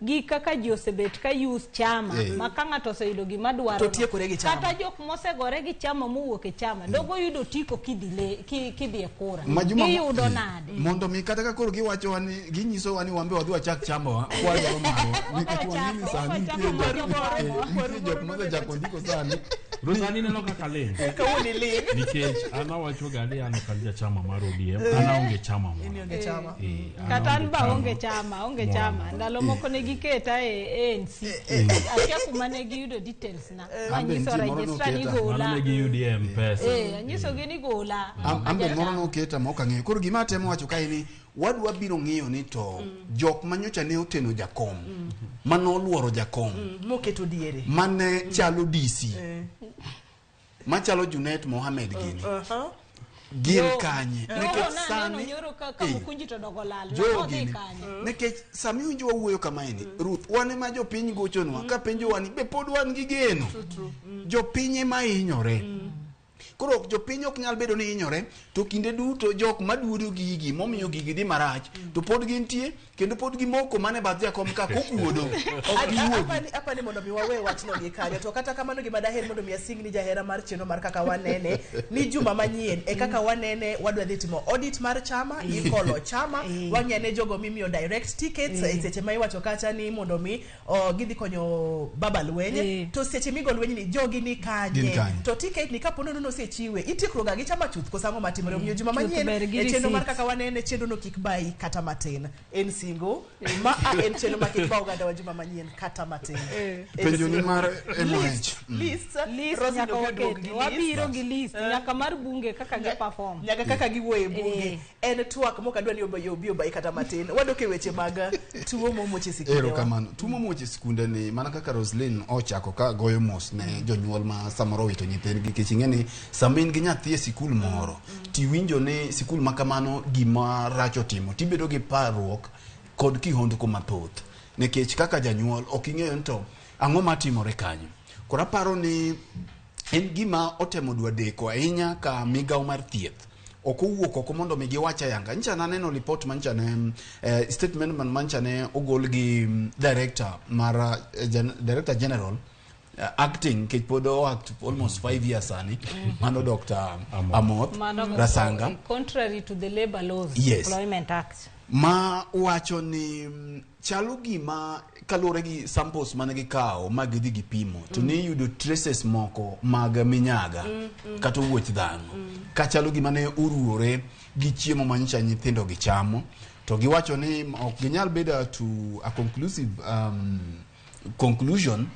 gi kaka ji osebet ka use chama ma ka ng'ato oseyudo gima dwaro to tiekore gi chama kata jok mosegore gi chama mowuok e chama dogo yudo tiko kidhi e kura giyudo nade mondo mi kata koro giwacho wani ginyiso wani wambe wadwa chak chamba wa kwa jaro maro nikech wanini sani ntie jok mose jako ndiko sani Rosani neno kaka len kauni len nikech ana wacho gadi ano kalja chama mar ODM ana onge chama mo onge chama kata an ba onge chama ndalo moko ne giketa e ANC akia kuma ne giyudo details na anyiso registra ni gola ne giyudi M-Pesa anyiso gini gola ambe moro no keta moka ng'eyo koro gima temo wacho kai ni wadwa biro ng'iyo ni to jok manyocha ne oteno Jakom manoluoro Jakom moketo diere mane chalo DC machalo Junet Mohamed gini gin kanye nekech sani nyoro kaka mukunji to dogolal jogi nekech sami unjo wuoyo kama ini Ruth wane ma jo piny gochonwa ka penjo wani be pod wan gi geno jo pinye ma hinyore koro jo piny ok nyal bedo ni hinyore to kinde duto jok maduodo gigi momiyo gigi di marach to pod gintie kendo pod gimoko mane bath Jakom ka kokuodo apa ni mondo mi wawe wachno gi kanyo to kata kamano gima daher mondo mi asing ni jahera mar cheno mar kaka wanene ni juma manyien e kaka wanene wadwa dhi timo audit mar chama ikolo chama wang'ene jogo mimiyo direct tickets seche ma iwacho kacha ni mondo mi gidhi konyo baba lwenye to seche migo lwenye ni jogi ni kanye to ticket ni kapono no sechiwe itikroga gi chama chuth kosango matimore omiyo juma manyien e cheno mar kaka wanene cheno no kikbai kata matin en singo ma en cheno ma kikbao gada wa juma manyien kata matin penjo ni mar MH list nyaka waket wabiro gi list nyaka mar bunge kaka gi perform nyaka kaka giwuoye bunge en twak mokadwa ni obio bai kata matin wadoke weche mag tuo momoche sikunde ero kamano tuo momoche sikunde ni mana kaka Roslyn ochako ka goyo mos ne jonyuol ma samoro wito nyithindgi kech ing'eni samin gi nyathi e sikul moro tiwinjo ni sikul makamano gima racho timo tibedo gi parruok kod kihondko mathoth nekech kaka janyuol ok ing'eyo to ang'o matimore kanyo kora paro ni en gima otemo dwa deko ahinya ka migao mar thieth okowuok oko mondo mi giwacha yanga ncha naneno report mancha ne statement mancha ne ogol gi director general acting kepodo act almost 5 years ani mano Dr. Amoth Rasanga, contrary to the labor laws, yes, employment act, ma wacho ni chalo gima kalore gi samples mane gikawo mag dhi gipimo to ne yudo traces moko mag minyaga kata wuoch dhano ka chalo gima ne uruore gi chiemo manyicha nyithindo gichamo to giwacho ni ok ginyal bedo to a conclusive conclusion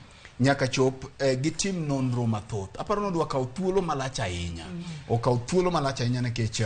nyaka chop gitim nonro mathoth. Aparo nodwa kawo thuolo malach ahinya okawo thuolo malach ahinya nikech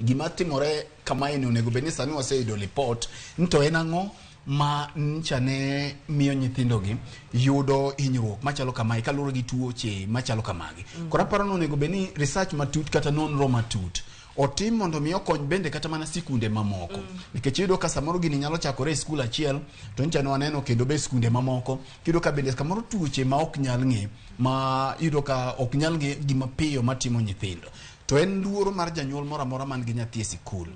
gima timore kama ino onego bedni sani waseyudo report nto en ang'o ma ncha ne miyo nyithindo gi yudo hinyruok machalo kamae kaluwore gi tuoche machalo kamagi. Koro aparo ni onego bedni research matut kata nonro matut otim mondo mi okony bende kata mana sikunde mamoko nikech yudo ka samoro gini nyalo chakore e skul achiel to ncha ne waneno kendo be sikunde mamoko yudo ka bende kamoro tuoche ma ok nyal ng'e ma yudo ka ok nyal ng'e gima piyo matimo nyithindo to en luoro mar janyuol moro amora man gi nyathi e sikul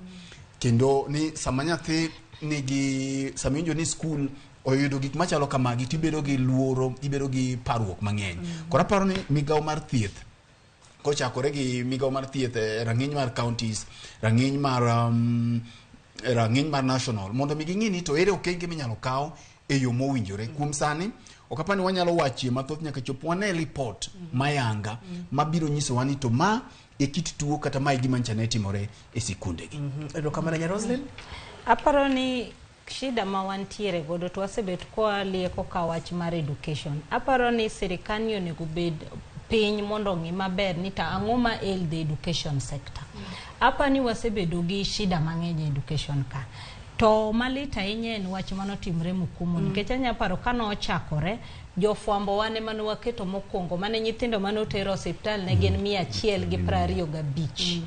kendo ni sama nyathi nigi saminjo ni skul oyudo gik machalo kamagi tibedo gi luoro ibedo gi parruok mang'eny. Koro aparo ni migao mar thieth kochakore gi migao mar thieth rang'iny mar counties rang'iny mar national mondo mi ging'e ni to ere okenge minyalo kawo e yo mowinjore. Kuom sani ok apani wanyalo wachie mathoth nyaka chop wane report mayanga mabiro nyisowa ni to ma e kit tuo kata ma gima nchane timore e sikunde gi. Kamara nya Roslyn aparo ni shida ma wantiere godo to wasebet kwa lieko ka wach mar education. Aparo ni sirikal onego bed piny mondo ng'i maber ni ta ang'o ma the education sector. Apani wasebedo gi shida mang'eny education ka. To malita ahinya en wach manotimre Mukumu nikech anya paro kano ochakore jofwambo wane mane waketo mokwongo mane nyithindo mane otero hospital ne gin 125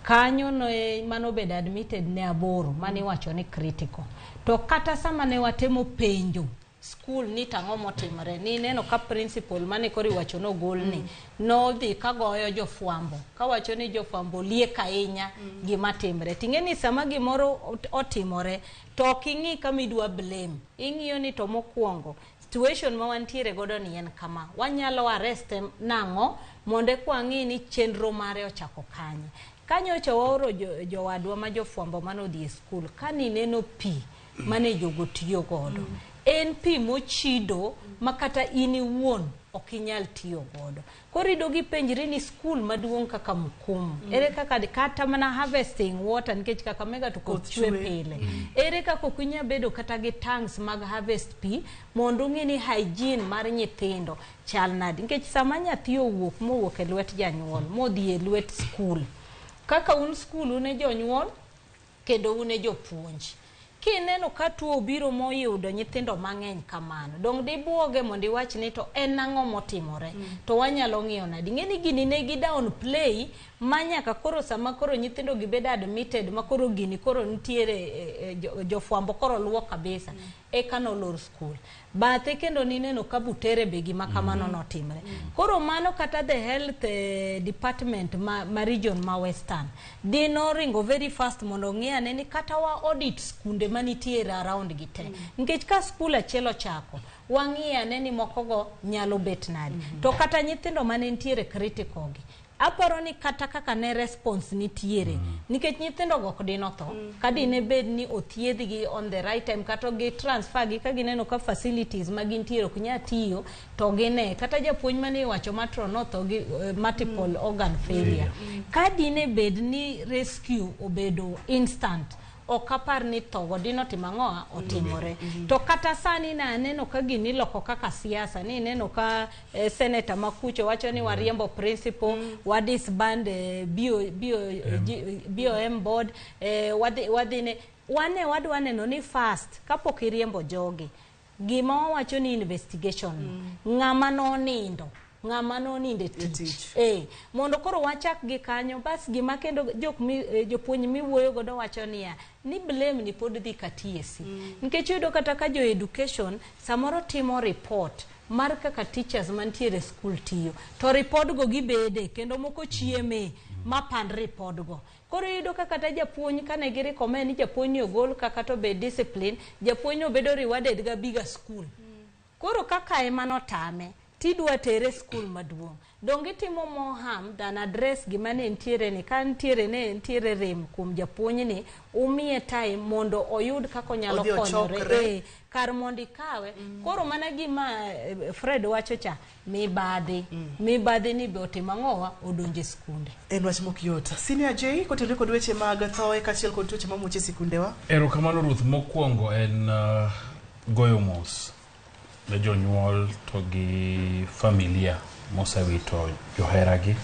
kanyo no mano bedo admitted ne 8 mane wacho ni critical to kata sama ne watemo penjo school ni tang'o motimore ni neno ka principal mane kori wacho no gol ni no dhi kagoyo jofwambo ka wacho ni jofwambo liek ahinya gima timre ting'eni sama gimoro otimore to king'i kama idwa blame ing'iyo ni to mokwongo situation ma wantiere godo ni en kama wanyalo arrest nang'o monde kwang'i ni chenro mare ochako kanye kanyo chawaoro jowadwa ma jofwambo mano dhi e school kani neno pi mane jogo tiyo godo en pi mochido makata ini wuon okinyal tiyo godo korido gi penjri ni school maduong' kaka Mukumu ere kaka kata mana harvesting water nikech kaka mega to koth chwe pile ere kaka kunya bedo kata gi tanks mag harvest pi mondo ng'ini hygiene mar nyithindo chal nadi nikech sama nyathi mowuok e lwet janyuol modhi e lwet school kaka un school une jonyuol kendo une jopuonj kineno ka tuo biro moyudo nyithindo mang'eny kamano dong dibuoge mondo iwach ni to en ang'o motimore to wanyalo ng'iyo nadi ng'eni gini ne gi down play manyaka koro sama koro nyithindo gibedo admitted makoro gini koro nitiere jofwambo koro luwo kabisa eka nolor school bathe kendo nineno ka Butere be gima kamano notimre koro mano kata the health department ma region ma western dino ringo very fast mondo ng'iyane ni kata wa audit skunde manitiere around gite nikech ka skul achiel ochako wang'iyane ni mokogo nyalo bet nadi to kata nyithindo mane nitiere critical gi aparo ni kata kaka ne response nitiere nikech nyithindo go kodino tho kadine bed ni othiedhi gi on the right time kata gi transfer gi ka gineno ka facilities magintiere kunya tiyo to gine kata japuonj mane wacho matrono tho gi multiple organ failure kadine bed ni rescue obedo instant okapar ni togo dino timang'oa otimore to kata sani na neno ka gini loko kaka siasa ni neno ka senator Makucho wacho ni wariembo principal wadisband BOM board wadine wadwa neno ni fast kapok iriembo jogi gima wacho ni investigation ng'ama noninde tich mondo koro wachak gi kanyo bas gima kendo jopuonj miwuoyo godo wacho ni blame ni pod dhi ka TSC nikech yudo kata ka jo education samoro timo report mar kaka teachers mantiere school tiyo to ripodgo gibede kendo moko chieme mapan ripodgo. Koro yudo kaka ta japuonj kane gi recommend ni japuonj ogol kaka to be discipline, japuonj obedo rewarded ga bigger school. Koro kaka emano tame tidwa tere school maduong'. Donge timo mo harm than address gima ne ntiere ni kan ntiere rem kuom japuonj ni umie time mondo oyud kako nyalo konyore kar mondi kawe. Koro mana gima Fred wacho cha mibadhi ni bote mangowa odonje skunde. En wach mokyota. Senior J kotenre kod weche mag thoe kachiel kod tuoche mamuche sikunde wa. Erokamano Ruth, mokwongo en goyo mos ne jonyuol to gi familia mosewito joheragi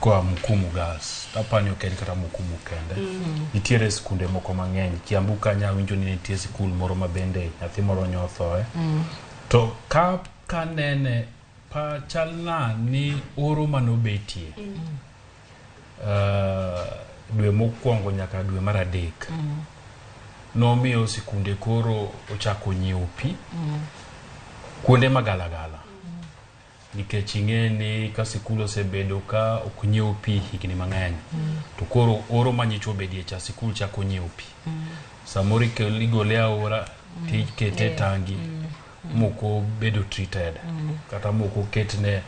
koa Mukumu Girls. Tapani ok en kata Mukumu kende. Nitiere skunde moko mang'eny. Kiambu kanya winjo ni nitie skul moro mabende nyathi moro nyothoe. To ka nene pa chalna ni oro manobetie. Dwe mokwongo nyaka dwe mar adek. Nomiyo sikunde koro ochako nyiewo pi. Kuonde magalagala. Nikech ing'e ni ka sikul osebedo ka ok nyiewo pi higni mang'eny. To koro oro manyicho bedie cha sikul chako nyiewo pi. Samoro igole aora tikete tangi moko bedo treated. Kata moko ketne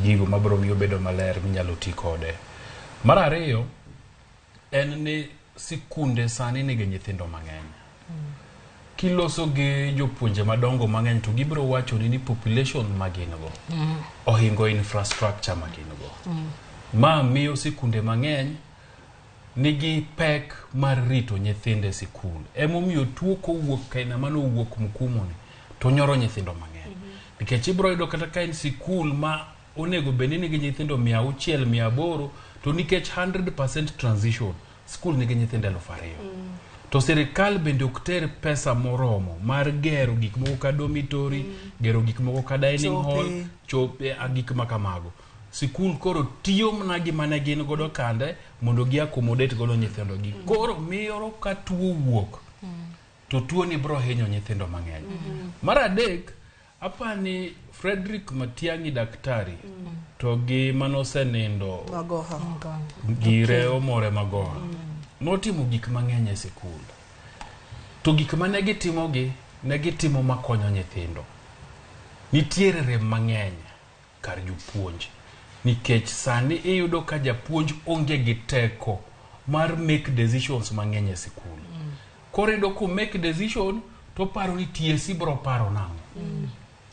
gigo mabiro miyo bedo maler minyalo ti kode. Mar ariyo en ni sikunde sani nigi nyithindo mang'eny. Kiloso gi jopuonje madongo mang'eny to gibiro wacho ni population magingo ohingo infrastructure magingo. Ma miyo sikunde mang'eny nigi pek mar rito nyithinde sikul. Emomiyo tuo kowuok kaina mano wuok Mukumu ni to nyoro nyithindo mang'eny. Nikech ibiro yudo kata ka en sikul ma onego beni nigi nyithindo 600 800 to nikech 100% transition sikul nigi nyithindo 2000. To serikal bende okter pesa moromo mar gero gik moko ka dormitory, gero gik moko ka dining hall, chope gik makamago. Sikul koro tiyo mana gima ne gin godo kande mondo gi accommodate godo nyithindo gi. Koro miyo ka tuo wuok to tuo ni bro hinyo nyithindo mang'eny. Mar adek apani Frederick Matiang'i daktari to gi manosenindo Magoha gire omore Magoha. Notimo gik mang'eny e sikul. To gik mane gitimo makonyo nyithindo. Nitiere rem mang'eny kar jopuonj. Nikech sani iyudo ka japuonj onge gi teko mar make decisions mang'eny e sikul. Koro iyudo ku make decision to paro ni TSC bro paro nang'o.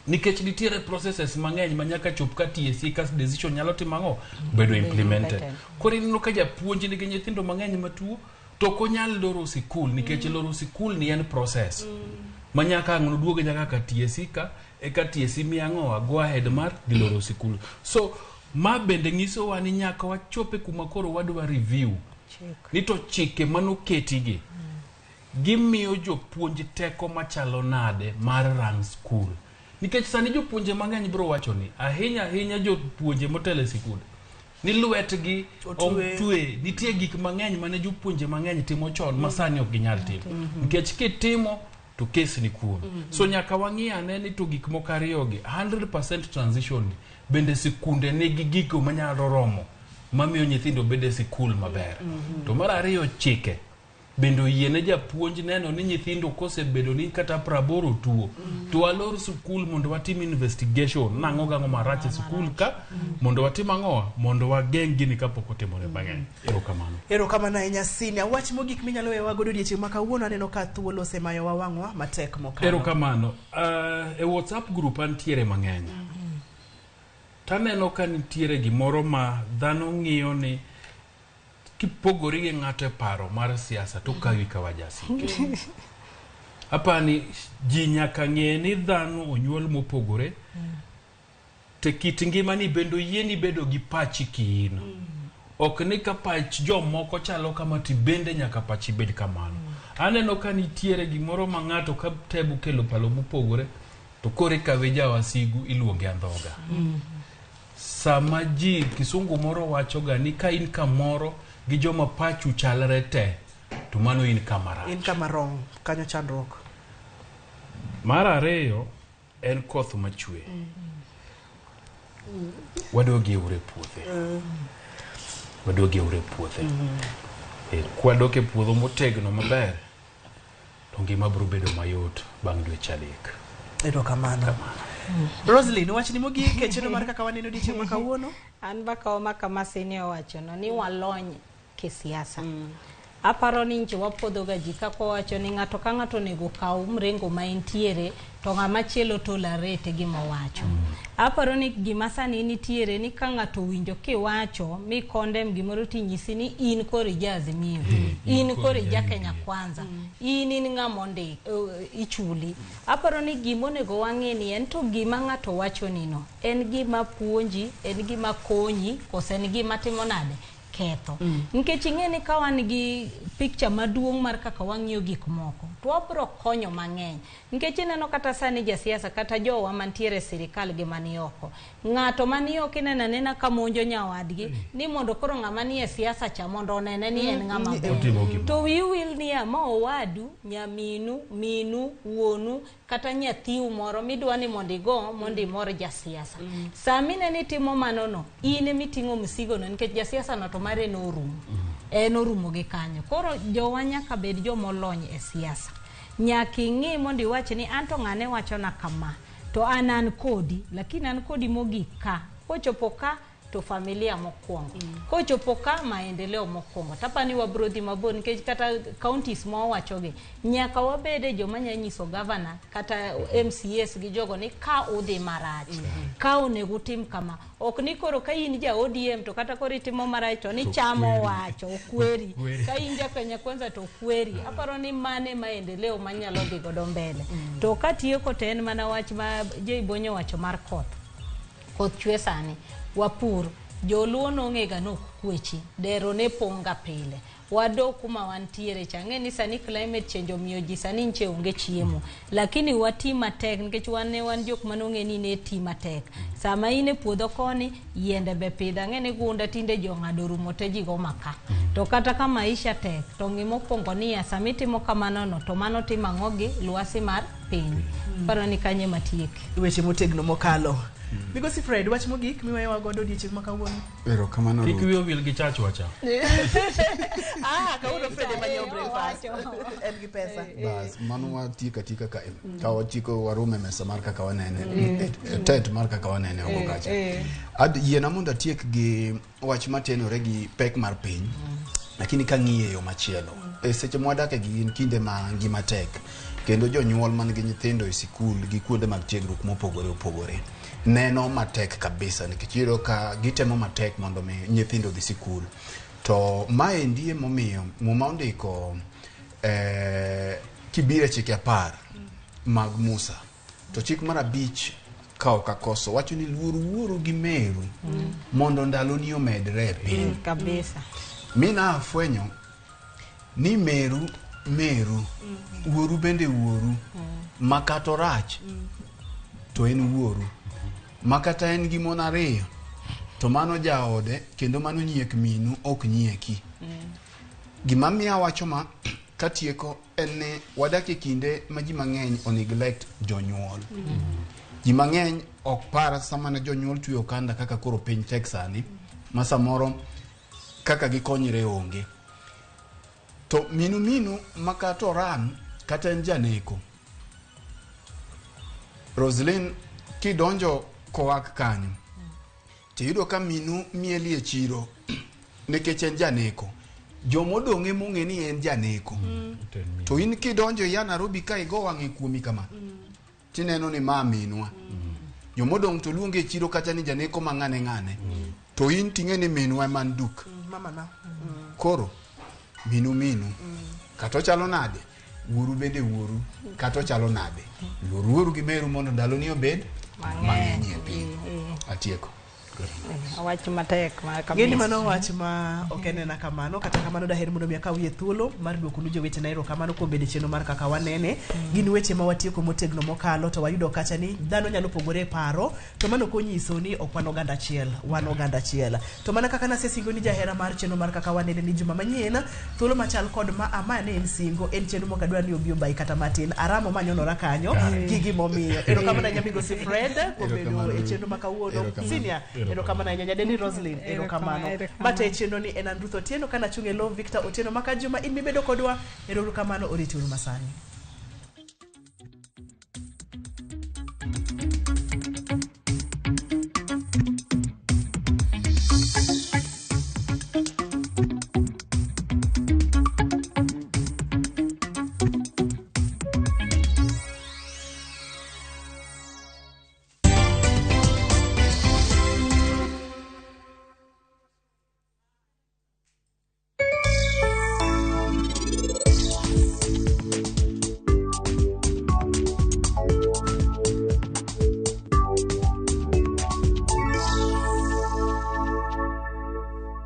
Nikech nitiere processes mang'eny manyaka chop ka TSC kas decision nyalo timang'o bedo implemented. Koro ineno ka japuonj nigi nyithindo mang'eny matuo to konyal loro sikul nikech loro sikul ni en process. Manyaka ng'no duoge nyaka ka TSC ka eka TSC miang'o go ahead mar di loro sikul. So ma bende nyiso wa ni nyaka wachope kuma koro wadwa review. Ni to chike manoketigi gimiyo jopuonj teko machalo nade mar run school. Nikech sani jopuonje mang'eny biro wacho ni ahinya jopuonje motele sikul ni lwetgi otwe. Nitie gik mang'eny mane jopuonje mang'eny timo chon masani ok ginyal timo. Nikech kitimo to case ni kuom. So nyaka wang'iyane ni to gik moko ariyogi 100% transition bende sikunde nigi gigo manyalo romo mamiyo nyithindo bede sikul maber. To mar ariyo chike bendo yiene japuonj neno ni nyithindo kosebedo ni kata 80 tuo to alor sikul mondo watim investigation nang'o gang'o marach sikul ka mondo watim ang'o mondo wageng' gini kapok otimore mang'eny. Erokamano ahinya Senior. Wach mogik minyalo wewa godo odiochieng' ma kawuono aneno ka thuolo osemayo wawang'wa matek mokalo. Erokamano. E WhatsApp group antiere mang'eny. Taneno ka nitiere gimoro ma dhano ng'iyo ni kipogori gi ng'ato e paro mar siasa to kawi ka wajasike. Apani ji nyaka ng'e ni dhano onyuol mopogore. Te kit ngimani bendo yieni bedo gi pachi kiino. Ok ni ka pach jomoko chalo kama ti bende nyaka pachi bed kamano. Aneno ka nitiere gimoro ma ng'ato ka tebu kelo palo mopogore to kore kawe jawasigu iluonge andhoga. Sama ji kisungu moro wachoga ni ka in kamoro gi joma pachu chalre te to mano in kamarach. In kamarong kanyo chandruok. Mar ariyo en koth machwe. Wadogi ure puothe. Wadogi ure puothe. Kwadoke puodho motegno maber. To ngima biro bedo mayot bang' dweche 3. Erokamano. Roslyn, wachni mogik e chenro mar kaka waneno odiochieng' ma kawuono. An baka maka masini owachono ni walony kisiasa. Aparo ni nchi wapodho ga ji kako wacho ni ng'ato ka ng'ato nego kaw mrengo ma entiere to ng'ama chielo tolerate gima wacho. Aparo ni gima sani nitiere ni ka ng'ato winjo kiwacho mi condemn gimoro tinyisi ni in kori Azimio, in kori Kenya Kwanza, in ng'amonde ichuli. Aparo ni gima onego wang'e ni en to gima ng'ato wacho nino en gima puonji, en gima konyi, kose en gima timo nade ketho. Nikech ing'eni ka wan gi picture maduong' mar kaka wang'iyo gik moko to wabro konyo mang'eny. Nikech ineno kata sani jasiasa kata jowa mantiere sirikal gi mani oko, ng'ato mani oko ineno nena ka monjo nyawadgi ni mondo koro ng'ama nie siasa cha mondo onene ni en ng'ama ber. To you will ni ama owadu, nyaminu, minu, wuonu kata nyathiu moro midwa ni mondo igo mondo imor jasiasa. Samine ni timo manono in emiting'o msigo no nikech jasiasa no to mare no orumo. Orumo gi kanyo. Koro jowa nyaka bed jomolony e siasa. Nyaka ing'e mondo iwach ni anto ng'ane wachona kama to an kodi, lakini an kodi mogik ka. Kochopo ka to familia mokwongo. Kochopo ka maendeleo mokwongo. Tapani wabro dhi mabor nikech kata counties mo wachoge nyaka wabede joma nyanyiso governor kata MCS gi jogo ni ka udhi marach. Ka onego tim kama. Ok ni koro ka in ja ODM to kata koro itimo marach to ni chamo wacho okweri. Ka in ja Kenya Kwanza to okweri. Aparo ni mane maendeleo manyalo dhi godo mbele. To katieko to en mana wach ma Joibonyo wacho mar koth. Koth chwe sani. Wapur, joluo nong'ega nok kwechi, dero ne ponga pile. Wado kuma wantiere change ni sani climate change omiyo ji sani nche onge chiemo. Lakini wati matek, nikech wan jok manong'e ni ne ti matek. Sama ine puodho koni, yiende be pidha, ng'e ni gunda tinde jo ng'ado rumo te jigo maka. To kata ka maisha tek, to ng'imo pongo ni ya samitimo kamano no, to mano tima ng'ogi luasi mar piny. Paro ni kanye matieki. Weche motegno mokalo. Migosi Fred, wach mogik miwewa godo odiochieng' ma kawuono. Erokamano. Kik wiyo wil gi chach wacha. Kawuono Fred manyo breakfast. En gi pesa. Bas, mano watika ka wachiko warume mesa mar kaka wanene. Tet mar kaka wanene ogo kacha. Ad yiena mondo atiek gi wach matenore gi pek mar piny. Lakini ka ng'iye yo machielo. Seche mwadake gi kinde ma ngima tek. Kendo jonyuol man gi nyithindo e sikul gi kuonde mag tiegruok mopogore opogore. Neno matek kabisa nikech iyudo ka gitemo matek mondo mi nyithindo dhi sikul. To mae ndiye momiyo muma ondiko kibire chike 10 mag Musa. To chik mar 5 ka okakoso wacho ni luor wuoro gi meru mondo ndalo ni omedre e piny. Kabisa. Mina afwenyo ni meru wuoru bende wuoru makato rach to en wuoru makata en gi mon ariyo to mano jaode kendo mano nyiek minu ok nyieki. Gima miya wacho ma katieko en ni wadak e kinde ma ji mang'eny o neglect jonyuol. Ji mang'eny ok par sama ne jonyuol tuyo kanda kaka koro piny Texani ma samoro kaka gikonyre onge. To minu makato ran kata en janeko. Roslyn kidonjo kowak kanyo tiyudo ka minu mieli e chiro nikech en janeko. Jomodong'e mong'e ni en janeko. To in kidonjo ya Nairobi ka igo wang'e kuomi kama tineno ni ma minwa. Jomodong' to luonge e chiro kata ni janeko mang'ane. To in ting'e ni minwa man duk. Mama na. Koro minu kato chalo nade, wuoru bende wuoru kato chalo nade. Wuoru gi meru mondo ndalo ni obed mang'eny e piny. Atieko. Wach matek Gini mano wach ma okenena kamano kata kamano daher mondo mi akawie thuolo mar duoko nu joweche na erokamano kuom bedo cheno mar kaka wanene. Gin weche ma watieko motegno mokalo to wayudo kacha ni dhano nyalo pogore paro to mano konyiso ni ok wan oganda achiel, wan oganda achiel. To mana kaka nasesingo ni jahera mar cheno mar kaka wanene ni juma manyien thuolo machal kod ma amane en singo en cheno mokadwa ni obi obai kata matin aramo manyonora kanyo gigi momiyo. Erokamano nyamigo si Fred kuom bedo e cheno makawuono senior. Erokamano nyadeni Roslyn. Erokamano. Mate cheno ni en Andruth Otieno kana chunge lo Victor Otieno maka juma in mibedo kodwa. Erokamano oriti uru masani.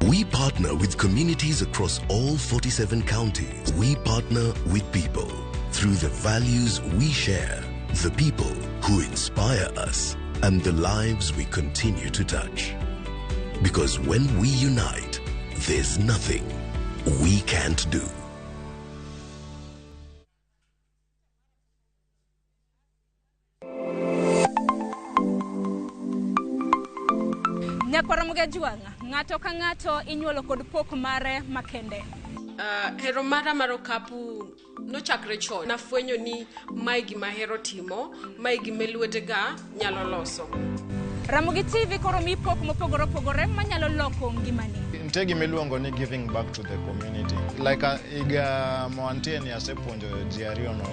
We partner with communities across all 47 counties. We partner with people through the values we share, the people who inspire us, and the lives we continue to touch. Because when we unite, there's nothing we can't do. Ramogi juanga ngato ka ngato inyuolo kod pok mare makende. Hero mara marokapu no chakre chon na fwenyo ni mai gima hero timo, mai gima lwetega nyalo loso. Ramogi TV koro mi pok mopogore opogore manyalo loko ngimani. Nitie gima iluongo ni giving back to the community. Like iga moantie ni asepuonjo ji ariyo no.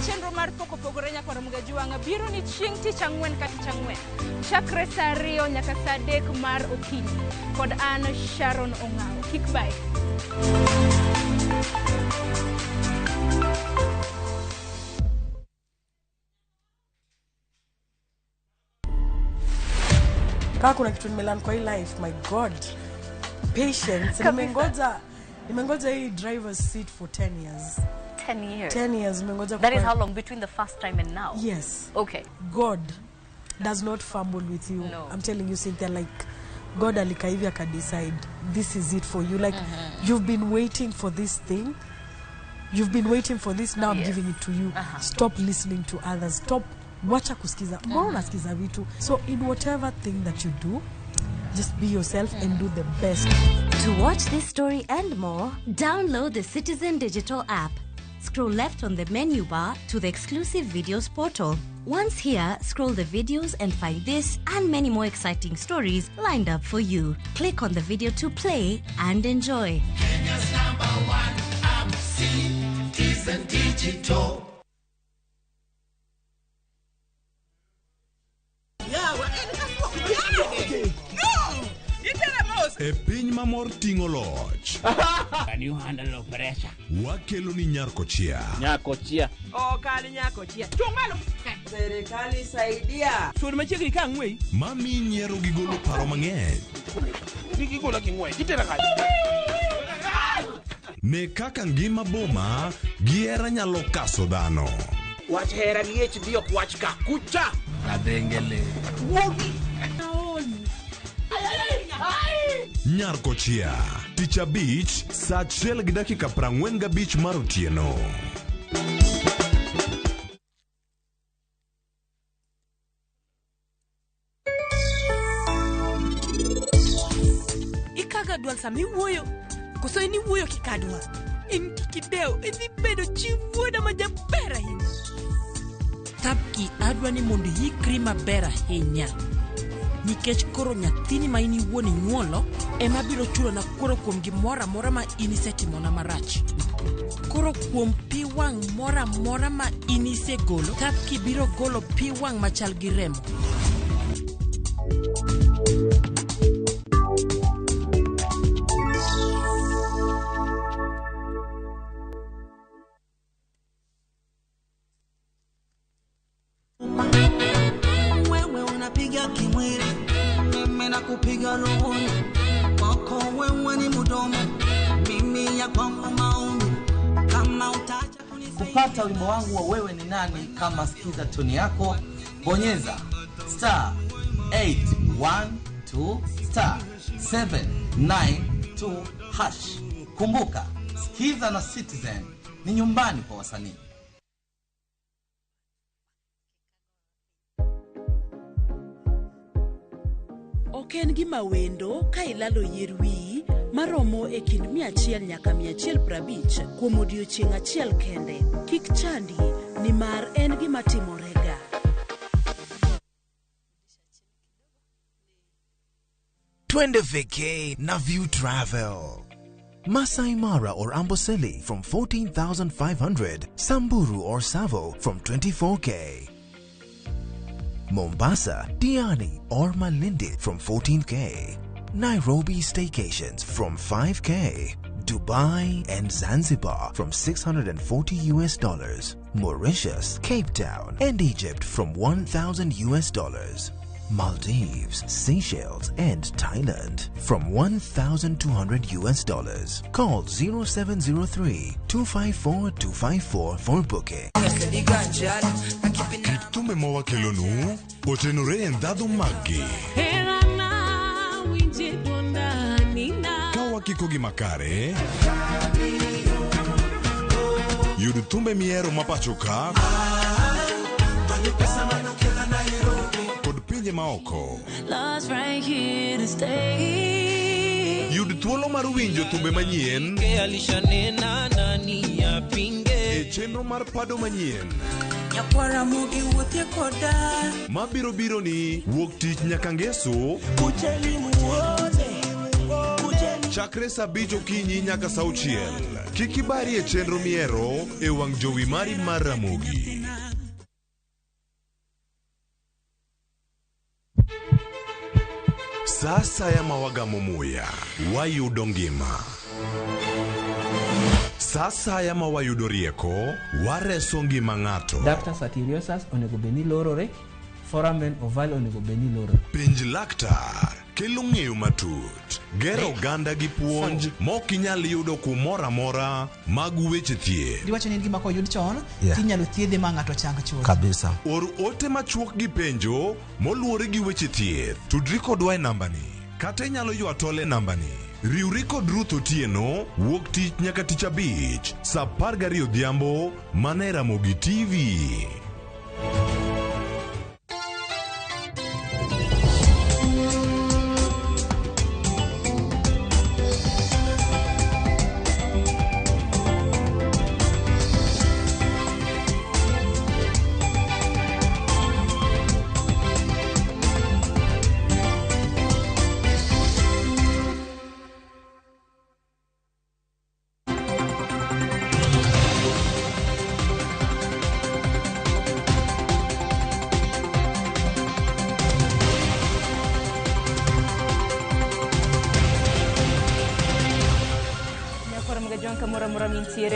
Chenro mar poko pogore nyaka Ramogi juanga biro ni chieng' tich ang'wen ka tich ang'wen chakre saa 2 nyaka saa 3 mar okinyi kod an Sharon Ong'ao. Kik bai. Kaka kuna kitu nimelan kwa hii life, my God. Patience. Nimengoja hii driver's seat for 10 years. 10 years. 10 years. That is how long between the first time and now? Yes. Okay. God does not fumble with you. No. I'm telling you, Cynthia, like God alikaivya can decide this is it for you. Like you've been waiting for this thing. You've been waiting for this. Now I'm giving it to you. Stop listening to others. Stop. Wacha kusikiza. Mbona unasikiza vitu? So in whatever thing that you do, just be yourself and do the best. To watch this story and more, download the Citizen Digital app. Scroll left on the menu bar to the exclusive videos portal. Once here, scroll the videos and find this and many more exciting stories lined up for you. Click on the video to play and enjoy. Kenya's #1 app, Citizen Digital. E piny mamor ting'o loch. Can you handle pressure? Wakelo ni Nyarkochia. Nyarkochia. Kali Nyarkochia. Chungalo. Serikali saidia. Suod machiegni ka ng'wei. Mami nyiero gi golo paro mang'eny. Gigolo gi ng'wei. Gitera ka. Ne kaka ngima boma gi hera nyalo kaso dhano. Wach hera liech dio wach ka kucha. Adengele. Wogi. Nyarkochia, tich abich, saa 1:45 mar otieno. Ikaga dwal sami wuoyo. Koso ini wuoyo kikadwa. In kikideo, idhi bedo chivuoda majaber ahinya. Tapki adwa ni mondo yikri maber ahinya. Nikech koro nyathini ma ini wuoni nyuolo ema biro chulo na koro kuom gimora mora ma ini setimona marach. Koro kuom pi wang' mora mora ma ini segolo, Tapki biro golo pi wang' machal gi remo. kupiga rohoni wako wewe ni mudomo mimi ya kwangu maombi kama utacha kupata wimbo wangu wa wewe ni nani kama sikiza toni yako bonyeza *812 *792 hash. Kumbuka sikiza na Citizen ni nyumbani kwa wasanii. Oken gima wendo ka ilalo yier wiyi maromo e kind 100 nyaka 150 kuom odiochieng' achiel kende. Kik chandi ni mar en gima timorega. Twende vacay na View Travel. Masai Mara or Amboseli from 14,500. Samburu or Savo from 24K. Mombasa, Diani or Malindi from 14K. Nairobi staycations from 5K. Dubai and Zanzibar from $640. Mauritius, Cape Town and Egypt from $1,000. Maldives, Seychelles and Thailand from $1,200. Call 0703-254-254 for booking. Kitume mawa kelonu, otenore endado magi. Kawa kikogi makare. Yudutumbe miero mapachoka. Kod pinje maoko. Yud thuolo mar winjo thumbe manyien e chenro mar pado manyien Ramogi wuothie koda mabiro biro ni wuok tich nyaka ngeso chakre saa 5 okinyi nyaka saa 6. Kik ibari e chenro miero e wang' jowi mari mar Ramogi. Sasa ya mawagamo muya wayudo ngima. Sasa ya mawayudo rieko wareso ngima ng'ato. Ductus arteriosus onego beni lorore, foramen ovale onego beni lorore. Pinj laktar kelo ng'eyo matut, gero oganda gi puonj mok inyal yudo kumoro amora mag weche thieth. Diwacho ni gima koyud chon tinyalo thiedhe ma ng'ato chang chuth Kabisa. Or ote machuok gi penjo moluwore gi weche thieth. Tudri kodwa e nambani kata inyalo ywa tole nambani. Riwri kod Ruth Otieno wuok tich nyaka tich abich saa 12 odhiambo mana e Ramogi TV.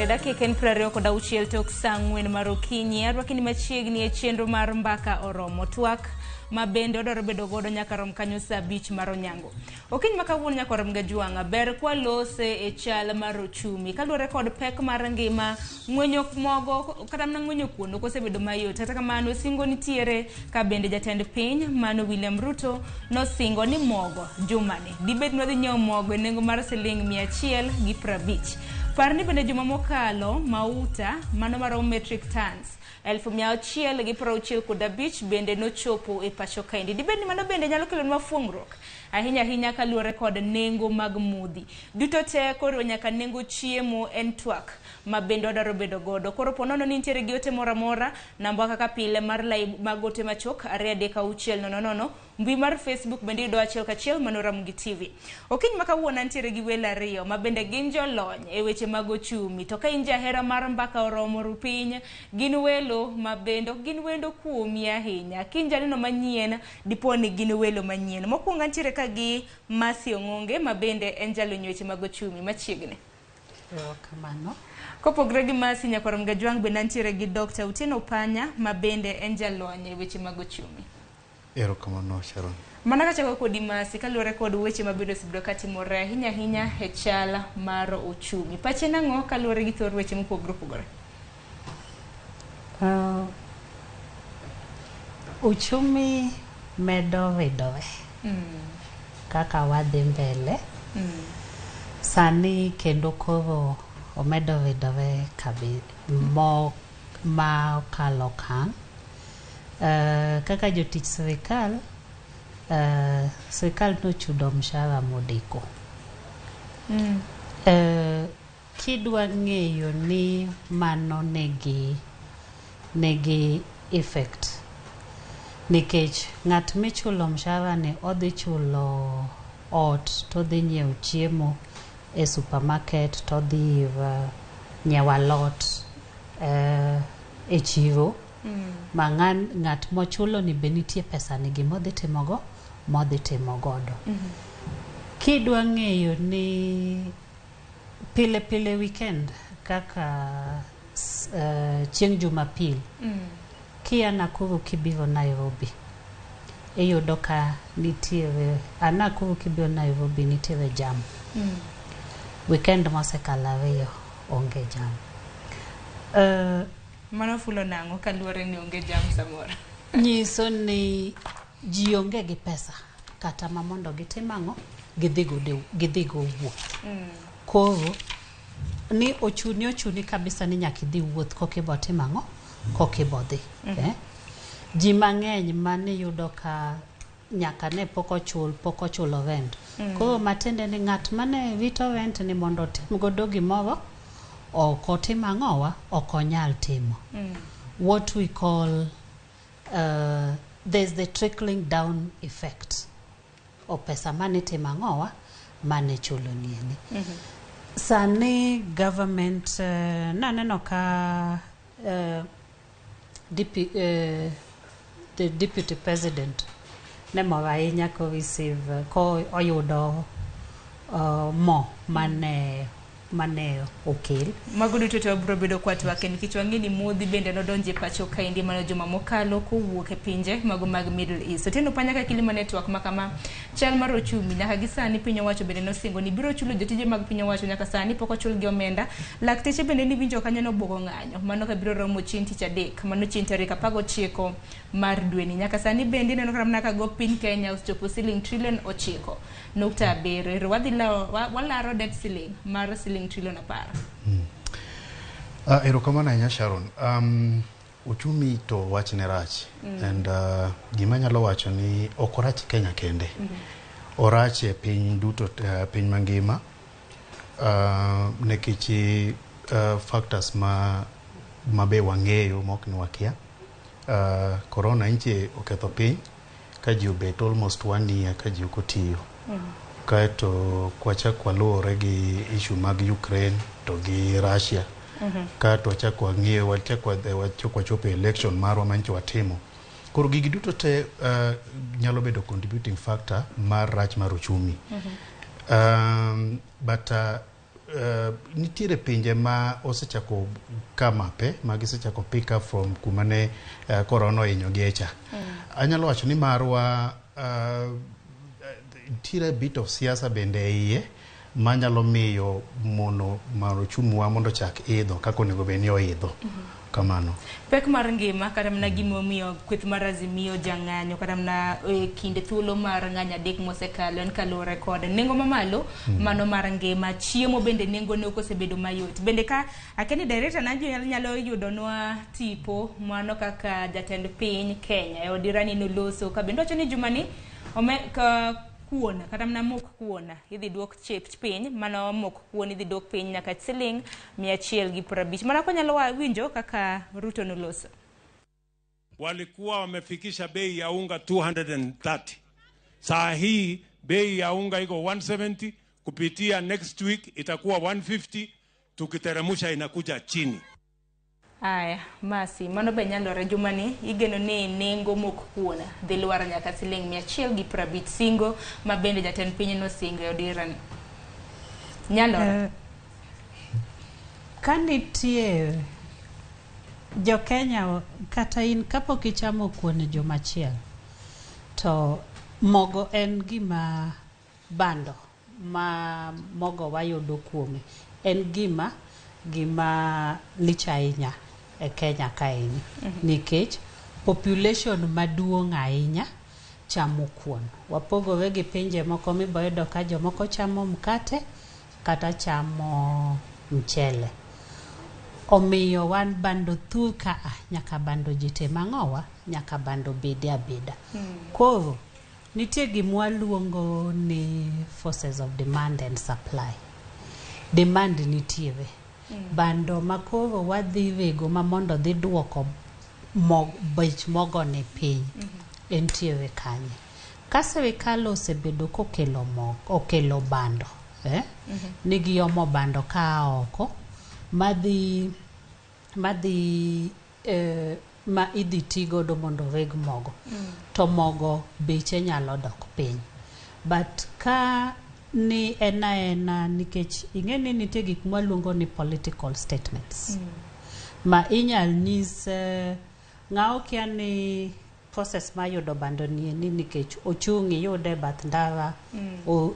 Dakika 26 tok saa 4 mar okinyi. Arwakini machiegni e chenro mar mbaka oromo twak ma bende odoro bedo godo nyaka rom kanyo saa 5 mar onyango. Okinyi makawuono nyaka rom ga juanga ber kwa lose e chal mar ochumi kaluwore kod pek mar ngima ng'wenyo mogo kata mana ng'wenyo kuon osebedo mayot. Kata kamano singo nitiere ka bende jatend piny Mano William Ruto nosingo ni mogo jumani dibed nwadhi nyiewo mogo e nengo mar $150. Parni bende juma mokalo mauta mano maromo metric tons 1,165 bende nochopo e pacho kaendi. Dibed ni mano bende nyalo kelo mafuong'ruok ahinya kaluwore kod nengo mag mudhi duto te. Koro nyaka nengo chiemo en twak ma bende odaro bedo godo. Koro ponono ni nitiere gi ote mora namba kaka pile mar live magote machok 23600 mbi mar Facebook bende yudo achiel kachiel Mano Ramogi TV. Okinyi makawuono nitiere gi welo ariyo ma bende gin jolony e weche mag ochumi. To ka in jahera mar mbaka oromo rupiny gin welo ma bende gin wendo kuomi ahinya. Kinjaneno manyien diponi gin welo manyien. Mokwongo nitiere ka gi Masi Ong'onge ma bende en jalony weche mag ochumi machiegni. Kamano. Kopogre gi Masi nyaka rom ga jwang bende nitiere gi Dr. Otieno Panya ma bende en jalony weche mag ochumi. Erokamano Sharon. Mana kachako kodi masi kaluwore kod weche mabedo sibiro katimore ahinya e chal mar uchumi. Pache nang'o kaluwore gi thor weche mopogore opogore? Uchumi medo vidore kaka wadhi mbele. Sani kendo koro omedo vidore ma okalo kan. Kaka jotich sirikal nochudo mshahara modeko. Kidwa ng'eyo ni mano negi effect nikech ng'at michulo mshahara ni odhi chulo ot to dhi nyiewo chiemo e supermarket to dhi nyiewo alot e chiro ma ng'at mochulo ni be nitie pesa ni gimodhi timo godo. Kidwa ng'eyo ni pile weekend kaka chieng' Jumapil kia Nakuru kibiro Nairobi iyudo ka nitiere Nakuru kibiro Nairobi nitiere jam. Weekend mosekalo ariyo onge jam. Mano fulo nang'o kaluwore ni onge jam samoro? Nyiso ni ji onge gi pesa kata ma mondo gitim ang'o gidhi go wuoth. Koro ni ochuni kabisa ni nyaka idhi wuoth kokibo tim ang'o kokibo dhi. Ji mang'eny mane yudo ka nyaka ne pok ochulo rent. Koro matende ni ng'at mane rito rent ni mondo otim godo gimoro ok otim ang'owa ok onyal timo. What we call there's the trickling down effect o pesa mane timo ang'owa mane chulo nieni. Sani government naneno ka the deputy president ne moro ahinya ko receive ko oyudo mo mane okel. Mago duto to bro bedo kwa twake nikech wang'e ni modhi bende nodonje pacho kaindi mano juma mokalo kowuok e pinje mago mag Middle East. So teno panya ka Kilima Network makama chal mar ochumi nyaka gi sani piny owacho bende nosingo ni biro chulo jotije mag piny owacho nyaka sani pok ochul gi omenda. Lakteche bende ni winjo kanyo no bogo ng'anyo mano ka biro romo chieng' tich adek mano chieng' tarik 19 mar dwe ni nyaka sani bende neno kama ka go piny Kenya ochopo siling trillion 9.7 wadhi walaro debt ceiling mar siling trillion 10. Erokamano ahinya Sharon. Uchumi to wachne rach and gima nyalo wacho ni ok orach Kenya kende. Orach e piny duto piny mangima nekich factors mabe wang'eyo mok ni wakia. Corona inche oketho piny ka ji obet almost 1 year ka ji ok otiyo. Kaeto kwachak waluore gi issue mag Ukraine to gi Russia. Kaeto wachak wang'eyo wachopo election marwa mancho watimo. Koro gigi duto te nyalo bedo contributing factor mar rach mar uchumi. But nitiere pinje ma osechako kamape magisechako pick up from kumane corona ohinyo giecha. Anyalo wacho ni marwa nitiere bit of siasa bende iye manyalo miyo mono mar uchumi mondo chak idho kako nego beni oidho. Kamano. Pek mar ngima kata mna gimo miyo kweth mar Azimio jang'anyo kata mna kinde thuolo mar ng'anya adek mosekalo en kalore kod nengo mamalo mano mar ngima chiemo bende nengo ne okosebedo mayot bende ka akeni director na nyalo yudonwa tipo mano kaka jatend piny Kenya e odirani no loso ka bende ochoni jumani kuona kata mna mok kuona idhi duok chep piny mano mok kuona idhi duok piny nyaka siling 150 mana kwa nyalo winjo kaka Ruto noloso. Walikuwa wamefikisha bei ya unga 230. Saa hii bei ya unga iko 170, kupitia next week itakuwa 150, tukiteremusha inakuja chini. Aya, masi, mano be nyalore jumani, igeno ni nengo mok kuona, dhi luar nyaka siling 150 singo, ma bende jatend piny no singo e odirani. Nyalore. Kanitie jo Kenya kata in kapok ichamo kuon jomachiel to mogo en gima bando ma mogo wayudo kuome en gima lich ahinya e Kenya kaeni nikech population maduong' ahinya chamo kuon. Wapogore gi pinje moko miboyudo ka jomoko chamo mkate kata chamo mchele. Omiyo wan bando thur ka nyaka bando jite mang'owa nyaka bando bede abeda. Koro nitie gimwa luongo ni forces of demand and supply. Demand nitiere. Bando makoro wadhi rego ma mondo dhi duoko bech mogo ne piny entiere kanye. Ka sirikal osebedo kokelo bando nigi omo bando ka oko ma idhi tigodo mondo reg mogo to mogo beche nyalo dok piny. But ka ni ena nikech ing'eni nitie gik mwaluongo ni political statements ma inyal nyis ng'ao kia ni process ma yudo bando ni nikech ochungi yude bath ndara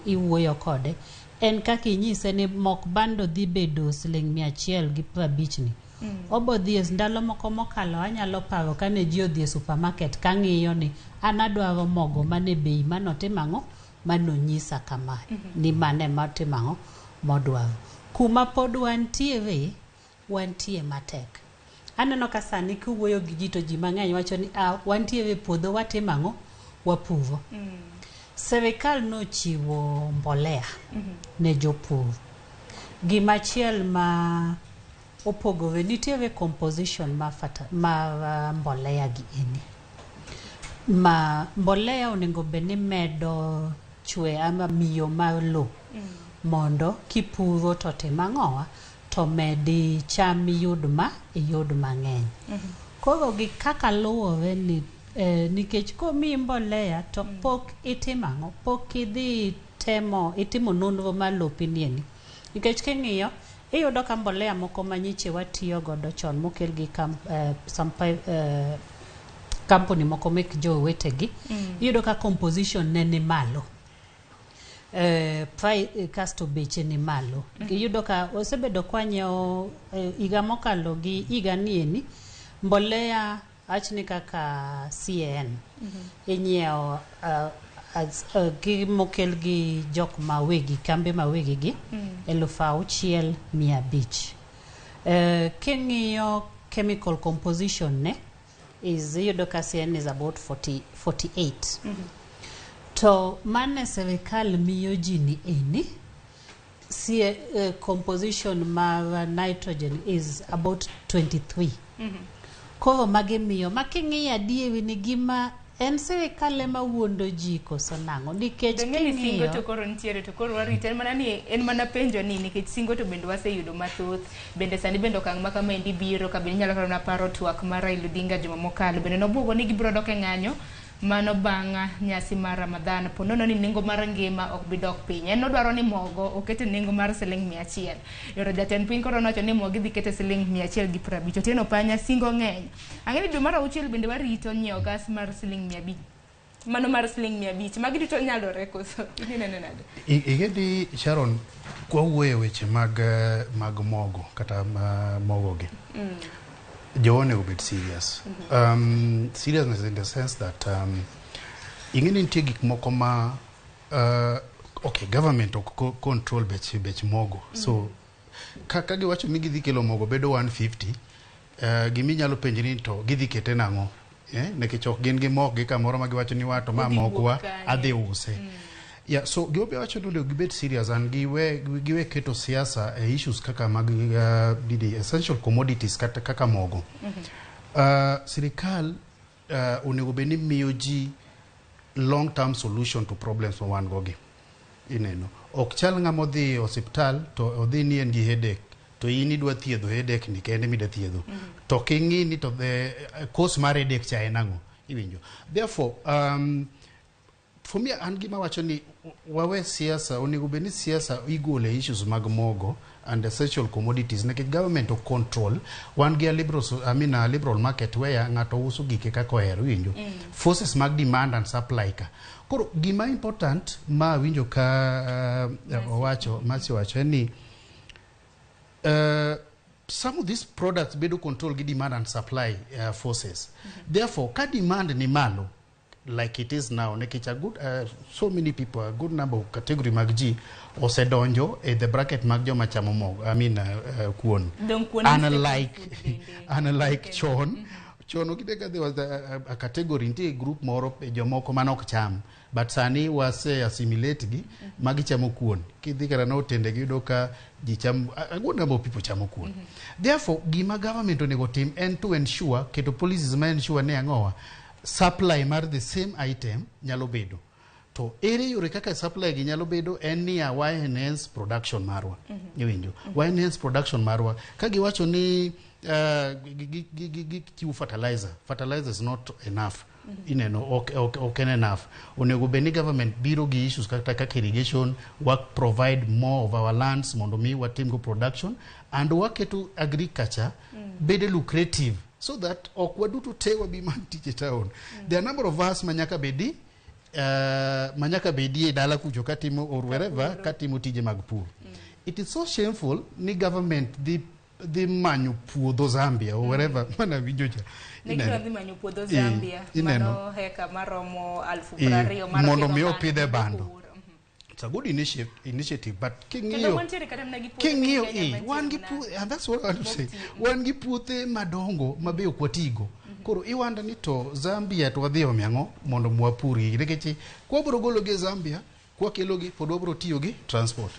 iwuoyo kode en kaka inyise ni mok bando dhi bedo $150 ni obo dhi ndalo moko mokalo anyalo paro kane ji odhi e supermarket kang'iyo ni an adwaro mogo mane bei manotimang'o manonyisa kama ni mane matimang'o modwaro. Kuma pod wantie matek. Aneno ka sani kuwuoyo gi ji to ji mang'eny wacho ni wantie puodho watimang'o wapuro. Serikal nochiwo mbolea ne jopur. Gimachiel ma opogore nitiere composition ma mbolea gi eni. Ma mbolea onego beni medo chwe ama miyo mar lo mondo kipuro to timang'owa to medi cham yud mang'eny. Koro gi kaka luwore ni nikech komi mbolea to pok itimang'o pok idhi itimo nonro mar lopi nieni nikech king'iyo iyudo ka mbolea moko manyiche watiyo godo chon mokel gi company moko mek jowetegi iyudo ka composition ne ni malo kasto beche ni malo. Iyudo ka osebedo kwanyeo iga mokalo gi iga nieni mbolea achni kaka CAN inyeo mokel gi jok mawegi kambe mawegi gi 6,500. King'iyo chemical composition ne iyudo ka CAN is about 48. To mane serikal miyo ji ni eni composition mar nitrogen is about 23. Koro magi miyo making'iyo adieri ni gima en serikal ema wuondo ji koso nang'o nikech king'iyo singo to koro ntiere to koro warito en mana penjo ni nikech singo to bende waseyudo mathoth bende sani bende okang' ma kama endi biro ka bende nyalo karo paro twak mar Raila Odinga juma mokalo bende nobuogo ni gibiro dok e ng'anyo mano bang' nyasi mar Ramadhan ponono ni nengo mar ngima ok bi dok piny. En odwaro ni mogo okete nengo mar $100. Yoro jatend piny koro nocho ni mogo dhi kete $150. Otieno panya singo ng'eny. Ang'eni dwe mar 6 bende warito nyiewo gas mar $500. Mano mar $500. Magi duto nyalore koso. Inene nade? Igedi Sharon kwa wuoyo weche mag mogo kata mogo gi. Joone will be serious. Seriousness in the sense that ingeni nitie gik moko ma okay, government ok control bech mogo. So kaka giwacho mi gidhi kelo mogo bedo 150, gimi nyalo penjini to gidhi kete nang'o? Nekech ok gin gi mok gi kamoro ma giwacho ni wato ma mogwa adhi use. Yeah, so gibe wacho ni gibet serious and giwe keto siasa issues kaka mag essential commodities kaka mogo. Sirikal onego beni miyo ji long term solution to problems ma wan gogi. Ineno ok chal ng'amo dhi hospital to odhi ni en gi headache to in idwa thiedho headache ni kende mi da thiedho to king'i ni to the cause mar headache cha en ang'o iwinjo. Therefore for me an gima wacho ni wawe siasa onego beni siasa igole issues mag mogo and essential commodities nekech government to control one gear liberal market where ngato uso gike kako hero winjo forces mag demand and supply ka koro gima important ma winjo ka Masi wacho ni some of these products bedo control gi demand and supply forces therefore ka demand ni malo like it is now nekech a good so many people a good number of category mag ji osedonjo in the bracket mag joma chamo mogo kuon unlike chon okideka there was a category into group moro jomoko manok cham but sani wase assimilate gi magi chamo kuon kidhi kara no tende gi doka ji cham a good number of people chamo kuon therefore gima government onego tim and to ensure keto policies ma ensure ne angowa supply mar the same item nyalo bedo to ere yore kaka supply gi nyalo bedo en ni why enhance production marwa winjo why enhance production marwa ka giwacho ni chiwo fertilizer is not enough ineno okay enough onego beni government biro gi issues kaka irrigation work provide more of our lands mondo mi watim go production and waketo agriculture bede lucrative so that okwaduto tewa biman tije town there are number of us manyaka bedi dala kucho katimo or wherever katimo tije mag pur it is so shameful ni government the manyu puodho Zambia or wherever mana winjoja nekira manyu puodho Zambia mano heka maromo 12,000 mondo mi opidhe bando. It's a good initiative, but kingio one gipu, and that's what I want to say. One gipute madongo mabe okwatigo. Koro iwanda ni to Zambia to wadhi omiango mondo mwapuri rekechi kwa borogolo ge Zambia kwa kelogi podobro tiyo gi transport.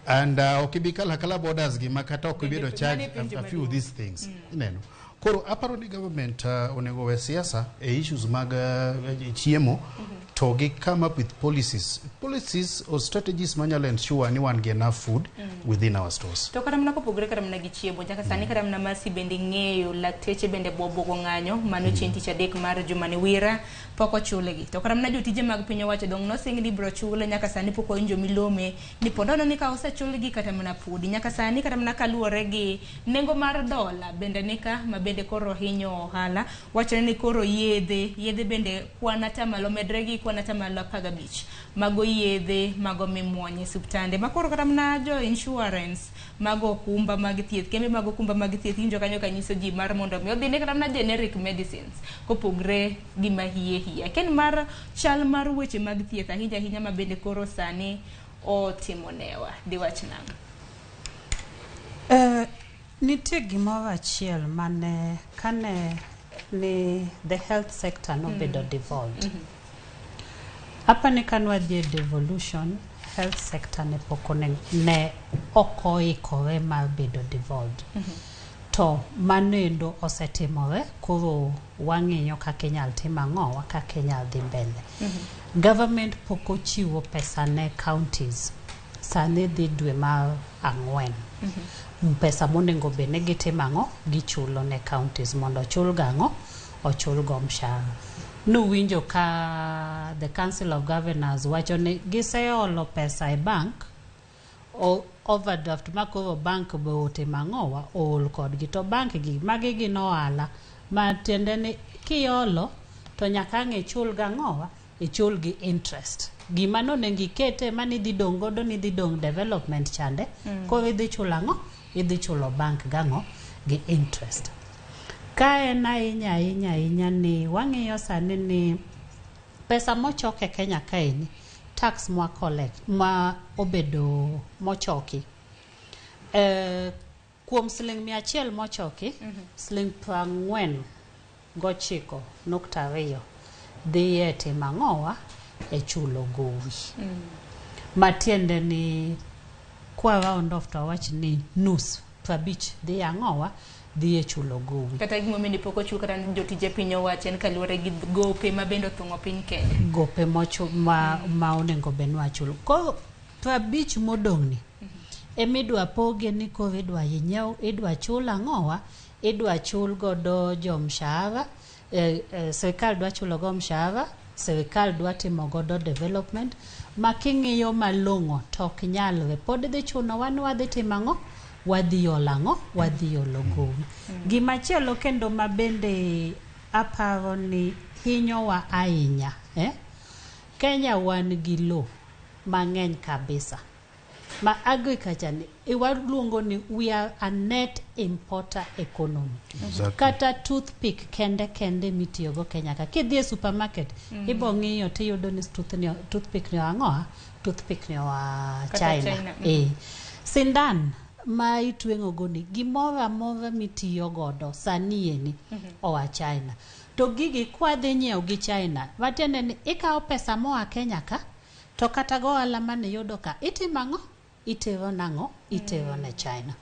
And okibikala kala borders gi makata okibedo charge a few of these things. Ineno. Koro aparo ni government onego we siasa issues mag chiemo to come up with policies or strategies manyalo ensure ni wan get enough food within our stores. To karamna ko pogre karamna gi chiemo nyaka sani karamna Masi bende ng'eyo lakteche bende bobogo ng'anyo mano chienti chadek mar jumani wira poko chulegi to karamna jotije mag piny owacho dong no singli bro chule nyaka sani poko injo milome ni pondono ni ka osechulgi kata mana pudi nyaka sani karamna kaluore gi nengo mar dola bende nika mabende koro hinyo ohala wacho ni koro yedhe bende kwanata malo medregi kwanata malo 15 mago yedhe mago mimuonye subtande makoro karamna jo insurance mago kumba mag thieth kembe mago kumba mag thieth injo kanyo kanyiso ji mar mondo mi odhi ne karamna generic medicines kopogre gi mahie ken mar chal mar weche mag thieth ahinya mabende koro sani otimonewa diwach nang'o nitie gimoro achiel mane kane ni the health sector no bedo devolved hapa ni kanwa die devolution health sector ne pokone ne okoikore ma bedo devolved to manendo osetimore koro wang'eyo kaka inyal tim ang'o kaka inyal dhi mbele government poko chiwo pesa ne counties sani dhi dwe mar 4 pesa monego bene gitimo gichulo ne counties mondo ochul gang'o ochul go mshahara winjo ka the council of governors wacho ni giseolo pesa e bank o overdraft makoro bank bo otimang'owa ol kodgi to bank gi magi gin ohala ma tiende ni kiolo to nyaka ng'e chul gang'owa ichul gi interest gima nonengi kete mani dhi dong godo ni dhi dong development chande ko idhi chulang'o idhi chulo bank gang'o gi interest kae na inya ni wang'iyo sani ni pesa mochoke Kenya kaini tax mwa collect ma obedo mochoki kuom siling 100 mochoki siling 49.2 dhiye timang'owa e chulo gowi matiende ni kwa round of to wach ni nus 50 dhi ang'owa dhi e chulo gowi kata gimo meni poko chul kata jotije piny owacho en kaluore gi gope mabendo thung'o piny Kenya gope mochu ma onego benwa chulo ko 50 modong'ni emidwa poge ni ko idwa yinyao idwa chula ang'owa idwa chul godo jo mshahara serikal dwa chulo go mshahara serikal dwa timo godo development making'iyo malong'o to ok nyalre pod dhi chuno wan wadhi timang'o wadhiyo lango, wadhiyo logowi. Gimachielo kendo mabende aparo ni hinyo wa ahinya, Kenya wan gi lo mang'eny kabisa. Ma agriculture ni iwaluongo ni we are a net importer economy. Exactly. Kata toothpick kende mitiyogo Kenya ka. Kidhi e supermarket, ibo ng'iyo tiyudo ni toothpick ni ang'oa, toothpick ni wa China. Sindan ma itweng'o go ni gimoro amora mitiyo godo sani eni oa China. To gigi kwadhi nyiew gi China, watende ni ikawo pesa moa Kenya ka, to kata gohala mane yudo ka itimang'o, itero nang'o, itero ne China.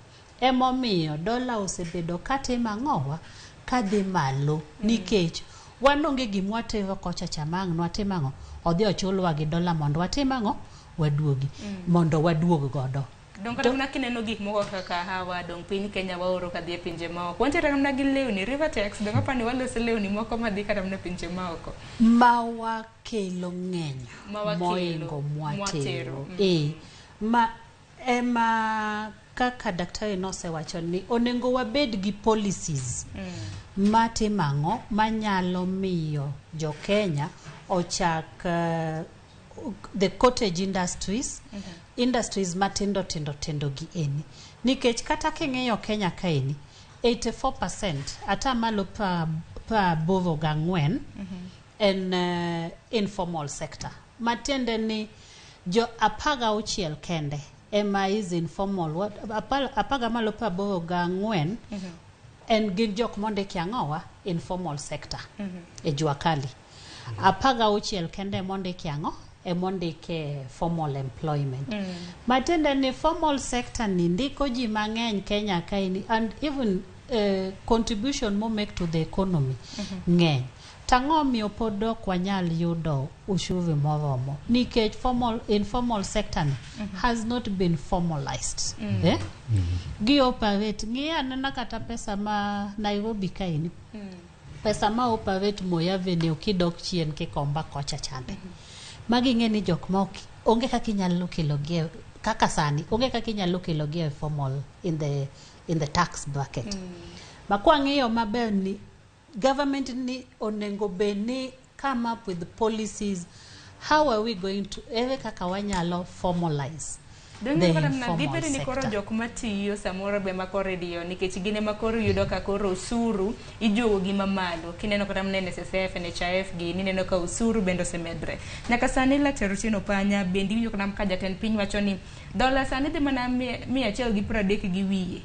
Emomiyo dola osebedo katimang'owa kadhi malo nikech wanonge gimwatero kocha chamang' nwatimang'o, odhi ochulwa gi dola mondo watimang'o, waduogi, mondo waduog godo. Dong kata mna kineno gik moko kaka hawa dong piny Kenya waoro kadhi e pinje maoko. Wantiere mna gi lewni Rivertex dong apani walose lewni moko madhi kata mna pinje maoko. Mawakelo ng'eny moingo mwatero. Ema kaka daktari nosewacho ni onengo wabed gi policies matimang'o manyalo miyo jo Kenya ochak the cottage industries, industries matindo gi eni. Nikech kata king'iyo Kenya ka eni, 84% ata malo pa bovo gang'wen en informal sector. Matiende ni jo 16 kende ema is informal. Apaga malo pa bovo gang'wen en gin jok monde kiang'owa informal sector e jua kali. 16 kende monde kiang'o emondike formal employment. Matende ni formal sector ni ndiko ji mang'eny Kenya kaini, and even contribution mo make to the economy ng'eny. Tang'o miyo podok wanyal yudo ushuru moromo nikech informal sector has not been formalized. Gi operate ng'iya kata pesa ma Nairobi kaini, pesa ma operate Moi Avenue kidok chien kikomba kocha chande. Magi ng'eni jok ma onge kaka inyalo kelo gi kaka sani, onge kaka inyalo kelo gi formal in the tax bracket. Ma kwa ng'iyo maber ni government ni onengo beni come up with policies, how are we going to kaka wanyalo formalize the informal sector. Ni koro jok matiyo samoro be makoro diyo nikech gine makoro yudo ka koro usuru ijogo gi mamalo. Kineno kata mnene SSF, NHIF gi nineno ka usuru bendo semedre. Nyaka sani la Terutino Panya bendi winjo kana mkaja ten piny wacho ni dola sani dhi mana 130 gi wiye.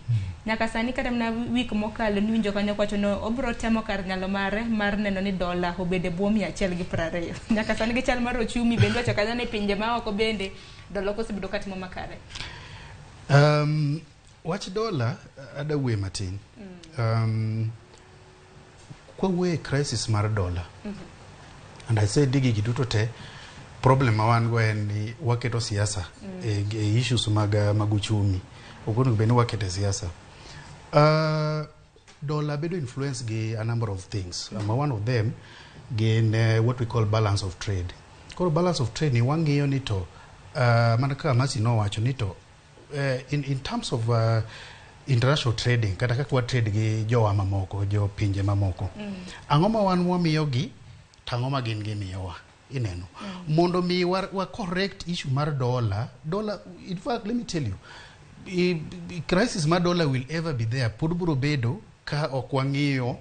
Nyaka sani kata mna wik mokalo ni winjo kanyo kwacho no obro temo kar nyalo mare mar neno ni dola obede bwo 120. Nyaka sani gi chal mar ochumi bendo wacho kanyo ni pinje maoko bende dola kosebedo katimo makare. Wach dola adawe matin. Kwa we crisis mar dola. And I say digi giduto te problem wan go en ni waketo siasa issues mag uchumi. Ogono beni wakete siasa. Dollar bedo influence gi a number of things. One of them gain what we call balance of trade. Koro balance of trade ni wangiyo ni to manaka masi no wacho ni to in terms of international trading kata kakwa trade gi jowa mamoko, jo pinje mamoko. Angoma wan wamiyo gi tangoma gin gi miyowa. Ineno. Mondo mi wa correct issue mar dollar, in fact let me tell you, crisis ma dollar will ever be there. Pudburo bedo ka okwangiyo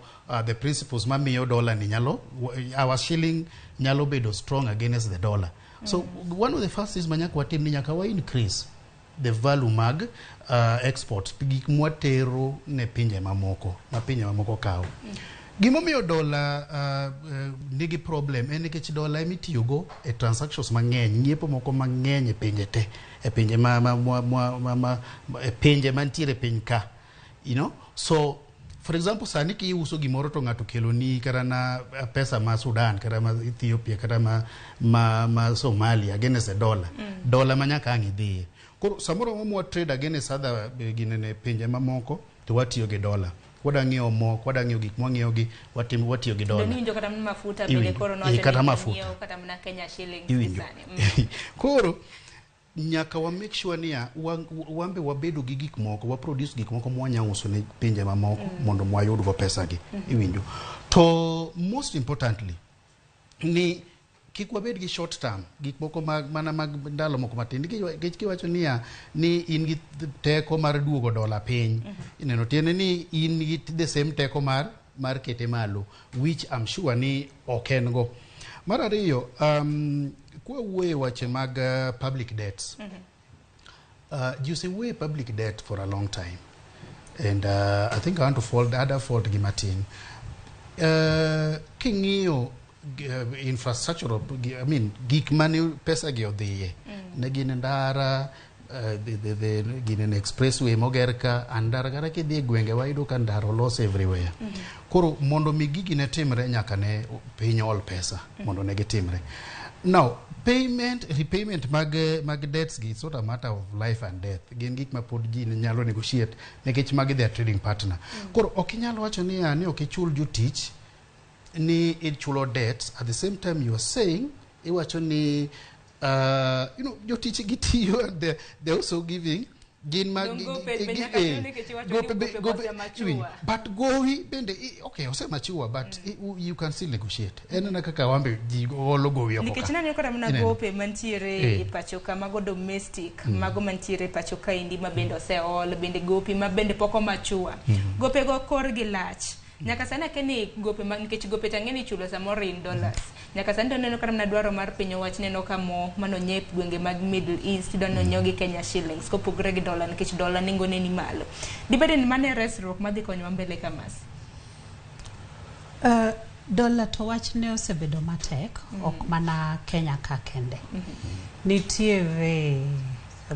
the principles ma miyo dollar ni nyalo, our shilling nyalo bedo strong against the dollar. So one of the first is manyaka watim ni nyaka wa increase the value mag export gik mwatero ne pinje mamoko, ma pinje mamoko kao. Gimomiyo dollar nigi problem en nikech dollar emitiyogo e transactions mang'eny, nyiepo moko mang'eny e pinje te, e pinje pinje mantiere piny ka, you know. So for example sani ki uso gimoro to ng'ato kelo ni kata na pesa ma Sudan kata ma Ethiopia kata ma Somalia against a dollar, dollar manyaka ang' idhiye. Koro samoro mwa trade against other ginene pinje mamoko to watiyo gi dollar. Kwada ng'io mo, kwada ng'io gik mwang'io gi watiyo gi dola. Ndio kata mna mafuta bile koro no kata mafuta kata mna Kenya shillings bisani. Koro nyaka wa make sure niya wambe wabedo gi gik moko wa produce gik moko mwanya uso ne pinje mamoko mondo mwayud go pesa gi iwinjo to most importantly ni kik wabed gi short term gik moko mana mag ndalo moko matin kiwacho niya ni in gi teko mar duogo dola piny ineno tiene ni in gi the same teko mar kete malo which I'm sure ni oken go mar ariyo kwa wuoye wache mag public debts you say way public debt for a long time and I think I want to fault gimatin king'iyo infrastructure I mean gik mane pesa gi odhiye ne gin ndara gin expressway moger ka andara kata kidhi gwenge wayudo ka ndara olos everywhere koro mondo mi gigi ne timre nyaka ne piny ol pesa mondo ne gitimre now repayment mag debts gi sort of matter of life and death gin gik ma pod ji nyalo negotiate nikech magi their trading partner koro ok inyalo wacho ni ok ichul jotich ni ichulo debts at the same time you are saying iwacho ni jotich gitiyo and they're also giving gin but gowi bende okay osemachiwa but you can still negotiate enena kaka wambe ji olo gowi oko nikech nani kora mna gope mantiere e pacho ka mago domestic mago mantiere pacho ka indi mabende oseol bende gopi mabende poko machua gope go kor gi lach nyaka sana keni gope nikech gope tangeni chulo samoro in dollars nyaka sana neno kara mna dwaro mar piny wach neno kamo mano nyep gwenge mag Middle East dono nyogi Kenya shillings kopogre gi dollar nikech dollar ningo ne ni malo dibede ni mane resruok madhi konyo mbele kamas dollar to wach ne osebedo matek ok mana Kenya ka kende nitiere a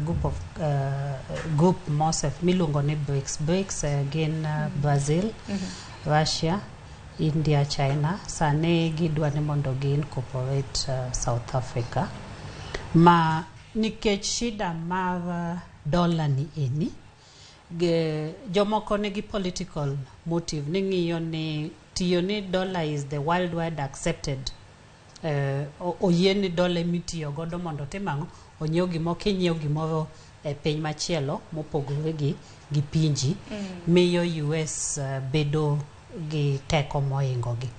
group mosef milungo ne BRICS again Brazil Russia, India, China, sane gidwa ni mondo gi incorporate South Africa. Ma nikech shida mar dollar ni eni, jomoko negi political motive, ning'iyo ni tiyo ni dollar is the worldwide accepted. Oyeni dollar mitiyo godo mondo timango, onyiew gimoro kinyiew gimoro piny machielo mopogore gi pinji, miyo US bedo gi teko moingo gi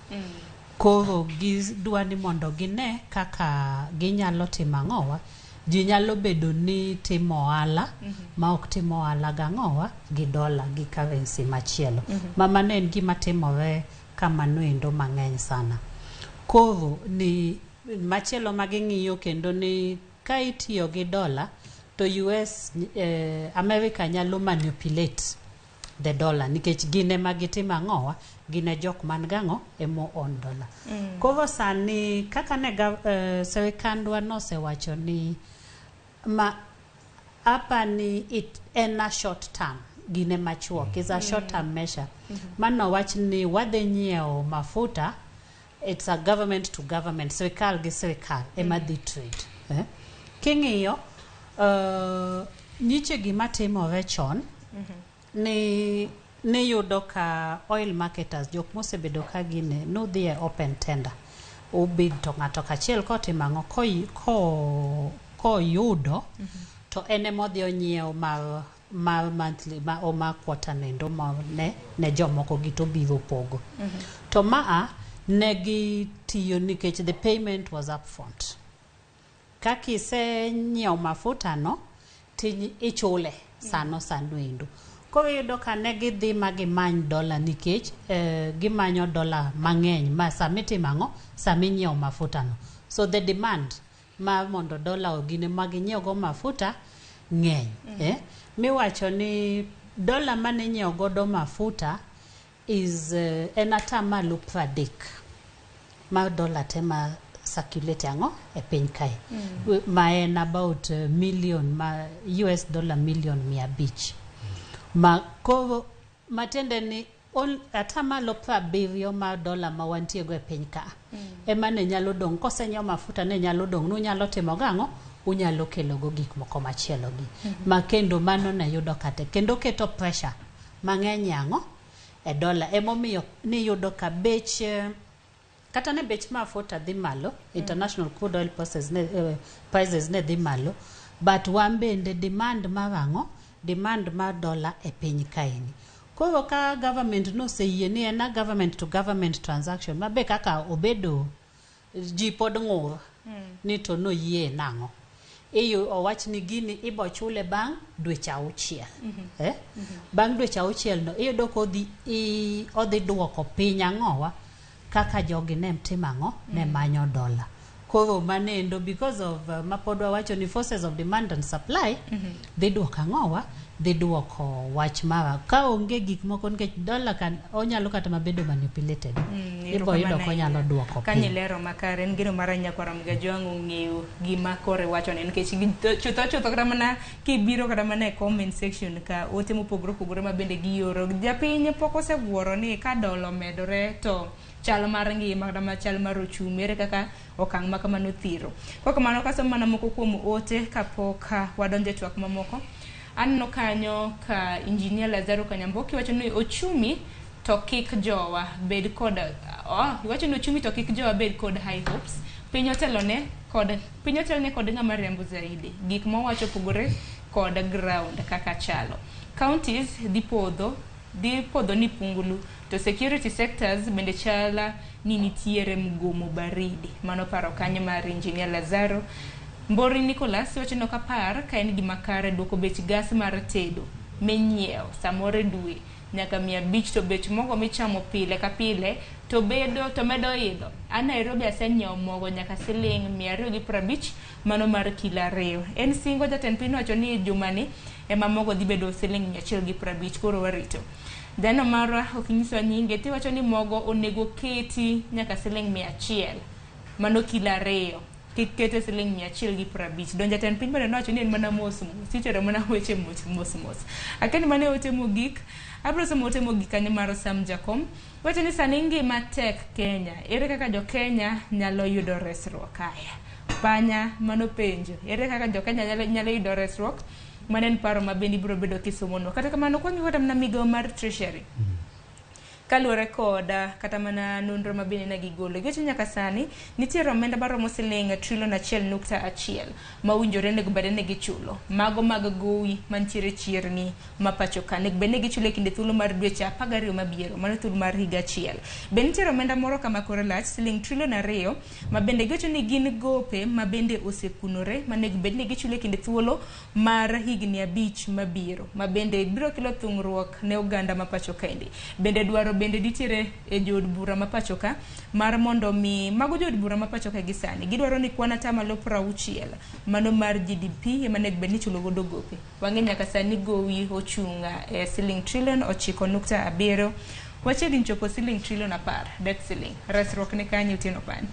koro gidwa ni mondo gine kaka ginyalo timo ang'owa ji nyalo bedo ni timo ohala ma ok timo ohala gang'owa gi dola gi currency machielo mano en gima timore kamano endo mang'eny sana koro ni machielo maging'iyo kendo ni ka itiyo gi dola to US America nyalo manipulate the dollar nikech gine magitimo ang'owa gine jok man gang'o emo on dollar koro sani kaka ne serikandwa nosewacho ni hapa ni it en a short term gine machuok is a short term measure mano wach ni wadhi nyiewo mafuta it's a government to government serikal gi serikal ema dhi trade king'iyo niche gima timore chon ni yudo ka oil marketers jok mosebedo ka gine no dhi e open tender ubid to ng'ato kachiel kotimang'o koyudo to ene modhi onyiew mar monthly o mar quarter nendo ne jomoko gi to biro pogo to negi tiyo nikech the payment was upfront kakise nyiew mafuta no ichule sano endo koro yudo ka ne gidhi magimany dola nikech gimanyo dola mang'eny ma samitimang'o saminyiew mafuta no so the demand ma mondo dola ogine maginyiew go mafuta ng'eny miwacho ni dola mane nyiew godo mafuta is en atamalo 30 ma dola tema circulate ang'o e piny kae ma en about million ma US dollar million 500 ma koro matende ni atamalo 70 ma dola ma wantie go e piny ka ema ne nyalo dong kosenyiew mafuta ne nyalo dong nunyalo timo gang'o unyalo kelo go gik moko machielo gi ma kendo mano na yudo kate kendo keto pressure mang'eny ang'o e dola emomiyo ni yudo ka bech kata ne bech mafuta dhi malo international crude oil prices ne dhi malo but wan bende demand marang'o, demand mar dola e piny kaeni. Koro ka government no seyie ni en government to government transaction mabe kaka obedo ji pod ng'ur ni to no yie nang'o. Iyo owach ni gini ibo chule bang' dweche 6. Bang' dweche 6 no iyudo ko odhi duoko piny ang'owa kaka jogi ne timo ang'o ne manyo dola. Koro manendo because of mapodwa wacho ni forces of demand and supply dhi duoko ang'owa, dhi duoko wach mara ka onge gik moko nikech dola kan onyalo kata mabedo manipulated. Ibo yudo ko nyalo duoko kanyi lero makare en gino maranya kwa Ramogi Joango ng'eyo gima kore wacho ne nikech chutho kata mana kibiro kata mana e comment section ka ote mopogore ma bende gioro japiny pok osewuoro ni ka dola medore to chal mar ngima kata ma chal mar ochumi ere kaka okang' ma kamano thiro. Kwa kamano kasomo mana moko kuom ote kapok wadonje twak mamoko. Anno kanyo ka engineer Lazaro Kanyamboki wacho ni ochumi to kik jowa bed kod wacho ni ochumi to kik jowa bed kod high hopes. Piny otelone kod ng'ama riambo zaidi. Gik mowacho pogore kod ground kaka chalo. Counties dhi podho ni pungulu to security sectors bende chala ni nitiere mgomo baridi. Mano paro kanyo mar engineer Lazaro. Mbori Nicholas wacho no kapar ka en gima kare duoko bech gas mar tedo menyiew samore dwe nyaka 500 to bech mogo michamo pile ka pile to medo idho. An Nairobi asenyiew mogo nyaka siling 250 mano mar kilo 2. En singo jatend piny wacho ni jumani ema mogo dhi bedo siling 150 koro warito. Dhano mara okinyiso nyinge ti wacho ni mogo onego keti nyaka siling 100 mano kilo 2. Kikete siling 150. Donja ten piny bende nowacho ni en mana mos sitere mana weche mos. Akeni mane ote mogik abro somo ote mogik kanyo mar Sam Jakom wacho ni sani ngima tek Kenya. Ere kaka jo Kenya nyalo yudo resruok kaya? Panya mano penjo. Ere kaka jo Kenya nyalo yudo resruok? Manen paro mabendi biro bedo kisomo no. Kata kamano kwa ngiwata mna migawo mar treasury. Kaluwore koda kata mana nonro mabende na gigolo giwacho nyaka sani nitiere omenda maromo siling 1.1 mawinjore nego bede ne gichulo mago mag gowi mantiere chierni ma pacho ka nego bede ne gichulo kinde thuolo mar dweche 12 mabiro mano thuolo mar higa achiel. Bende nitiere omenda moro kama kore lach siling 2 trillion ma bende giwacho ni gin gope ma bende osekunore ma nego bede ne gichulo kinde thuolo mar higni 5 mabiro ma bende biro kelo thungruok ne oganda ma pacho kaendi. Bende dwaro bende ditiere e jod bura mapachoka mar mondo mi mago jod bura mapachoka gi sani gidwaro ni kwana tama lo 60 mano mar GDP emane beni chulo godo gope wange nyaka sani gowi ochunga e siling 9.7 wache din chopo siling 10 that siling resruok ne kanyo utino pan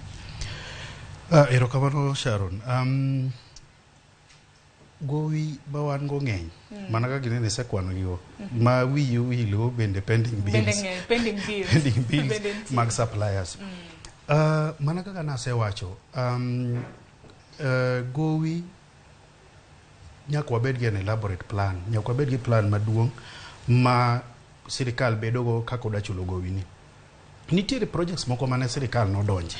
erokamano Sharon. Gowi bawan go ng'eny mana ka ginene sekwano gigo ma wilo bende pending bills mag suppliers mana kaka nasewacho gowi nyaka wabed gi an elaborate plan, nyaka wabed gi plan maduong' ma sirikal bedogo kaka oda chulo gowi ni. Nitiere projects moko mane sirikal nodonje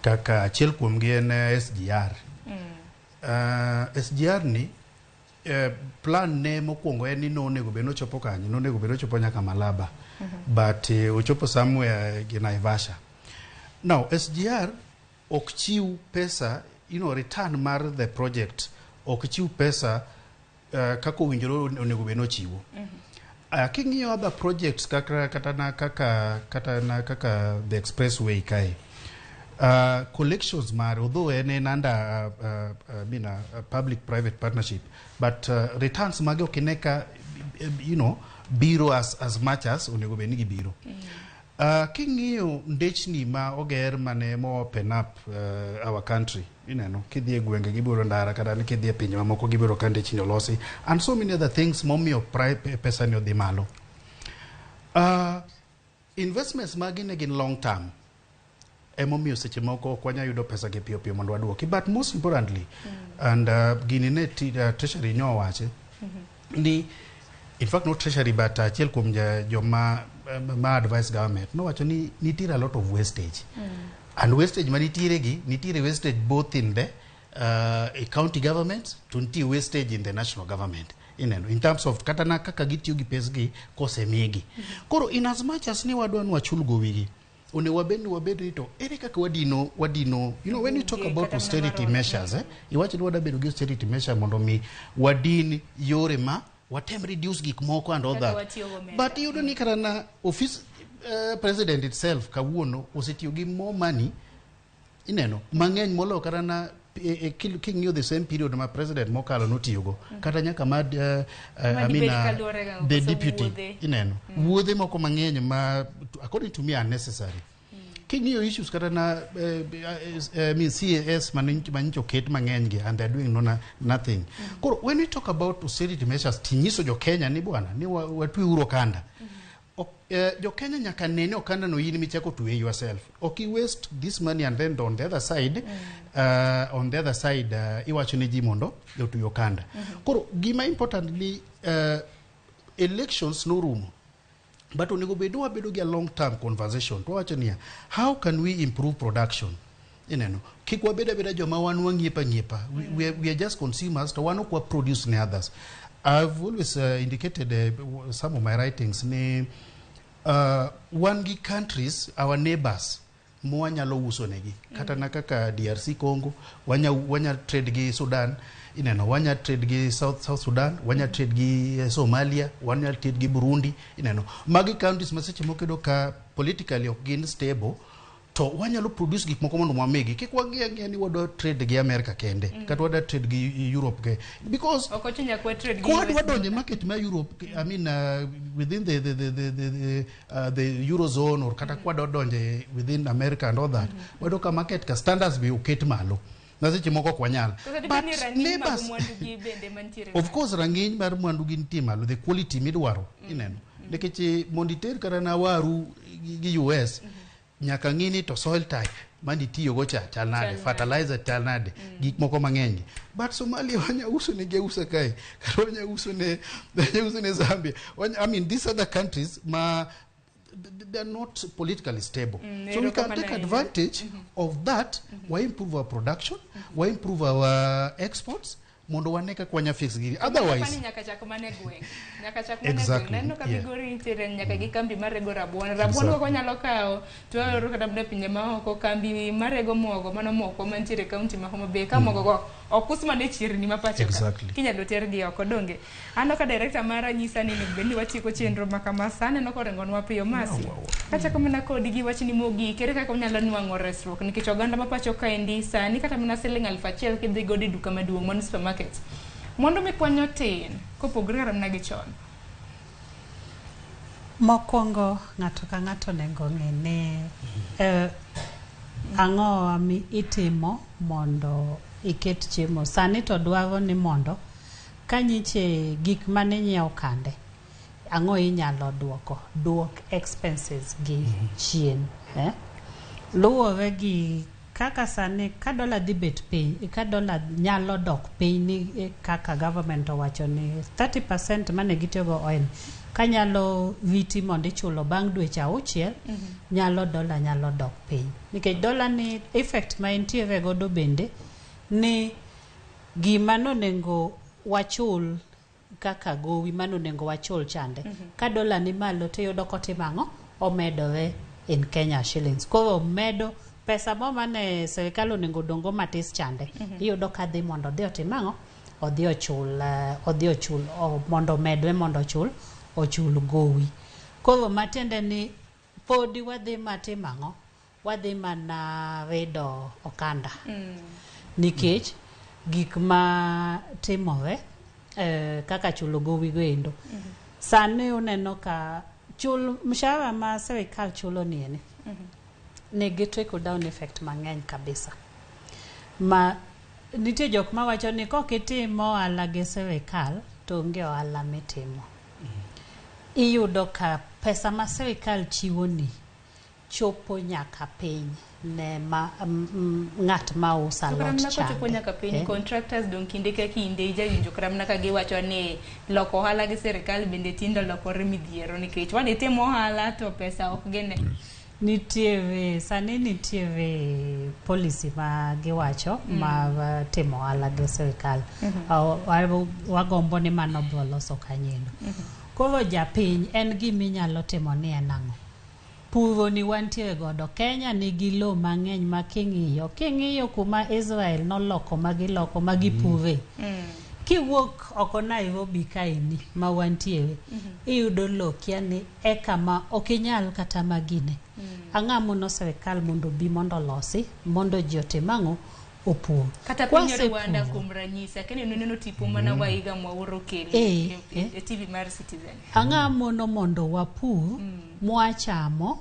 kaka achiel kuom gi en SGR. SGR ni plan ne mokwongo en ni nonego beno chopo kanyo, nonego beno chopo nyaka Malaba, but ochopo somewhere gi Naivasha. Now SGR ok chiu pesa, return mar the project ok chiu pesa kako winjoro onego beno chiwo. King'iyo other projects kaka the expressway kai. Collections mar, although en under public-private partnership, but returns mage okineka, biro as much as onego beni gi biro. King'iyo ndechni ma oger mane mo open up our country, kidhi e gwenge gibiro ndara kata ni kidhi e pinje mamoko gibiro ka ndechni olosi, and so many other things momiyo pesa ni odhi malo. Investments mage ne gin long term. Emomiyo seche moko kwanya yudo pesa gi piyo piyo mondo waduoki, but most importantly and gini ne treasury nyo wache ni in fact not treasury but achiel kuom joma advice government no wacho ni nitiere a lot of wastage and wastage nitiere wastage both in the a county government to nitie wastage in the national government. In terms of katana kaka gitiyo gi pesgi kose migi. Koro in as much as ni wadwa nwachul go wigi. One wabedi to ere kaka wadino when you talk about austerity measures iwacho ni wadabedo gi austerity measure mondo mi wadin yore ma watem reduce gik moko and all that. But you don't need na office president itself kawuono osetiyo gi more money mang'eny molo karana king you the same period ma president mokalo notiyogo kata nyaka mad the deputy wuodhe moko mang'eny ma according to me are necessary. King you issues kata na CAS mancho ket mang'eny gi and they're doing nothing. When we talk about austerity measures tinyiso jo Kenya ni bwana ni watu uro kanda. Jo Kenya nyaka nene okanda no yini michako to yourself. Okay, waste this money and then on the other side iwacho ni ji mondo to yokanda. Koro gima importantly elections no room. But onego bedo gi a long term conversation to wacho ni how can we improve production? Kik wabeda joma wan wang'iepa. We are just consumers to one who produce ni others. I've always indicated some of my writings ni one gi countries our neighbors mwanyalo uso negi kata na kaka DRC Congo wanya trade gi Sudan wanya trade gi South Sudan wanya trade gi Somalia wanya trade gi Burundi magi countries maseche mokedo ka politically ok stable to wanyalo produce gik moko mondo mwamegi kik wangia ni wado trade gi America kende kata wado trade gi Europe ke because okochinya kwa trade gi wado market ma Europe I mean within the eurozone or kata wado donje within America and all that wado ka market ka standards be oket malo naseche moko kwanyala but neighbors of course ranginy mar mwandu gi nitie malo the quality midwaro nikech monditer kata na waru gi US nyaka ngini to soil type mani tiyo go chal nade fertilizer chal nade gik moko mang'eny but Somalia wanya uso ne geusa kai wanya uso ne Zambia I mean these other countries they're not politically stable so we can take advantage of that we improve our production we improve our exports mondo waneka kwanya fix giri otherwise nyaka chako mane gweng neno ka bigori intere nyaka gi kambi marego rabuon ko nyalo kao to oro kata mne pinje ma oko kambi marego mogo mano moko mantiere county ma Homa Bay ka mogo go okusma ne chirni mapacho kinyalo ter gi oko donge ando ka director mara nyisa ni bendi wachiko chenro makama sane no korengonwa piyo masi kacha kamana kodi gi wachni mogi kere kaka nyalo nwango resruok nikech oganda mapacho ka endi sani kata mana siling 1,000 kidhi godi duka maduong' mon supermarket mondo mi kwanyo tin kopogre ramna gi chon mokwongo ng'ato ka ng'ato nego ng'ene ang'o ami itimo mondo iket chiemo sani to dwaro ni mondo kanyiche gik mane nyiew kande ang'o inyalo duok expenses gi chien luwore gi kaka sani ka dola dhi bet piny ka dola nyalo dok piny ni kaka government owacho ni 30% mane gitiyogo oil kanyalo viti mondo ichulo bang' dweche 6 dola nyalo dok piny nikech dola ni effect ma entiere godo bende ni gima nonengo wachul kaka gowi manonengo wachul chande ka dola ni malo tiyudo kotimang'o omedore in Kenya shillings koro medo pesa mo mane serikal onengo dongo matis chande iyudo ka dhi mondo odhi otimang'o odhi ochul mondo medwe mondo ochul gowi koro matiende ni podi wadhi matimang'o wadhi mana redo okanda nikech gik ma timore kaka chulo gowi go endo sani uneno ka mshahara ma serikal chulo nieni negi trickle down effect mang'eny kabisa ma nitie jok ma wacho ni kokitimo ohala gi serikal to onge ohala mitimo iyudo ka pesa ma serikal chiwo ni chopo nyaka piny ne ng'at ma usa lot cha chopo nyaka piny contractors don kinde ka kinde ijawinjo kramna ka giwacho ni loko ohala gi serikal bende tindo lokore midhiero nikech wane timo ohala to pesa ok gene sani nitiere policy ma giwacho ma timo ohala gi sirikal. Wagombo ni mano biro loso kanyendo. Koro japiny en giminyalo timo ni en ang'o. Puro ni wantiere godo. Kenya nigi lowo mang'eny ma king'iyo kuma Israel noloko magipure. Kiwuok oko Nairobi kaini ma wantiere, iyudo lowo kiani eka ma okinyal kata magine. Ang'amuno sirikal mondo bi mondo losi, mondo ji otim ang'o opur. Kata piny Rwanda kuom ranyisi, akene neno tipo mana waiga mwaoro kele e TV mar Citizen. Ang'amuno mondo wapur, mwachamo,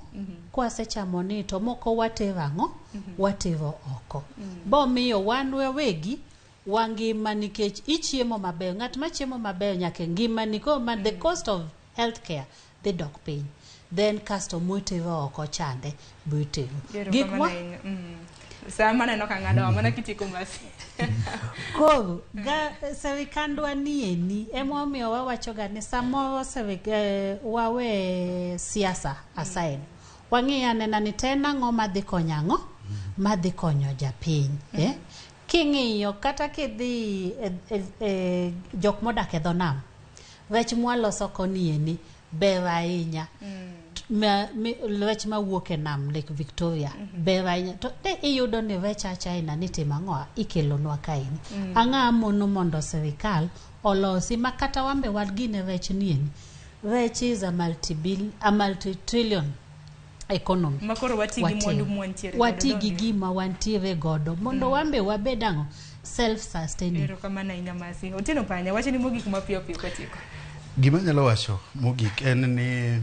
kwasechamo ni to moko watero ang'o, watero oko. Bomiyo wan wewegi wangima nikech ichiemo maber. Ng'at ma chiemo maber nyaka ngima niko ma the cost of healthcare dhi dok piny. Then kasto motero oko chande butero. Gikwa sama neno ka ng'ado mana kitiko masi. Koro serikandwa nieni emomiyo wawacho ga ni samoro wawe siasa aside. Wang'iya nena ni tena ng'o madhi konyo madhi konyo japiny. King'iyo kata kidhi jok modak e dho nam, rech mwaloso konieni ber ahinya. Rech mawuok e nam Lake Victoria ber ahinya. To iyudo ni rech achaina nitimo ang'o ikelonwa kaini. Ang'amono mondo sirikal olosi makata wambe wadgine rech nieni. Rech is a multi-trillion economy. Makoro watigi mwandu mwantiere godo. Watigi gima wantiere godo. Mondo wambe wabed ang'o self-sustaining. Erokamano ahinya Masi. Otieno Panya, wacho ni mogik mapiyo piyo katieko. Gima nyalo wacho mogik en ni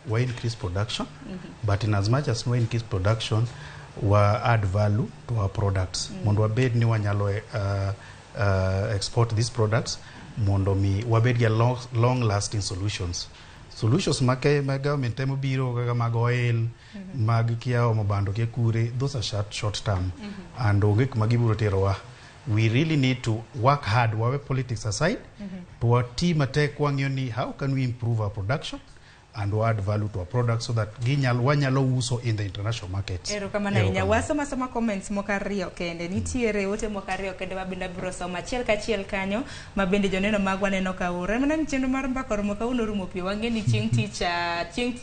we increase production, but in as much as we increase production, we add value to our products. Mondo wabed ni wanyalo export these products, mondo mi wabed gi long lasting solutions. Solutions make government temo biro kaka mag oil, mag kiao mabando ke kure, those are short term. And onge kuma gibiro terowa. We really need to work hard, wawe politics aside, to our team attack wang'yoni how can we improve our production and add value to our products so that wanyalo uso in the international markets. Erokamano ahinya. Wasoma comments moko ariyo kende. Nitiere ote moko ariyo kende mabende biro somo achiel kachiel kanyo mabende joneno magwa neno ka ore. Mana ni chenro mar mbaka romo kawuono rumo piyo wang'eni chieng' tich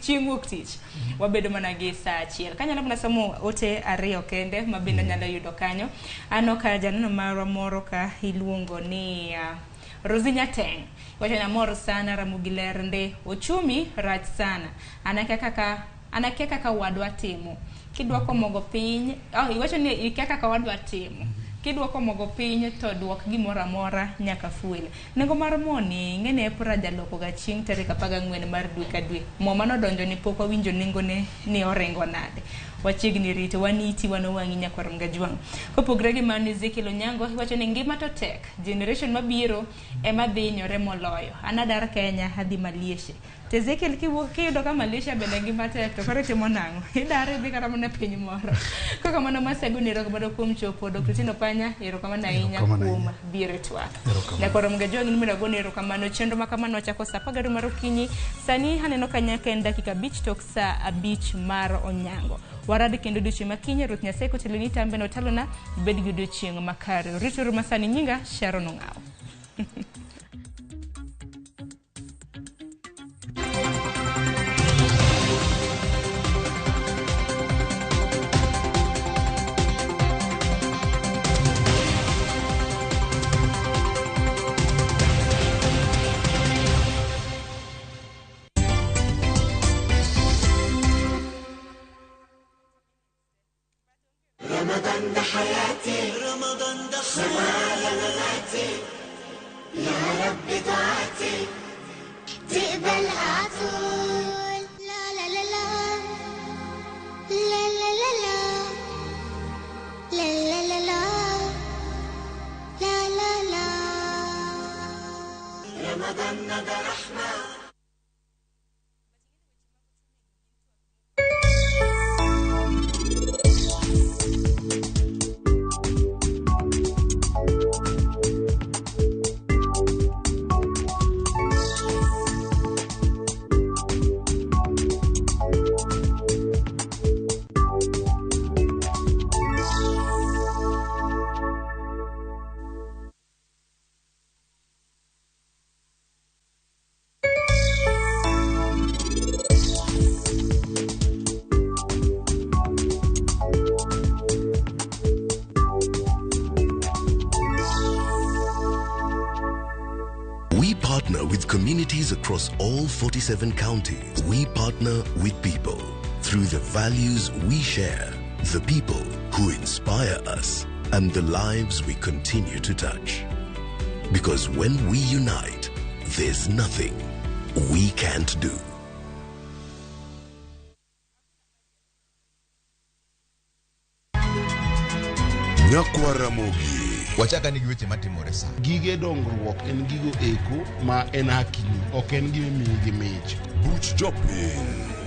chieng' wuok tich. Wabedo mana gi saa achiel. Kanyalo mana somo ote ariyo kende mabende nyalo yudo kanyo. Ano ka janeno marwa moro ka iluongo ni Rosinya Teng. Wacho namor sana Ramogi Lernde. Uchumi rach sana. Anakia kaka wadwa timo. Kidwa komogo piny. Iwacho ni ikia kaka wadwa timo. Kidwa komogo piny to duok gimoro amora nyaka fuel. Nengo mar mo ni ng'ene pura jaloko ga chieng' tarik 14 mar dwe ka dwe. Mo mano donjo ni pok wawinjo nengo ne ni orengo nade. Wachiegni rito waniti wanowang'i nyakwarom gajwang'. Kopogre gi mano Ezekiel Onyango wacho ni ngima to tek. Generation mabiro ema dhi nyore moloyo. Anadar Kenya adhi Malaysia. To Ezekiel kiyudo ka Malaysia bende ngima tek to kare timo nang'o? Idare dhi kata mana piny moro. Kaka mano masego ni erokamano kuom chopo Dr. Tino Panya erokamano ahinya kuom biro twak. Nyakwarom gajwang' ni mirago ni erokamano chenro makamano chako saa 12 mar okinyi. Sani haneno kanyaka en dakika 5 tok saa 5 mar Onyango. Warad kendo duche makinye Ruth Nyasaye koteloni tambe no talona bed gi odiochieng' makare. Rito masani nyinga Sharon Ong'aw. رمضان ده حياتي رمضان ده خيالي مماتي يا رب دعاتي تقبلها عطول لا لا لا لا لا لا لا لا لا لا لا لا لا لا رمضان ده رحمة with communities across all 47 counties. We partner with people through the values we share, the people who inspire us, and the lives we continue to touch. Because when we unite, there's nothing we can't do. Nyakwa Ramogi. Wachaka nigi weche matimore sa. Gige dongruok en gigo eko ma en hakini, ok en gime miyi gi mich. Buch jopiny.